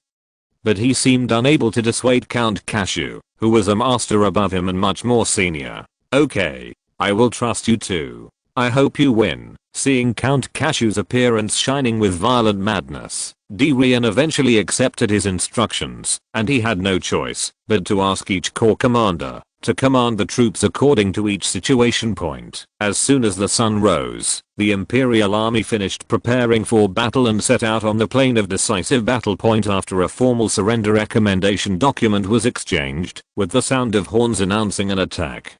But he seemed unable to dissuade Count Cashew, who was a master above him and much more senior. Okay. I will trust you too. I hope you win. Seeing Count Cashew's appearance shining with violent madness, Rian eventually accepted his instructions, and he had no choice but to ask each corps commander to command the troops according to each situation point. As soon as the sun rose, the Imperial Army finished preparing for battle and set out on the plain of decisive battle point after a formal surrender recommendation document was exchanged, with the sound of horns announcing an attack.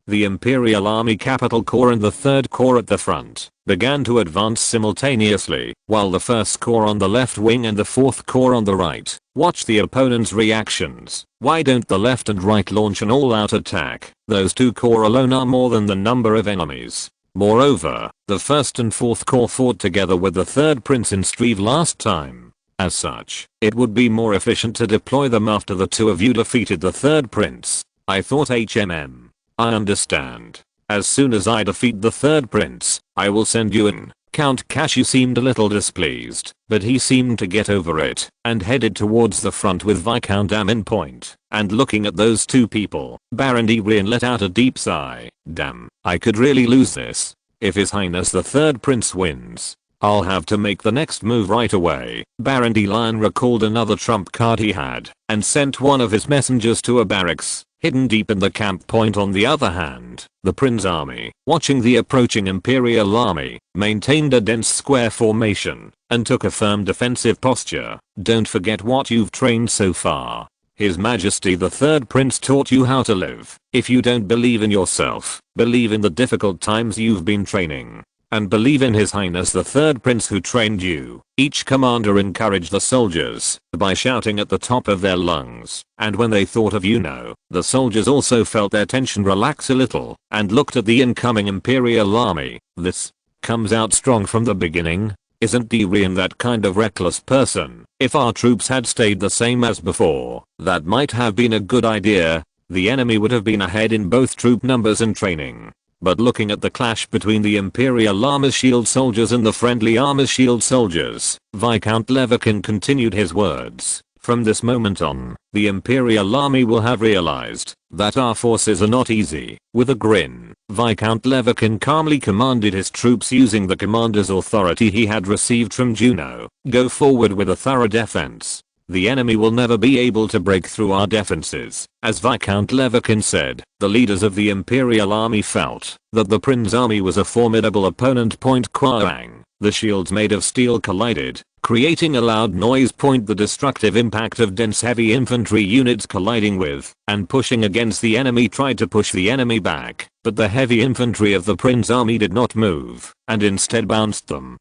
The Imperial Army Capital Corps and the 3rd Corps at the front began to advance simultaneously, while the 1st Corps on the left wing and the 4th Corps on the right watched the opponent's reactions. Why don't the left and right launch an all-out attack? Those 2 corps alone are more than the number of enemies. Moreover, the 1st and 4th Corps fought together with the 3rd Prince in Streve last time. As such, it would be more efficient to deploy them after the 2 of you defeated the 3rd Prince. I thought HMM. I understand. As soon as I defeat the 3rd Prince, I will send you in. Count Cashew seemed a little displeased, but he seemed to get over it and headed towards the front with Viscount Amin point. And looking at those 2 people, Baron Rian let out a deep sigh. Damn, I could really lose this. If His Highness the Third Prince wins, I'll have to make the next move right away. Baron Lion recalled another trump card he had and sent one of his messengers to a barracks hidden deep in the camp point. On the other hand, the Prince army, watching the approaching Imperial army, maintained a dense square formation and took a firm defensive posture. Don't forget what you've trained so far. His Majesty the Third Prince taught you how to live. If you don't believe in yourself, believe in the difficult times you've been training. And believe in His Highness the Third Prince who trained you. Each commander encouraged the soldiers by shouting at the top of their lungs, and when they thought of the soldiers also felt their tension relax a little and looked at the incoming Imperial army. This comes out strong from the beginning. Isn't Rian that kind of reckless person? If our troops had stayed the same as before, that might have been a good idea. The enemy would have been ahead in both troop numbers and training. But looking at the clash between the Imperial Armor Shield soldiers and the friendly Armor Shield soldiers, Viscount Leverkin continued his words. From this moment on, the Imperial Army will have realized that our forces are not easy. With a grin, Viscount Leverkin calmly commanded his troops using the commander's authority he had received from Juno. Go forward with a thorough defense. The enemy will never be able to break through our defenses. As Viscount Leverkin said, the leaders of the Imperial Army felt that the Prince Army was a formidable opponent. Quang. The shields made of steel collided, creating a loud noise. The destructive impact of dense heavy infantry units colliding with and pushing against the enemy tried to push the enemy back, but the heavy infantry of the Prince Army did not move and instead bounced them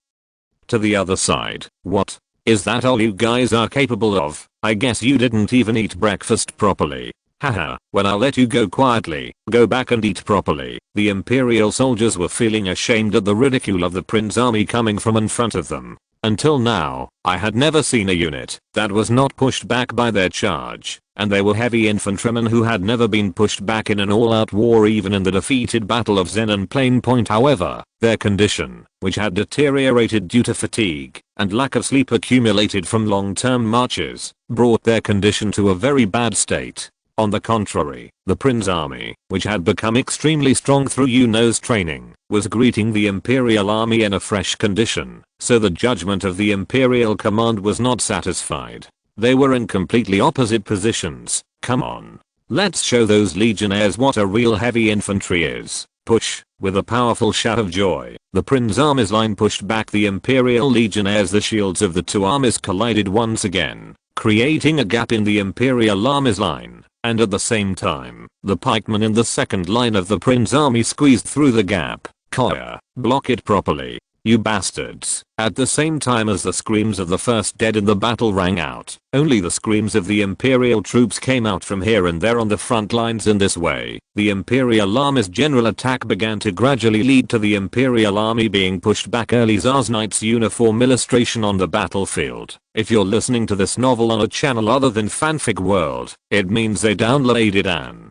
to the other side. What? Is that all you guys are capable of? I guess you didn't even eat breakfast properly. Haha, well I'll let you go quietly, go back and eat properly. The Imperial soldiers were feeling ashamed at the ridicule of the Prince Army coming from in front of them. Until now, I had never seen a unit that was not pushed back by their charge, and they were heavy infantrymen who had never been pushed back in an all-out war even in the defeated Battle of Zenon Plain. However, their condition, which had deteriorated due to fatigue and lack of sleep accumulated from long-term marches, brought their condition to a very bad state. On the contrary, the Prince Army, which had become extremely strong through Yuno's training, was greeting the Imperial Army in a fresh condition, so the judgment of the Imperial Command was not satisfied. They were in completely opposite positions. Come on. Let's show those legionnaires what a real heavy infantry is. Push. With a powerful shout of joy, the Prince Army's line pushed back the Imperial legionnaires. The shields of the two armies collided once again, creating a gap in the Imperial Army's line. And at the same time, the pikemen in the second line of the Prince Army squeezed through the gap. Koya, block it properly, you bastards. At the same time as the screams of the first dead in the battle rang out, only the screams of the Imperial troops came out from here and there on the front lines. In this way, the Imperial Army's general attack began to gradually lead to the Imperial Army being pushed back. Early Tsar's Knight's uniform illustration on the battlefield. If you're listening to this novel on a channel other than Fanfic World, it means they downloaded and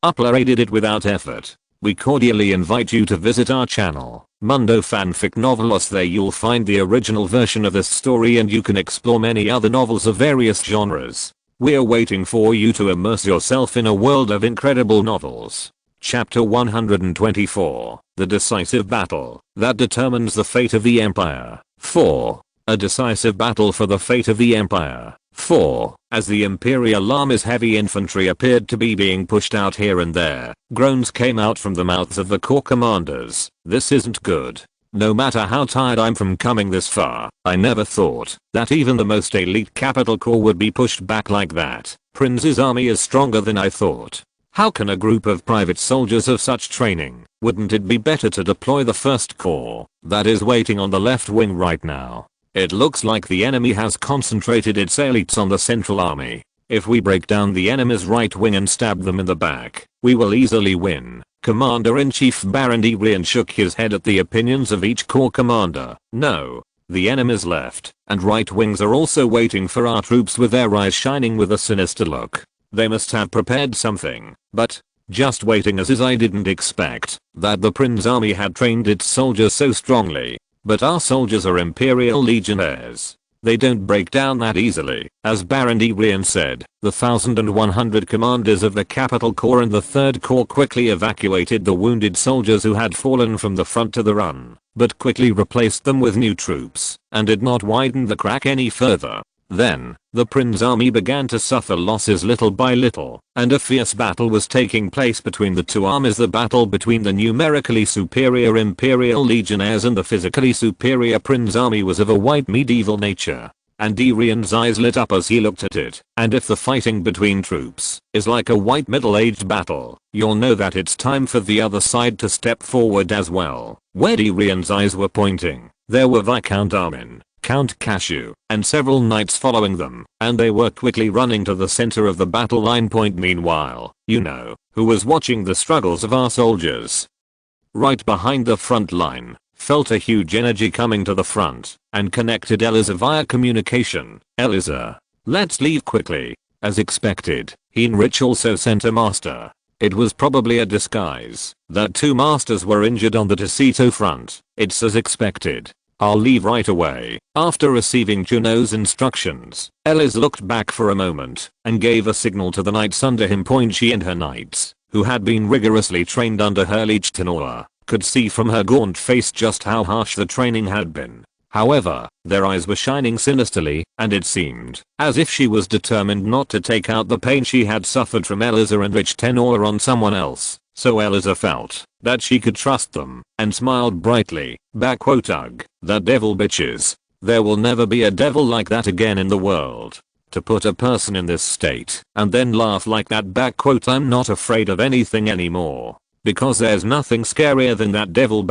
uploaded it without effort. We cordially invite you to visit our channel, Mundo Fanfic Novelos. There you'll find the original version of this story and you can explore many other novels of various genres. We're waiting for you to immerse yourself in a world of incredible novels. Chapter 124, The Decisive Battle That Determines the Fate of the Empire. 4. A decisive battle for the fate of the Empire. 4. As the Imperial Army's heavy infantry appeared to be being pushed out here and there, groans came out from the mouths of the corps commanders. This isn't good. No matter how tired I'm from coming this far, I never thought that even the most elite capital corps would be pushed back like that. Prince's army is stronger than I thought. How can a group of private soldiers have such training? Wouldn't it be better to deploy the first corps that is waiting on the left wing right now? It looks like the enemy has concentrated its elites on the central army. If we break down the enemy's right wing and stab them in the back, we will easily win. Commander-in-Chief Baron Rian shook his head at the opinions of each corps commander. No. The enemy's left and right wings are also waiting for our troops with their eyes shining with a sinister look. They must have prepared something, but just waiting as is. I didn't expect that the Prince Army had trained its soldiers so strongly. But our soldiers are Imperial legionnaires. They don't break down that easily. As Baron Rian said, the 1,100 commanders of the Capital Corps and the 3rd Corps quickly evacuated the wounded soldiers who had fallen from the front to the run, but quickly replaced them with new troops and did not widen the crack any further. Then, the Prince Army began to suffer losses little by little, and a fierce battle was taking place between the two armies. The battle between the numerically superior Imperial legionnaires and the physically superior Prince Army was of a white medieval nature, and Rian's eyes lit up as he looked at it. And if the fighting between troops is like a white middle-aged battle, you'll know that it's time for the other side to step forward as well. Where Rian's eyes were pointing, there were Viscount Armin, Count Cashew, and several knights following them, and they were quickly running to the center of the battle line. Meanwhile, Yuno, who was watching the struggles of our soldiers right behind the front line, felt a huge energy coming to the front, and connected Eliza via communication. Eliza, let's leave quickly. As expected, Heinrich also sent a master. It was probably a disguise. That two masters were injured on the Tacito front. It's as expected. I'll leave right away. After receiving Juno's instructions, Elis looked back for a moment and gave a signal to the knights under him. She and her knights, who had been rigorously trained under her liege tenor, could see from her gaunt face just how harsh the training had been. However, their eyes were shining sinisterly, and it seemed as if she was determined not to take out the pain she had suffered from Eliza and liege tenor on someone else. So Eliza felt that she could trust them and smiled brightly. Ugh, the devil bitches. There will never be a devil like that again in the world. To put a person in this state and then laugh like that. I'm not afraid of anything anymore. Because there's nothing scarier than that devil.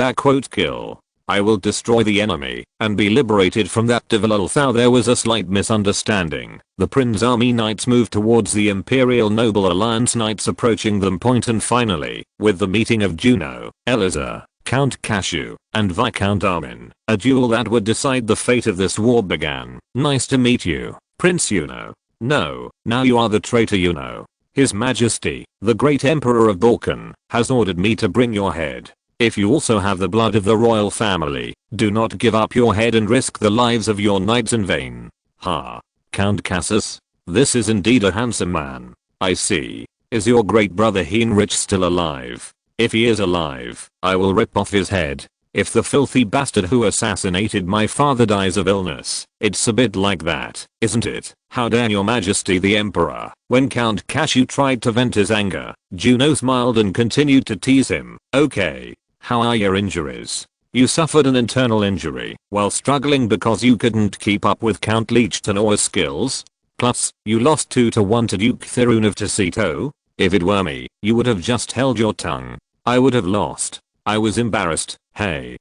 Kill. I will destroy the enemy and be liberated from that devil. Although there was a slight misunderstanding, the Prince Army Knights moved towards the Imperial Noble Alliance Knights approaching them. And finally, with the meeting of Juno, Eliza, Count Cashew, and Viscount Armin, a duel that would decide the fate of this war began. Nice to meet you, Prince Yuno. No, now you are the traitor Yuno. His Majesty, the Great Emperor of Balkan, has ordered me to bring your head. If you also have the blood of the royal family, do not give up your head and risk the lives of your knights in vain. Ha. Count Cassius, this is indeed a handsome man. I see. Is your great brother Heinrich still alive? If he is alive, I will rip off his head. If the filthy bastard who assassinated my father dies of illness, it's a bit like that, isn't it? How dare your majesty the emperor? When Count Cashew tried to vent his anger, Juno smiled and continued to tease him. Okay. How are your injuries? You suffered an internal injury while struggling because you couldn't keep up with Count Liege Tenor's skills? Plus, you lost 2-1 to Duke Therun of Tacito? If it were me, you would have just held your tongue. I would have lost. I was embarrassed. Hey.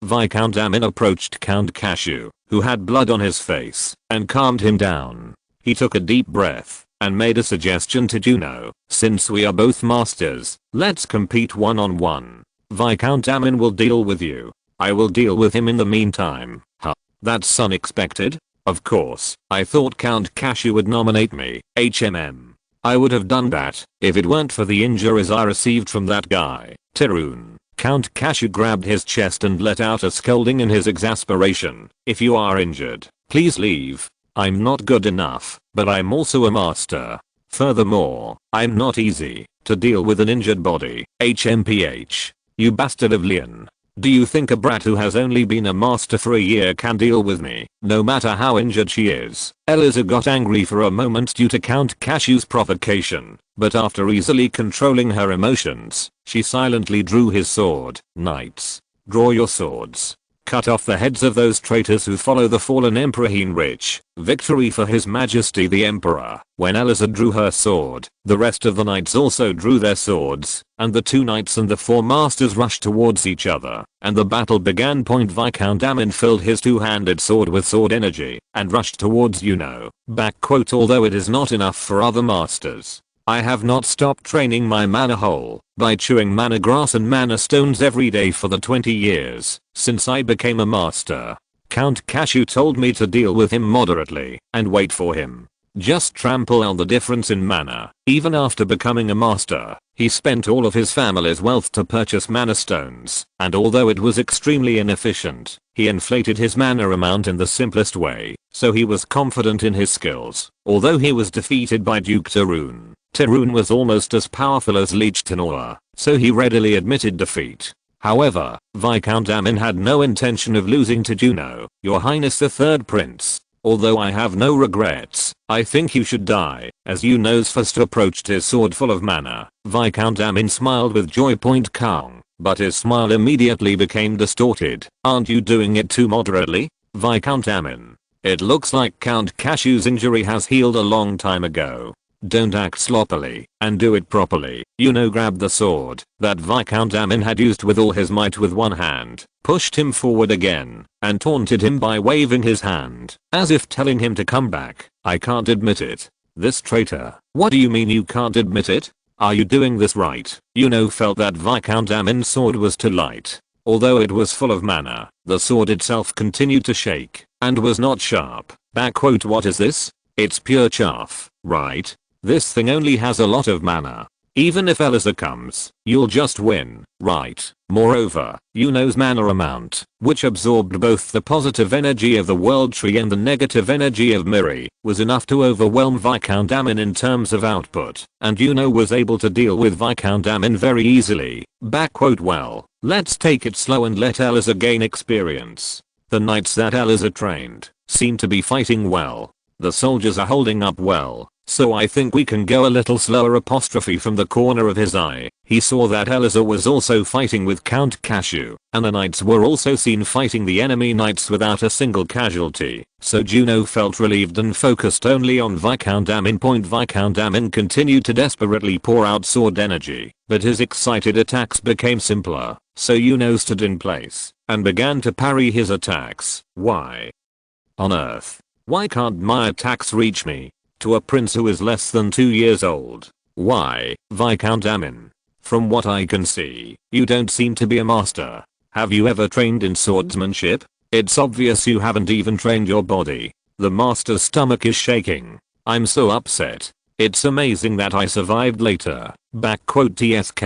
Viscount Armin approached Count Cashew, who had blood on his face, and calmed him down. He took a deep breath and made a suggestion to Juno. Since we are both masters, let's compete one-on-one. Viscount Armin will deal with you. I will deal with him in the meantime. Huh. That's unexpected. Of course, I thought Count Cashew would nominate me. I would have done that if it weren't for the injuries I received from that guy, Therun. Count Cashew grabbed his chest and let out a scolding in his exasperation. If you are injured, please leave. I'm not good enough, but I'm also a master. Furthermore, I'm not easy to deal with an injured body. HMPH. You bastard of Leon. Do you think a brat who has only been a master for a year can deal with me, no matter how injured she is? Eliza got angry for a moment due to Count Cashew's provocation, but after easily controlling her emotions, she silently drew his sword. Knights, draw your swords. Cut off the heads of those traitors who follow the fallen Emperor Heinrich. Victory for His Majesty the Emperor. When Eliza drew her sword, the rest of the knights also drew their swords, and the two knights and the four masters rushed towards each other, and the battle began. Viscount Armin filled his two-handed sword with sword energy, and rushed towards Juno. Although it is not enough for other masters, I have not stopped training my mana hole by chewing mana grass and mana stones every day for the 20 years since I became a master. Count Cashew told me to deal with him moderately and wait for him. Just trample on the difference in mana. Even after becoming a master, he spent all of his family's wealth to purchase mana stones, and although it was extremely inefficient, he inflated his mana amount in the simplest way, so he was confident in his skills. Although he was defeated by Duke Therun, Therun was almost as powerful as Liege Tenor, so he readily admitted defeat. However, Viscount Armin had no intention of losing to Juno. Your Highness the Third Prince, although I have no regrets, I think you should die. As Juno's first approached his sword full of mana, Viscount Armin smiled with joy. Kong, but his smile immediately became distorted. Aren't you doing it too moderately, Viscount Armin? It looks like Count Cashew's injury has healed a long time ago. Don't act sloppily, and do it properly. Juno grabbed the sword that Viscount Armin had used with all his might with one hand, pushed him forward again, and taunted him by waving his hand, as if telling him to come back. I can't admit it. This traitor. What do you mean you can't admit it? Are you doing this right? Juno felt that Viscount Armin's sword was too light. Although it was full of mana, the sword itself continued to shake, and was not sharp. What is this? It's pure chaff, right? This thing only has a lot of mana. Even if Eliza comes, you'll just win, right? Moreover, Yuno's mana amount, which absorbed both the positive energy of the world tree and the negative energy of Miri, was enough to overwhelm Viscount Amin in terms of output, and Yuno was able to deal with Viscount Amin very easily. Well, let's take it slow and let Eliza gain experience. The knights that Eliza trained seem to be fighting well. The soldiers are holding up well, so I think we can go a little slower. Apostrophe from the corner of his eye, he saw that Eliza was also fighting with Count Cashew, and the knights were also seen fighting the enemy knights without a single casualty, so Juno felt relieved and focused only on Viscount Amin. Viscount Amin continued to desperately pour out sword energy, but his excited attacks became simpler, so Juno stood in place and began to parry his attacks. Why on earth? Why can't my attacks reach me? To a prince who is less than 2 years old. Why, Viscount Amin? From what I can see, you don't seem to be a master. Have you ever trained in swordsmanship? It's obvious you haven't even trained your body. The master's stomach is shaking. I'm so upset. It's amazing that I survived later. TSK.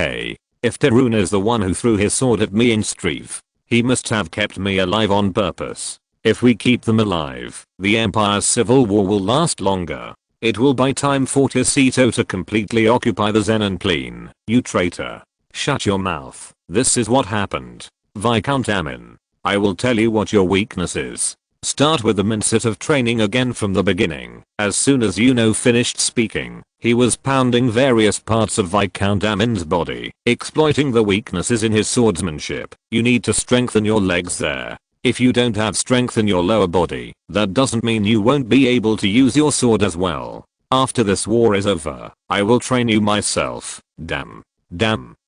If Tarun is the one who threw his sword at me in Strive, he must have kept me alive on purpose. If we keep them alive, the Empire's civil war will last longer. It will buy time for Tacito to completely occupy the Zenon Clean. You traitor. Shut your mouth. This is what happened. Viscount Amin, I will tell you what your weakness is. Start with the mindset of training again from the beginning. As soon as Yuno finished speaking, he was pounding various parts of Viscount Amin's body, exploiting the weaknesses in his swordsmanship. You need to strengthen your legs there. If you don't have strength in your lower body, that doesn't mean you won't be able to use your sword as well. After this war is over, I will train you myself. Damn.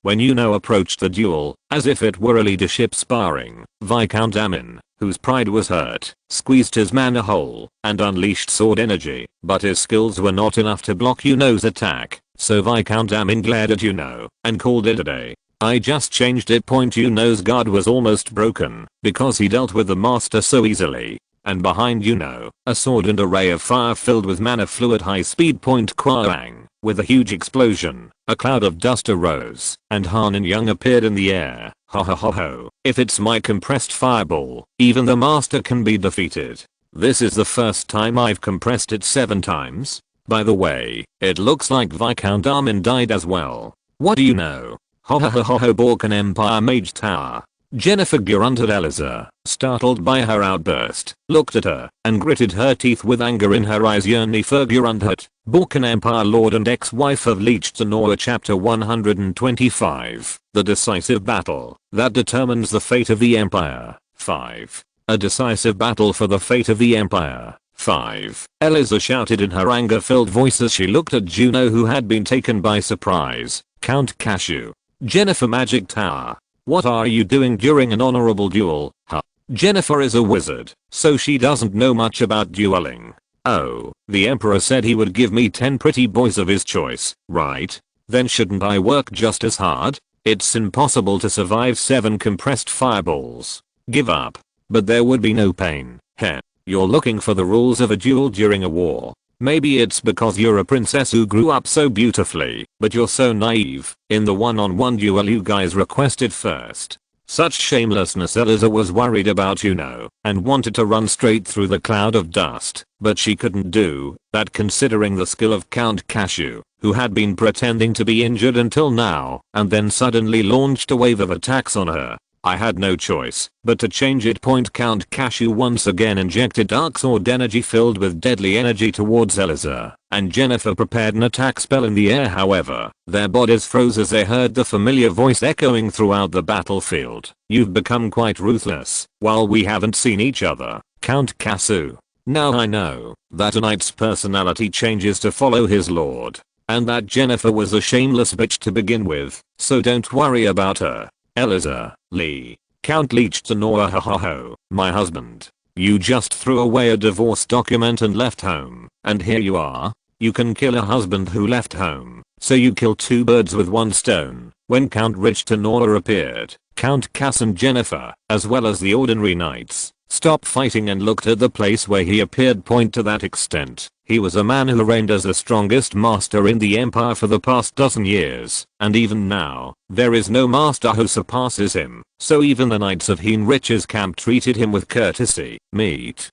When Yuno approached the duel, as if it were a leadership sparring, Viscount Amin, whose pride was hurt, squeezed his mana whole and unleashed sword energy, but his skills were not enough to block Yuno's attack, so Viscount Amin glared at Yuno and called it a day. I just changed it. Yuno's guard was almost broken because he dealt with the master so easily. And behind Yuno, a sword and a ray of fire filled with mana flew at high speed. Quang. With a huge explosion, a cloud of dust arose, and Han and Young appeared in the air. Ho ho ho ho. If it's my compressed fireball, even the master can be defeated. This is the first time I've compressed it 7 times. By the way, it looks like Viscount Amin died as well. What do you know? Ho ho ho ho ho. Balkan Empire Mage Tower. Jennifer grunted. Eliza, startled by her outburst, looked at her and gritted her teeth with anger in her eyes. Jennifer grunted. Balkan Empire Lord and ex-wife of Leech Tenora. Chapter 125. The decisive battle that determines the fate of the Empire. 5. A decisive battle for the fate of the Empire. 5. Eliza shouted in her anger-filled voice as she looked at Juno, who had been taken by surprise. Count Cashew. Jennifer Magic Tower. What are you doing during an honorable duel? Huh? Jennifer is a wizard, so she doesn't know much about dueling. Oh, the Emperor said he would give me 10 pretty boys of his choice, right? Then shouldn't I work just as hard? It's impossible to survive 7 compressed fireballs. Give up. But there would be no pain. Heh. You're looking for the rules of a duel during a war. Maybe it's because you're a princess who grew up so beautifully, but you're so naive. In the one-on-one duel you guys requested first. Such shamelessness. Eliza was worried about Yuno and wanted to run straight through the cloud of dust, but she couldn't do that considering the skill of Count Cashew, who had been pretending to be injured until now and then suddenly launched a wave of attacks on her. I had no choice but to change it. Count Cashew once again injected dark sword energy filled with deadly energy towards Eliza, and Jennifer prepared an attack spell in the air. However, their bodies froze as they heard the familiar voice echoing throughout the battlefield. You've become quite ruthless while we haven't seen each other, Count Cashew. Now I know that a knight's personality changes to follow his lord, and that Jennifer was a shameless bitch to begin with, so don't worry about her. Eliza, Lee, Count Leech Tenora. Ha ha ho, my husband. You just threw away a divorce document and left home, and here you are. You can kill a husband who left home, so you killed 2 birds with 1 stone. When Count Leech Tenora appeared, Count Cass and Jennifer, as well as the ordinary knights, stopped fighting and looked at the place where he appeared. To that extent, He was a man who reigned as the strongest master in the empire for the past dozen years, and even now, there is no master who surpasses him, so even the knights of Heinrich's camp treated him with courtesy. Meet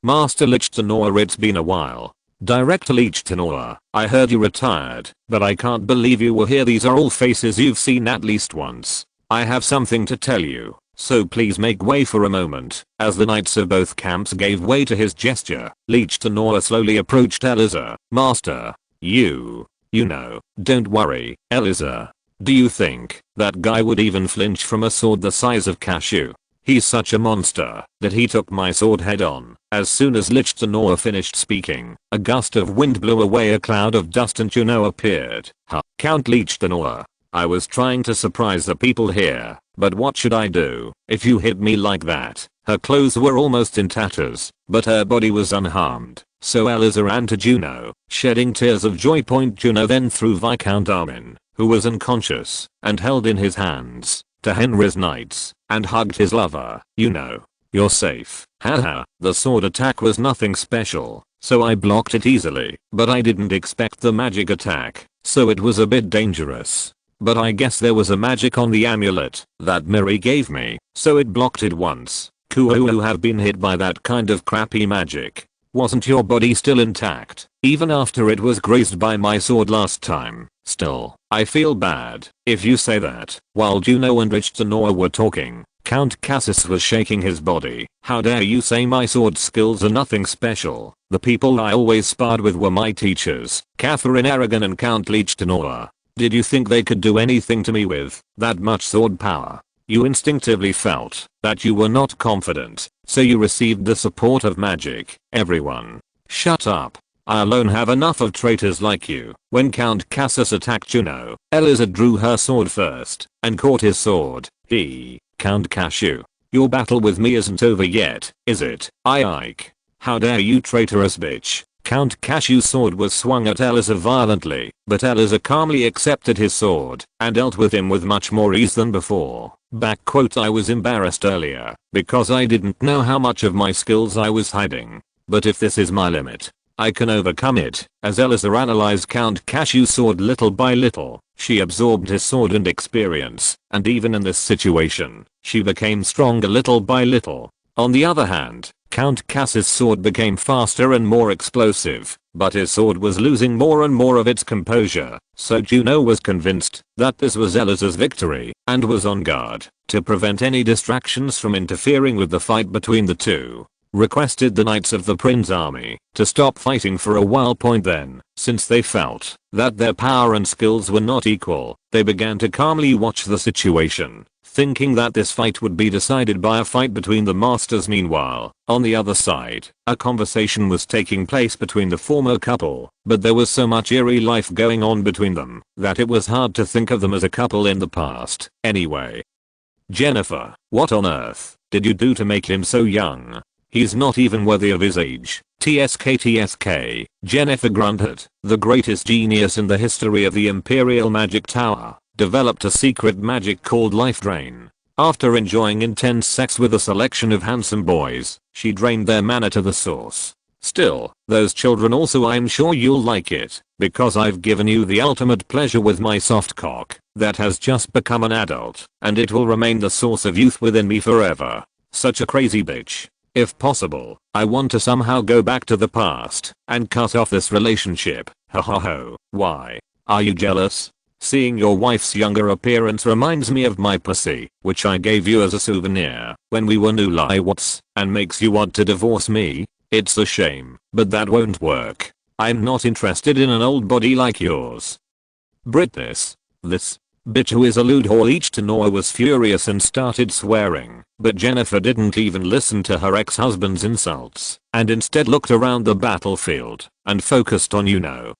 Master Lichtenauer. It's been a while. Director Lichtenauer, I heard you retired, but I can't believe you were here. These are all faces you've seen at least once. I have something to tell you, so please make way for a moment. As the knights of both camps gave way to his gesture, Lichtenauer slowly approached Eliza. Master, you know, don't worry, Eliza. Do you think that guy would even flinch from a sword the size of cashew? He's such a monster that he took my sword head on. As soon as Lichtenauer finished speaking, a gust of wind blew away a cloud of dust and Juno appeared. Count Lichtenauer, I was trying to surprise the people here, but what should I do if you hit me like that? Her clothes were almost in tatters, but her body was unharmed. So Eliza ran to Juno, shedding tears of joy. Juno then threw Viscount Armin, who was unconscious and held in his hands, to Henry's knights, and hugged his lover. You're safe. Haha, the sword attack was nothing special, so I blocked it easily, but I didn't expect the magic attack, so it was a bit dangerous. But I guess there was a magic on the amulet that Mary gave me, so it blocked it once. Cool. You have been hit by that kind of crappy magic. Wasn't your body still intact, even after it was grazed by my sword last time? Still, I feel bad if you say that. While Juno and Lichtenauer were talking, Count Cassius was shaking his body. How dare you say my sword skills are nothing special? The people I always sparred with were my teachers, Catherine Aragon and Count Lichtenauer. Did you think they could do anything to me with that much sword power? You instinctively felt that you were not confident, so you received the support of magic. Everyone, shut up. I alone have enough of traitors like you. When Count Cassius attacked Juno, Eliza drew her sword first and caught his sword. Count Cashew, your battle with me isn't over yet, is it? Ike. How dare you, traitorous bitch. Count Cashew's sword was swung at Eliza violently, but Eliza calmly accepted his sword and dealt with him with much more ease than before. I was embarrassed earlier because I didn't know how much of my skills I was hiding. But if this is my limit, I can overcome it. As Eliza analyzed Count Cashew's sword little by little, she absorbed his sword and experience, and even in this situation, she became stronger little by little. On the other hand, Count Cass's sword became faster and more explosive, but his sword was losing more and more of its composure, so Juno was convinced that this was Eliza's victory, and was on guard to prevent any distractions from interfering with the fight between the two. Requested the knights of the Prince army to stop fighting for a while. Then, since they felt that their power and skills were not equal, they began to calmly watch the situation, thinking that this fight would be decided by a fight between the masters. Meanwhile, on the other side, a conversation was taking place between the former couple, but there was so much eerie life going on between them that it was hard to think of them as a couple in the past. Anyway, Jennifer, what on earth did you do to make him so young? He's not even worthy of his age. TSK. Jennifer grunted, the greatest genius in the history of the Imperial Magic Tower, developed a secret magic called Life Drain. After enjoying intense sex with a selection of handsome boys, she drained their mana to the source. Still, those children also. I'm sure you'll like it, because I've given you the ultimate pleasure with my soft cock that has just become an adult, and it will remain the source of youth within me forever. Such a crazy bitch. If possible, I want to somehow go back to the past and cut off this relationship. Ho. Why? Are you jealous? Seeing your wife's younger appearance reminds me of my pussy, which I gave you as a souvenir when we were newlyweds, and makes you want to divorce me? It's a shame, but that won't work. I'm not interested in an old body like yours. Brit, this bitch who is a lewd whore. Lichtenauer was furious and started swearing, but Jennifer didn't even listen to her ex-husband's insults, and instead looked around the battlefield and focused on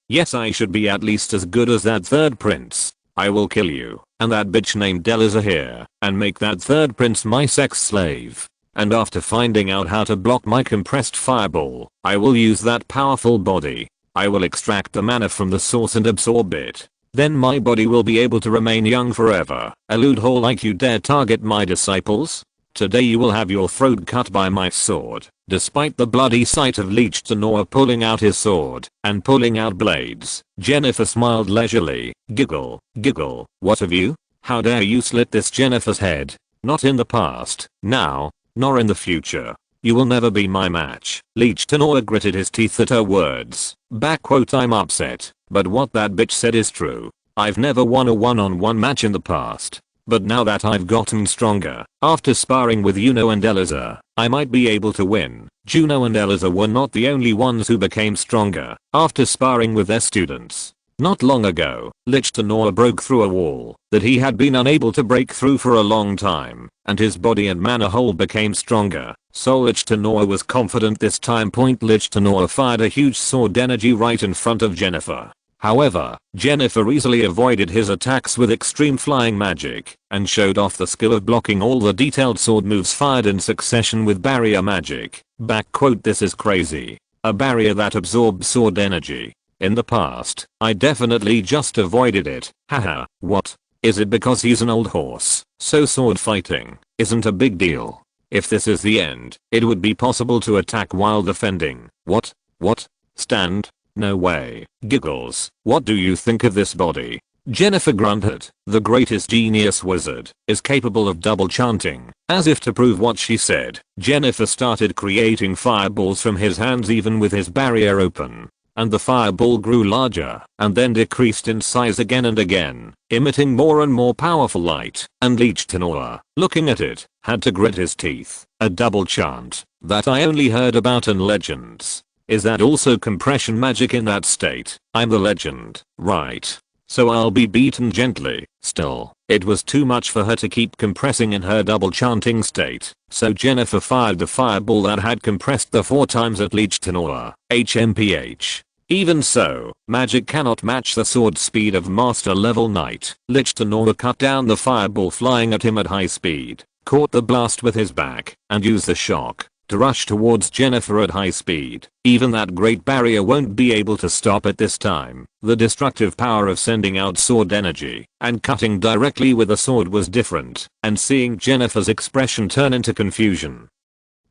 Yes, I should be at least as good as that third prince. I will kill you and that bitch named Eliza here and make that third prince my sex slave. And after finding out how to block my compressed fireball, I will use that powerful body. I will extract the mana from the source and absorb it. Then my body will be able to remain young forever. A lewd whore like you dare target my disciples? Today you will have your throat cut by my sword. Despite the bloody sight of Leech Tenor pulling out his sword and pulling out blades, Jennifer smiled leisurely. Giggle, giggle, what have you? How dare you slit this Jennifer's head? Not in the past, now, nor in the future. You will never be my match. Leech Tenor gritted his teeth at her words. I'm upset, but what that bitch said is true. I've never won a one-on-one match in the past. But now that I've gotten stronger, after sparring with Juno and Eliza, I might be able to win. Juno and Eliza were not the only ones who became stronger after sparring with their students. Not long ago, Lich Tenor broke through a wall that he had been unable to break through for a long time, and his body and mana whole became stronger. So Lich Tenor was confident this time. Lich Tenor fired a huge sword energy right in front of Jennifer. However, Jennifer easily avoided his attacks with extreme flying magic and showed off the skill of blocking all the detailed sword moves fired in succession with barrier magic. This is crazy. A barrier that absorbs sword energy. In the past, I definitely just avoided it. Haha, what? Is it because he's an old horse? So sword fighting isn't a big deal. If this is the end, it would be possible to attack while defending. What? Stand? No way. Giggles. What do you think of this body? Jennifer grunted. The greatest genius wizard is capable of double chanting. As if to prove what she said, Jennifer started creating fireballs from his hands even with his barrier open. And the fireball grew larger and then decreased in size again and again, emitting more and more powerful light. And Leech Tenor, looking at it, had to grit his teeth. A double chant that I only heard about in legends. Is that also compression magic in that state? I'm the legend, right? So I'll be beaten gently. Still, it was too much for her to keep compressing in her double chanting state. So Jennifer fired the fireball that had compressed the 4 times at Leech Tenor. HMPH. Even so, magic cannot match the sword speed of master level knight. Leech Tenor cut down the fireball flying at him at high speed, caught the blast with his back, and used the shock to rush towards Jennifer at high speed. Even that great barrier won't be able to stop it this time. The destructive power of sending out sword energy and cutting directly with the sword was different, and seeing Jennifer's expression turn into confusion.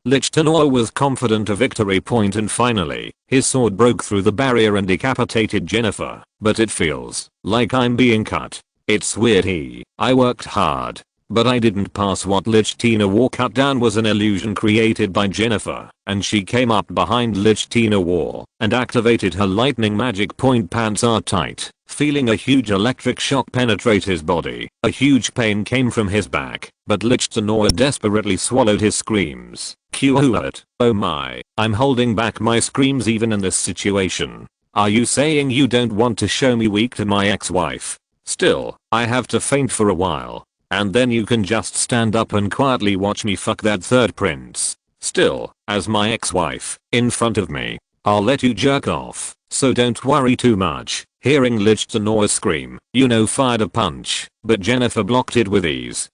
Lich Tenor was confident of victory and finally, his sword broke through the barrier and decapitated Jennifer. But it feels like I'm being cut. It's weird. I worked hard, but I didn't pass. What Lich Tenor cut down was an illusion created by Jennifer, and she came up behind Lich Tenor and activated her lightning magic. Pants are tight, feeling a huge electric shock penetrate his body. A huge pain came from his back, but Lich Tenor desperately swallowed his screams. Hurt. Oh my, I'm holding back my screams even in this situation. Are you saying you don't want to show me weak to my ex-wife? Still, I have to faint for a while. And then you can just stand up and quietly watch me fuck that third prince. Still, as my ex-wife, in front of me, I'll let you jerk off, so don't worry too much. Hearing Lich Tenor scream, fired a punch, but Jennifer blocked it with ease.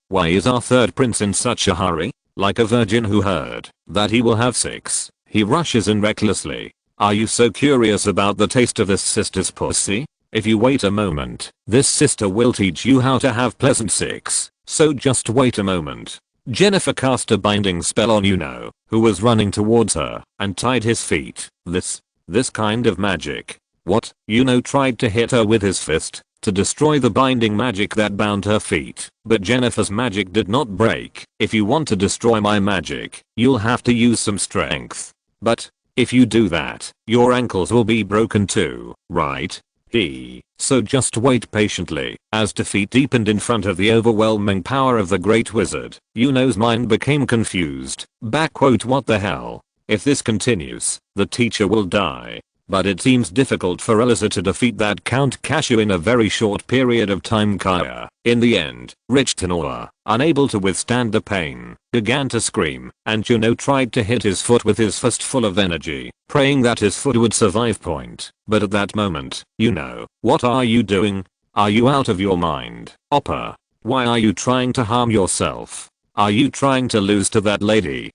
Why is our third prince in such a hurry? Like a virgin who heard that he will have 6, he rushes in recklessly. Are you so curious about the taste of this sister's pussy? If you wait a moment, this sister will teach you how to have pleasant sex, so just wait a moment. Jennifer cast a binding spell on who was running towards her, and tied his feet. This kind of magic. What? Tried to hit her with his fist to destroy the binding magic that bound her feet, but Jennifer's magic did not break. If you want to destroy my magic, you'll have to use some strength. But if you do that, your ankles will be broken too, right? So just wait patiently. As defeat deepened in front of the overwhelming power of the great wizard, Yuno's mind became confused. What the hell? If this continues, the teacher will die. But it seems difficult for Eliza to defeat that Count Cashew in a very short period of time. Kaya. In the end, Lich Tenor, unable to withstand the pain, began to scream, and tried to hit his foot with his fist full of energy, praying that his foot would survive. But at that moment, what are you doing? Are you out of your mind? Oppa. Why are you trying to harm yourself? Are you trying to lose to that lady?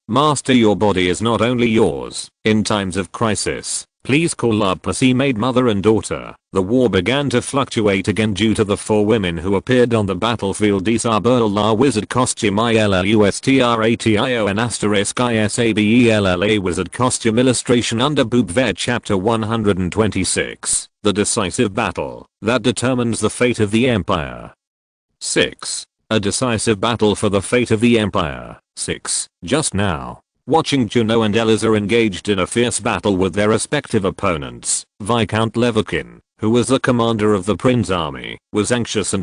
Master, your body is not only yours. In times of crisis, Please call up pussy-made mother and daughter. The war began to fluctuate again due to the 4 women who appeared on the battlefield. Isabella wizard costume ILLUSTRATION*ISABELLA wizard costume illustration under boob ver chapter 126. The decisive battle that determines the fate of the empire. 6. A decisive battle for the fate of the empire. 6. Just now, watching Juno and Eliza engaged in a fierce battle with their respective opponents, Viscount Leverkin, who was the commander of the Prince army, was anxious.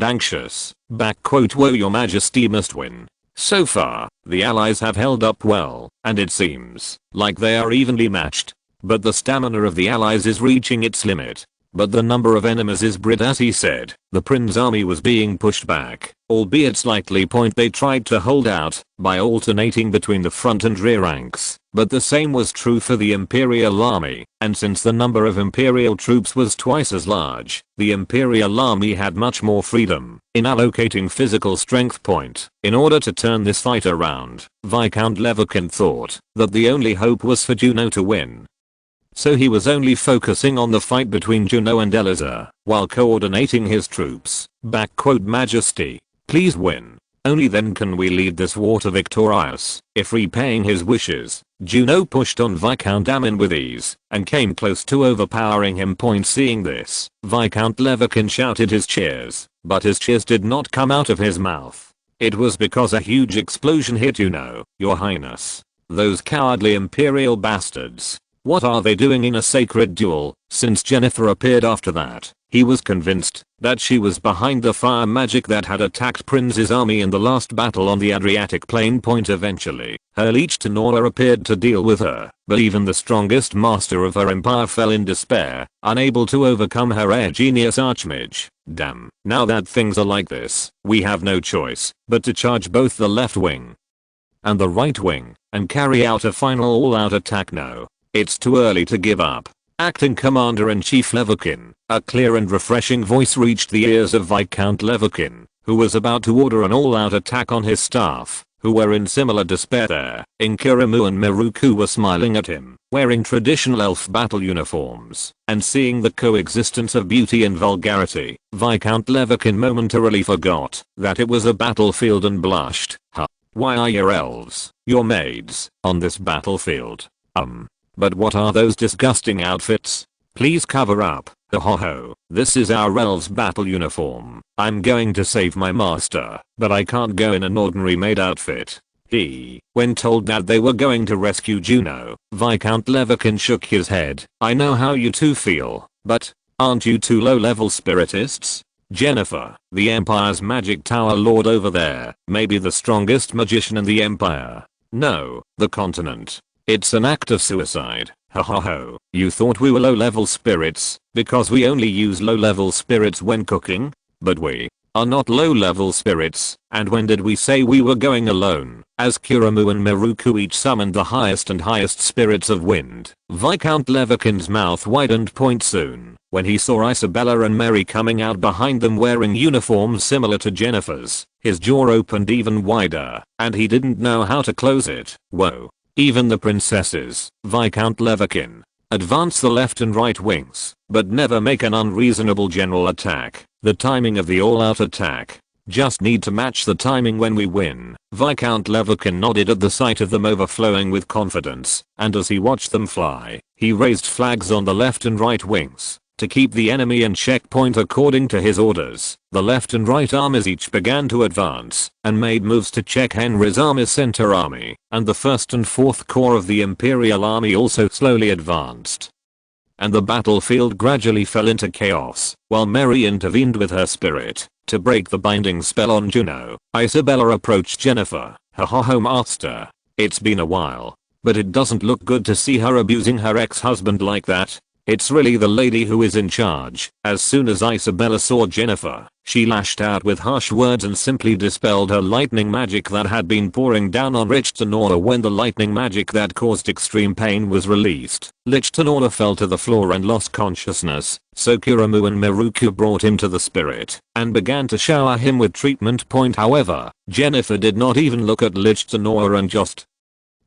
Woe, your majesty must win. So far, the allies have held up well, and it seems like they are evenly matched. But the stamina of the allies is reaching its limit. But the number of enemies is brit. As he said, the Prince army was being pushed back, albeit slightly. They tried to hold out by alternating between the front and rear ranks, but the same was true for the Imperial army, and since the number of Imperial troops was twice as large, the Imperial army had much more freedom in allocating physical strength point. In order to turn this fight around, Viscount Leverkin thought that the only hope was for Juno to win. So he was only focusing on the fight between Juno and Eliza, while coordinating his troops. Majesty, please win. Only then can we lead this war to victorious. If repaying his wishes, Juno pushed on Viscount Amin with ease, and came close to overpowering him. Seeing this, Viscount Leverkin shouted his cheers, but his cheers did not come out of his mouth. It was because a huge explosion hit Juno. Your Highness, those cowardly Imperial bastards. What are they doing in a sacred duel? Since Jennifer appeared after that, he was convinced that she was behind the fire magic that had attacked Prince's army in the last battle on the Adriatic plain. Eventually, her liege Tenora appeared to deal with her, but even the strongest master of her empire fell in despair, unable to overcome her air genius archmage. Damn, now that things are like this, we have no choice but to charge both the left wing and the right wing, and carry out a final all-out attack. No. It's too early to give up. Acting Commander-in-Chief Leverkin, a clear and refreshing voice reached the ears of Viscount Leverkin, who was about to order an all-out attack on his staff, who were in similar despair there. Inkirimu and Miruku were smiling at him, wearing traditional elf battle uniforms, and seeing the coexistence of beauty and vulgarity, Viscount Leverkin momentarily forgot that it was a battlefield and blushed. Huh. Why are your elves, your maids, on this battlefield? But what are those disgusting outfits? Please cover up. Ho. This is our elves battle uniform. I'm going to save my master, but I can't go in an ordinary maid outfit. When told that they were going to rescue Juno, Viscount Leverkin shook his head. I know how you two feel, but aren't you two low-level spiritists? Jennifer, the Empire's magic tower lord over there, may be the strongest magician in the Empire. No, the continent. It's an act of suicide. Ho. You thought we were low-level spirits because we only use low-level spirits when cooking? But we are not low-level spirits, and when did we say we were going alone? As Kirimu and Miruku each summoned the highest and highest spirits of wind, Viscount Leverkin's mouth widened. Soon, when he saw Isabella and Mary coming out behind them wearing uniforms similar to Jennifer's, his jaw opened even wider, and he didn't know how to close it. Whoa. Even the princesses, Viscount Leverkin, advance the left and right wings, but never make an unreasonable general attack. The timing of the all-out attack. Just need to match the timing when we win. Viscount Leverkin nodded at the sight of them overflowing with confidence, and as he watched them fly, he raised flags on the left and right wings to keep the enemy in check. According to his orders, the left and right armies each began to advance and made moves to check Henry's army's center army, and the 1st and 4th Corps of the Imperial army also slowly advanced. And the battlefield gradually fell into chaos, while Mary intervened with her spirit to break the binding spell on Juno. Isabella approached Jennifer. Ho master. It's been a while, but it doesn't look good to see her abusing her ex-husband like that. It's really the lady who is in charge. As soon as Isabella saw Jennifer, she lashed out with harsh words and simply dispelled her lightning magic that had been pouring down on Lich Tenora. When the lightning magic that caused extreme pain was released, Lich Tenora fell to the floor and lost consciousness, so Kirimu and Miruku brought him to the spirit and began to shower him with treatment. However, Jennifer did not even look at Lich Tenora and just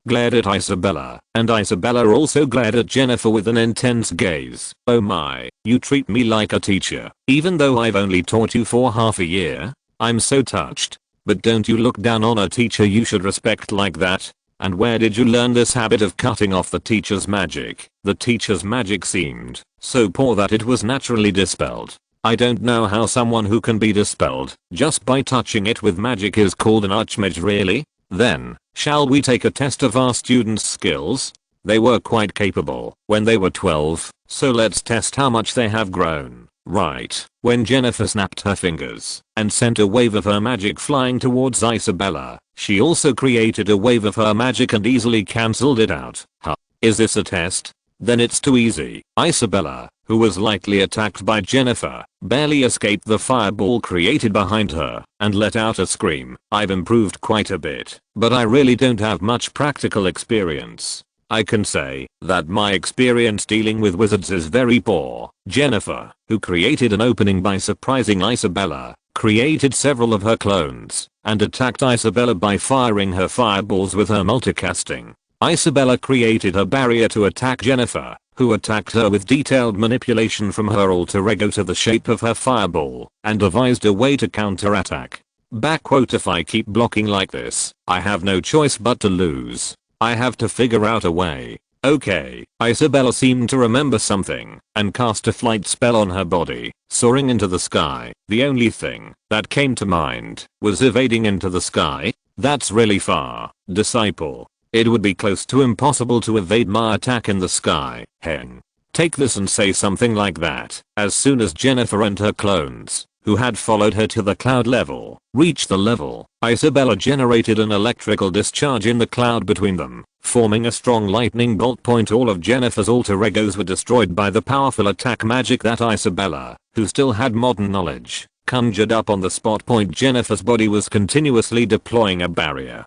glared at Isabella, and Isabella also glared at Jennifer with an intense gaze. Oh my, you treat me like a teacher, even though I've only taught you for half a year? I'm so touched. But don't you look down on a teacher you should respect like that? And where did you learn this habit of cutting off the teacher's magic? The teacher's magic seemed so poor that it was naturally dispelled. I don't know how someone who can be dispelled just by touching it with magic is called an archmage, really? Then, shall we take a test of our students' skills? They were quite capable when they were 12, so let's test how much they have grown. Right, when Jennifer snapped her fingers and sent a wave of her magic flying towards Isabella, she also created a wave of her magic and easily cancelled it out. Huh? Is this a test? Then it's too easy. Isabella, who was lightly attacked by Jennifer, barely escaped the fireball created behind her and let out a scream. I've improved quite a bit, but I really don't have much practical experience. I can say that my experience dealing with wizards is very poor. Jennifer, who created an opening by surprising Isabella, created several of her clones and attacked Isabella by firing her fireballs with her multicasting. Isabella created a barrier to attack Jennifer, who attacked her with detailed manipulation from her alter ego to the shape of her fireball and devised a way to counterattack. Backquote, if I keep blocking like this, I have no choice but to lose. I have to figure out a way. Okay, Isabella seemed to remember something and cast a flight spell on her body, soaring into the sky. The only thing that came to mind was evading into the sky. That's really far, disciple. It would be close to impossible to evade my attack in the sky. Hen. Take this and say something like that. As soon as Jennifer and her clones, who had followed her to the cloud level, reached the level, Isabella generated an electrical discharge in the cloud between them, forming a strong lightning bolt point. All of Jennifer's alter egos were destroyed by the powerful attack magic that Isabella, who still had modern knowledge, conjured up on the spot point. Jennifer's body was continuously deploying a barrier,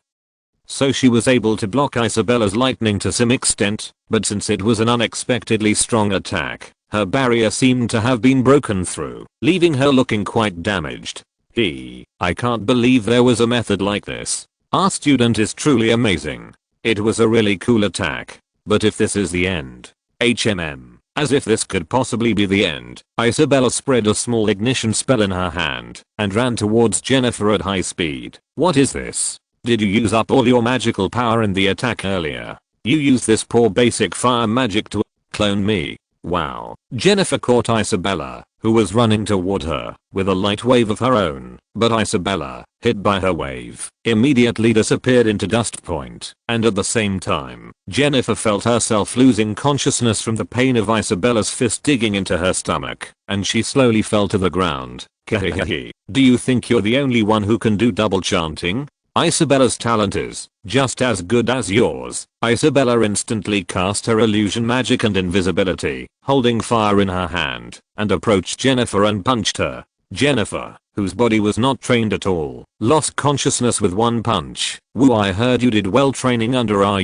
so she was able to block Isabella's lightning to some extent, but since it was an unexpectedly strong attack, her barrier seemed to have been broken through, leaving her looking quite damaged. I can't believe there was a method like this. Our student is truly amazing. It was a really cool attack. But if this is the end, as if this could possibly be the end, Isabella spread a small ignition spell in her hand and ran towards Jennifer at high speed. What is this? Did you use up all your magical power in the attack earlier? You used this poor basic fire magic to clone me. Wow. Jennifer caught Isabella, who was running toward her, with a light wave of her own, but Isabella, hit by her wave, immediately disappeared into dust point, and at the same time, Jennifer felt herself losing consciousness from the pain of Isabella's fist digging into her stomach, and she slowly fell to the ground. Do you think you're the only one who can do double chanting? Isabella's talent is just as good as yours. Isabella instantly cast her illusion magic and invisibility, holding fire in her hand, and approached Jennifer and punched her. Jennifer, whose body was not trained at all, lost consciousness with one punch. Woo, I heard you did well training under our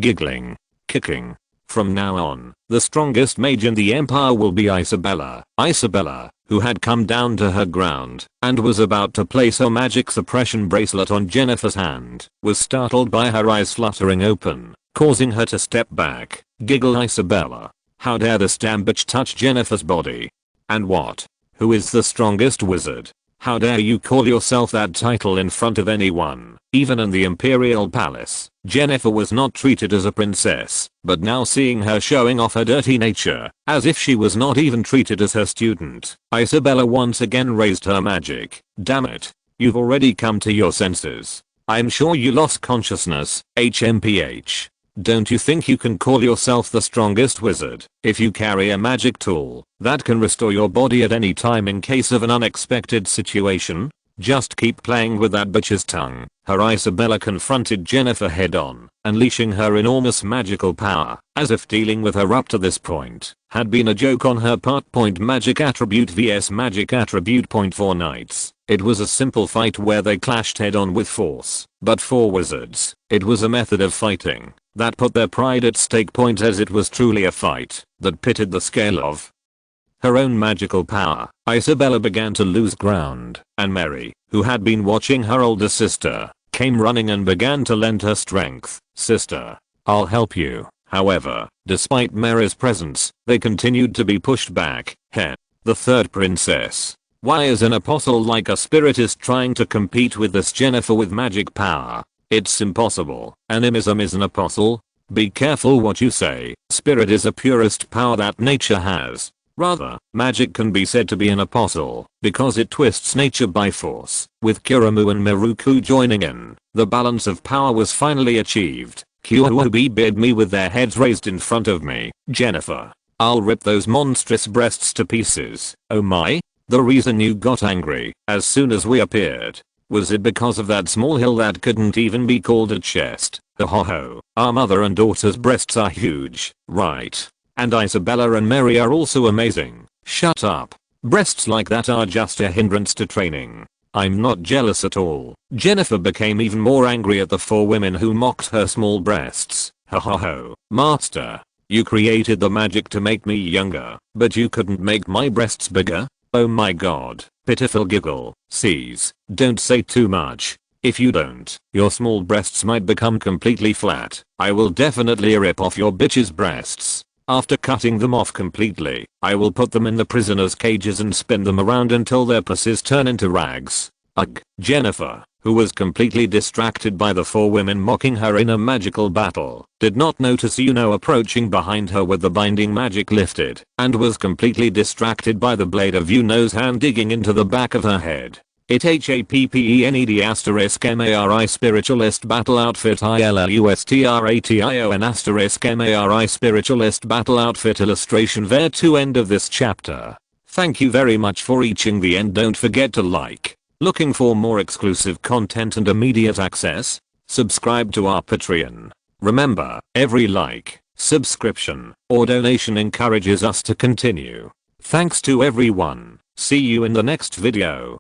giggling, kicking. From now on, the strongest mage in the empire will be Isabella. Isabella, who had come down to her ground and was about to place her magic suppression bracelet on Jennifer's hand, was startled by her eyes fluttering open, causing her to step back. Giggle Isabella. How dare this damn bitch touch Jennifer's body? And what? Who is the strongest wizard? How dare you call yourself that title in front of anyone? Even in the Imperial Palace, Jennifer was not treated as a princess, but now seeing her showing off her dirty nature, as if she was not even treated as her student, Isabella once again raised her magic. Damn it. You've already come to your senses. I'm sure you lost consciousness, HMPH. Don't you think you can call yourself the strongest wizard if you carry a magic tool that can restore your body at any time in case of an unexpected situation? Just keep playing with that bitch's tongue. Her Isabella confronted Jennifer head on, unleashing her enormous magical power, as if dealing with her up to this point had been a joke on her part. Magic attribute vs magic attribute. 4 knights. It was a simple fight where they clashed head on with force, but for wizards, it was a method of fighting that put their pride at stake. As it was truly a fight that pitted the scale of her own magical power. Isabella began to lose ground, and Mary, who had been watching her older sister, came running and began to lend her strength. Sister, I'll help you. However, despite Mary's presence, they continued to be pushed back. Heh. The third princess. Why is an apostle like a spiritist trying to compete with this Jennifer with magic power? It's impossible. Animism is an apostle? Be careful what you say. Spirit is the purest power that nature has. Rather, magic can be said to be an apostle, because it twists nature by force. With Kiramu and Miruku joining in, the balance of power was finally achieved. Kyohobi bid me with their heads raised in front of me. Jennifer, I'll rip those monstrous breasts to pieces. Oh my? The reason you got angry, as soon as we appeared, was it because of that small hill that couldn't even be called a chest? Ho ho. Our mother and daughter's breasts are huge, right? And Isabella and Mary are also amazing. Shut up. Breasts like that are just a hindrance to training. I'm not jealous at all. Jennifer became even more angry at the 4 women who mocked her small breasts. Ho ho ho. Master, you created the magic to make me younger, but you couldn't make my breasts bigger? Oh my god. Pitiful giggle. Cease. Don't say too much. If you don't, your small breasts might become completely flat. I will definitely rip off your bitches' breasts. After cutting them off completely, I will put them in the prisoners' cages and spin them around until their pussies turn into rags. Ugh. Jennifer, who was completely distracted by the 4 women mocking her in a magical battle, did not notice Yuno approaching behind her with the binding magic lifted, and was completely distracted by the blade of Yuno's hand digging into the back of her head. It HAPPENED asterisk MARI spiritualist battle outfit ILLUSTRATION asterisk MARI spiritualist battle outfit illustration there to end of this chapter. Thank you very much for reaching the end. Don't forget to like. Looking for more exclusive content and immediate access? Subscribe to our Patreon. Remember, every like, subscription, or donation encourages us to continue. Thanks to everyone. See you in the next video.